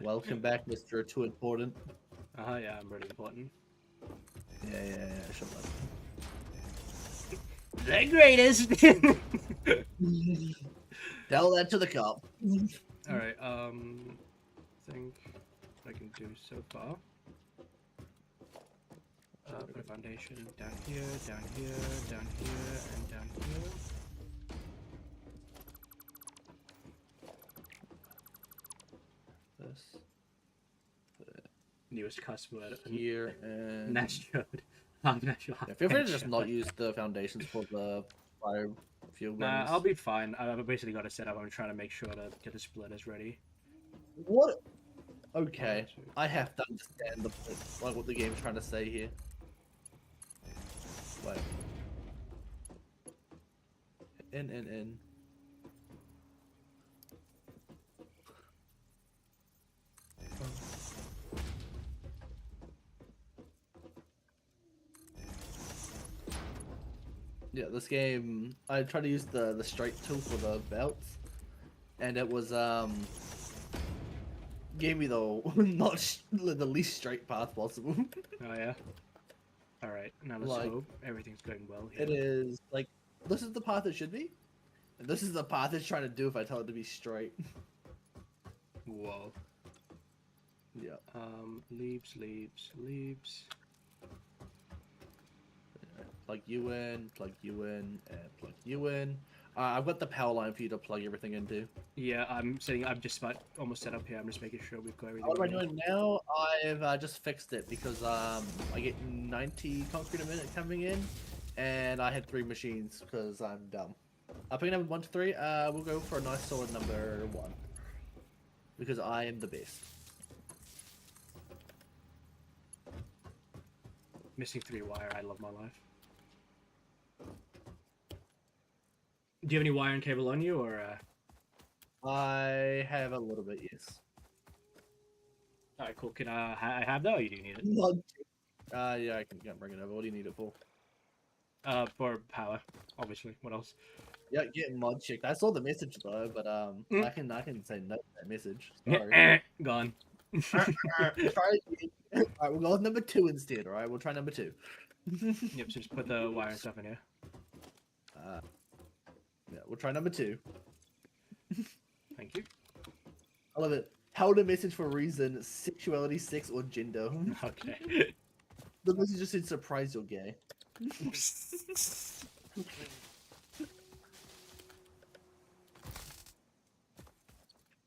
Welcome back, Mr. Too Important.
Yeah, I'm really important.
Yeah, shut up.
The greatest!
Tell that to the cop.
Alright, I think I can do so far. Put a foundation down here, down here, down here, and down here.
This.
Newest customer
here and
next road.
Feel free to just not use the foundations for the biofuel.
Nah, I'll be fine. I've basically got it set up. I'm trying to make sure to get the splitters ready.
What? Okay, I have to understand what the game's trying to say here. Wait. In. Yeah, this game, I tried to use the straight tool for the belts, and it was,
gave me the the least straight path possible.
Oh yeah. All right, now let's
Like,
hope everything's going well here.
It is like this is the path it should be, and this is the path it's trying to do if I tell it to be straight.
Whoa.
Yeah.
Leaves.
Plug you in, and plug you in. I've got the power line for you to plug everything into.
Yeah, I'm just about almost set up here. I'm just making sure we've got everything.
What am I
ready.
doing now? I've just fixed it because I get 90 concrete a minute coming in, and I had 3 machines because I'm dumb. Picking number 1 to 3. We'll go for a nice solid number 1 because I am the best.
Missing 3 wire. I love my life. Do you have any wire and cable on you, or?
I have a little bit, yes.
All right, cool. Can I have that, or you do need it?
Yeah, I can bring it over. What do you need it for?
For power, obviously. What else?
Yeah, get mod checked. I saw the message though, but I can say no to that message.
Yeah,
Sorry.
Gone.
Try again. Alright, we'll go with number 2 instead, alright? We'll try number 2.
Yep, so just put the wire and stuff in here.
Yeah, we'll try number 2.
Thank you.
I love it. Held a message for a reason, sexuality, sex, or gender.
Okay.
The message just said surprise you're gay.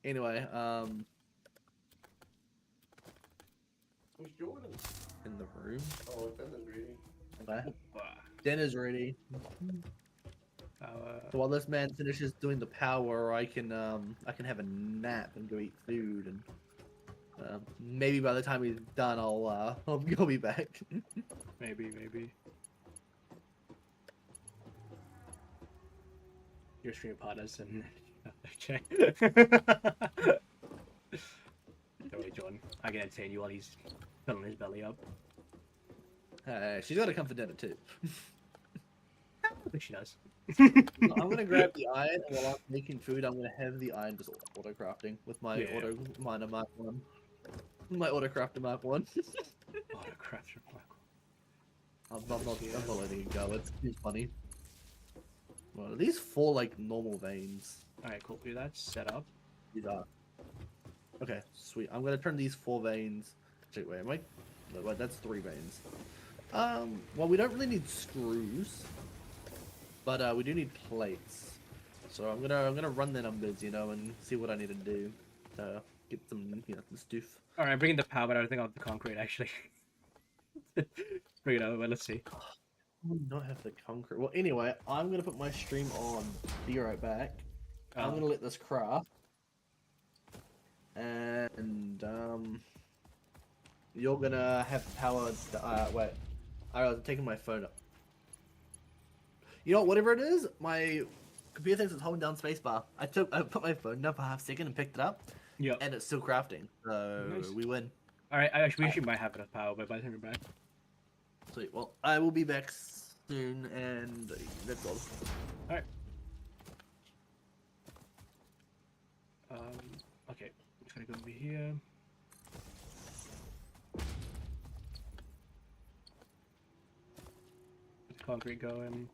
Anyway,
Who's Jordan?
in the room.
Oh, dinner's ready.
Okay. Dinner's ready. So while this man finishes doing the power, I can have a nap and go eat food, and maybe by the time he's done, I'll be back.
Maybe. Your stream partners and check. Don't worry, John. I can entertain you while he's filling his belly up.
She's got to come for dinner too.
I think she does.
I'm gonna grab the iron, and while I'm making food, I'm gonna have the iron just auto crafting with my auto miner Mark 1. My auto crafter Mark 1.
Auto crafter Mark 1.
I'm not letting it go. It's funny. Well, are these 4 like normal veins?
Alright, cool. Do that. Set up.
These are. Okay, sweet. I'm gonna turn these 4 veins. Wait, am I? No, wait, that's 3 veins. Well, we don't really need screws, but we do need plates. So I'm gonna run the numbers, and see what I need to do to get some, some stuff.
All right, bringing the power, but I don't think I'll have the concrete actually. Bring it over. Let's see.
I do not have the concrete. Well, anyway, I'm gonna put my stream on. Be right back. I'm gonna let this craft, and you're gonna have power. Wait, I was taking my phone up. You know what? Whatever it is, my computer thinks it's holding down spacebar. I put my phone down for half a second and picked it up.
Yeah.
And it's still crafting, so
Nice.
we win.
All right, we actually might have enough power, but by the time we're back.
Sweet. Well, I will be back soon, and that's all.
All right. Okay, I'm just gonna go over here. Put the concrete going.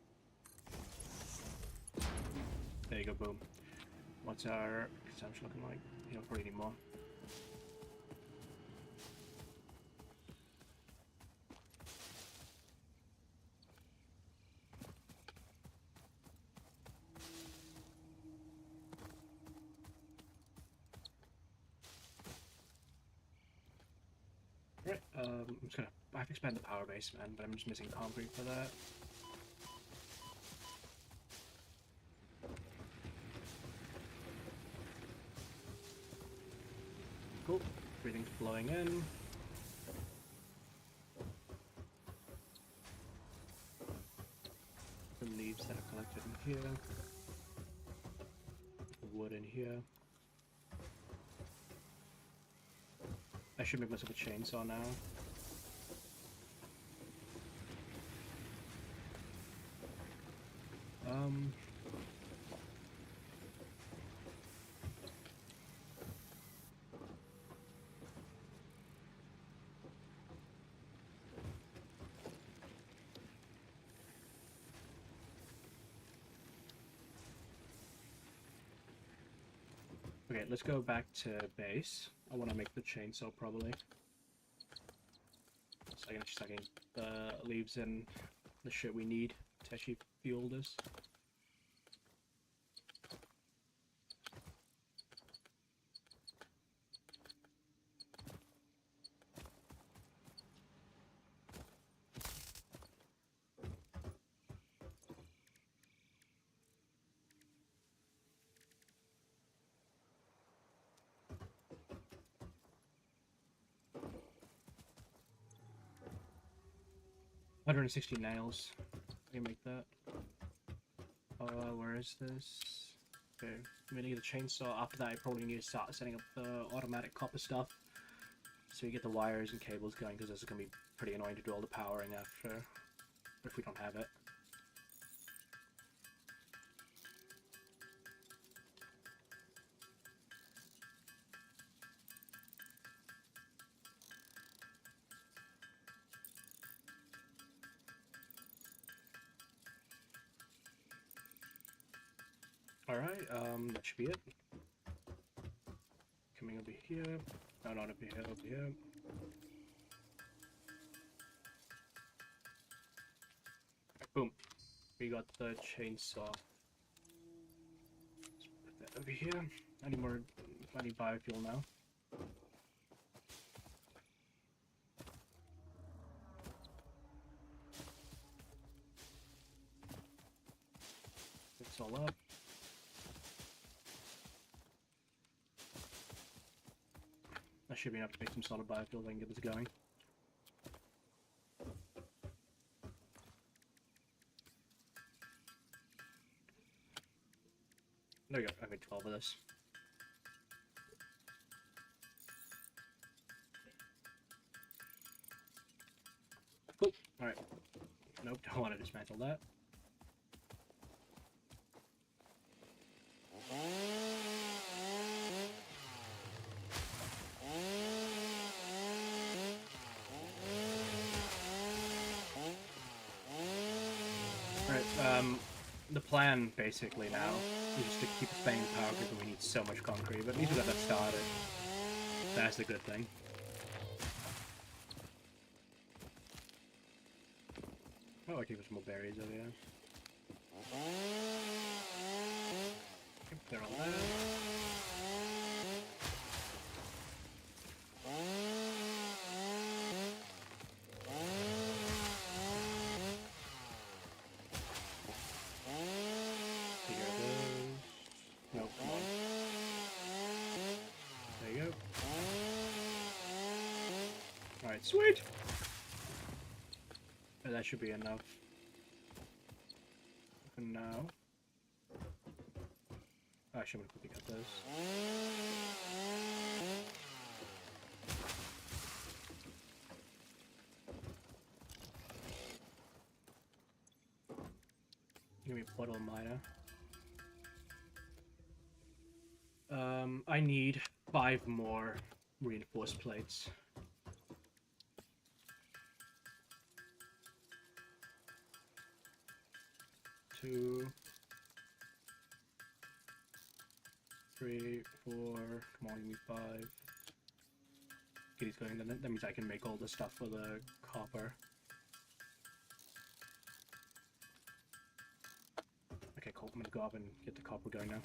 There you go, boom. What's our consumption looking like? You don't probably need more. Right, I'm just gonna. I have to expand the power base, man, but I'm just missing concrete for that. Cool. Everything's flowing in. The leaves that are collected in here. Wood in here. I should make myself a chainsaw now. Okay, let's go back to base. I want to make the chainsaw probably. So I can the leaves and the shit we need to actually fuel this. $160 nails. I can make that. Where is this? Okay, I'm gonna get a chainsaw. After that, I probably need to start setting up the automatic copper stuff. So you get the wires and cables going, because this is gonna be pretty annoying to do all the powering after, if we don't have it. Alright, that should be it. Coming over here. No, not over here, over here. Boom. We got the chainsaw. Let's put that over here. I need biofuel now. It's all up. That should be enough to make some solid biofuel so I can get this going. There we go, I made 12 of this. Cool, alright. Nope, don't want to dismantle that. The plan basically now is just to keep expanding the power grid, but we need so much concrete, but at least we got that started. That's the good thing. Oh, I can put some more berries over here. They're all there. Sweet! Oh, that should be enough for now. Actually, I'm gonna quickly cut those. Give me a puddle miner. I need 5 more reinforced plates. 2, 3, 4, come on, give me 5. Get these going, then that means I can make all the stuff for the copper. Okay, cool, I'm gonna go up and get the copper going now.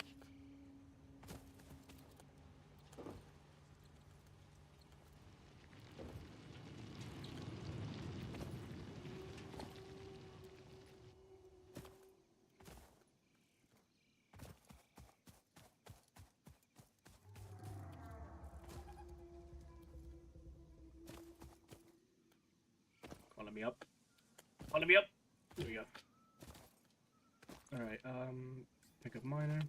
Let me up. Oh, let me up! There we go. Alright, pick up miner.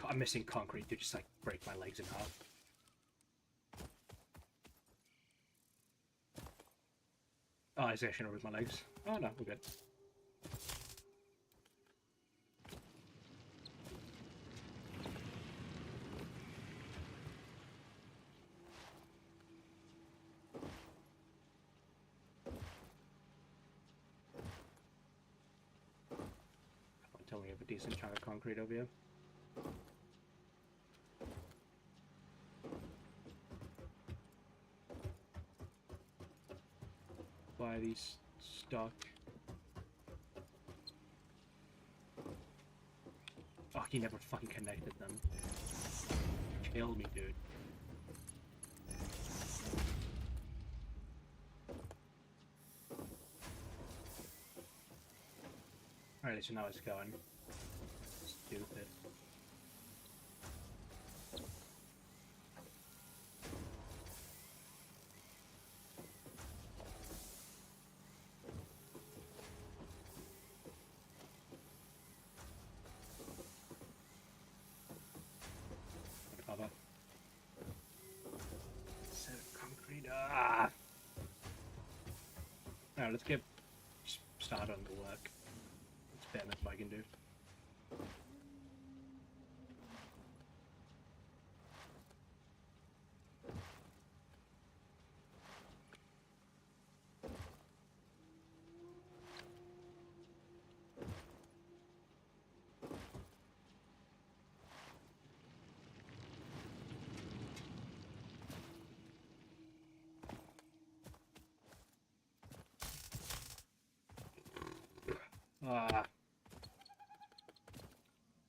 I'm missing concrete to just like break my legs in half. Oh, I actually gonna rip my legs. Oh no, we're good. we have a decent chunk of concrete over here. Why are these stuck? Oh, he never fucking connected them. Kill me, dude. Alright, so now it's going. Stupid. Cover. Set concrete. Ah! Alright, let's get started on the work. It's better than I can do.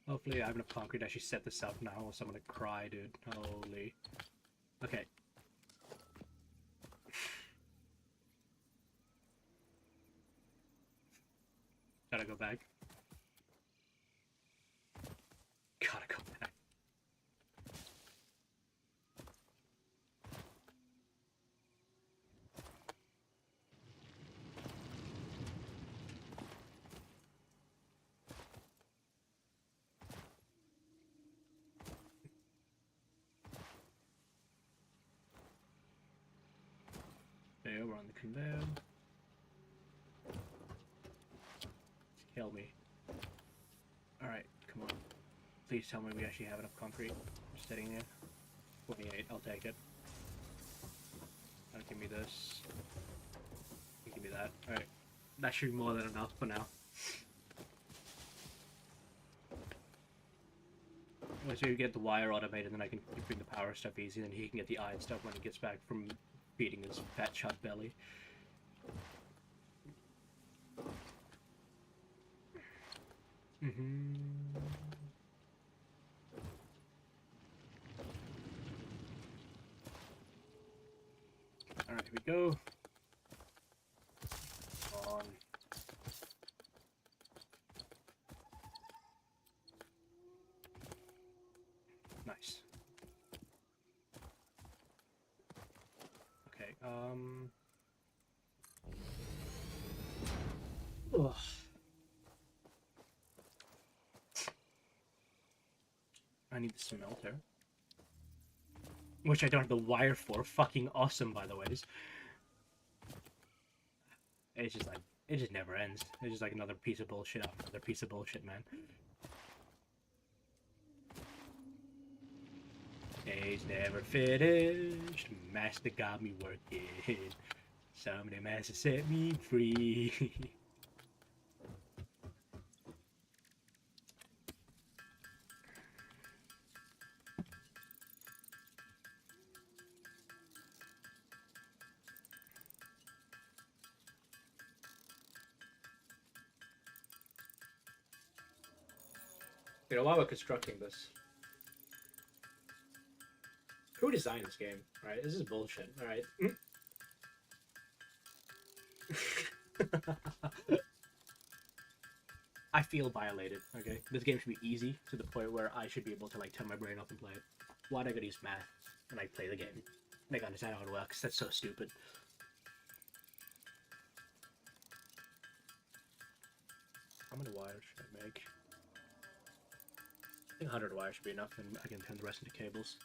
Hopefully I have enough concrete to actually set this up now, or I'm gonna cry, dude. Holy. Okay. Gotta go back. Gotta go back. There, we're on the conveyor. Kill me. Alright, come on. Please tell me we actually have enough concrete. Just sitting there. 28, I'll take it. Give me this. Give me that. Alright. That should be more than enough for now. Once we get the wire automated, then I can bring the power stuff easy, and he can get the iron stuff when he gets back from feeding his fat chub belly. Alright, here we go. On. Nice. Okay, ugh. I need the smelter. Which I don't have the wire for. Fucking awesome, by the way. It's just like, it just never ends. It's just like another piece of bullshit after another piece of bullshit, man. Days never finished. Master got me working. Someday master set me free. You know, while we're constructing this, who designed this game? Alright, this is bullshit, alright? I feel violated, okay? This game should be easy to the point where I should be able to, like, turn my brain off and play it. Why do I gotta use math when I play the game? Like, I understand how it works. That's so stupid. How many wires should I make? I think 100 wires should be enough, and I can turn the rest into cables.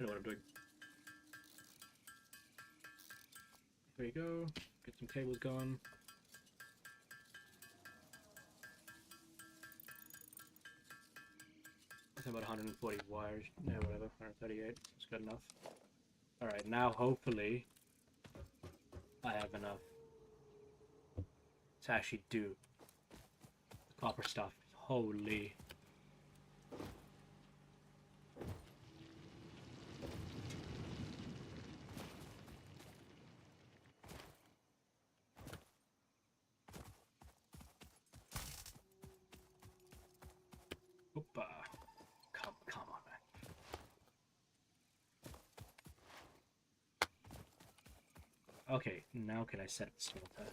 I know what I'm doing. There we go. Get some cables going. That's about 140 wires. No, whatever. 138. That's good enough. Alright, now hopefully I have enough to actually do the copper stuff. Holy. Oopa. Come on, man. Okay, now can I set up the smelter?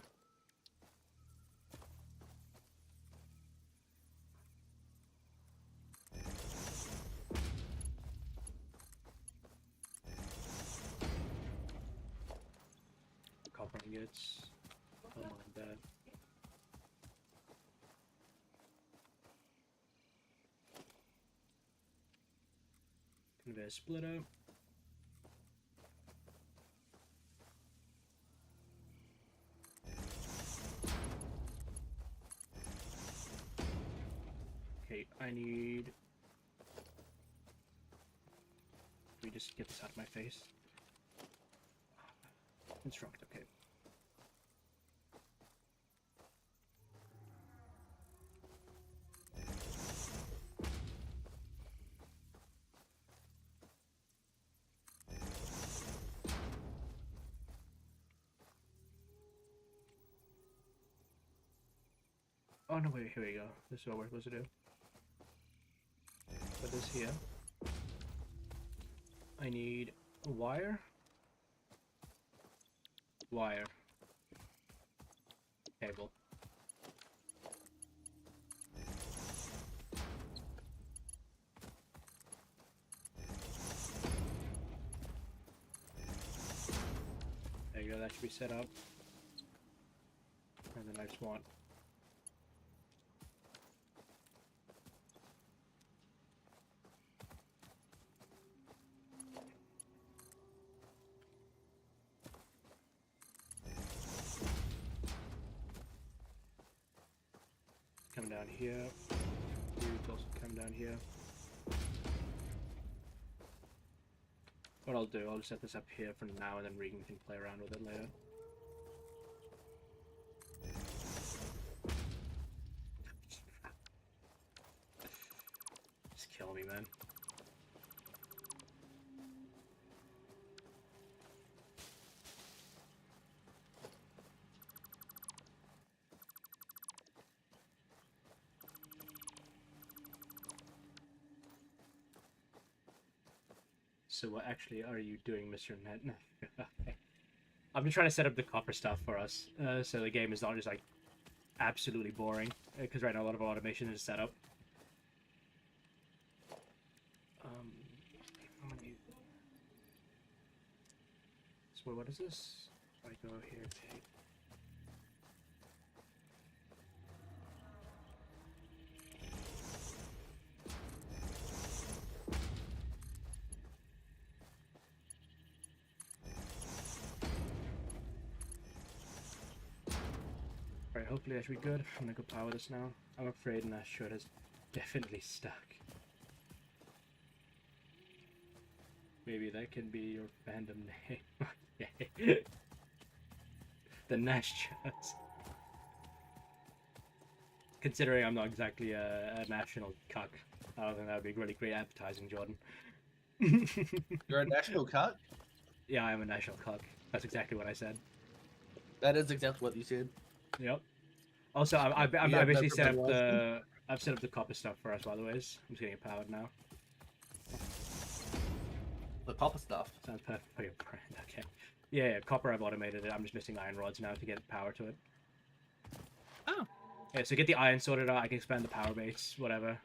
Copper ingots. Don't mind that. Conveyor splitter. Okay, I need... Let me just get this out of my face. Construct, okay. Oh no, wait, here we go. This is what we're supposed to do. Put this here. I need wire. Wire. Cable. There you go, that should be set up. And then I just want come down here. Dudes also come down here. What I'll do, I'll just set this up here for now, and then Regan can play around with it later. Just kill me, man. So what actually are you doing, Mr. Net? Okay. I'm just trying to set up the copper stuff for us, so the game is not just like absolutely boring, because right now a lot of our automation is set up. How many... So what is this? I go here, take. Alright, hopefully that should be good. I'm gonna go power this now. I'm afraid that shirt is definitely stuck. Maybe that can be your fandom name. Okay. The Nash shirts. Considering I'm not exactly a national cuck, I don't think that would be really great advertising, Jordan.
You're a national cuck?
Yeah, I am a national cuck. That's exactly what I said.
That is exactly what you said.
Yep. Also, I basically set up the I've set up the copper stuff for us, by the way. I'm just getting it powered now.
The copper stuff
sounds perfect for your brand. Okay. Yeah, copper. I've automated it. I'm just missing iron rods now to get power to it.
Oh.
Yeah. So get the iron sorted out. I can expand the power base, whatever.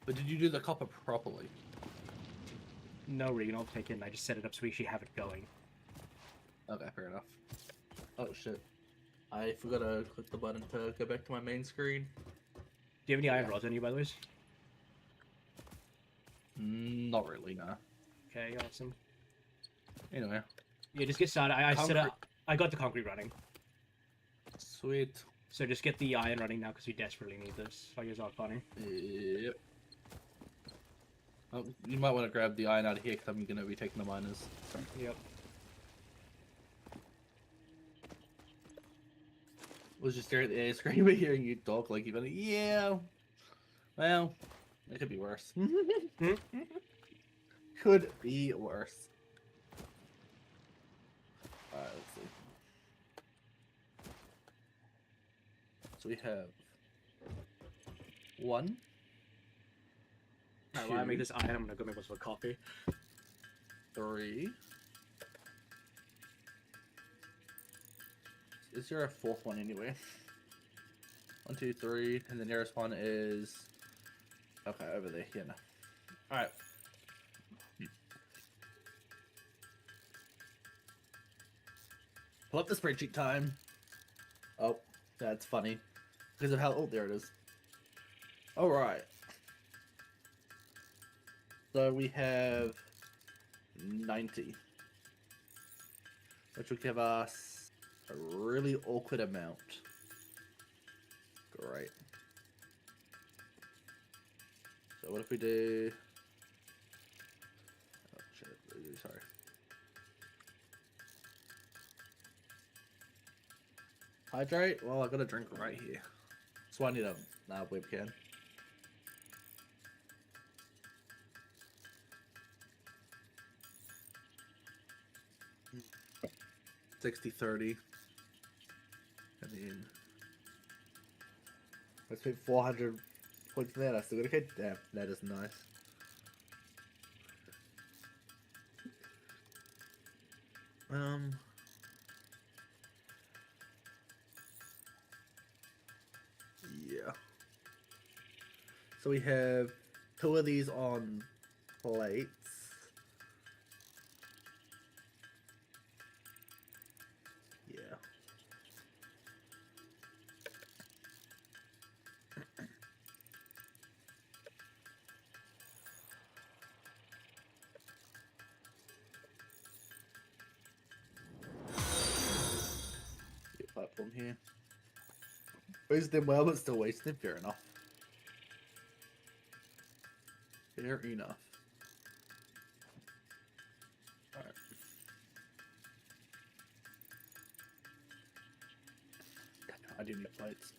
But did you do the copper properly?
No, Regan. I'll take it. And I just set it up so we actually have it going.
Okay, fair enough. Oh shit. I forgot to click the button to go back to my main screen.
Do you have any iron rods on you, by the way?
Not really, no.
Okay, awesome.
Anyway.
Yeah, just get started. I set up. I got the concrete running.
Sweet.
So just get the iron running now because we desperately need this. Like it's not funny.
Yep. Oh, you might want to grab the iron out of here because I'm going to be taking the miners.
Yep.
Was just staring at the air screen but hearing you talk like you've been yeah. Well, it could be worse. Could be worse. Alright, let's see. So we have 1.
Alright, while I make this iron, I'm gonna go make myself a coffee.
3. Is there a 4th one anyway? 1, 2, 3, and the nearest one is okay over there. Yeah, no. All right. Pull up the spreadsheet time. Oh, that's funny because of how old. There it is. All right. So we have 90, which will give us a really awkward amount. Great. So what if we do... Oh shit, sorry. Hydrate? Well, I got a drink right here. So I need a webcam. $60-30. And then I spent 400 points for that. I still got a kid. Damn, that is nice. Yeah. So we have 2 of these on plates. Yeah. Platform here. Wasted them well, but still wasted them. Fair enough. Fair enough. Alright. I do need plates.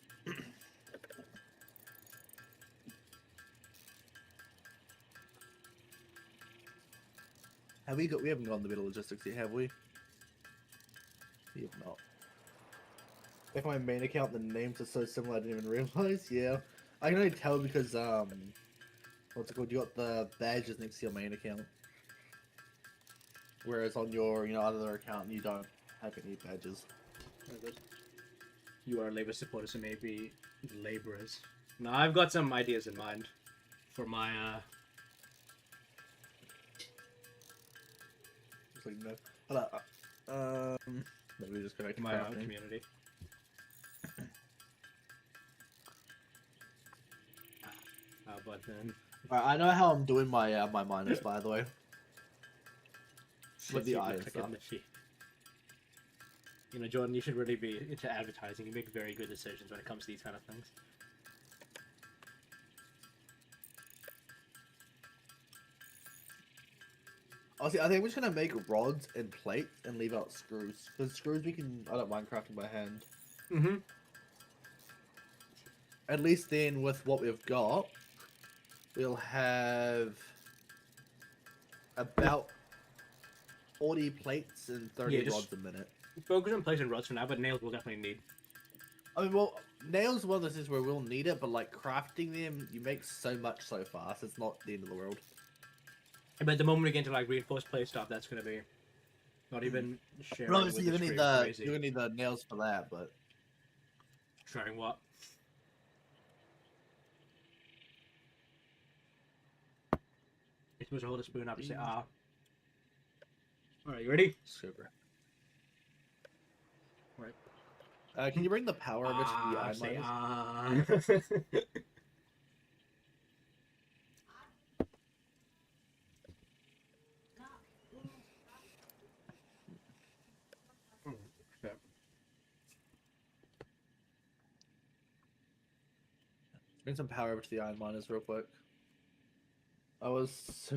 We haven't gone the bit of logistics yet, have we? We have not. Like my main account, the names are so similar I didn't even realize. Yeah, I can only tell because what's it called? You got the badges next to your main account, whereas on your other account you don't have any badges.
You are labor supporters, so maybe laborers. No, I've got some ideas in mind for my
Just like no. Hello. Maybe just go back to
my
crafting.
community. But then
Alright, I know how I'm doing my my miners, by the way. With the eye and stuff.
You know, Jordan, you should really be into advertising. You make very good decisions when it comes to these kind of things.
Honestly, I think we're just gonna make rods and plates and leave out screws. Because screws I don't mind crafting by hand.
Mm-hmm.
At least then with what we've got, we'll have about 40 plates and 30 rods a minute.
Focus on plates and rods for now, but nails we'll definitely need.
I mean, well, nails one of those things where we'll need it, but like crafting them, you make so much so fast, it's not the end of the world.
But the moment we get into like reinforced plate stuff, that's gonna be not even sharing.
But obviously,
with
you're gonna need the nails for that, but
sharing what? You're supposed to hold a spoon up and say ah. Alright, you ready?
Super.
Right.
Can you bring the power of it to the eye
say
miners?
Bring some power over to the iron miners real quick. I was so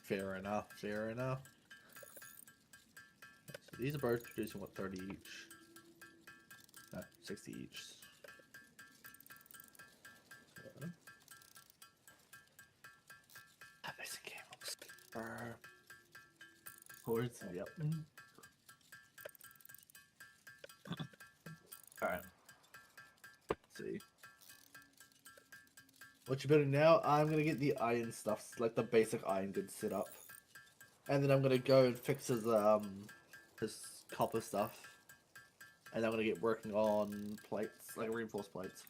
fair enough. Fair enough. So these are both producing what, 30 each? No, 60 each. So. Basic cables. Cords. Yep. Alright. Let's see. What you're building now, I'm gonna get the iron stuff, like the basic iron goods set up. And then I'm gonna go and fix his copper stuff. And I'm gonna get working on plates, like reinforced plates.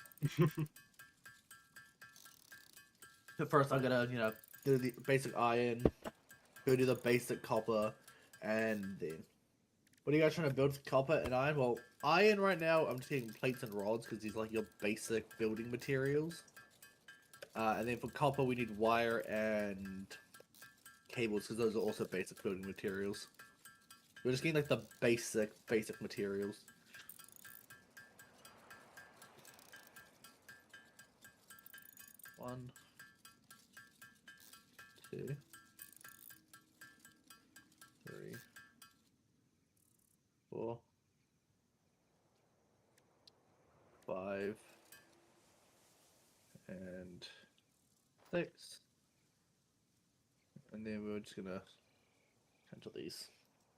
So first I'm gonna, do the basic iron, go do the basic copper, and then... What are you guys trying to build for copper and iron? Well, iron right now, I'm just getting plates and rods, because these are like your basic building materials. And then for copper, we need wire and cables, because those are also basic building materials. We're just getting like the basic materials. One, two, three, four, 5, and 6. And then we're just gonna cancel these.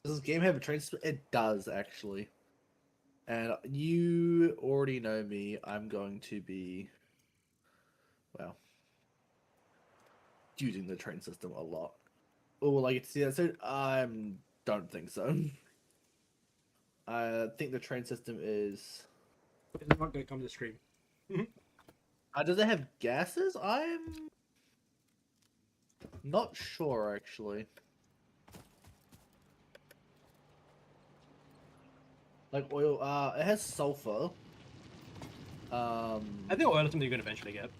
Does this game have a train system? It does, actually. And you already know me. I'm going to be, well, using the train system a lot. Oh, will I get to see that soon? I don't think so. I think the train system is...
It's not going to come to the screen.
Does it have gases? I'm not sure, actually. Like oil, it has sulfur.
I think oil is something you're going to eventually get.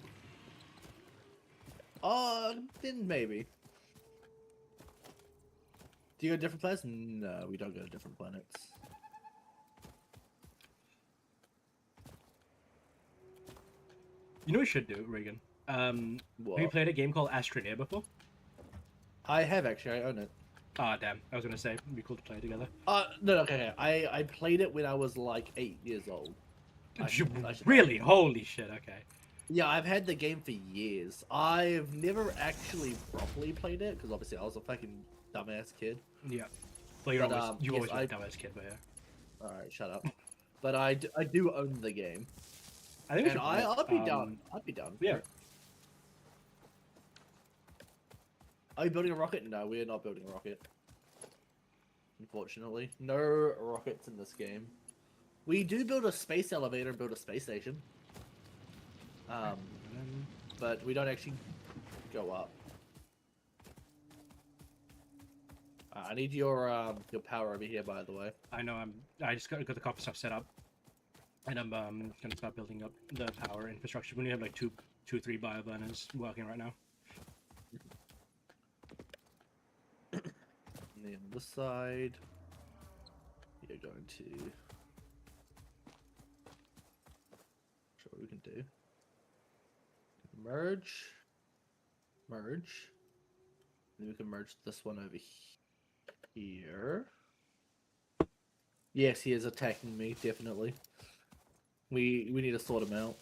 Then maybe. Do you go to different planets? No, we don't go to different planets.
You know what we should do, Reagan? Have you played a game called Astroneer before?
I have, actually. I own it.
Ah, damn. I was going to say, it'd be cool to play together.
No, okay. I played it when I was like 8 years old.
Really? Holy shit, okay.
Yeah, I've had the game for years. I've never actually properly played it, because obviously I was a fucking dumbass kid.
Yeah. Well, you've always been a dumbass kid, but yeah.
Alright, shut up. But I do own the game.
I think
I'd be done. I'd be done.
Yeah.
Are you building a rocket? No, we're not building a rocket. Unfortunately. No rockets in this game. We do build a space elevator and build a space station. But we don't actually go up. I need your power over here, by the way.
I know. I just got the copper stuff set up, and I'm gonna start building up the power infrastructure. We only have like two, 3 bioburners working right now.
And then on this side, you're going to show what we can do. Merge. And then we can merge this one over here. Yes, he is attacking me, definitely. We need to sort him out.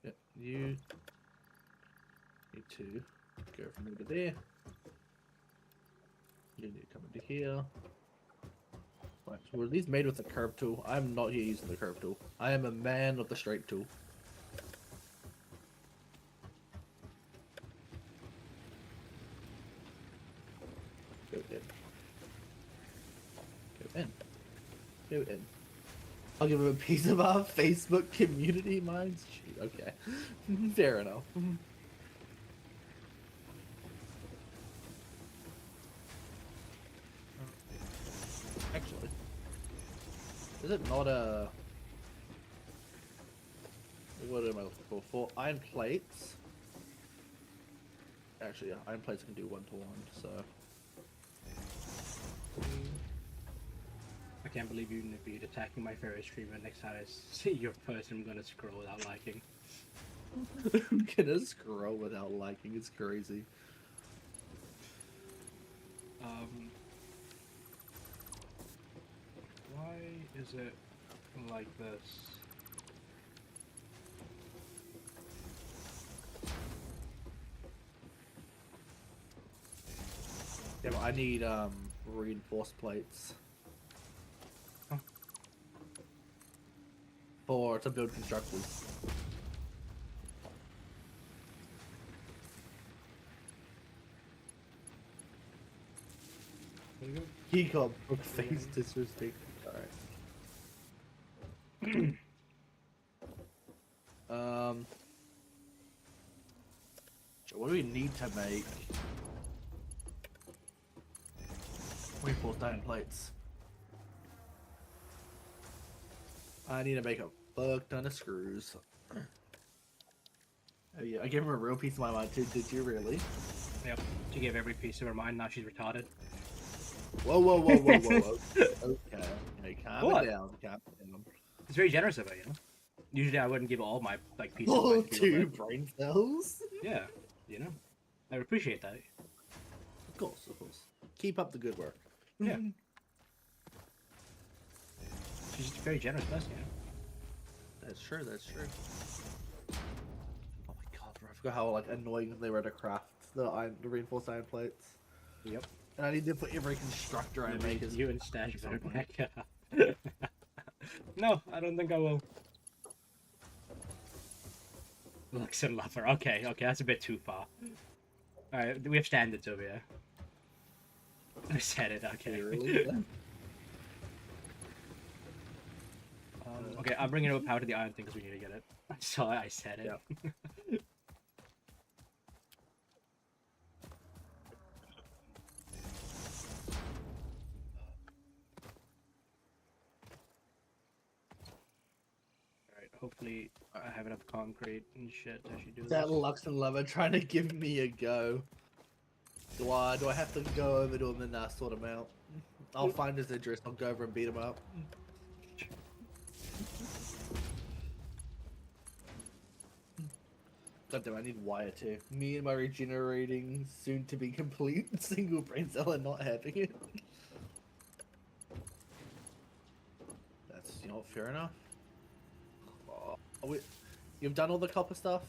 Yep, you need to go from over there. You need to come into here. Right, so were these made with the curve tool? I'm not here using the curve tool. I am a man of the straight tool. Go in. Go in. Go in. I'll give him a piece of our Facebook community minds. Gee, okay. Fair enough. Actually, is it not a... What am I looking for? For iron plates? Actually, yeah, iron plates can do 1-to-1, so...
I can't believe you Naveed attacking my favorite streamer. Next time I see your post, I'm gonna scroll without liking.
I'm gonna scroll without liking. It's crazy.
Why is it like this?
Yeah, but I need reinforced plates. To build constructors. He got book face disrespect. Alright. So what do we need to make? Reinforced iron plates. I need to make a fuck ton of screws. Oh yeah, I gave her a real piece of my mind too. Did you really?
Yep. She gave every piece of her mind. Now she's retarded.
Whoa, whoa, whoa, whoa, whoa. Okay, okay, calm it down, calm it down.
It's very generous of her, you know. Usually I wouldn't give all my like pieces.
Oh,
of my
2 brain cells.
Yeah, you know. I appreciate that.
Of course, of course. Keep up the good work.
Yeah. She's just a very generous person, you know.
That's true, that's true. Oh my god, bro, I forgot how like annoying they were to craft the reinforced iron plates.
Yep.
And I need to put every constructor I make as
you and Stash better back up. No, I don't think I will. Looks and lover. Okay, okay, that's a bit too far. Alright, we have standards over here. I said it, okay.
Really?
Okay, I'm bringing over power to the iron thing because we need to get it. So I said it. Yep. Alright, hopefully I have enough concrete and shit to actually do
That
this.
Lux and Lover trying to give me a go. Do I have to go over to him and sort him out? I'll find his address, I'll go over and beat him up. God damn, I need wire too. Me and my regenerating, soon to be complete single brain cell are not having it. That's, you know, fair enough. Oh, you've done all the copper stuff?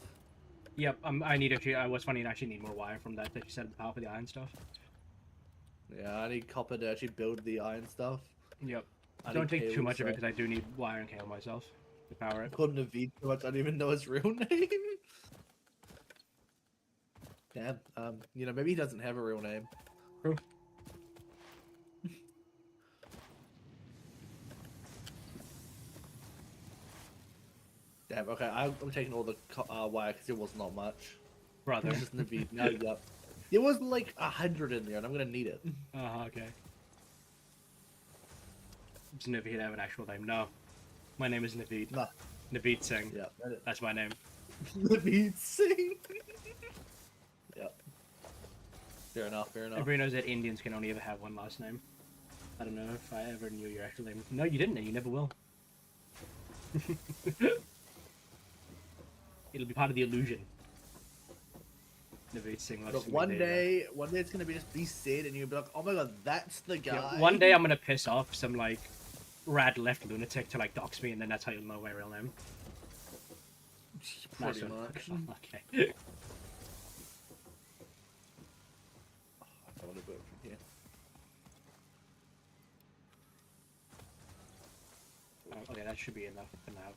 Yep, I need actually. What's funny, I actually need more wire from that you said the power for the iron stuff.
Yeah, I need copper to actually build the iron stuff.
Yep.
I
Don't
need
take too much of it
cables,
because I do need wire and cable myself to power it.
I called him Naveed so much I don't even know his real name. Damn, you know, maybe he doesn't have a real name.
True.
Damn, okay, I'm taking all the wire because it was not much.
Brother.
It's just Naveed. Now, yep. There was like 100 in there and I'm gonna need it.
Okay. Does Naveed have an actual name? No. My name is Naveed.
No.
Naveed Singh.
Yeah,
that's my name.
Naveed Singh. Yep. Fair enough, fair enough.
Everybody knows that Indians can only ever have one last name. I don't know if I ever knew your actual name. No, you didn't, and you never will. It'll be part of the illusion. Naveed Singh.
But one day it's gonna be said, and you'll be like, "Oh my god, that's the guy."
Yeah, one day I'm gonna piss off some like rad left lunatic to like dox me, and then that's how you'll know my real name.
Pretty
Nice one.
much.
Okay.
I want to vote from here.
Okay, that should be enough for now.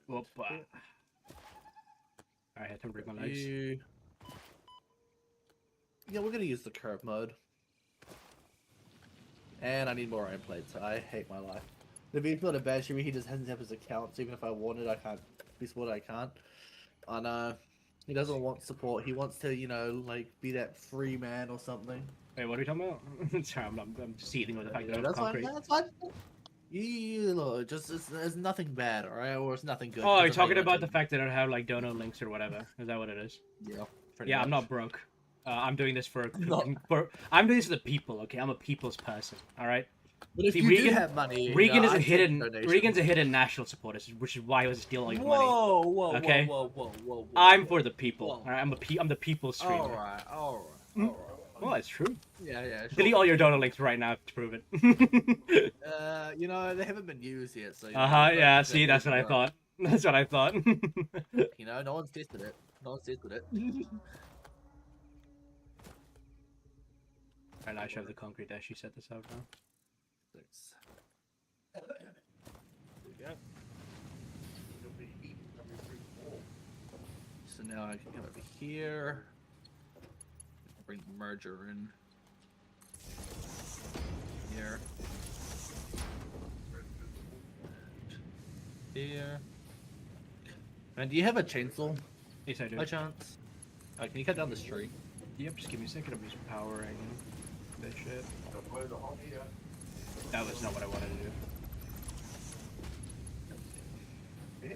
Whoop. Alright, time to break my legs.
Yeah, we're gonna use the curve mode. And I need more iron plates. I hate my life. Naveed's not a bad streamer, he just hasn't have his accounts. Even if I wanted, I can't be supported, I can't. I know. He doesn't want support. He wants to, you know, like, be that free man or something.
Wait, what are we talking about? Sorry, I'm seething with the fact that I
That's
have
fine,
concrete.
that's fine. You know, just, there's nothing bad, alright? Or it's nothing good.
Oh, you're
Doesn't make
talking about the
nothing.
fact that I don't have, like, donor links or whatever. Is that what it is?
Yeah.
Yeah, I'm not broke. I'm doing this for
Not-
I'm doing this for the people. Okay, I'm a people's person. All right.
But if
See,
you
Regan,
do have money,
Regan is a
I'd take
hidden.
donations.
Regan's a hidden national supporter, which is why he was stealing all your money.
Whoa,
Okay.
whoa.
I'm for the people.
Whoa.
All right, I'm the people's streamer.
All right.
Well, it's true.
Yeah. Sure.
Delete all your donor links right now to prove it.
You know, they haven't been used yet, so. You know,
Yeah. See, that's what I thought. That's what I thought.
You know, no one's tested it. No one's tested it.
And I should have the concrete dash. You set this out now.
Thanks. There we go. So now I can come over here. Bring the merger in. Here. Here. Man, do you have a chainsaw?
Yes, I do.
By chance? Can you cut down this tree?
Yep, just give me a second. I'm just powering that shit. That was not what I wanted to do.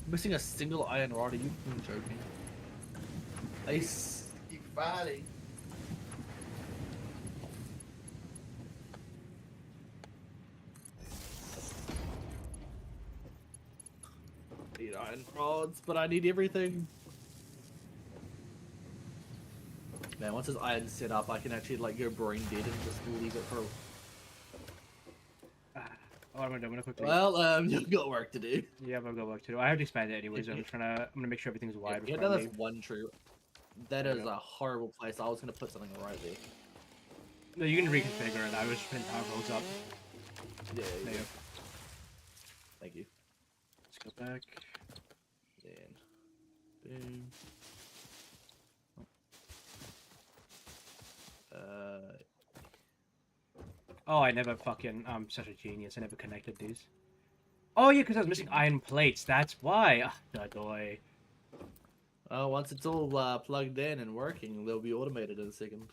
Missing a single iron rod. Are you joking?
Keep fighting.
Need iron rods, but I need everything. Man, once this iron's set up, I can actually like go brain dead and just leave it for.
Oh, I'm gonna quickly.
Well, you've got work to do.
Yeah, I've got work to do. I have to expand it anyways. I'm gonna make sure everything's wide.
Yeah,
before I
that's
leave.
one tree. That is a horrible place. I was gonna put something right there.
No, you can reconfigure it. I was just putting power poles up.
Yeah.
There you go.
Thank you.
Let's go back.
And boom.
Oh, I never fucking. I'm such a genius. I never connected these. Oh yeah, because I was missing iron plates. That's why. Doy.
Once it's all plugged in and working, they'll be automated in a second.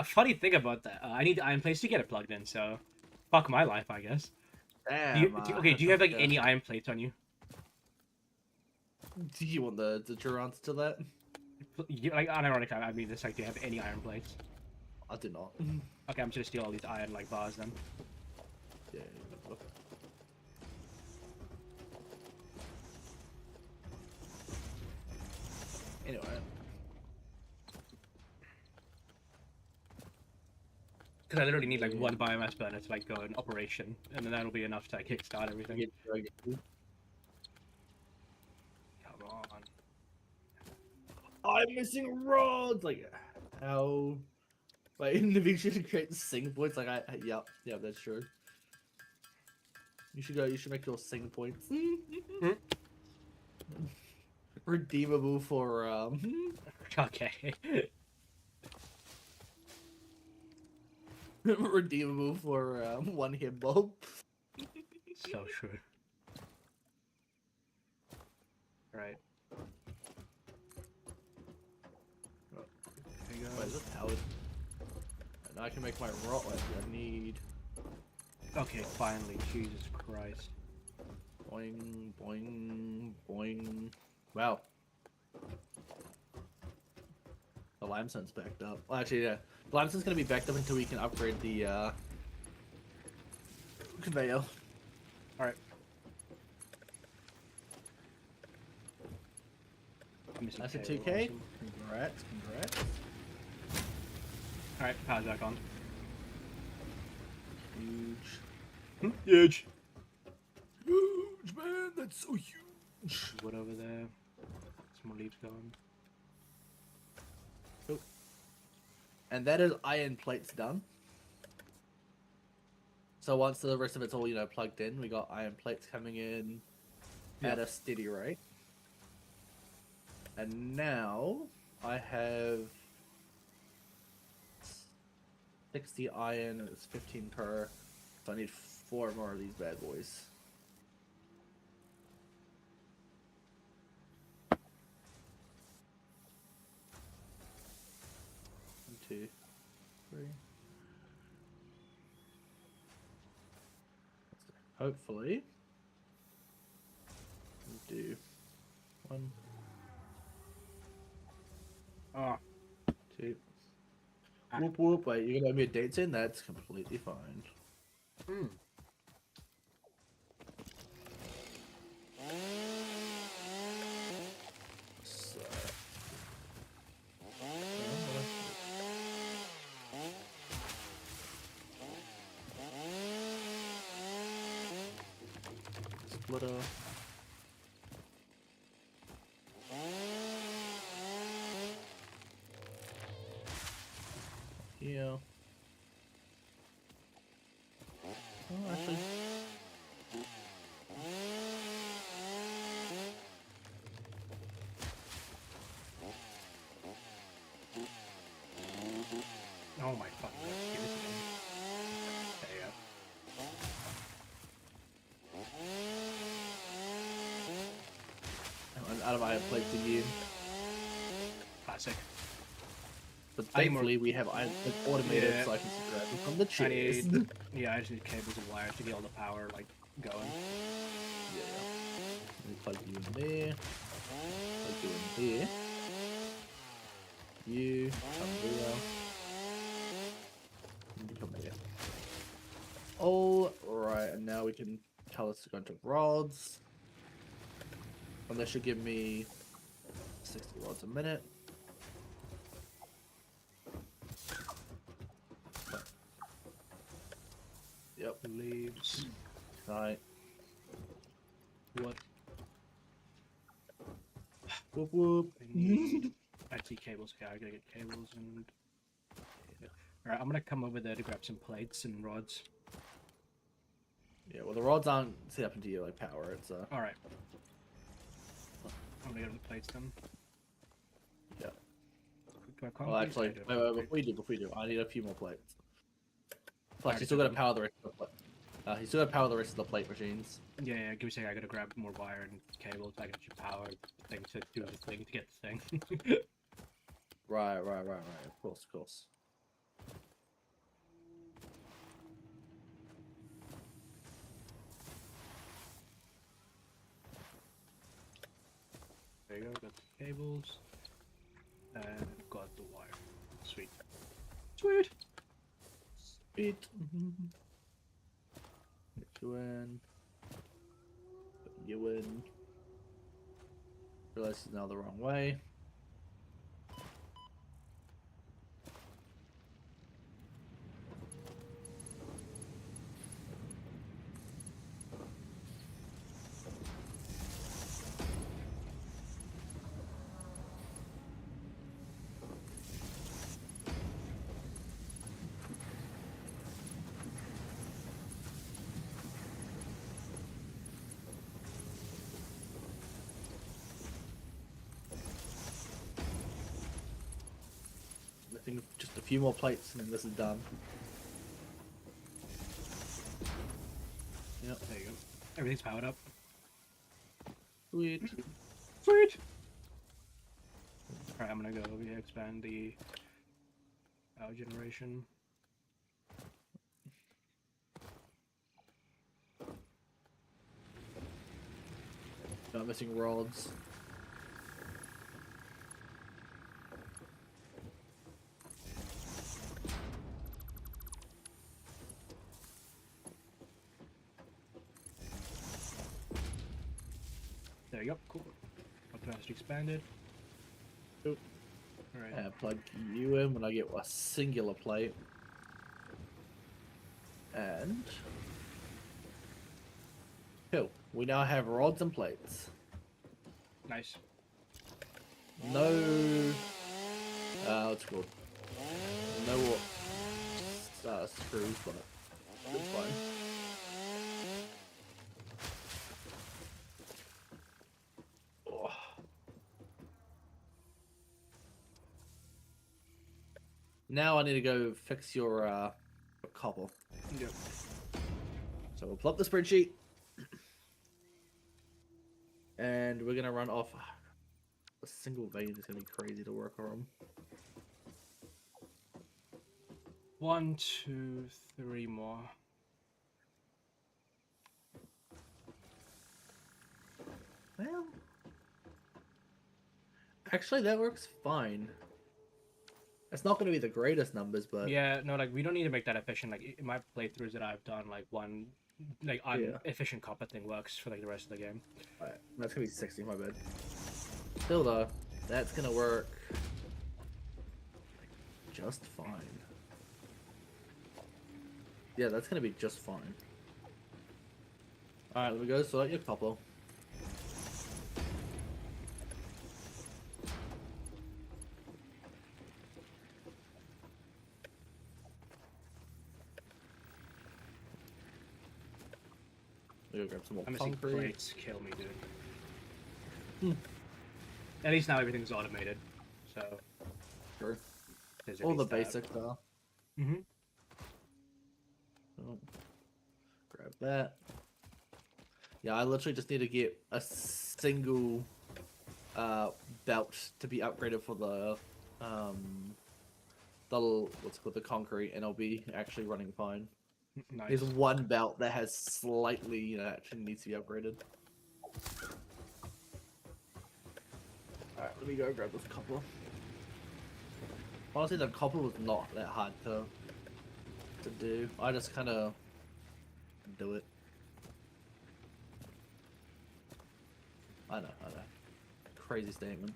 Funny thing about that, I need the iron plates to get it plugged in. So, fuck my life, I guess.
Damn.
Do you have like any iron plates on you?
Do you want the true answer to that?
Like, unironically, I mean this. Like, do you have any iron plates?
I do not.
Okay, I'm just gonna steal all these iron like bars then.
Yeah. Anyway.
Because I literally need like one biomass burner to like go in operation, and then that'll be enough to like, kickstart everything. Come on.
I'm missing rods. Like, how? Wait, in the eventually to create the sing points. Like, yep, that's true. You should go. You should make your sing points redeemable for
Okay.
redeemable for one hit bulb.
So true. Right.
There you go. Wait, is this powered? And I can make my rot like I need.
Okay, finally. Jesus Christ.
Boing, boing, boing. Wow. The limestone's backed up. Well, actually, yeah. The limestone's gonna be backed up until we can upgrade the conveyor.
Alright.
That's a 2K. Congrats.
Alright, power's back on.
Huge.
Huge.
Huge, man. That's so huge.
Wood over there. Some more leaves going.
Oh. And that is iron plates done. So once the rest of it's all, plugged in, we got iron plates coming in at a steady rate. And now I have 60 iron and it's 15 per. So I need 4 more of these bad boys. One, 2, 3. Hopefully, we'll do 1,
Oh.
Two. Whoop whoop. Wait, you're gonna have me a date in? That's completely fine.
Hmm.
So. Splitter. Yeah. Oh, actually.
Oh my fucking god, give it to me. There you go.
I'm out of iron plates again.
Classic.
But thankfully we have iron plates automated so I can grab them from the chairs.
I just need cables and wires to get all the power like going.
Yeah. Let me plug you in there. Plug you in there. You come there. And you come there. All right, and now we can tell us to go into rods. And that should give me 60 rods a minute. Yep.
Leaves.
Right.
What?
Whoop whoop.
I see cables. Okay, I gotta get cables and. Yeah. Alright, I'm gonna come over there to grab some plates and rods.
Yeah, well the rods aren't set up into your like power. It's
Alright. I'm gonna get the plates then.
Yeah.
Do I
Well, actually, wait, before we do, I need a few more plates. Plus, you still gotta power the rest of the plate. You still gotta power the rest of the plate machines.
Yeah, give me a second. I gotta grab more wire and cables. I gotta power the thing to do the thing to get the thing.
Right. Of course.
There you go. Got the cables and got the wire. Sweet.
Sweet. Get you in. Put you in. Realize it's now the wrong way. I think just a few more plates and then this is done.
Yep, there you go. Everything's powered up.
Sweet.
Sweet! Alright, I'm gonna go over here, expand the power generation.
Not missing rods.
There you go, cool. Capacity expanded.
Cool.
Alright.
Plug you in when I get a singular plate. And cool. We now have rods and plates.
Nice.
No what's it called? No screws, but it's fine. Oh. Now I need to go fix your cobble.
Yep.
So we'll pull up the spreadsheet. And we're gonna run off a single vein is gonna be crazy to work on.
1, 2, 3 more.
Well, actually that works fine. It's not going to be the greatest numbers, but
Yeah, no, like we don't need to make that efficient. Like in my playthroughs that I've done, like one like efficient copper thing works for like the rest of the game.
Alright, that's gonna be 60. My bad. Still though, that's gonna work just fine. Yeah, that's gonna be just fine. Alright, let me go select your couple. We'll go grab some more
I'm missing
concrete.
plates. Kill me, dude. At least now everything's automated, so.
Sure.
there's at
All the
least that.
basics are.
Mm-hmm.
Oh. Grab that. Yeah, I literally just need to get a single belt to be upgraded for the what's it called, the concrete, and I'll be actually running fine.
Nice.
There's one belt that has slightly actually needs to be upgraded. Alright, let me go grab this copper. Honestly, the copper was not that hard to do. I just kind of do it. I know. Crazy statement.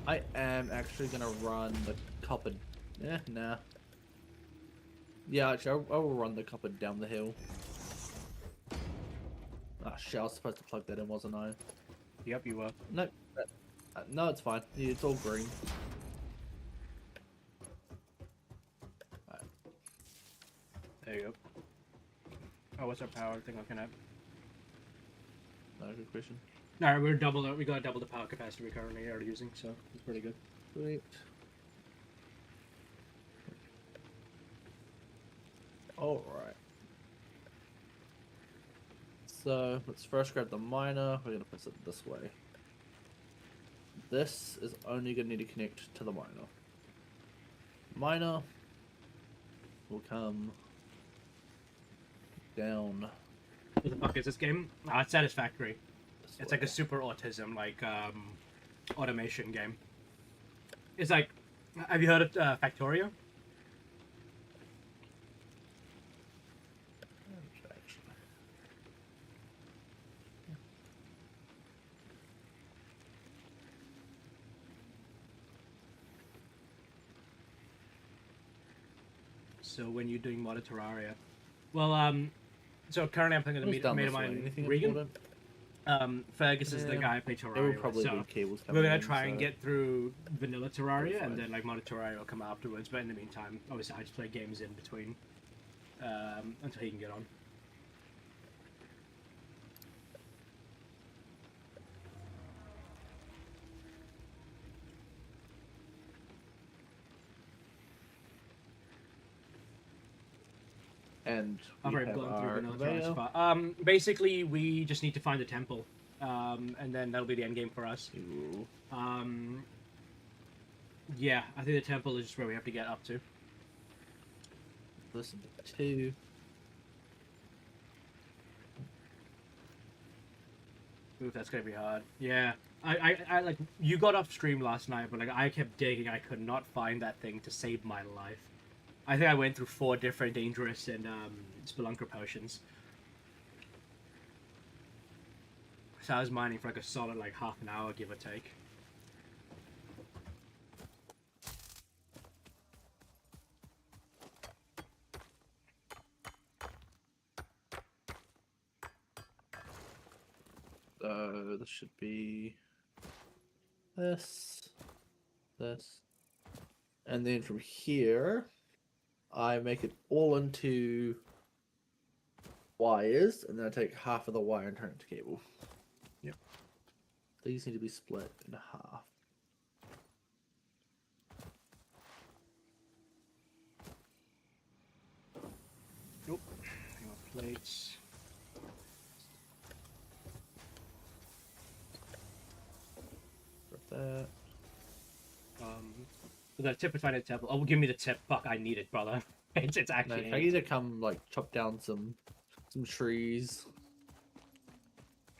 I am actually gonna run the copper. Nah. Yeah, actually, I will run the copper down the hill. Ah, shit, I was supposed to plug that in, wasn't I?
Yep, you were.
No, no, it's fine. It's all green. Alright.
There you go. Oh, what's our power thing looking at?
No, good question.
No, we got double the power capacity we currently are using, so it's pretty good.
Sweet. Alright. So, let's first grab the miner. We're going to place it this way. This is only going to need to connect to the miner. Miner will come down.
What the fuck is this game? Ah, it's Satisfactory. It's like a super autism, like, automation game. It's like, have you heard of Factorio? So when you're doing modded Terraria, well, so currently I'm playing with a mate of mine, Regan. Fergus is the guy I play Terraria with, so we're gonna try and get through vanilla Terraria, and then like modded Terraria will come afterwards. But in the meantime, obviously I just play games in between until he can get on.
And
I've
we
already
have
gone
our
through vanilla Terraria so
conveyor.
far. Basically, we just need to find the temple, and then that'll be the end game for us.
Ooh.
Yeah, I think the temple is just where we have to get up to.
Listen to.
Ooh, that's gonna be hard. Yeah, I like, you got off stream last night, but like I kept digging. I could not find that thing to save my life. I think I went through 4 different dangerous and spelunker potions. So I was mining for like a solid like half an hour, give or take.
This should be this, and then from here, I make it all into wires, and then I take half of the wire and turn it to cable.
Yep.
These need to be split in half.
Nope. Hang on, plates.
That.
The tip is finding a temple. Oh, give me the tip. Fuck, I need it, brother. It's actually.
No, I need to come like chop down some trees.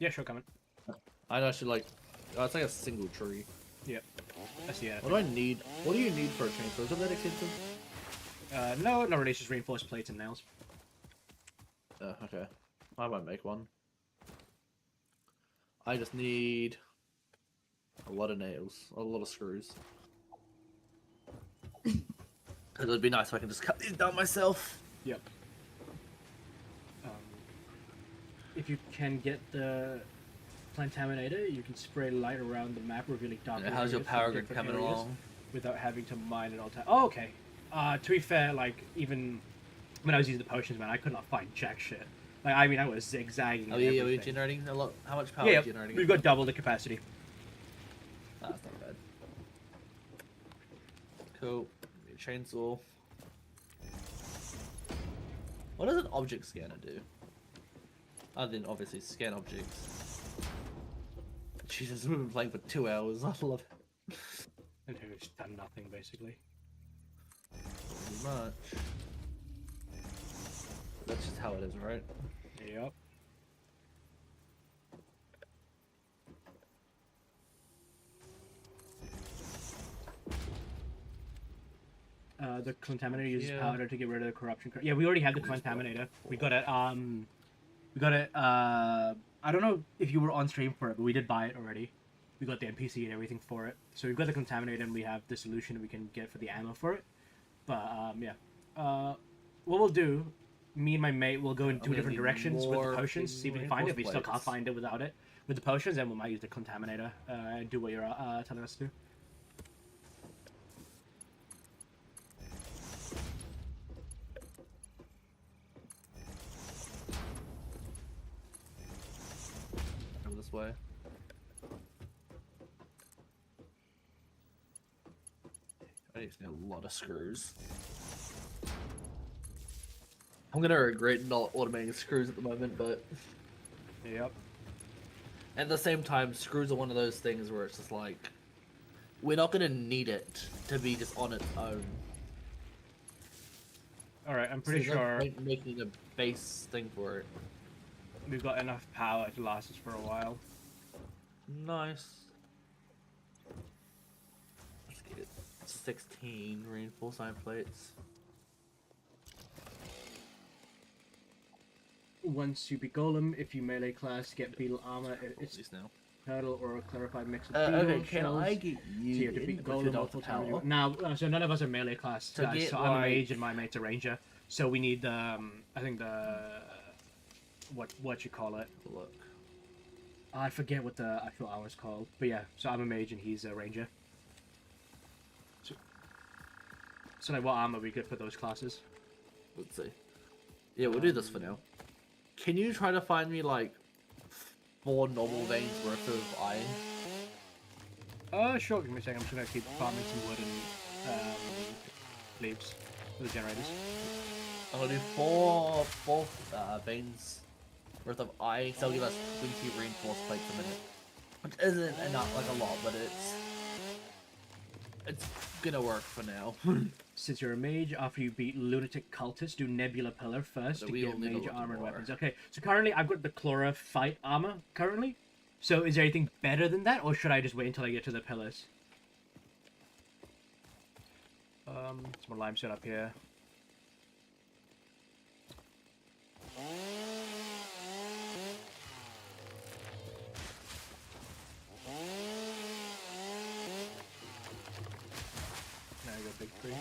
Yeah, sure, coming.
I know, like, it's like a single tree.
Yep. I see it.
What do I need? What do you need for a chainsaw? Is it that expensive?
No, not really. It's just reinforced plates and nails.
Okay. I might make one. I just need a lot of nails, a lot of screws. It would be nice if I can just cut these down myself.
Yep. If you can get the plantaminator, you can spray light around the map, revealing dark areas.
How's your power grid
different
coming
areas
along?
without having to mine at all times. Oh, okay. To be fair, like, even when I was using the potions, man, I could not find jack shit. Like, I mean, I was zigzagging.
Oh yeah, we're generating a lot. How much power
Yeah,
are you generating?
we've got double the capacity.
That's not bad. Cool. Chainsaw. What does an object scanner do? Other than obviously scan objects. Jesus, we've been playing for 2 hours. I love it.
And who's done nothing, basically.
Pretty much. That's just how it is, right?
Yep. The contaminator uses powder to get rid of the corruption. Yeah, we already had the contaminator. We got it. We got it. I don't know if you were on stream for it, but we did buy it already. We got the NPC and everything for it. So we've got the contaminator, and we have the solution we can get for the ammo for it. But yeah. What we'll do, me and my mate will go in two different directions with the potions, see if we can find it. If we still can't find it without it, with the potions, then we might use the contaminator and do what you're telling us to do.
Go this way. I need a lot of screws. I'm gonna regret not automating screws at the moment, but
yep.
At the same time, screws are one of those things where it's just like we're not gonna need it to be just on its own.
All right, I'm pretty sure
making a base thing for it.
We've got enough power to last us for a while.
Nice. Let's get 16 reinforced iron plates.
Once you beat Golem, if you melee class, get beetle armor. It's
now.
Turtle or a clarified mix of beetle
Okay, can
shells.
I get you
So you have to beat Golem multiple times.
power?
Now, so none of us are melee class
To
guys.
get,
So I'm a
like-
mage and my mate's a ranger. So we need the, I think the, what you call it?
Look.
I forget what the actual armor is called. But yeah, so I'm a mage and he's a ranger. So like, what armor we get for those classes?
Let's see. Yeah, we'll do this for now. Can you try to find me like 4 normal veins worth of iron?
Sure. Give me a second. I'm just gonna keep farming some wood and leaves for the generators.
I'm gonna do four veins worth of iron, so that'll give us 20 reinforced plates a minute. Which isn't enough, like a lot, but it's gonna work for now.
Since you're a mage, after you beat lunatic cultists, do nebula pillar first to get mage armor and weapons. Okay, so currently I've got the Chlora fight armor currently. So is there anything better than that, or should I just wait until I get to the pillars? Some more limestone up here. Now I got big tree.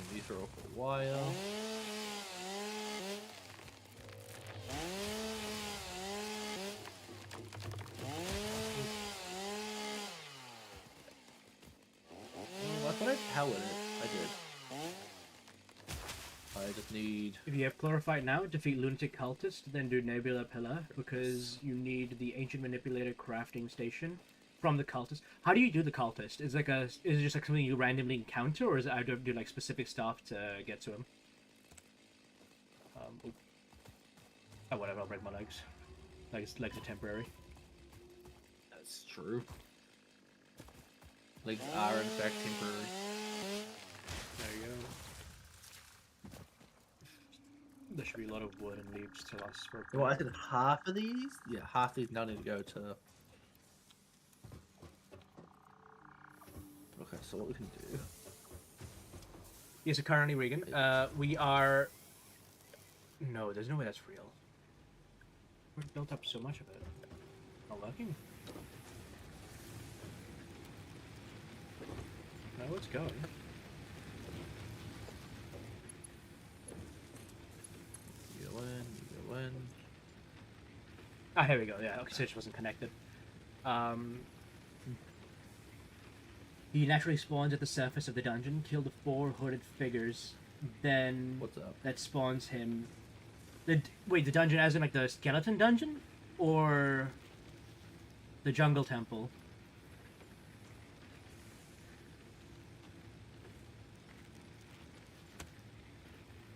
Maybe throw up a wire. I thought I powered it. I did. I just need...
If you have Chlorophyte now, defeat Lunatic Cultist, then do Nebula Pillar, because you need the Ancient Manipulator crafting station From the cultist. How do you do the cultist? Is it just like something you randomly encounter, or is it I do like specific stuff to get to him? Oh, whatever. I'll break my legs. Legs are temporary.
That's true. Legs are in fact temporary.
There you go. There should be a lot of wood and leaves to last for.
Well, I think half of these. Yeah, half of these now need to go to. Okay, so what we can do.
Yeah, so currently, Regan, we are. No, there's no way that's real. We've built up so much of it. Not working. No, it's going.
You go in.
Ah, here we go. Yeah, okay, so it just wasn't connected. He naturally spawns at the surface of the dungeon. Kill the 4 hooded figures. Then
what's up?
That spawns him. Wait, the dungeon as in like the skeleton dungeon, or the jungle temple?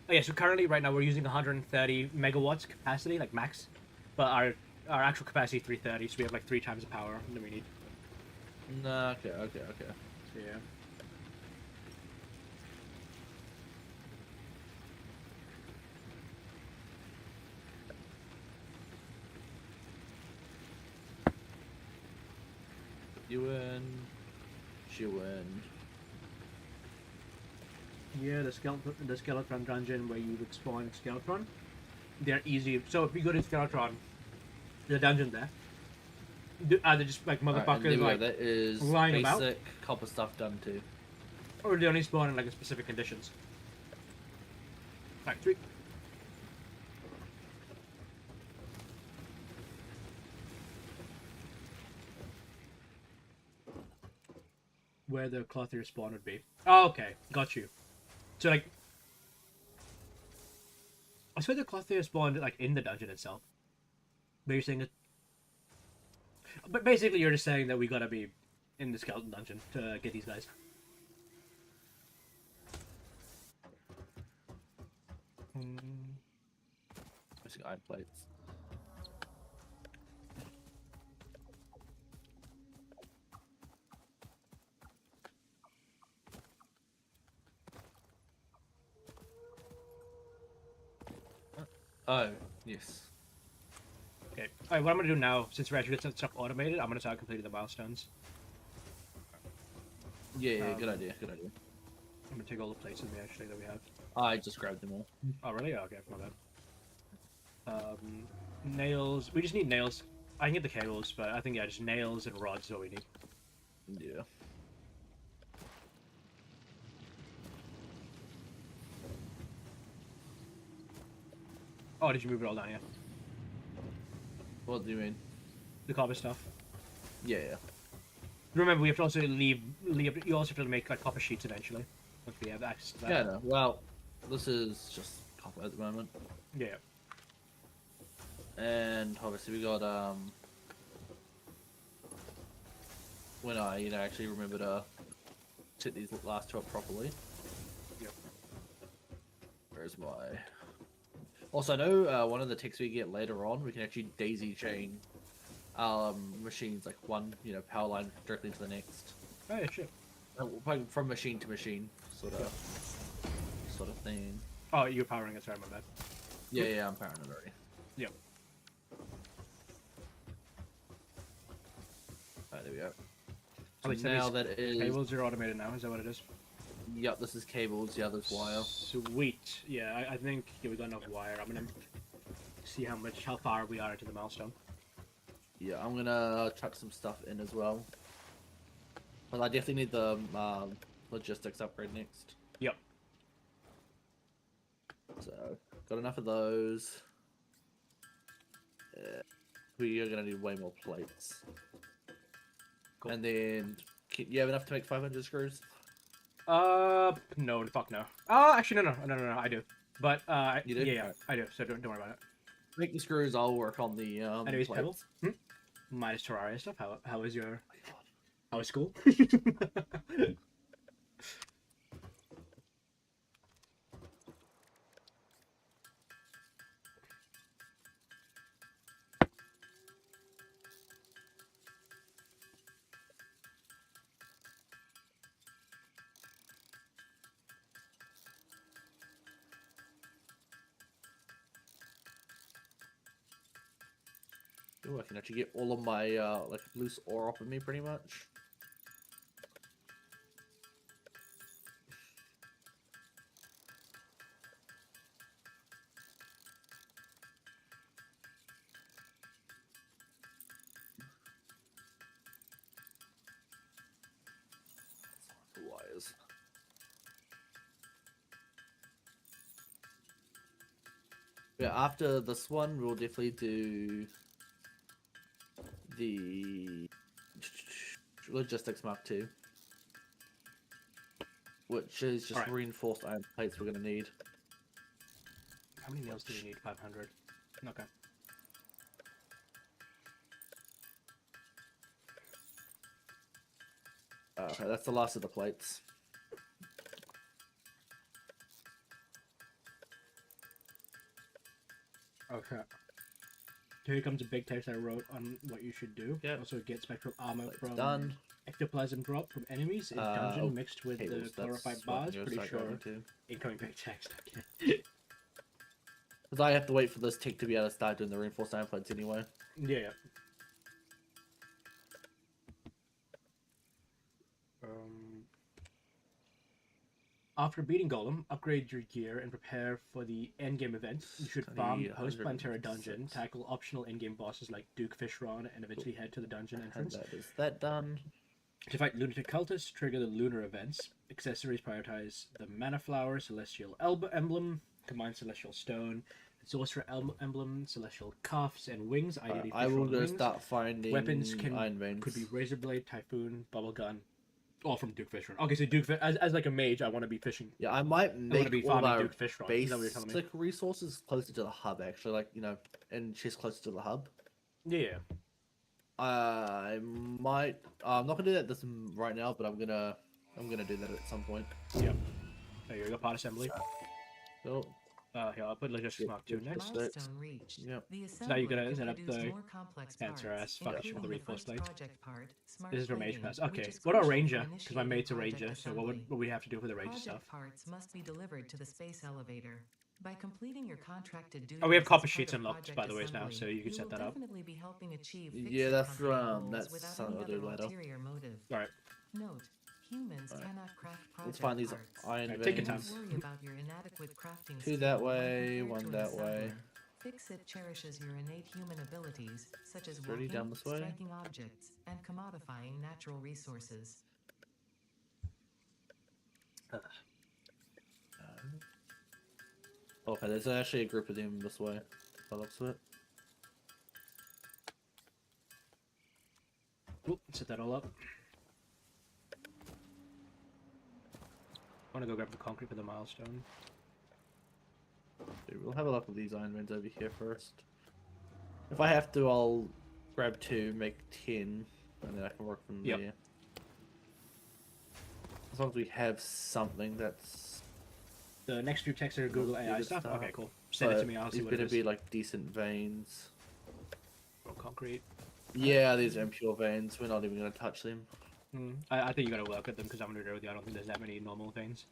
Oh yeah, so currently right now we're using 130 megawatts capacity, like max, but our actual capacity 330, so we have like 3 times the power that we need.
Nah, okay.
So yeah.
You win. She win.
Yeah, the skeleton dungeon where you would spawn skeleton. They're easy. So if you go to skeleton, the dungeon there. They're just like motherfuckers like
that is
lying
basic
about.
copper stuff done too.
Or they only spawn in like specific conditions. Factory. Where the clothier spawn would be. Oh, okay, got you. So like, I swear the clothier spawned like in the dungeon itself. But you're saying it. But basically, you're just saying that we gotta be in the skeleton dungeon to get these guys.
Missing iron plates. Oh, yes.
Okay. Alright, what I'm gonna do now, since we're actually getting stuff automated, I'm gonna start completing the milestones.
Yeah, good idea. I'm
gonna take all the plates with me actually that we have.
I just grabbed them all.
Oh really? Oh, okay, my bad. Nails. We just need nails. I can get the cables, but I think yeah, just nails and rods is all we need.
Yeah.
Oh, did you move it all down here?
What do you mean?
The copper stuff.
Yeah.
Remember, we have to also leave. You also have to make like copper sheets eventually, if we have access to that.
Yeah, no. Well, this is just copper at the moment.
Yeah.
And obviously we got when I actually remember to set these last 2 up properly.
Yep.
Where's my? Also, I know one of the techs we get later on, we can actually daisy chain machines, like one power line directly into the next.
Oh yeah, shit.
From machine to machine, sort of thing.
Oh, you're powering it. Sorry, my bad.
Yeah, I'm powering it already.
Yep.
Alright, there we go.
So
So now that is
cables are automated now. Is that what it is?
Yep, this is cables. The other's wire.
Sweet. Yeah, I think we got enough wire. I'm gonna see how far we are into the milestone.
Yeah, I'm gonna chuck some stuff in as well. But I definitely need the logistics upgrade next.
Yep.
So, got enough of those. We are gonna need way more plates. Cool. And then, you have enough to make 500 screws?
No, fuck no. Oh, actually, no, I do. But,
You do?
yeah,
Right.
I do, so don't worry about it.
Make the screws, I'll work on the,
Anyways,
plates.
Pebbles? Minus Terraria stuff, how is your How was school?
Ooh, I can actually get all of my like loose ore off of me pretty much. Wires. Yeah, after this one, we'll definitely do the logistics Mark II, which is just reinforced iron plates we're gonna need.
How many nails do we need? 500. Okay.
Okay, that's the last of the plates.
Okay. Here comes a big text I wrote on what you should do. Yeah. Also get spectral armor from
done.
Ectoplasm drop from enemies in dungeon mixed with the glorified bars. Pretty sure. Incoming big text. Okay.
Because I have to wait for this tick to be able to start doing the reinforced iron plates anyway.
Yeah. After beating Golem, upgrade your gear and prepare for the endgame event. You should farm post-Plantera dungeon, tackle optional endgame bosses like Duke Fishron, and eventually head to the dungeon entrance.
Is that done?
To fight lunatic cultists, trigger the lunar events. Accessories prioritize the mana flower, celestial emblem, combine celestial stone, sorcerer emblem, celestial cuffs and wings. Ideally,
I will
wings.
start finding
weapons. Could be razor blade, typhoon, bubble gun. All from Duke Fishron. Okay, so Duke as like a mage, I want to be fishing.
Yeah, I might make
all our
Duke
Fishron.
basic resources closer to the hub, actually. Like, you know, and she's closer to the hub.
Yeah.
I might. I'm not gonna do that right now, but I'm gonna do that at some point.
Yeah. There you go. Part assembly.
Cool.
Here, I'll put Logistics Mark II next.
Milestone reached.
Yep.
So now you're gonna set up the answer ass fuck you for the reinforced plates. This is for Mage Pass. Okay. What about Ranger? Because my mate's a Ranger, so what would we have to do for the Ranger stuff?
Parts must be delivered to the space elevator. By completing your contracted duties.
Oh, we have copper sheets unlocked, by the way, now, so you can set that up.
Definitely be helping achieve
yeah, that's something I'll do later.
Alright.
Note, humans cannot craft
Let's find these iron veins.
Take your time.
Worry about your inadequate crafting.
Two that way, one that way.
Fix-It cherishes your innate human abilities, such as
Dirty down this way.
striking objects, and commodifying natural resources.
Okay, there's actually a group of them this way. By the looks of it.
Cool, set that all up. I want to go grab the concrete for the milestone.
Dude, we'll have a look at these iron veins over here first. If I have to, I'll grab 2, make 10, and then I can work from there. As long as we have something that's...
The next few texts are Google AI stuff? Okay, cool. Send it to me, I'll see what it is.
It's gonna be like decent veins.
Or concrete.
Yeah, these are impure veins. We're not even gonna touch them.
I think you gotta work at them because I'm gonna agree with you. I don't think there's that many normal veins.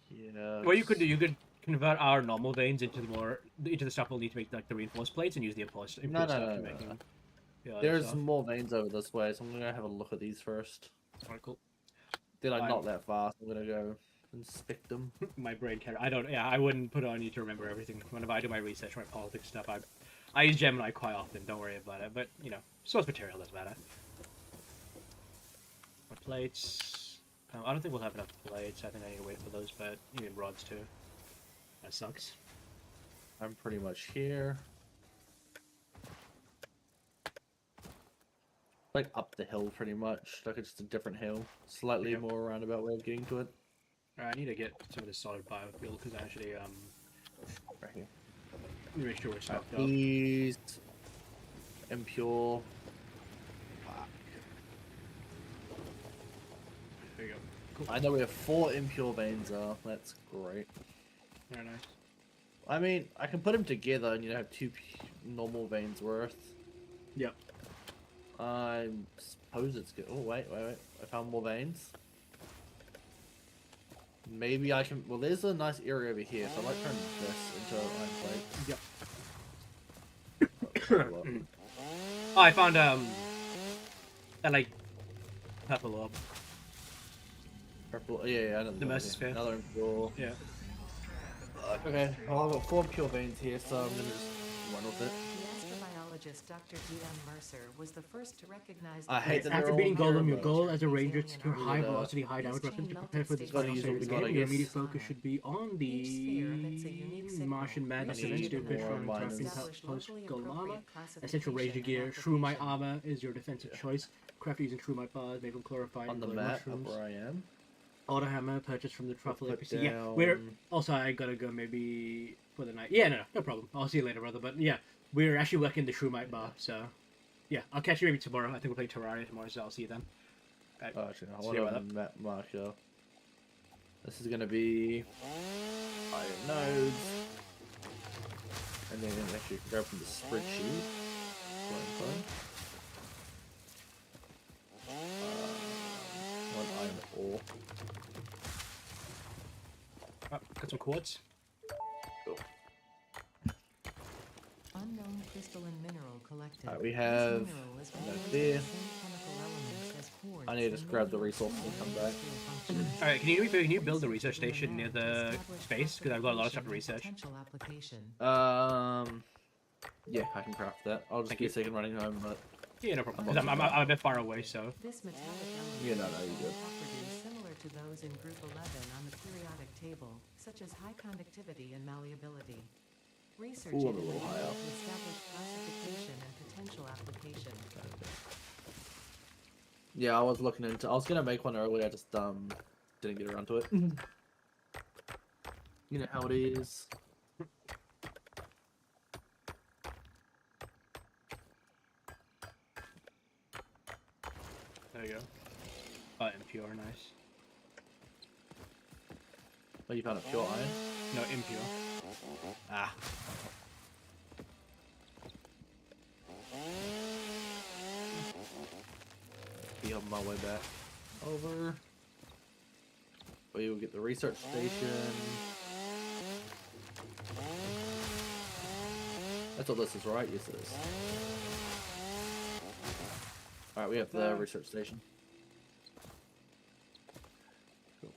Yeah.
What you could do, you could convert our normal veins into the stuff we'll need to make like the reinforced plates and use the impure stuff to make them.
There's more veins over this way, so I'm gonna have a look at these first.
Alright, cool.
They're like not that fast. I'm gonna go inspect them.
My brain carry. I wouldn't put it on you to remember everything. Whenever I do my research, my politics stuff, I use Gemini quite often. Don't worry about it. But you know, source material doesn't matter. More plates. I don't think we'll have enough plates. I think I need to wait for those, but you need rods too. That sucks.
I'm pretty much here. Like up the hill, pretty much. Like it's just a different hill. Slightly more roundabout way of getting to it.
Alright, I need to get some of this solid biofuel because actually,
right here.
Let me make sure we're stocked up.
These impure.
Cool.
I know we have 4 impure veins. That's great.
Very nice.
I mean, I can put them together and have 2 normal veins worth.
Yep.
I suppose it's good. Oh wait. I found more veins. Maybe I can. Well, there's a nice area over here, so I might turn this into an iron plate.
Yep. Oh, I found that like purple orb.
Purple. Yeah, I don't
The
know.
Mercy Sphere.
Another impure.
Yeah.
Okay, well, I've got 4 pure veins here, so I'm gonna just run with it.
The astrobiologist Dr. D.M. Mercer was the first to recognize.
I hate that
After
they're
beating
all
Golem, your
pure,
goal
but-
as a ranger to secure high
Yeah.
velocity, high damage weapons to prepare for this
Gotta
final
use
stage
what
of the
we got,
game.
I
Your
guess.
immediate focus should be on the Martian Madness
I need
event, Stupid
more
Shrine,
miners.
crafting post golem armor. Essential Ranger gear, Shroomite armor is your defensive choice. Craft using Shroomite bars, made from chlorophyte
On the
and
map,
mushrooms.
where I am.
Auto hammer purchased from the truffle
Put
NPC. Yeah, we're also I gotta go maybe for the night. Yeah, no problem. I'll see you later, brother. But yeah, we're actually working the Shroomite bar, so yeah, I'll catch you maybe tomorrow. I think we're playing Terraria tomorrow, so I'll see you then.
Oh, actually, no, I
See
want
you
to
later.
map marker. This is gonna be iron nodes, and then actually go from the spreadsheet. One iron ore.
Oh, got some quartz.
Unknown crystalline mineral collected.
Alright, we have that there. I need to just grab the resources and come back.
Alright, can you build a research station near the space? Because I've got a lot of stuff to research.
Yeah, I can craft that. I'll just be a second running home, but
yeah, no problem. Because I'm a bit far away, so.
This metallic
Yeah, no, you're good.
properties similar to those in Group 11 on the periodic table, such as high conductivity and malleability. Research
Ooh,
it
I'm a little high up.
to establish classification and potential application.
Yeah, I was looking into. I was gonna make one earlier, I just didn't get around to it. You know how it is.
There you go. Impure, nice.
Oh, you found a pure iron?
No, impure. Ah.
Be on my way back. Over. We will get the research station. That's what this is, right? Yes, it is. Alright, we have the research station. Cool.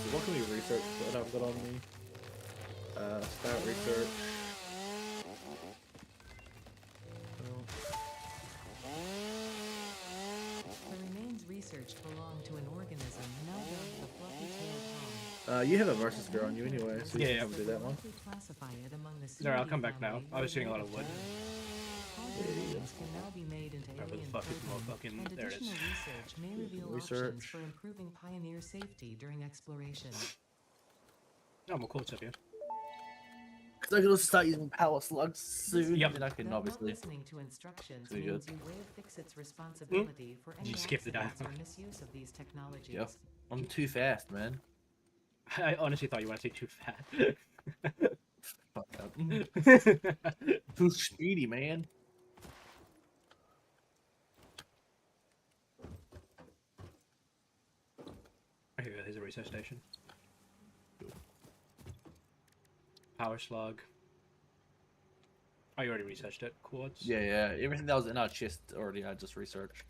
So what can we research that I've got on me? Start research.
The remains researched belong to an organism now dubbed the fluffy-tailed hog.
You have a Mercer Sphere on you anyway, so you
Yeah,
can do that one.
Classify it among the
There, I'll
Pseudoe
come back now.
family
I was shooting a lot of
over
wood.
Hog remains can now be made into
Where the
alien
fuck is more
protein,
fucking-
and
there it is.
additional research may reveal
Research.
options for improving pioneer safety during exploration.
Oh, more quartz up here.
Because I can also start using power slugs soon.
Yep.
And I can
Though
obviously.
not listening to instructions
Pretty
means
good.
you waive Fixit's responsibility for any
You skip the
accidents or
dialogue.
misuse of these technologies.
Yep. I'm too fast, man.
I honestly thought you were to say too fat.
Fuck up. Too speedy, man.
Okay, here's a research station. Power slug. Oh, you already researched it. Quartz.
Yeah. Everything that was in our chest already, I just researched.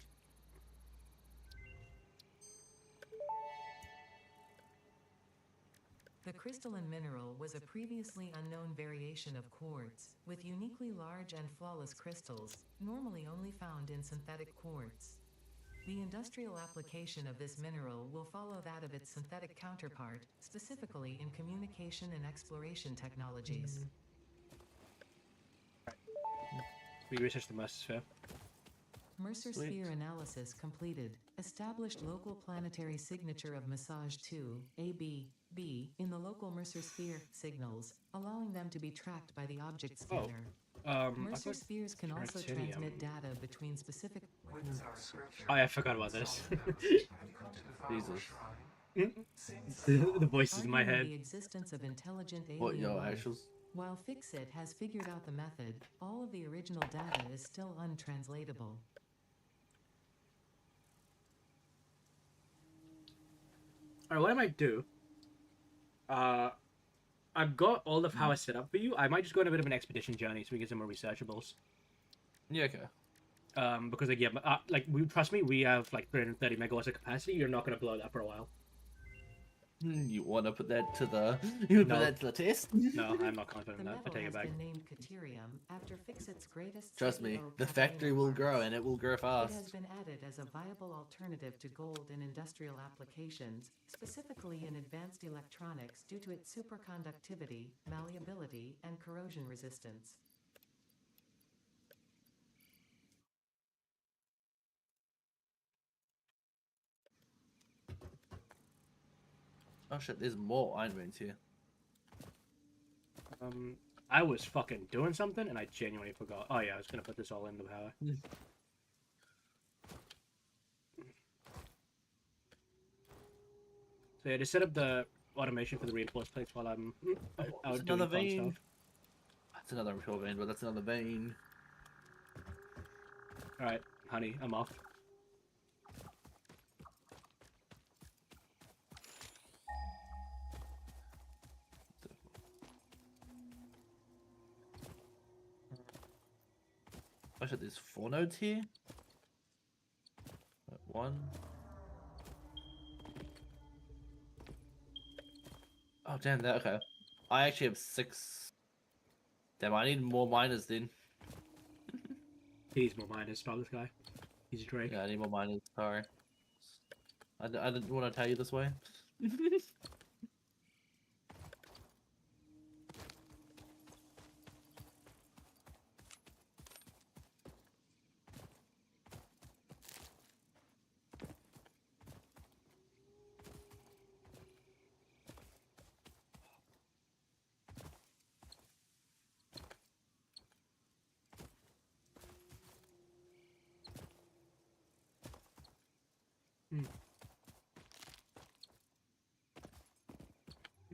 The crystalline mineral was a previously unknown variation of quartz, with uniquely large and flawless crystals, normally only found in synthetic quartz. The industrial application of this mineral will follow that of its synthetic counterpart, specifically in communication and exploration technologies.
We researched the Mercer Sphere.
Mercer
Sweet.
Sphere analysis completed. Established local planetary signature of Massage 2, AB-B, in the local Mercer Sphere signals, allowing them to be tracked by the object scanner.
got
Spheres can also
titanium.
transmit data between specific.
Oh, yeah, I forgot about this.
Jesus.
The voices in my
Arguing
head.
the existence of intelligent
What,
alien
yo,
life.
actuals?
While Fixit has figured out the method, all of the original data is still untranslatable.
Alright, what I might do, I've got all of how I set up for you. I might just go on a bit of an expedition journey so we get some more researchables.
Yeah, okay.
Because like, yeah, trust me, we have like 330 megawatts of capacity. You're not gonna blow that for a while.
You want to put that to the
No.
put that to the test?
No, I'm not confident
The
in that. I
metal
take it
has
back.
been named Caterium after Fixit's greatest.
Trust me,
CEO,
the
Kathleen
factory will grow
Parks.
and it will grow
It
fast.
has been added as a viable alternative to gold in industrial applications, specifically in advanced electronics due to its superconductivity, malleability, and corrosion resistance.
Oh shit, there's more Iron Veins here.
I was fucking doing something and I genuinely forgot. Oh yeah, I was gonna put this all in the power. So yeah, just set up the automation for the reinforced plates while I'm out doing
Another
fun
vein.
stuff.
That's another pure vein, but that's another vein.
Alright, honey, I'm off.
Oh shit, there's 4 nodes here? One. Oh damn, that okay. I actually have 6. Damn, I need more miners then.
He's more minus, stop this guy. He's Drake.
Yeah, I need more miners, sorry. I didn't want to tell you this way.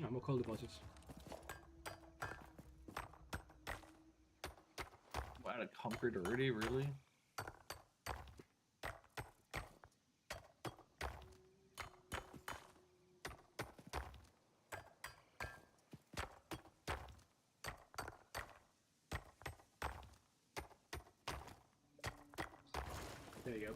No, more coal deposits.
Wow, out of concrete already, really?
There you go.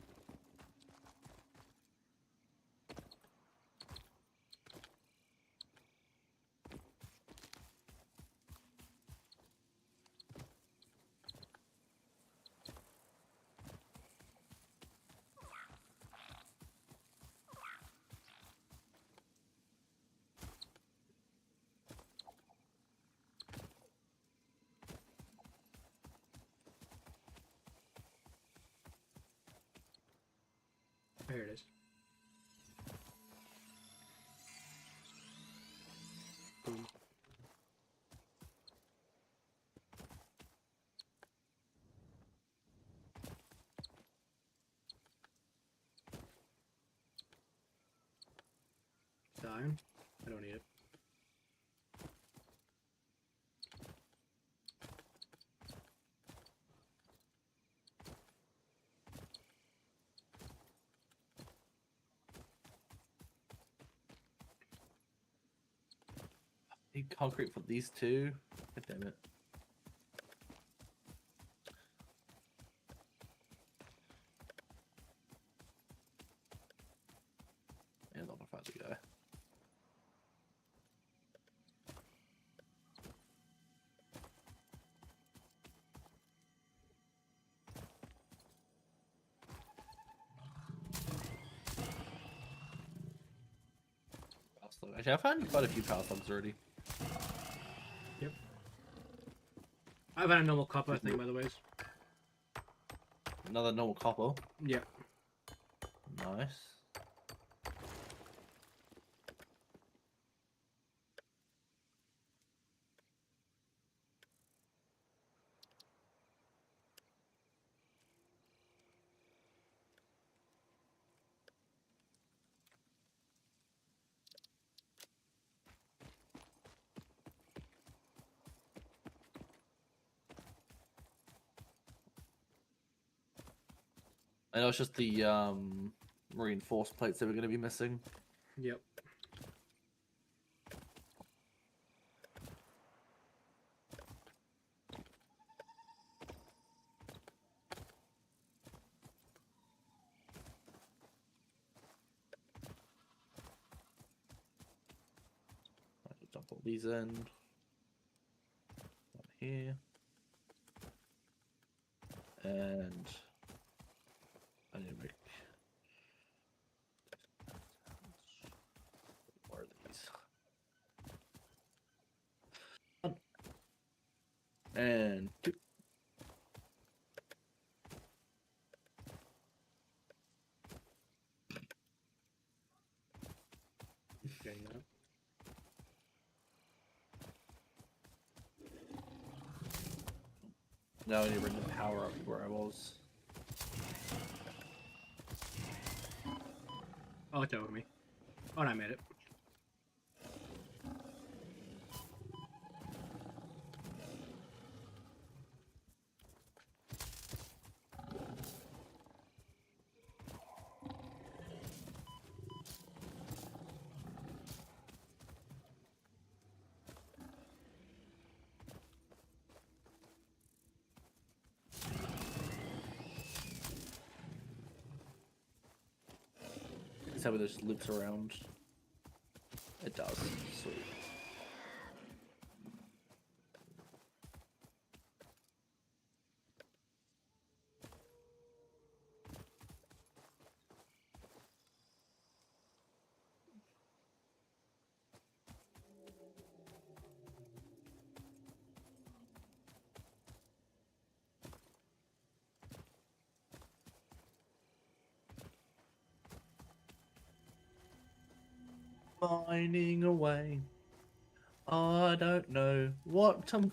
There it is. Boom. Iron? I don't need it.
Need concrete for these two. God damn it. And I'm about to go. Actually, I found quite a few power slugs already.
Yep. I've had a normal copper thing, by the way.
Another normal copper.
Yep.
Nice. I know it's just the reinforced plates that we're going to be missing.
Yep.
Dump all these in. One here. And I need to make more of these. One. And 2.
Getting that.
Now I need to bring the power up to where I was.
Oh, it's over me. Oh, and I made it.
Is that where this loops around? It does. Sweet. Mining away. I don't know what to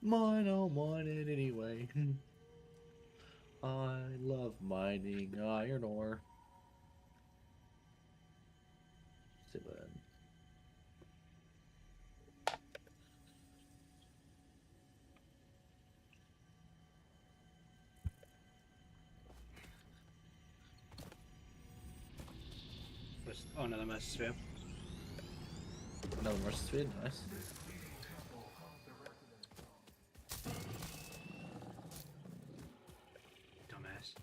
mine. I'll mine it anyway. I love mining iron ore. 7.
Oh, another mesosphere.
Another mesosphere, nice.
Dumbass.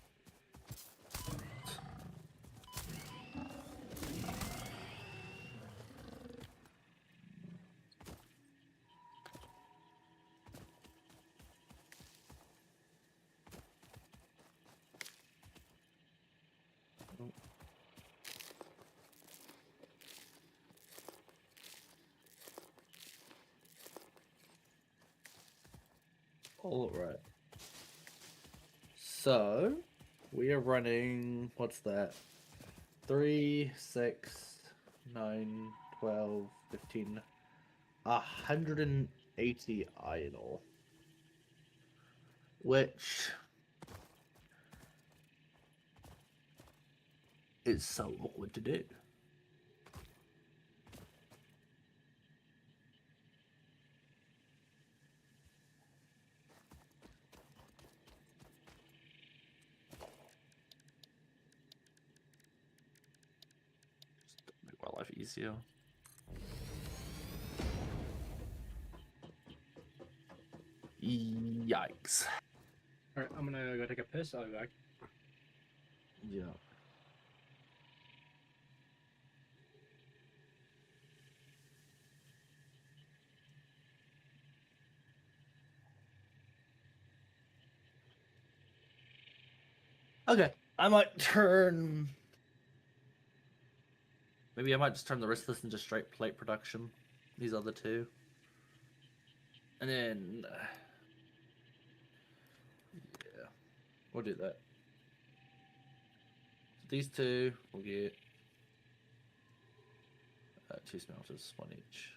All right. So we are running. What's that? 3, 6, 9, 12, 15. 180 iron ore. Which is so awkward to do. Just make my life easier. Yikes.
Alright, I'm gonna go take a piss. I'll be back.
Yeah. Okay, I might turn. Maybe I might just turn the rest of this into straight plate production. These other two. And then. Yeah, we'll do that. These two will get 2 smelters, 1 each.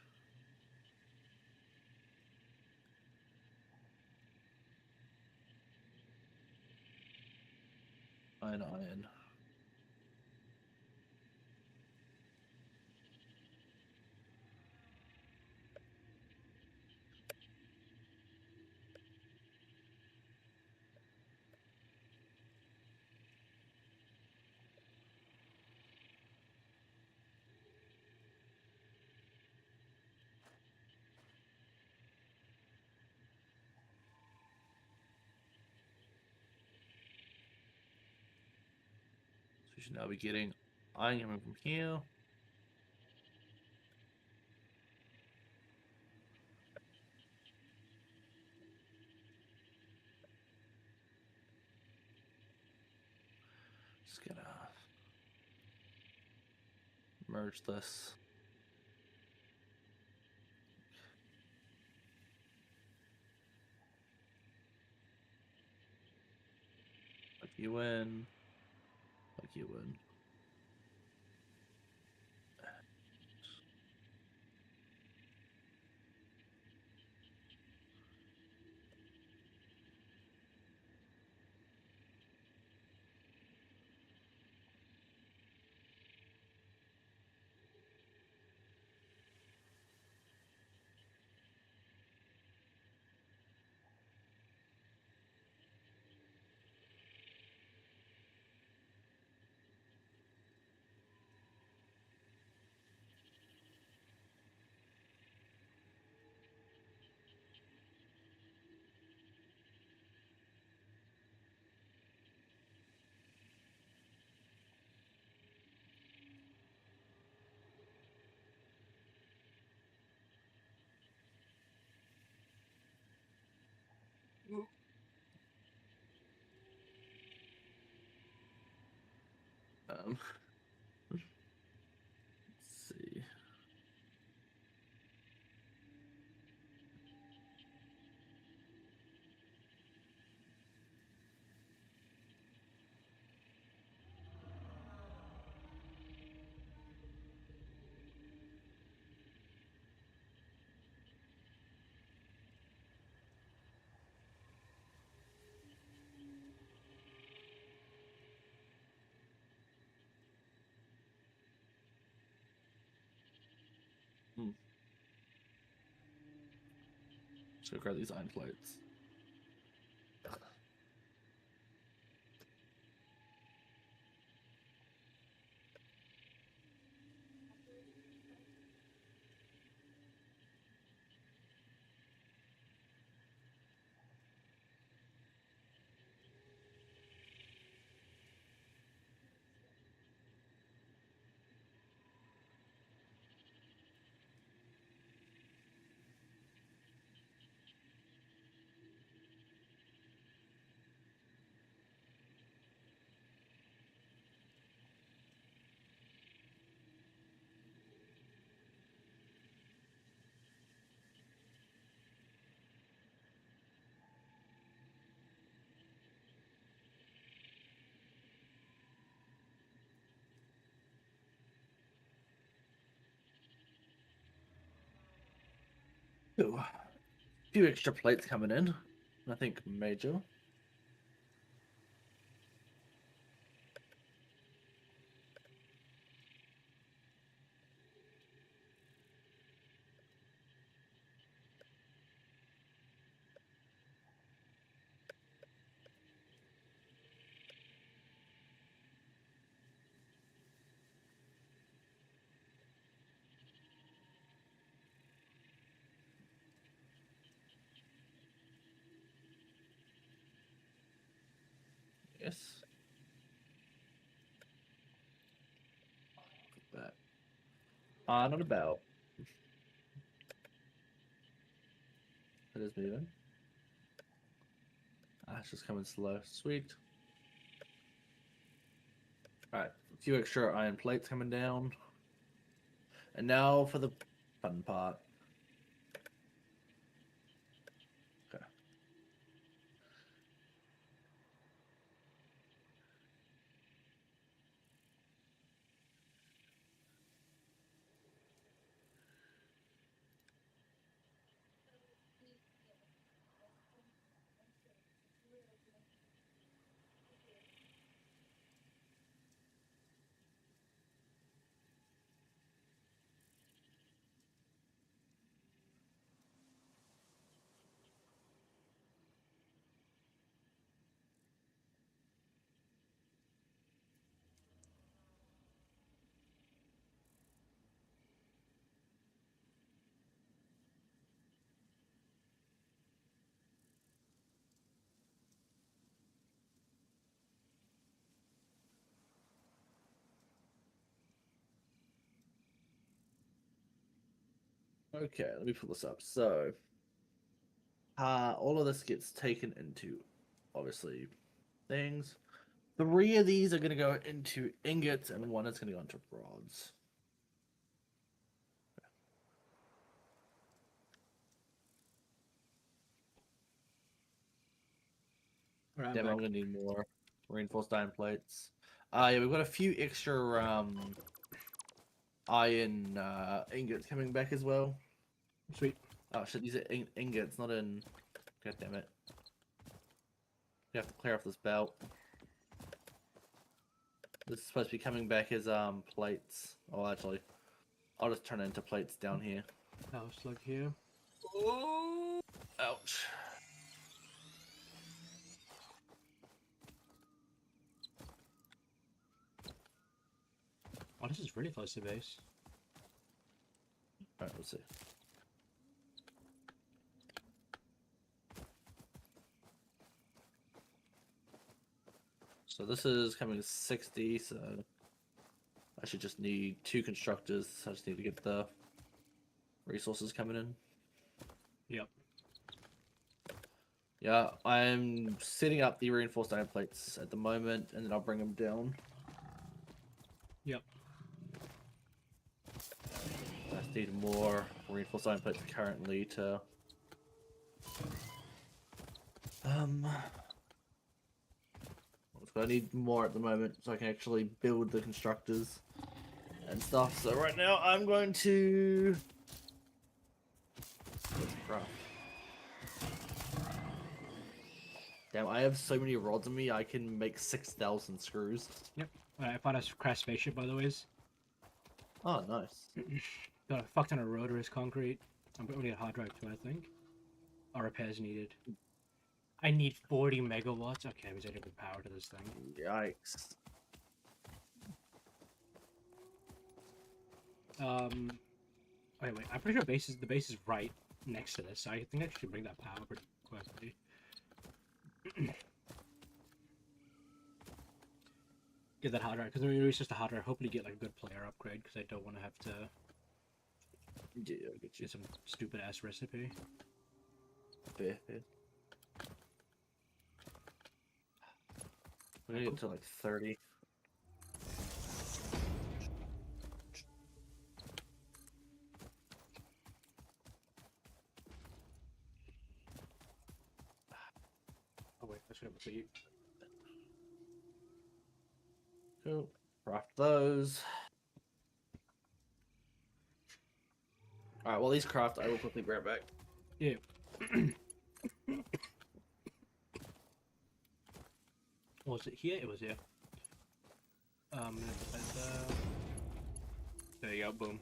Iron. should now be getting iron coming from here. Just gonna merge this. Plug you in. Plug you in. Let's see. Should grab these iron plates. Ooh, a few extra plates coming in. Nothing major. Yes. Look at that. On and about. It is moving. It's just coming slow. Sweet. Alright, a few extra iron plates coming down. And now for the fun part. Okay.
Okay, let me pull this up. So, all of this gets taken into, obviously, things. 3 of these are going to go into ingots, and 1 is going to go into rods.
Right,
Damn, I'm going to need more reinforced iron plates. Yeah, we've got a few extra iron ingots coming back as well.
Sweet.
Oh shit, these are ingots, not in. God damn it. You have to clear off this belt. This is supposed to be coming back as plates. Oh, actually, I'll just turn it into plates down here.
Power slug here.
Oh, ouch.
Oh, this is really close to base.
Alright, let's see. So this is coming to 60, so I should just need 2 constructors. I just need to get the resources coming in.
Yep.
Yeah, I'm setting up the reinforced iron plates at the moment, and then I'll bring them down.
Yep.
I just need more reinforced iron plates currently to... I need more at the moment so I can actually build the constructors and stuff. So right now I'm going to... Let's craft. Damn, I have so many rods on me, I can make 6,000 screws.
Yep. I found a crash spaceship, by the ways.
Oh, nice.
Got a fuck ton of rotors, concrete. I'm going to get a hard drive too, I think. Or repairs needed. I need 40 megawatts. Okay, that means I didn't power to this thing.
Yikes.
Wait. I'm pretty sure the base is right next to this, so I think I should bring that power pretty quickly. Get that hard drive, because when we reach just a hard drive, hopefully get like a good player upgrade, because I don't want to have to get some stupid ass recipe.
Fair. We're gonna get to like 30.
Oh wait, I should have a seat.
Cool. Craft those. Alright, well these craft, I will quickly grab back.
Yeah. Was it here? It was here. There you go, boom.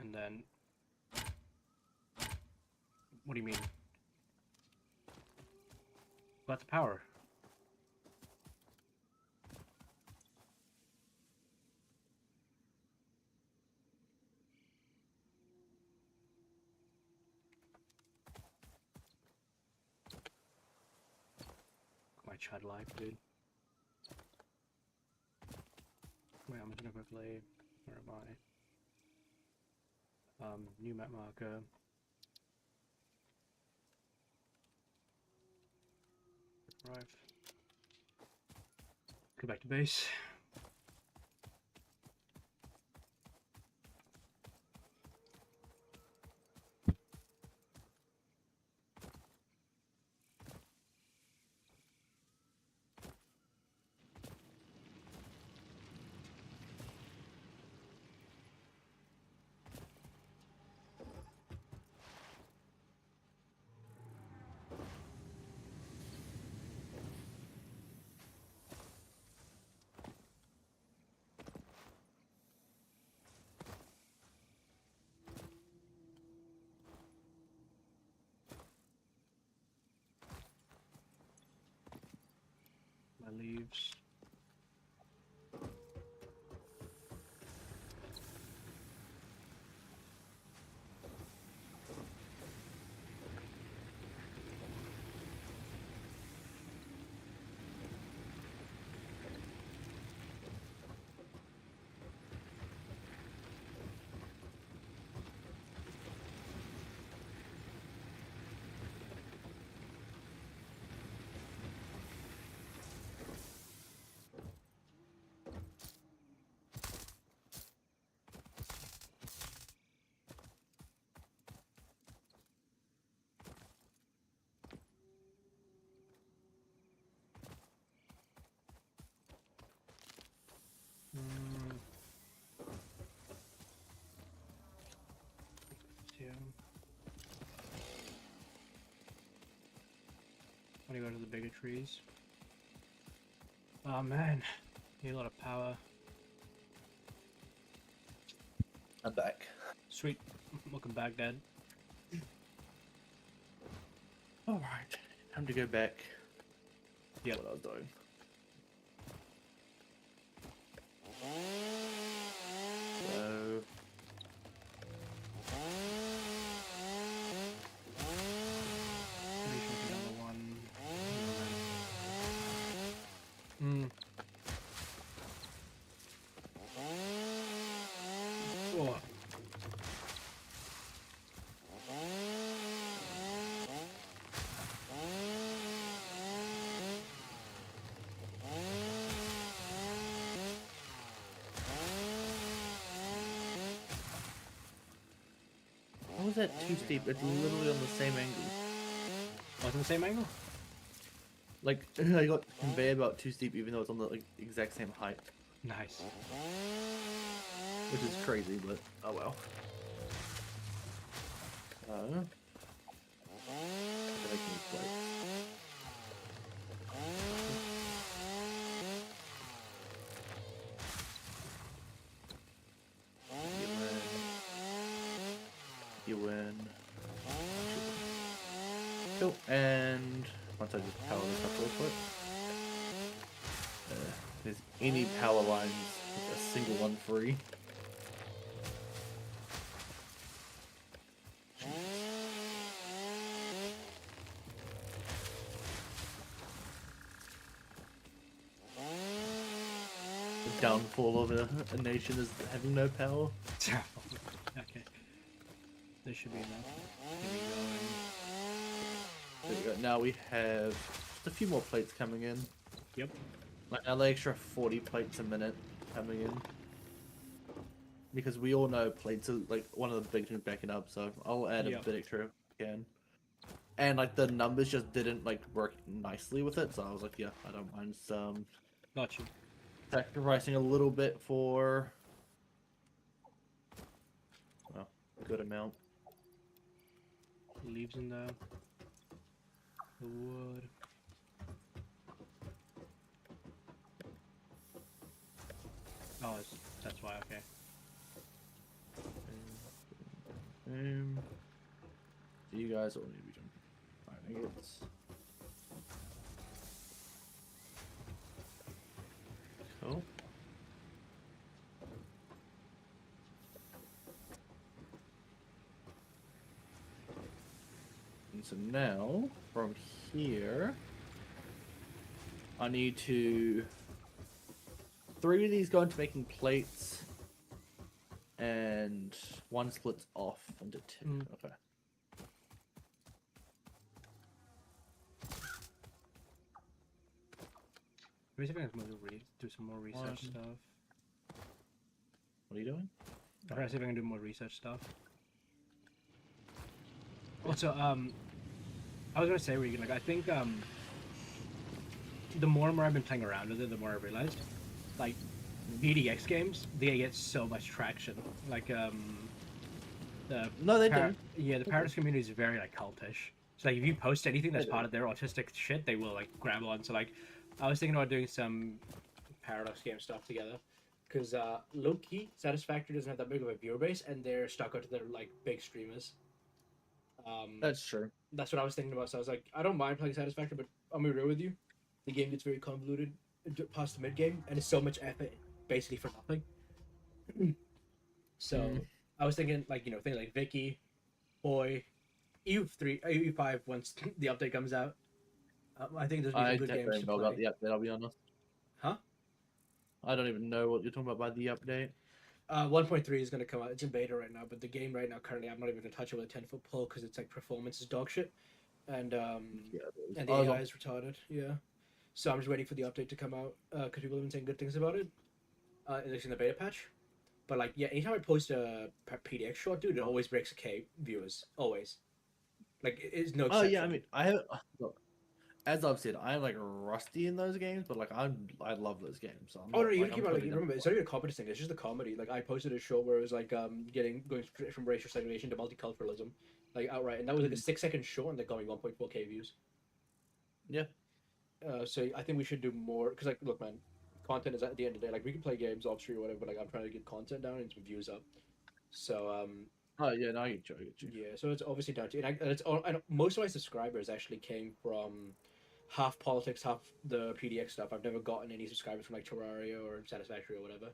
And then... What do you mean? About the power. My chat live, dude. Wait, I'm just gonna quickly. Where am I? New map marker. Right. Go back to base. My leaves. When you go to the bigger trees. Oh man, need a lot of power.
I'm back.
Sweet. Welcome back, Dad.
All right, time to go back.
Yeah,
what I was doing. So.
Hmm. Oh.
How is that too steep? It's literally on the same angle.
Oh, it's on the same angle?
Like, I got conveyor belt too steep even though it's on the exact same height.
Nice.
Which is crazy, but oh well. You win. Cool. And once I just power this up real quick. There's any power lines with a single one free. The downfall of a nation is having no power.
Okay. This should be enough.
There we go. Now we have just a few more plates coming in.
Yep.
Like another extra 40 plates a minute coming in. Because we all know plates are like one of the big things backing up, so I'll add a bit extra if I can. And like the numbers just didn't like work nicely with it, so I was like, yeah, I don't mind some.
Got you.
Sacrificing a little bit for well, a good amount.
Leaves in there. The wood. Oh, that's why, okay.
So you guys all need to be jumping. I think it's cool. And so now, from here, I need to 3 of these go into making plates, and 1 splits off into 2. Okay.
Maybe I can do some more research stuff.
What are you doing?
I'm trying to see if I can do more research stuff. Also, I was gonna say, Regan, like I think the more and more I've been playing around with it, the more I realized, like EDX games, they get so much traction. Like
no, they don't.
Yeah, the Paris community is very like cultish. So like if you post anything that's part of their autistic shit, they will like grab on. So like, I was thinking about doing some Paradox game stuff together, because low key Satisfactory doesn't have that big of a viewer base, and they're stuck out to their like big streamers.
That's true.
That's what I was thinking about. So I was like, I don't mind playing Satisfactory, but I'm gonna be real with you. The game gets very convoluted past the mid game, and it's so much effort basically for nothing. So I was thinking, like, you know, things like Vicky, Boy, EU3, EU5 once the update comes out. I think there's
I
good
don't
games
even
to
know
play.
about the update, I'll be honest.
Huh?
I don't even know what you're talking about by the update.
1.3 is going to come out. It's in beta right now, but the game right now, currently, I'm not even going to touch it with a 10-foot pole because it's like performance is dog shit. And and the AI is retarded, yeah. So I'm just waiting for the update to come out because people have been saying good things about it. At least in the beta patch. But like, yeah, anytime I post a PDX short, dude, it always breaks a K viewers. Always. Like, it's no exception.
Oh yeah, I mean, I have look. As I've said, I'm like rusty in those games, but like I love those games. So I'm
Oh
not,
no, you
like,
keep on like, remember, it's not even a competence thing. It's just a comedy. Like I posted a show where it was like going straight from racial segregation to multiculturalism, like outright, and that was like a 6-second show, and they got me 1.4K views.
Yeah.
So I think we should do more because, like, look, man, content is at the end of the day. Like, we can play games off stream or whatever, but like, I'm trying to get content down and some views up. So
Oh yeah, no, I get you.
yeah, so it's obviously down to, and most of my subscribers actually came from half politics, half the PDX stuff. I've never gotten any subscribers from like Terraria or Satisfactory or whatever.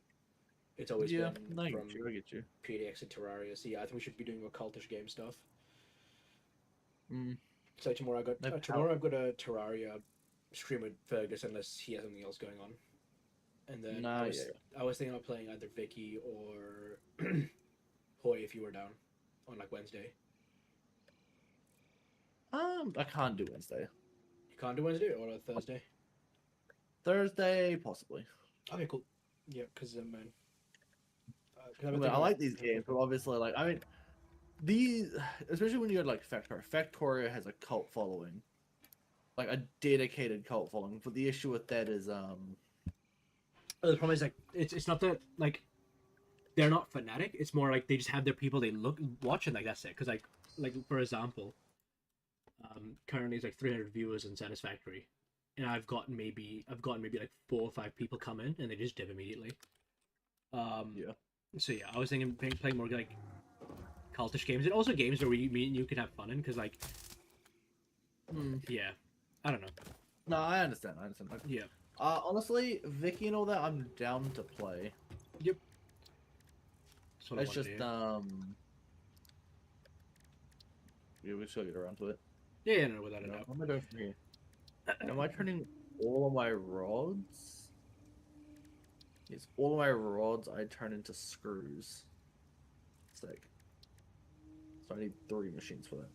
It's always
Yeah,
been
no, I
from
get you.
PDX and Terraria. So yeah, I think we should be doing more cultish game stuff.
Mm.
So tomorrow I've got a Terraria stream with Fergus unless he has something else going on. And then I was thinking of playing either Vicky or Hoy if you were down on like Wednesday.
I can't do Wednesday.
You can't do Wednesday or Thursday?
Thursday, possibly.
Okay, cool. Yeah, because man.
I like these games, but obviously, like, I mean, these, especially when you go to like Factorio. Factorio has a cult following, like a dedicated cult following. But the issue with that is,
the problem is like it's not that like they're not fanatic. It's more like they just have their people they watch and like that's it. Because like for example, currently it's like 300 viewers in Satisfactory, and I've gotten maybe like 4 or 5 people come in and they just dip immediately.
Yeah.
So yeah, I was thinking playing more like cultish games and also games where me and you can have fun in because like, yeah, I don't know.
No, I understand. Like,
yeah.
Honestly, Vicky and all that, I'm down to play.
Yep.
It's just yeah, we still get around to it.
Yeah, no, without a doubt.
What am I doing from here? Am I turning all of my rods? Yes, all of my rods I turn into screws. Sick. So I need 3 machines for that.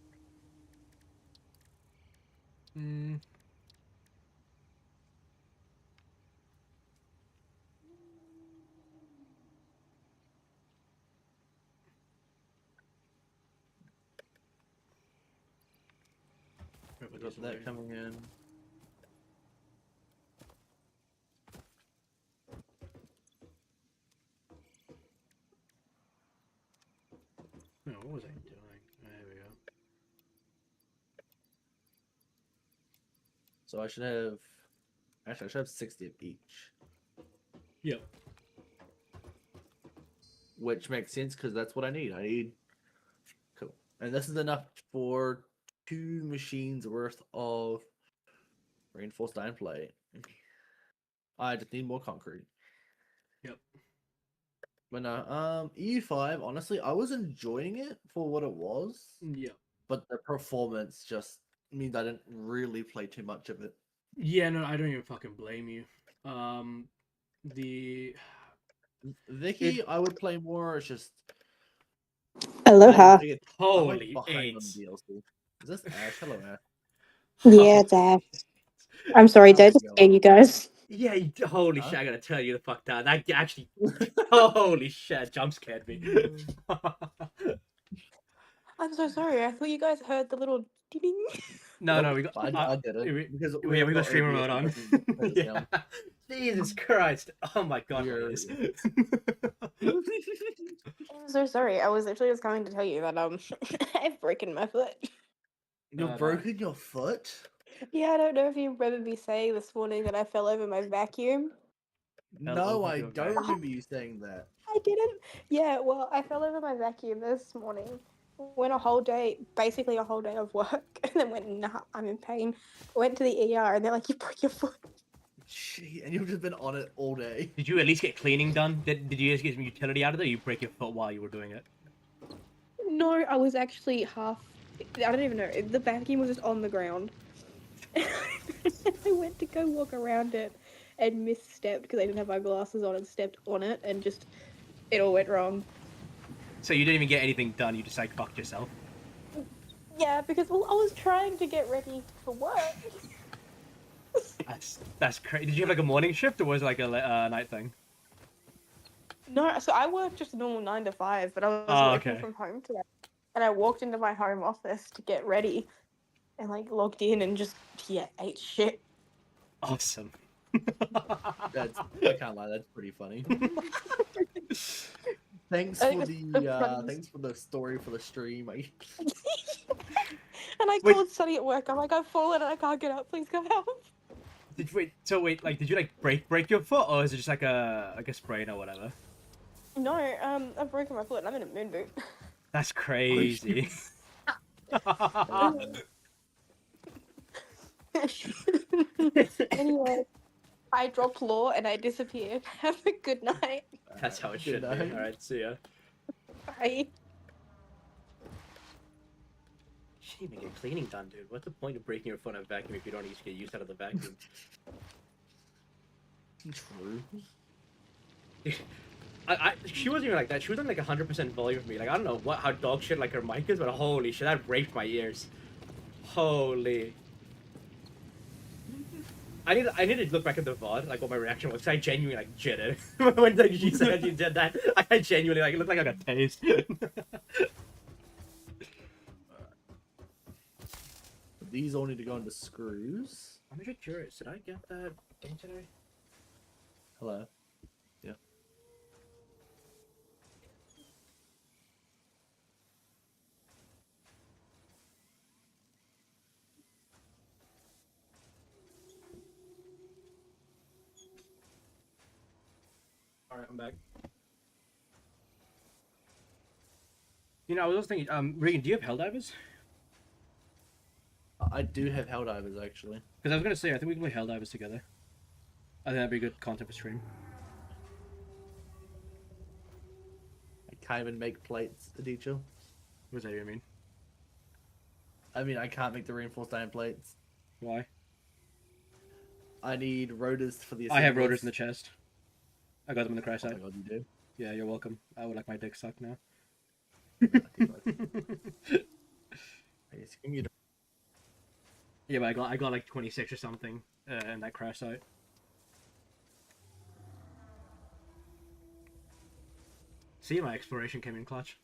We got that coming in.
No, what was I doing? There we go.
So I should have, actually I should have 60 of each.
Yep.
Which makes sense because that's what I need. Cool. And this is enough for 2 machines worth of reinforced iron plate. I just need more concrete.
Yep.
But no, E5, honestly, I was enjoying it for what it was.
Yeah.
But the performance just means I didn't really play too much of it.
Yeah, no, I don't even fucking blame you. The
Vicky, I would play more. It's just
Aloha.
Holy
AIDS. Is this Ash? Hello, Ash.
Yeah, it's Ash. I'm sorry, did I just scare you guys?
Yeah, holy shit, I gotta tell you the fuck that. That actually, holy shit, jump scared me.
I'm so sorry. I thought you guys heard the little ding.
No, we got.
I did it.
Because we got streamer mode on. Yeah. Jesus Christ. Oh my god.
I'm so sorry. I was literally just coming to tell you that I've broken my foot.
You've broken your foot?
Yeah, I don't know if you remember me saying this morning that I fell over my vacuum.
No, I don't remember you saying that.
I didn't. Yeah, well, I fell over my vacuum this morning. Went basically a whole day of work, and then went, nah, I'm in pain. Went to the ER, and they're like, you broke your foot.
Gee, and you've just been on it all day.
Did you at least get cleaning done? Did you guys get some utility out of it, or you break your foot while you were doing it?
No, I was actually half... I don't even know. The vacuum was just on the ground. I went to go walk around it and misstepped because I didn't have my glasses on and stepped on it and just... It all went wrong.
So you didn't even get anything done, you just like fucked yourself?
Yeah, because I was trying to get ready for work.
That's crazy. Did you have like a morning shift or was it like a night thing?
No, so I worked just a normal 9 to 5, but I was working from home today. And I walked into my home office to get ready and like logged in and just, ate shit.
Awesome.
I can't lie, that's pretty funny. Thanks for the story for the stream.
And I called Sunny at work. I'm like, I've fallen and I can't get up. Please come help.
Did you like break your foot, or is it just like a sprain or whatever?
No, I've broken my foot and I'm in a moon boot.
That's crazy.
Anyway, I dropped law and I disappeared. Have a good night.
That's how it should be.
night.
Alright, see ya.
Bye.
You shouldn't even get cleaning done, dude. What's the point of breaking your foot on a vacuum if you don't need to get used out of the vacuum?
True.
She wasn't even like that. She was on like 100% volume for me. Like, I don't know how dog shit like her mic is, but holy shit, that raped my ears. Holy. I need to look back at the VOD, like what my reaction was, because I genuinely like jitted. When like, she said she did that, I genuinely like, it looked like I got tased.
These all need to go into screws.
I'm just curious, did I get that thing today?
Hello. Yeah.
Alright, I'm back. You know, I was also thinking, Regan, do you have Helldivers?
I do have Helldivers, actually.
Because I was going to say, I think we can play Helldivers together. I think that'd be good content for stream.
I can't even make plates, Aditya.
What does that even mean?
I mean, I can't make the reinforced iron plates.
Why?
I need rotors for the
I have
assemblies.
rotors in the chest. I got them in the crash site.
Oh my god, you do?
Yeah, you're welcome. I would like my dick sucked now. Yeah, but I got like 26 or something in that crash site. See, my exploration came in clutch.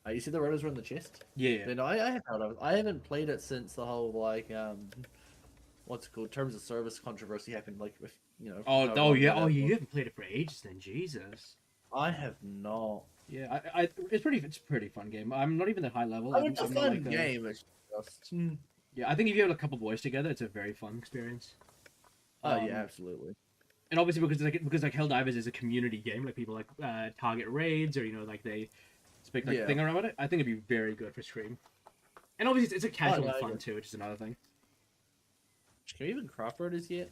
You see the rotors were in the chest?
Yeah.
No, I have Helldivers. I haven't played it since the whole like what's it called, terms of service controversy happened. Like, with, you know.
Oh yeah. You haven't played it for ages, then. Jesus.
I have not.
Yeah, it's pretty fun game. I'm not even that high level.
I mean, it's a fun
like
game. It's just...
Yeah, I think if you have a couple boys together, it's a very fun experience.
Oh yeah, absolutely.
And obviously because Helldivers is a community game, like people like target raids, or like they speak like thing around it. I think it'd be very good for stream. And obviously it's a casual fun too, which is another thing.
Can we even craft rotors yet?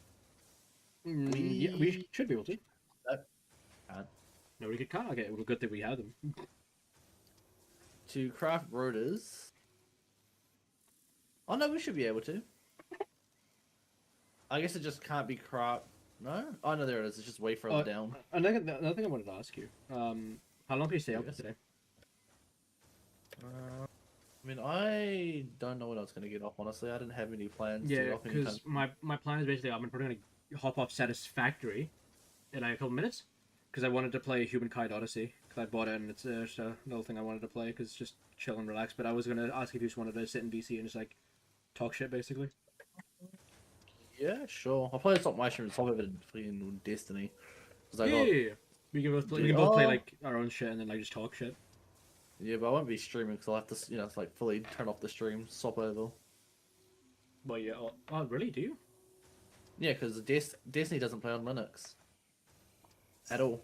Yeah, we should be able to.
Can't.
Nobody could cut. Okay, well, good that we have them.
To craft rotors. Oh no, we should be able to. I guess it just can't be craft. No? Oh no, there it is. It's just way further down.
Another thing I wanted to ask you. How long can you stay up today?
I mean, I don't know when I was going to get off, honestly. I didn't have any plans to get off anytime.
Because my plan is basically I'm probably going to hop off Satisfactory in like a couple minutes. Because I wanted to play Humankind Odyssey. Because I bought it and it's just another thing I wanted to play because just chill and relax. But I was going to ask if you just wanted to sit in DC and just like talk shit basically.
Yeah, sure. I'll probably stop my stream and swap it in Destiny.
Yeah. We can both play like our own shit and then like just talk shit.
Yeah, but I won't be streaming because I'll have to, like fully turn off the stream, swap over.
Well, yeah. Oh, really? Do you?
Yeah, because Destiny doesn't play on Linux. At all.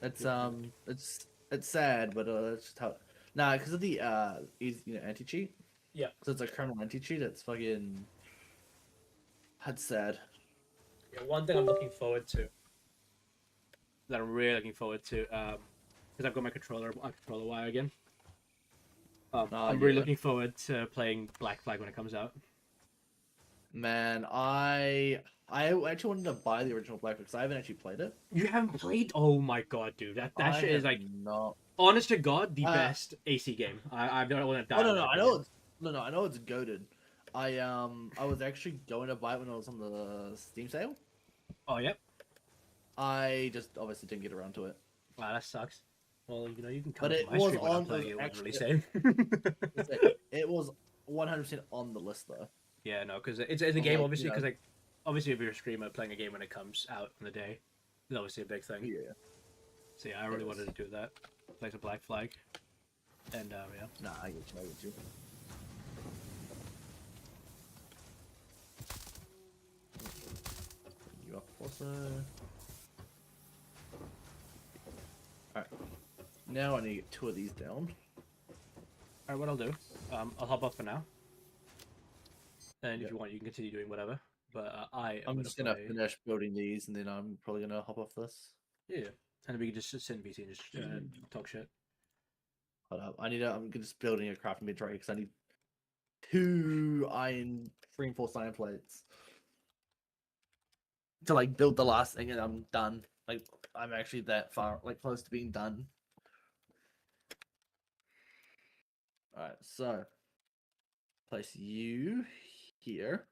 It's sad, but it's just how. Nah, because of the anti cheat.
Yeah.
Because it's a kernel anti cheat. It's fucking. That's sad.
Yeah, one thing I'm looking forward to. That I'm really looking forward to, because I've got my controller wire again. I'm really looking forward to playing Black Flag when it comes out.
Man, I actually wanted to buy the original Black Flag because I haven't actually played it.
You haven't played? Oh my god, dude! That shit is like
not.
Honest to God, the best AC game. I don't want to die.
Oh no, I know it's goated. I was actually going to buy it when I was on the Steam sale.
Oh yep.
I just obviously didn't get around to it.
Wow, that sucks. Well, you can come
but
to
it
my
was
stream when I'm
on
playing it
actually.
release day.
It was
100% on the list though.
Yeah, no, because it's a game, obviously, because like, obviously, if you're a streamer playing a game when it comes out in the day, it's obviously a big thing.
Yeah.
So yeah, I really wanted to do that, like a Black Flag, and yeah.
Nah, I get you. You up also. Alright. Now I need to get 2 of these down.
Alright, what I'll do, I'll hop off for now. And if you want, you can continue doing whatever. But
I'm just gonna finish building these, and then I'm probably gonna hop off this.
Yeah, and then we can just sit in VC and just talk shit.
Hold up, I'm just building a crafting bench right because I need 2 iron reinforced iron plates to like build the last thing, and I'm done. Like I'm actually that far, like close to being done. All right, so place you here.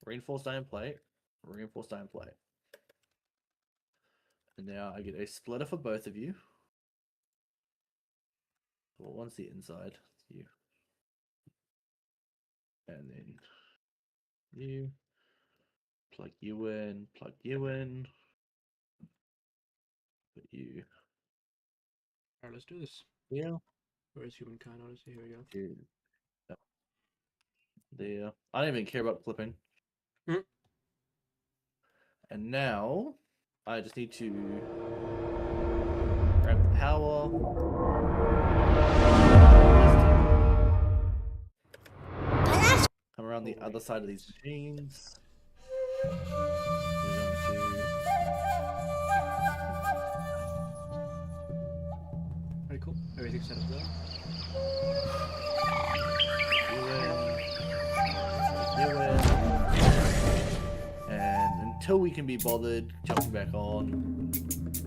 Reinforced iron plate, reinforced iron plate. And now I get a splitter for both of you. Well, one's the inside, you. And then you. Plug you in, plug you in. Put you.
Alright, let's do this.
Yeah.
Where is humankind? Honestly, here we go.
Dude. No. There. I don't even care about clipping. And now I just need to grab the power. Come around the other side of these machines.
Very cool. Everything's set up there.
And until we can be bothered jumping back on,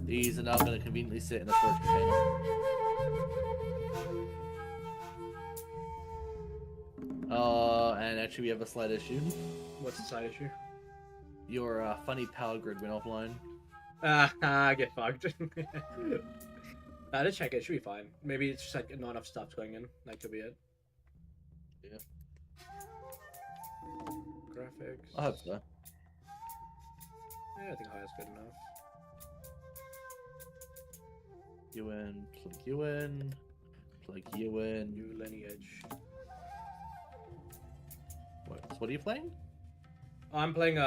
these are now going to conveniently sit in a storage container. And actually we have a slight issue.
What's the side issue?
Your funny power grid went offline.
Get fucked. Let's check it. It should be fine. Maybe it's just like not enough stuff's going in. That could be it.
Yeah.
Graphics.
I hope so.
Yeah, I think high is good enough.
You in, plug you in, plug you in.
New lineage.
What are you playing?
I'm playing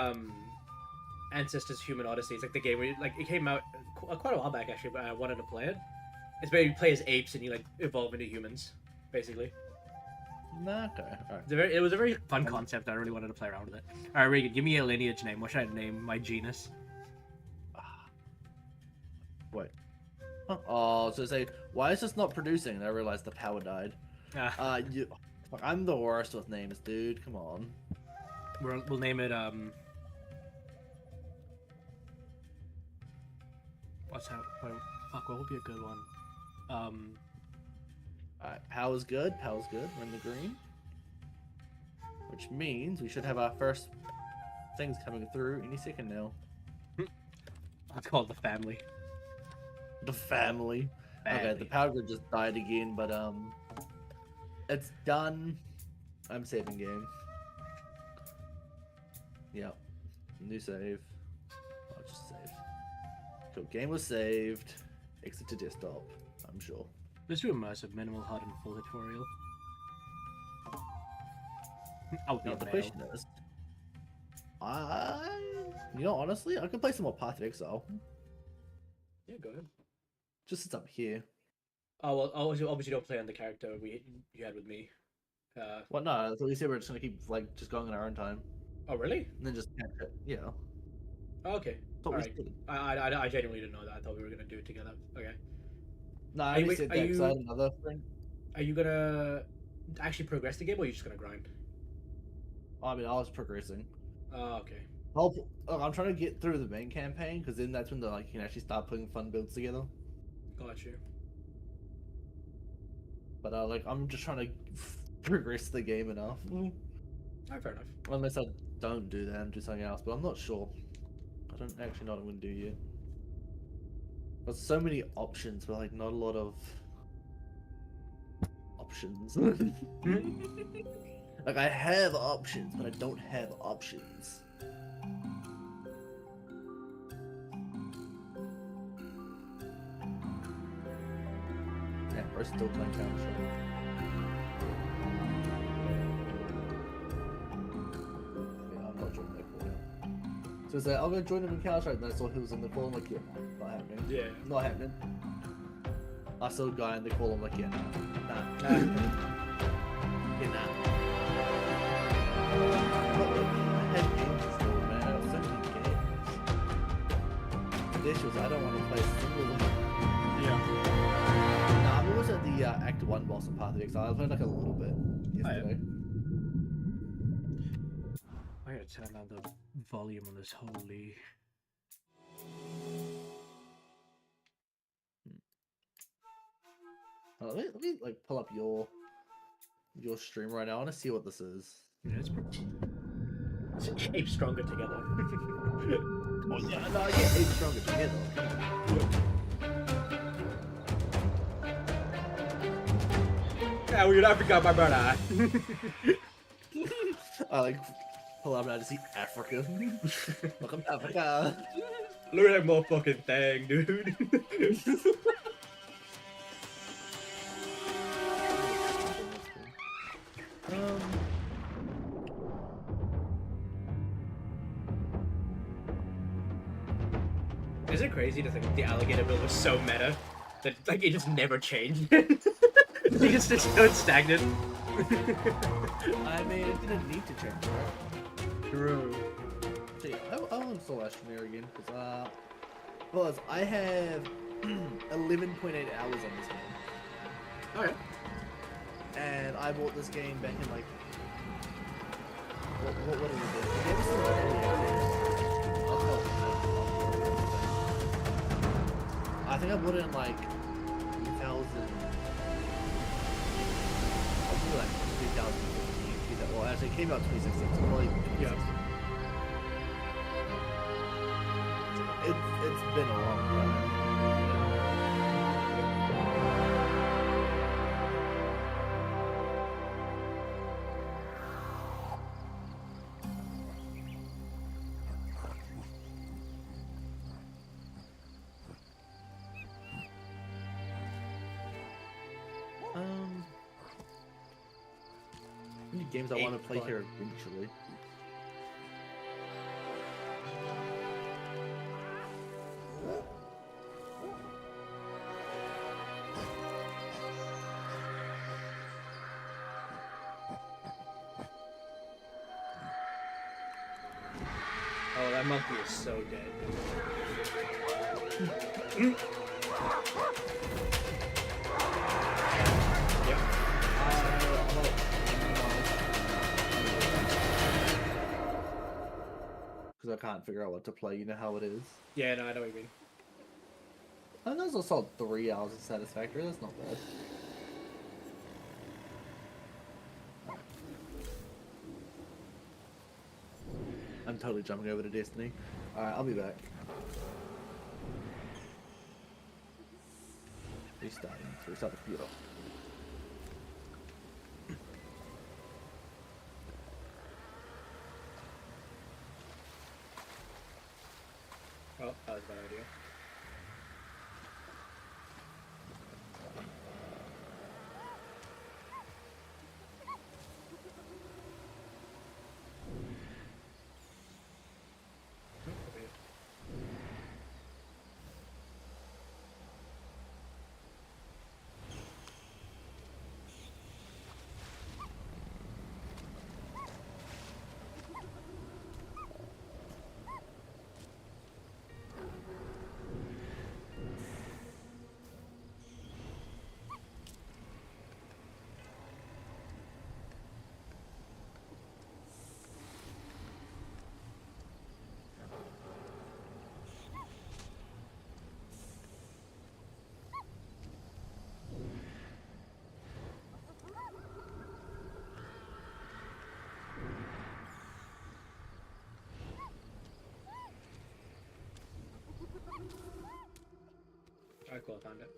Ancestors Human Odyssey. It's like the game where like it came out quite a while back actually, but I wanted to play it. It's where you play as apes and you like evolve into humans, basically.
Okay, alright.
It was a very fun concept. I really wanted to play around with it. Alright, Regan, give me a lineage name. What should I name my genus?
Wait. Oh, so say, why is this not producing? And I realized the power died. I'm the worst with names, dude. Come on.
We'll name it what's that? Fuck, what would be a good one?
Alright, power's good. Power's good. We're in the green. Which means we should have our first things coming through any second now.
That's called the family.
The family. Okay, the power grid just died again, but it's done. I'm saving game. Yep. New save. I'll just save. Cool. Game was saved. Exit to desktop. I'm sure.
Let's do immersive, minimal HUD, and full tutorial.
Now, the question is, honestly, I could play some more Path of Exile.
Yeah, go ahead.
Just since I'm here.
Oh well, obviously don't play on the character you had with me.
Well, no, I thought you said we're just gonna keep like just going on our own time.
Oh really?
And then just catch it. Yeah.
Oh, okay. Alright. I genuinely didn't know that. I thought we were gonna do it together. Okay.
No, I only said that because I had another friend.
Are you gonna actually progress the game, or are you just gonna grind?
I mean, I was progressing.
Oh, okay.
I'm trying to get through the main campaign because then that's when you can actually start putting fun builds together.
Got you.
But I'm just trying to progress the game enough.
Fair enough.
Unless I don't do that and do something else, but I'm not sure. I don't actually know what I'm going to do yet. There's so many options, but not a lot of options. Like, I have options, but I don't have options. Yeah, we're still playing Counter-Strike. Yeah, I'm not joining that call now. So it's like, I'm gonna join him in Counter-Strike, and I saw he was in the call. I'm like, yeah, not happening.
Yeah.
Not happening. I saw a guy in the call. I'm like, yeah, nah. Yeah, nah. I had games installed, man. I have so many games. The issue was I don't want to play a single one.
Yeah.
Nah, I'm always at the Act 1 boss in Path of Exile. I played like a little bit yesterday.
I gotta turn down the volume on this. Holy.
Let me like pull up your stream right now. I want to see what this is.
Yeah, it's ape stronger together.
Oh yeah, no, yeah, ape stronger together.
Yeah, we're not forgot my brother.
I like pull up and I just see Africa. Welcome to Africa.
Look at that motherfucking thing, dude. Is it crazy to think the alligator build was so meta that like it just never changed? It just stood stagnant.
I mean, it didn't need to change, right?
True.
So yeah, I want to install Astroneer again because I have 11.8 hours on this game.
Okay.
And I bought this game back in like what did we do? The game was still in early access. I think I bought it in like 2000. Probably like 2015. Well, actually, it came out 2016. So probably 2016. It's been a long time. How many games I want to play here eventually?
Oh, that monkey is so dead.
Because I can't figure out what to play. You know how it is.
Yeah, no, I know what you mean.
I think I saw 3 hours of Satisfactory. That's not bad. I'm totally jumping over to Destiny. Alright, I'll be back. Restarting. So restart the computer.
Oh, that was a bad idea. Alright, cool, I found it.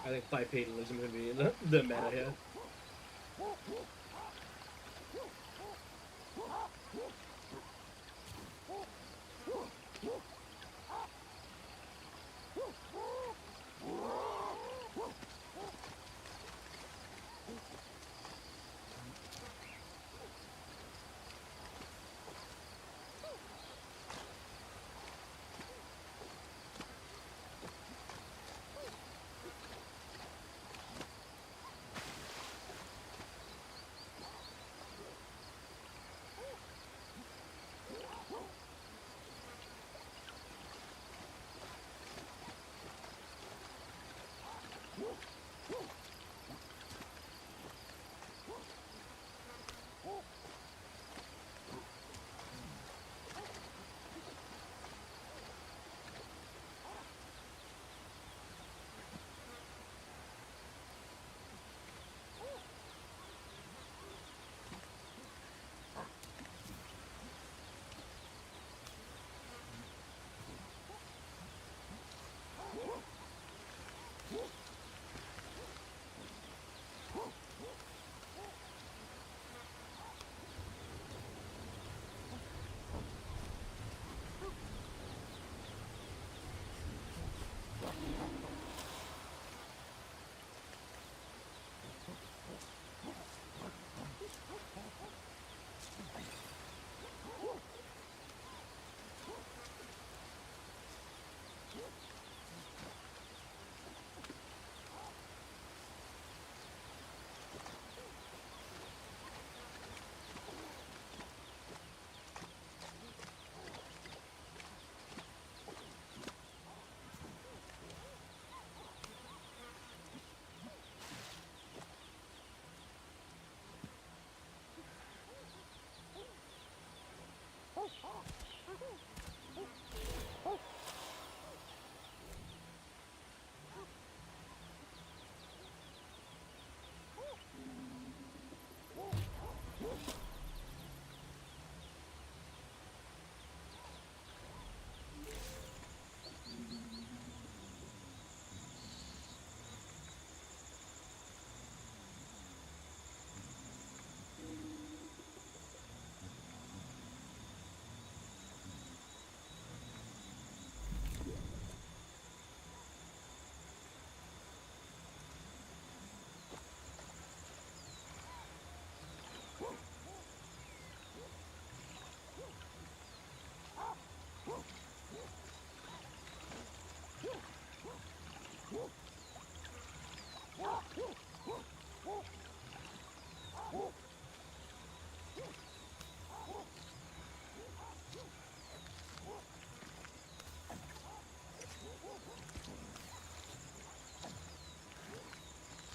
I think bipedalism is going to be the meta here.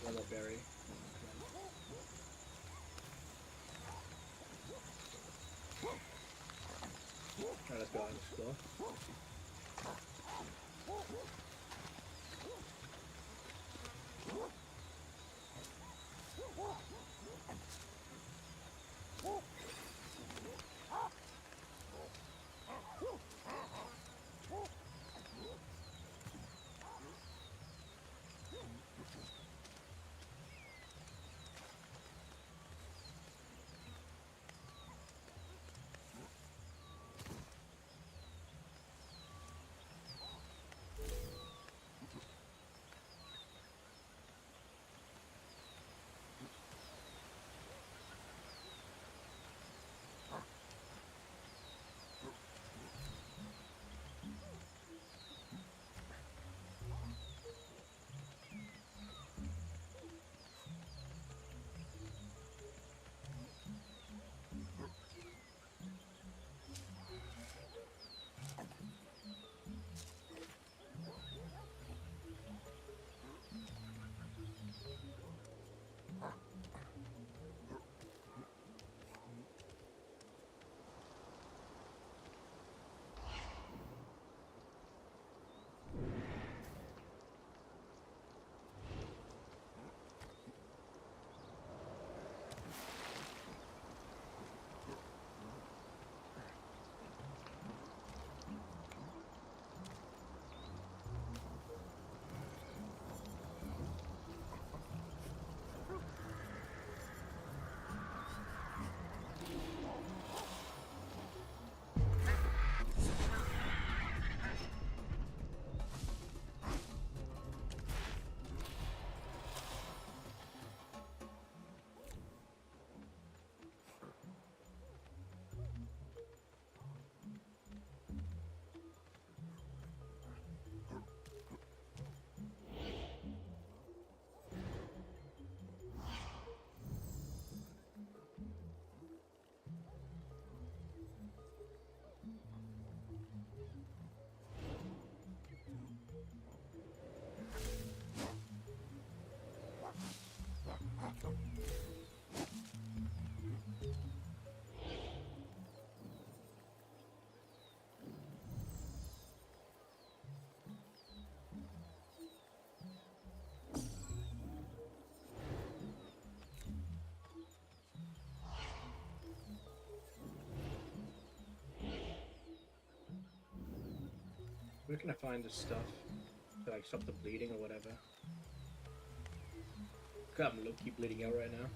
Yellow berry. Alright, let's go out and explore. Where can I find this stuff to like stop the bleeding or whatever? God, I'm low-key bleeding out right now.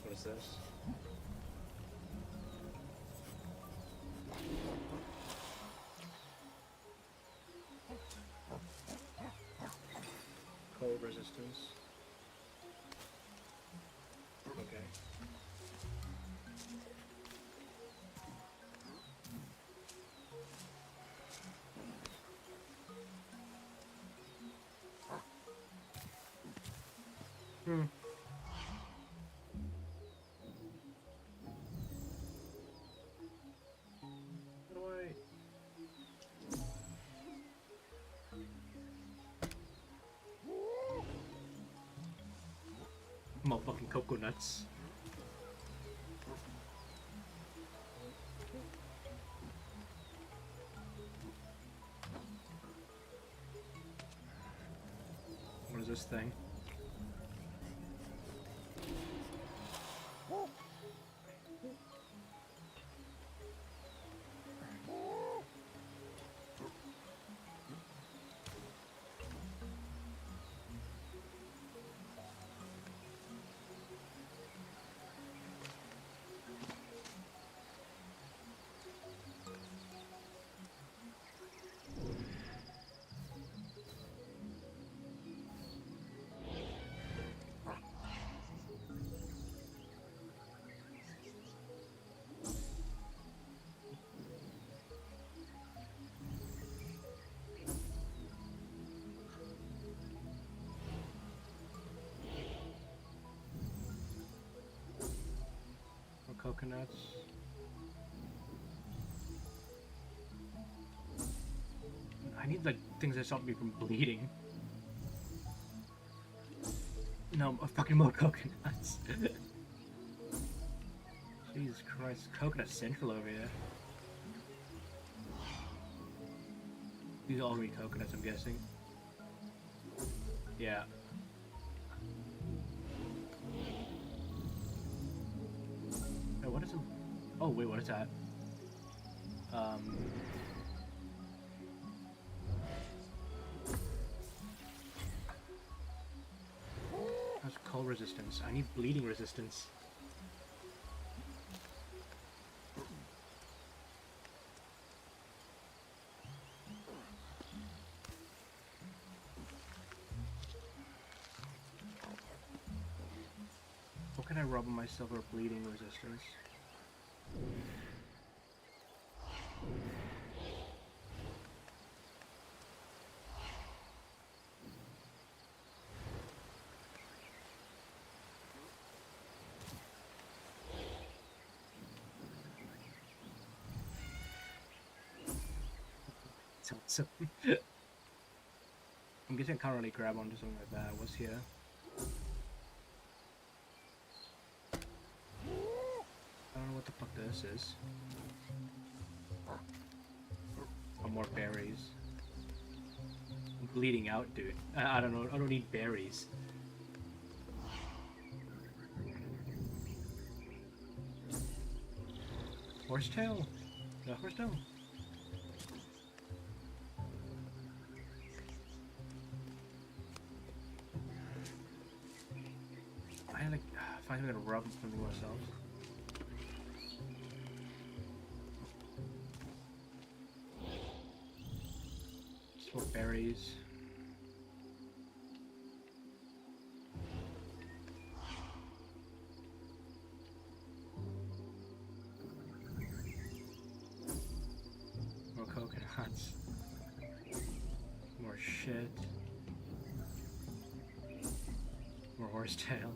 What is this? Cold resistance. Okay. Hmm. How do I... Motherfucking coconuts. What is this thing? More coconuts. I need like things that stop me from bleeding. No, fucking more coconuts. Jesus Christ, coconut central over here. These are already coconuts, I'm guessing. Yeah. Oh, what is it? Oh, wait, what is that? That's cold resistance. I need bleeding resistance. What can I rub on myself for bleeding resistance? So I'm guessing I can't really grab onto something like that. What's here? I don't know what the fuck this is. Oh, more berries. I'm bleeding out, dude. I don't know. I don't need berries. Horsetail? No, horsetail? I like find I'm gonna rub something myself. Just more berries. More coconuts. More shit. More horsetail.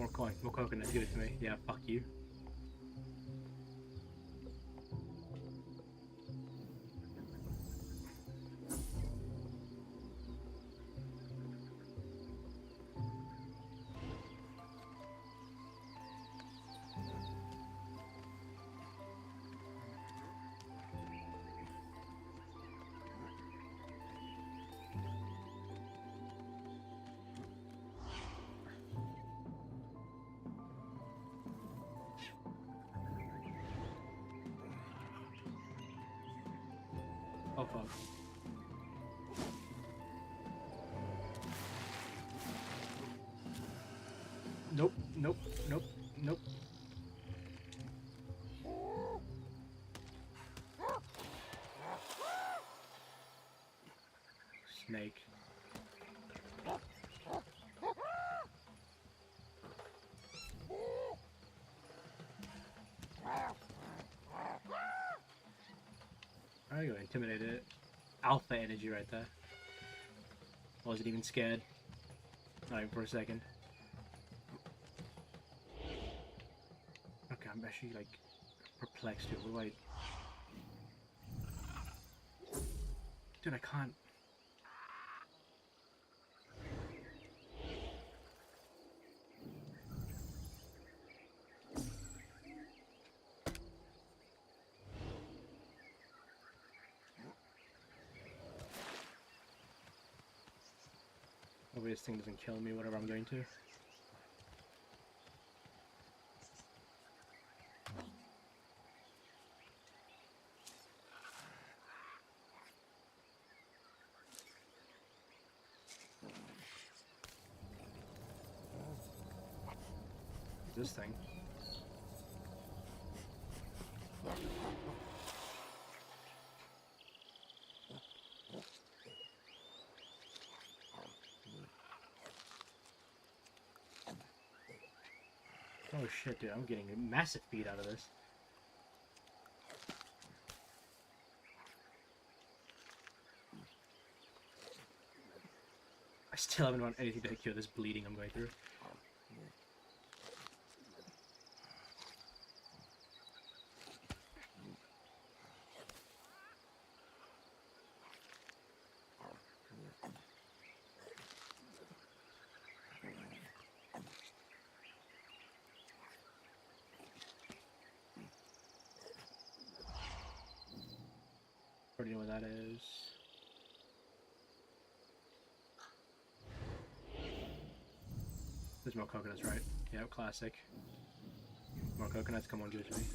More coin, more coconuts, give it to me. Yeah, fuck you. Oh fuck. Nope, nope, nope, nope. Snake. Are you intimidated? Alpha energy right there. Wasn't even scared. Not even for a second. Okay, I'm actually like perplexed here. What do I... Dude, I can't... Hopefully this thing doesn't kill me, whatever I'm going to. This thing. Oh shit, dude, I'm getting a massive feed out of this. I still haven't done anything to cure this bleeding I'm going through. Already know what that is. There's more coconuts, right? Yeah, classic. More coconuts, come on, give it to me.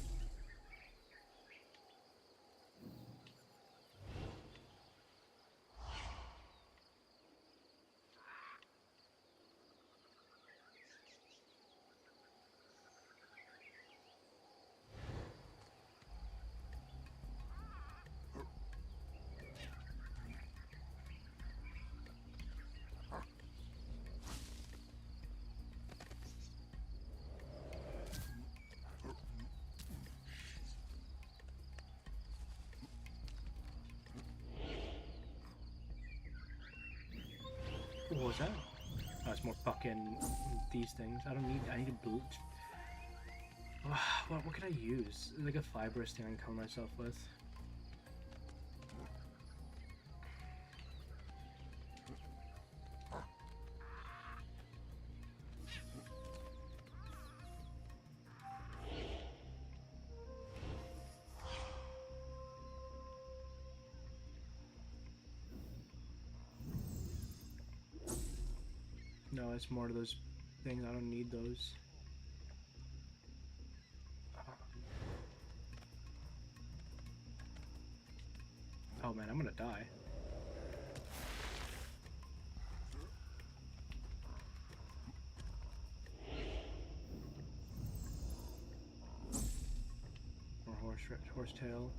What was that? Oh, it's more fucking these things. I need a bleach. What can I use? Like a fibrous thing I can cover myself with. No, it's more of those things. I don't need those. Oh man, I'm gonna die. More horsetail.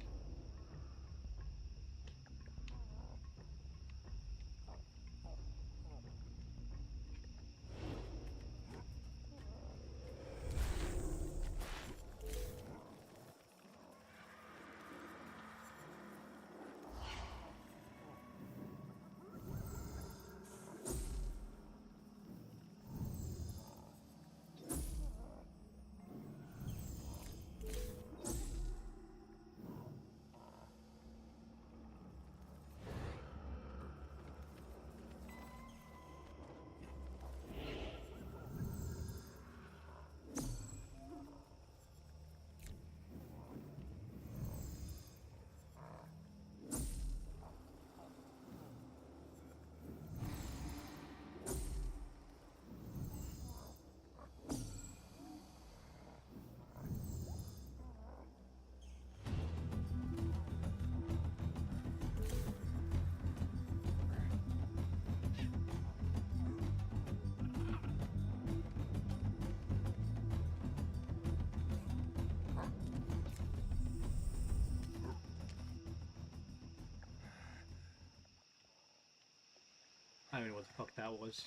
I don't know what the fuck that was.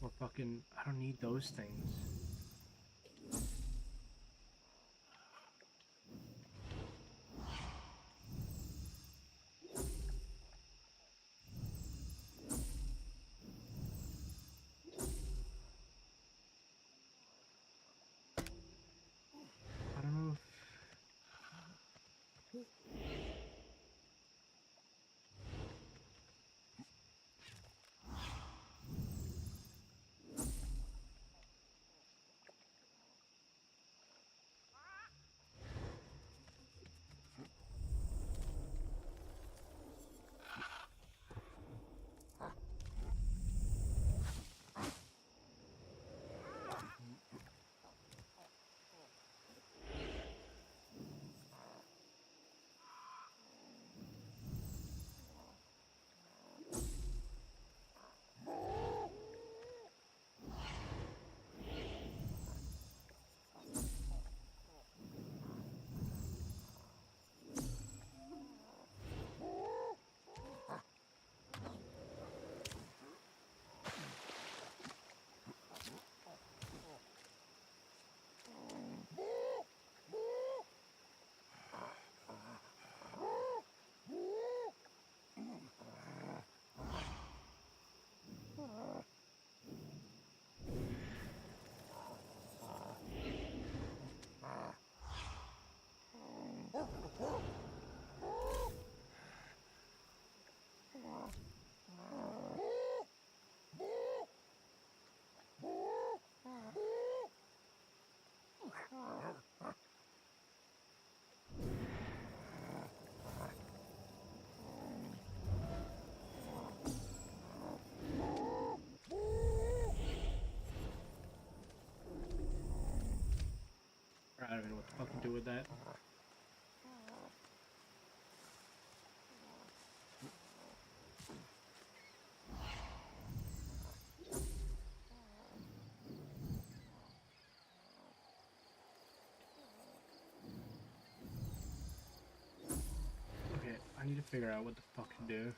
Or fucking, I don't need those things. I don't know if... I don't know what the fuck to do with that. Okay, I need to figure out what the fuck to do.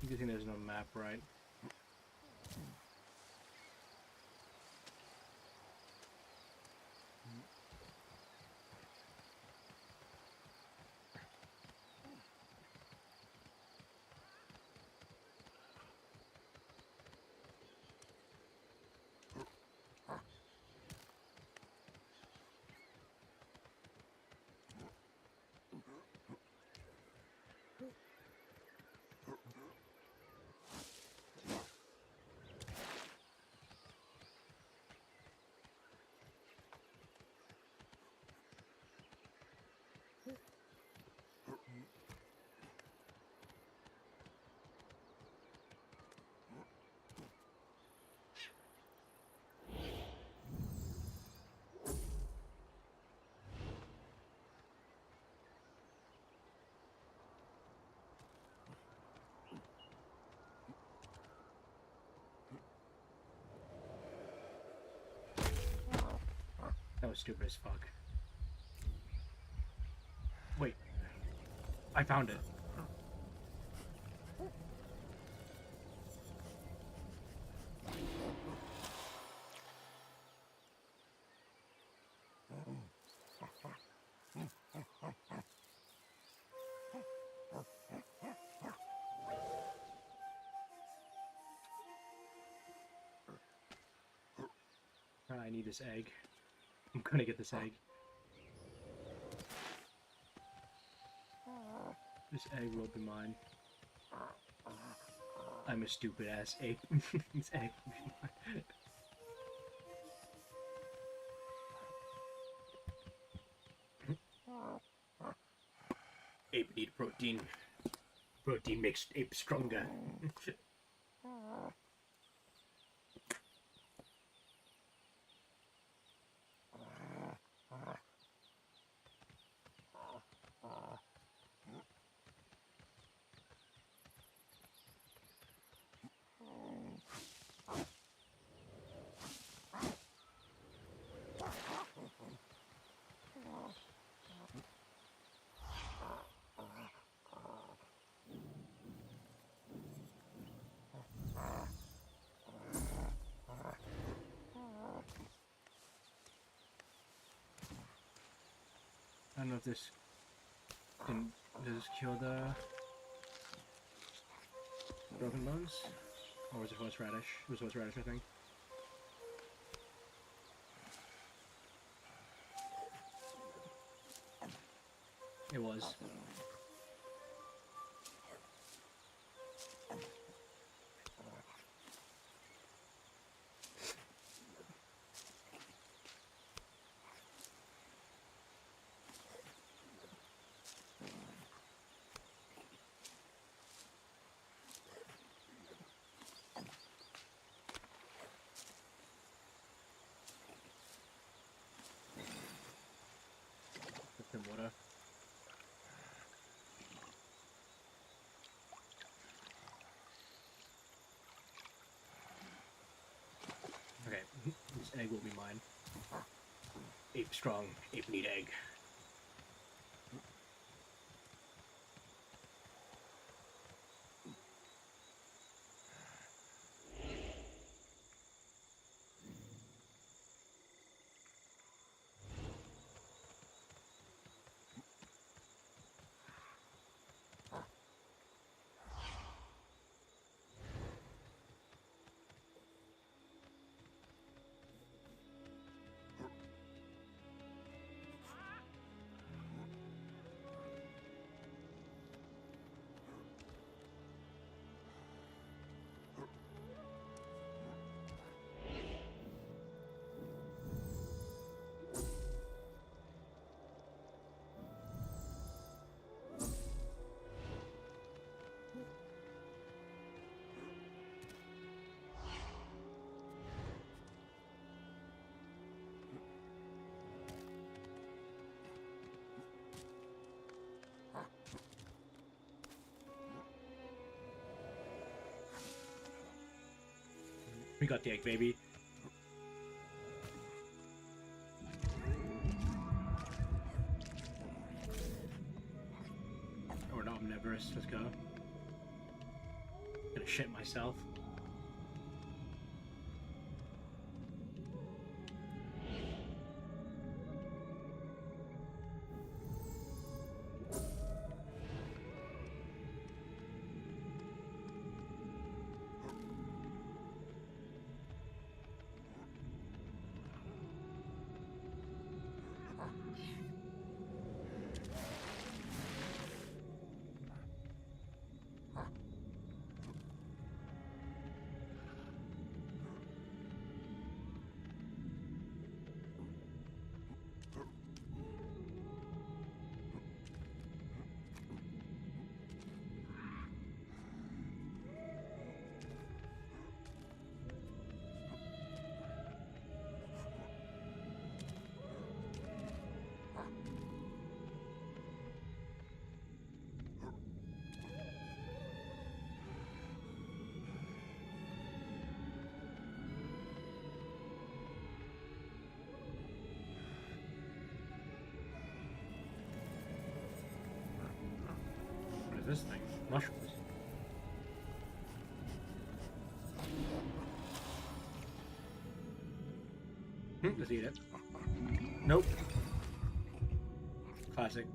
I'm guessing there's no map, right? That was stupid as fuck. Wait. I found it. I need this egg. I'm gonna get this egg. This egg will be mine. I'm a stupid ass ape. This egg will be mine. Ape need protein. Protein makes ape stronger. I don't know if this can does this kill the broken bones, or was it horseradish? It was horseradish, I think. It was. Some water. Okay, this egg will be mine. Ape strong, ape need egg. We got the egg, baby. Or an omnivorous, let's go. Gonna shit myself. What is this thing? Mushrooms. Let's eat it. Nope. Classic.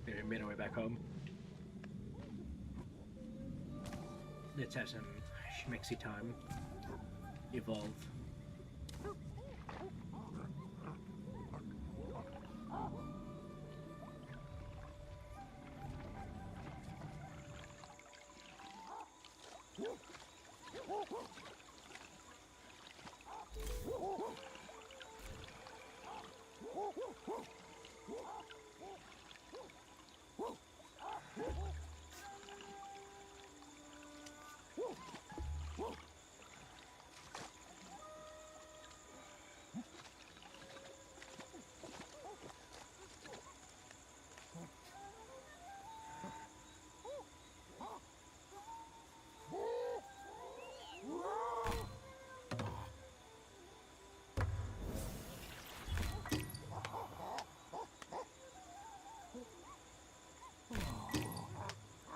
Maybe we made our way back home. Let's have some schmexy time. Evolve.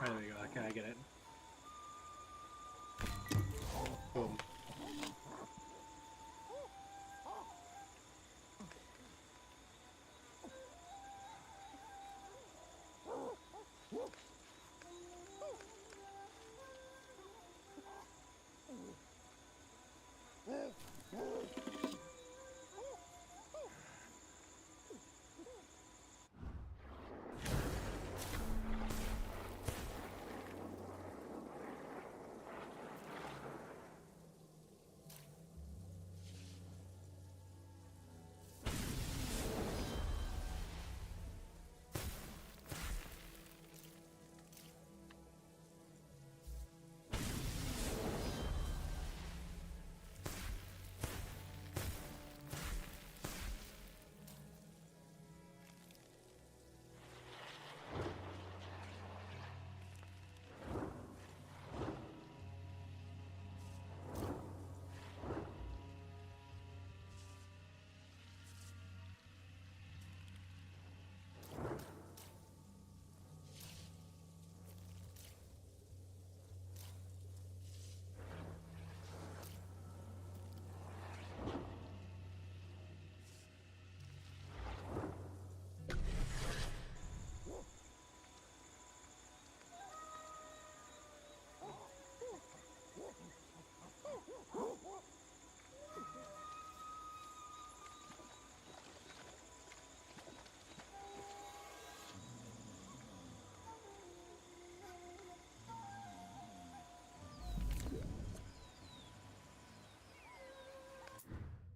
There we go. Okay, I get it. Boom.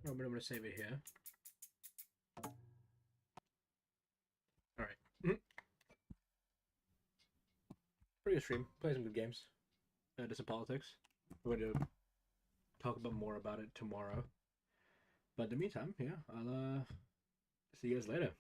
No, but I'm gonna save it here. All right. Pretty good stream. Play some good games. Do some politics. We're going to talk about more about it tomorrow. But in the meantime, yeah, I'll see you guys later.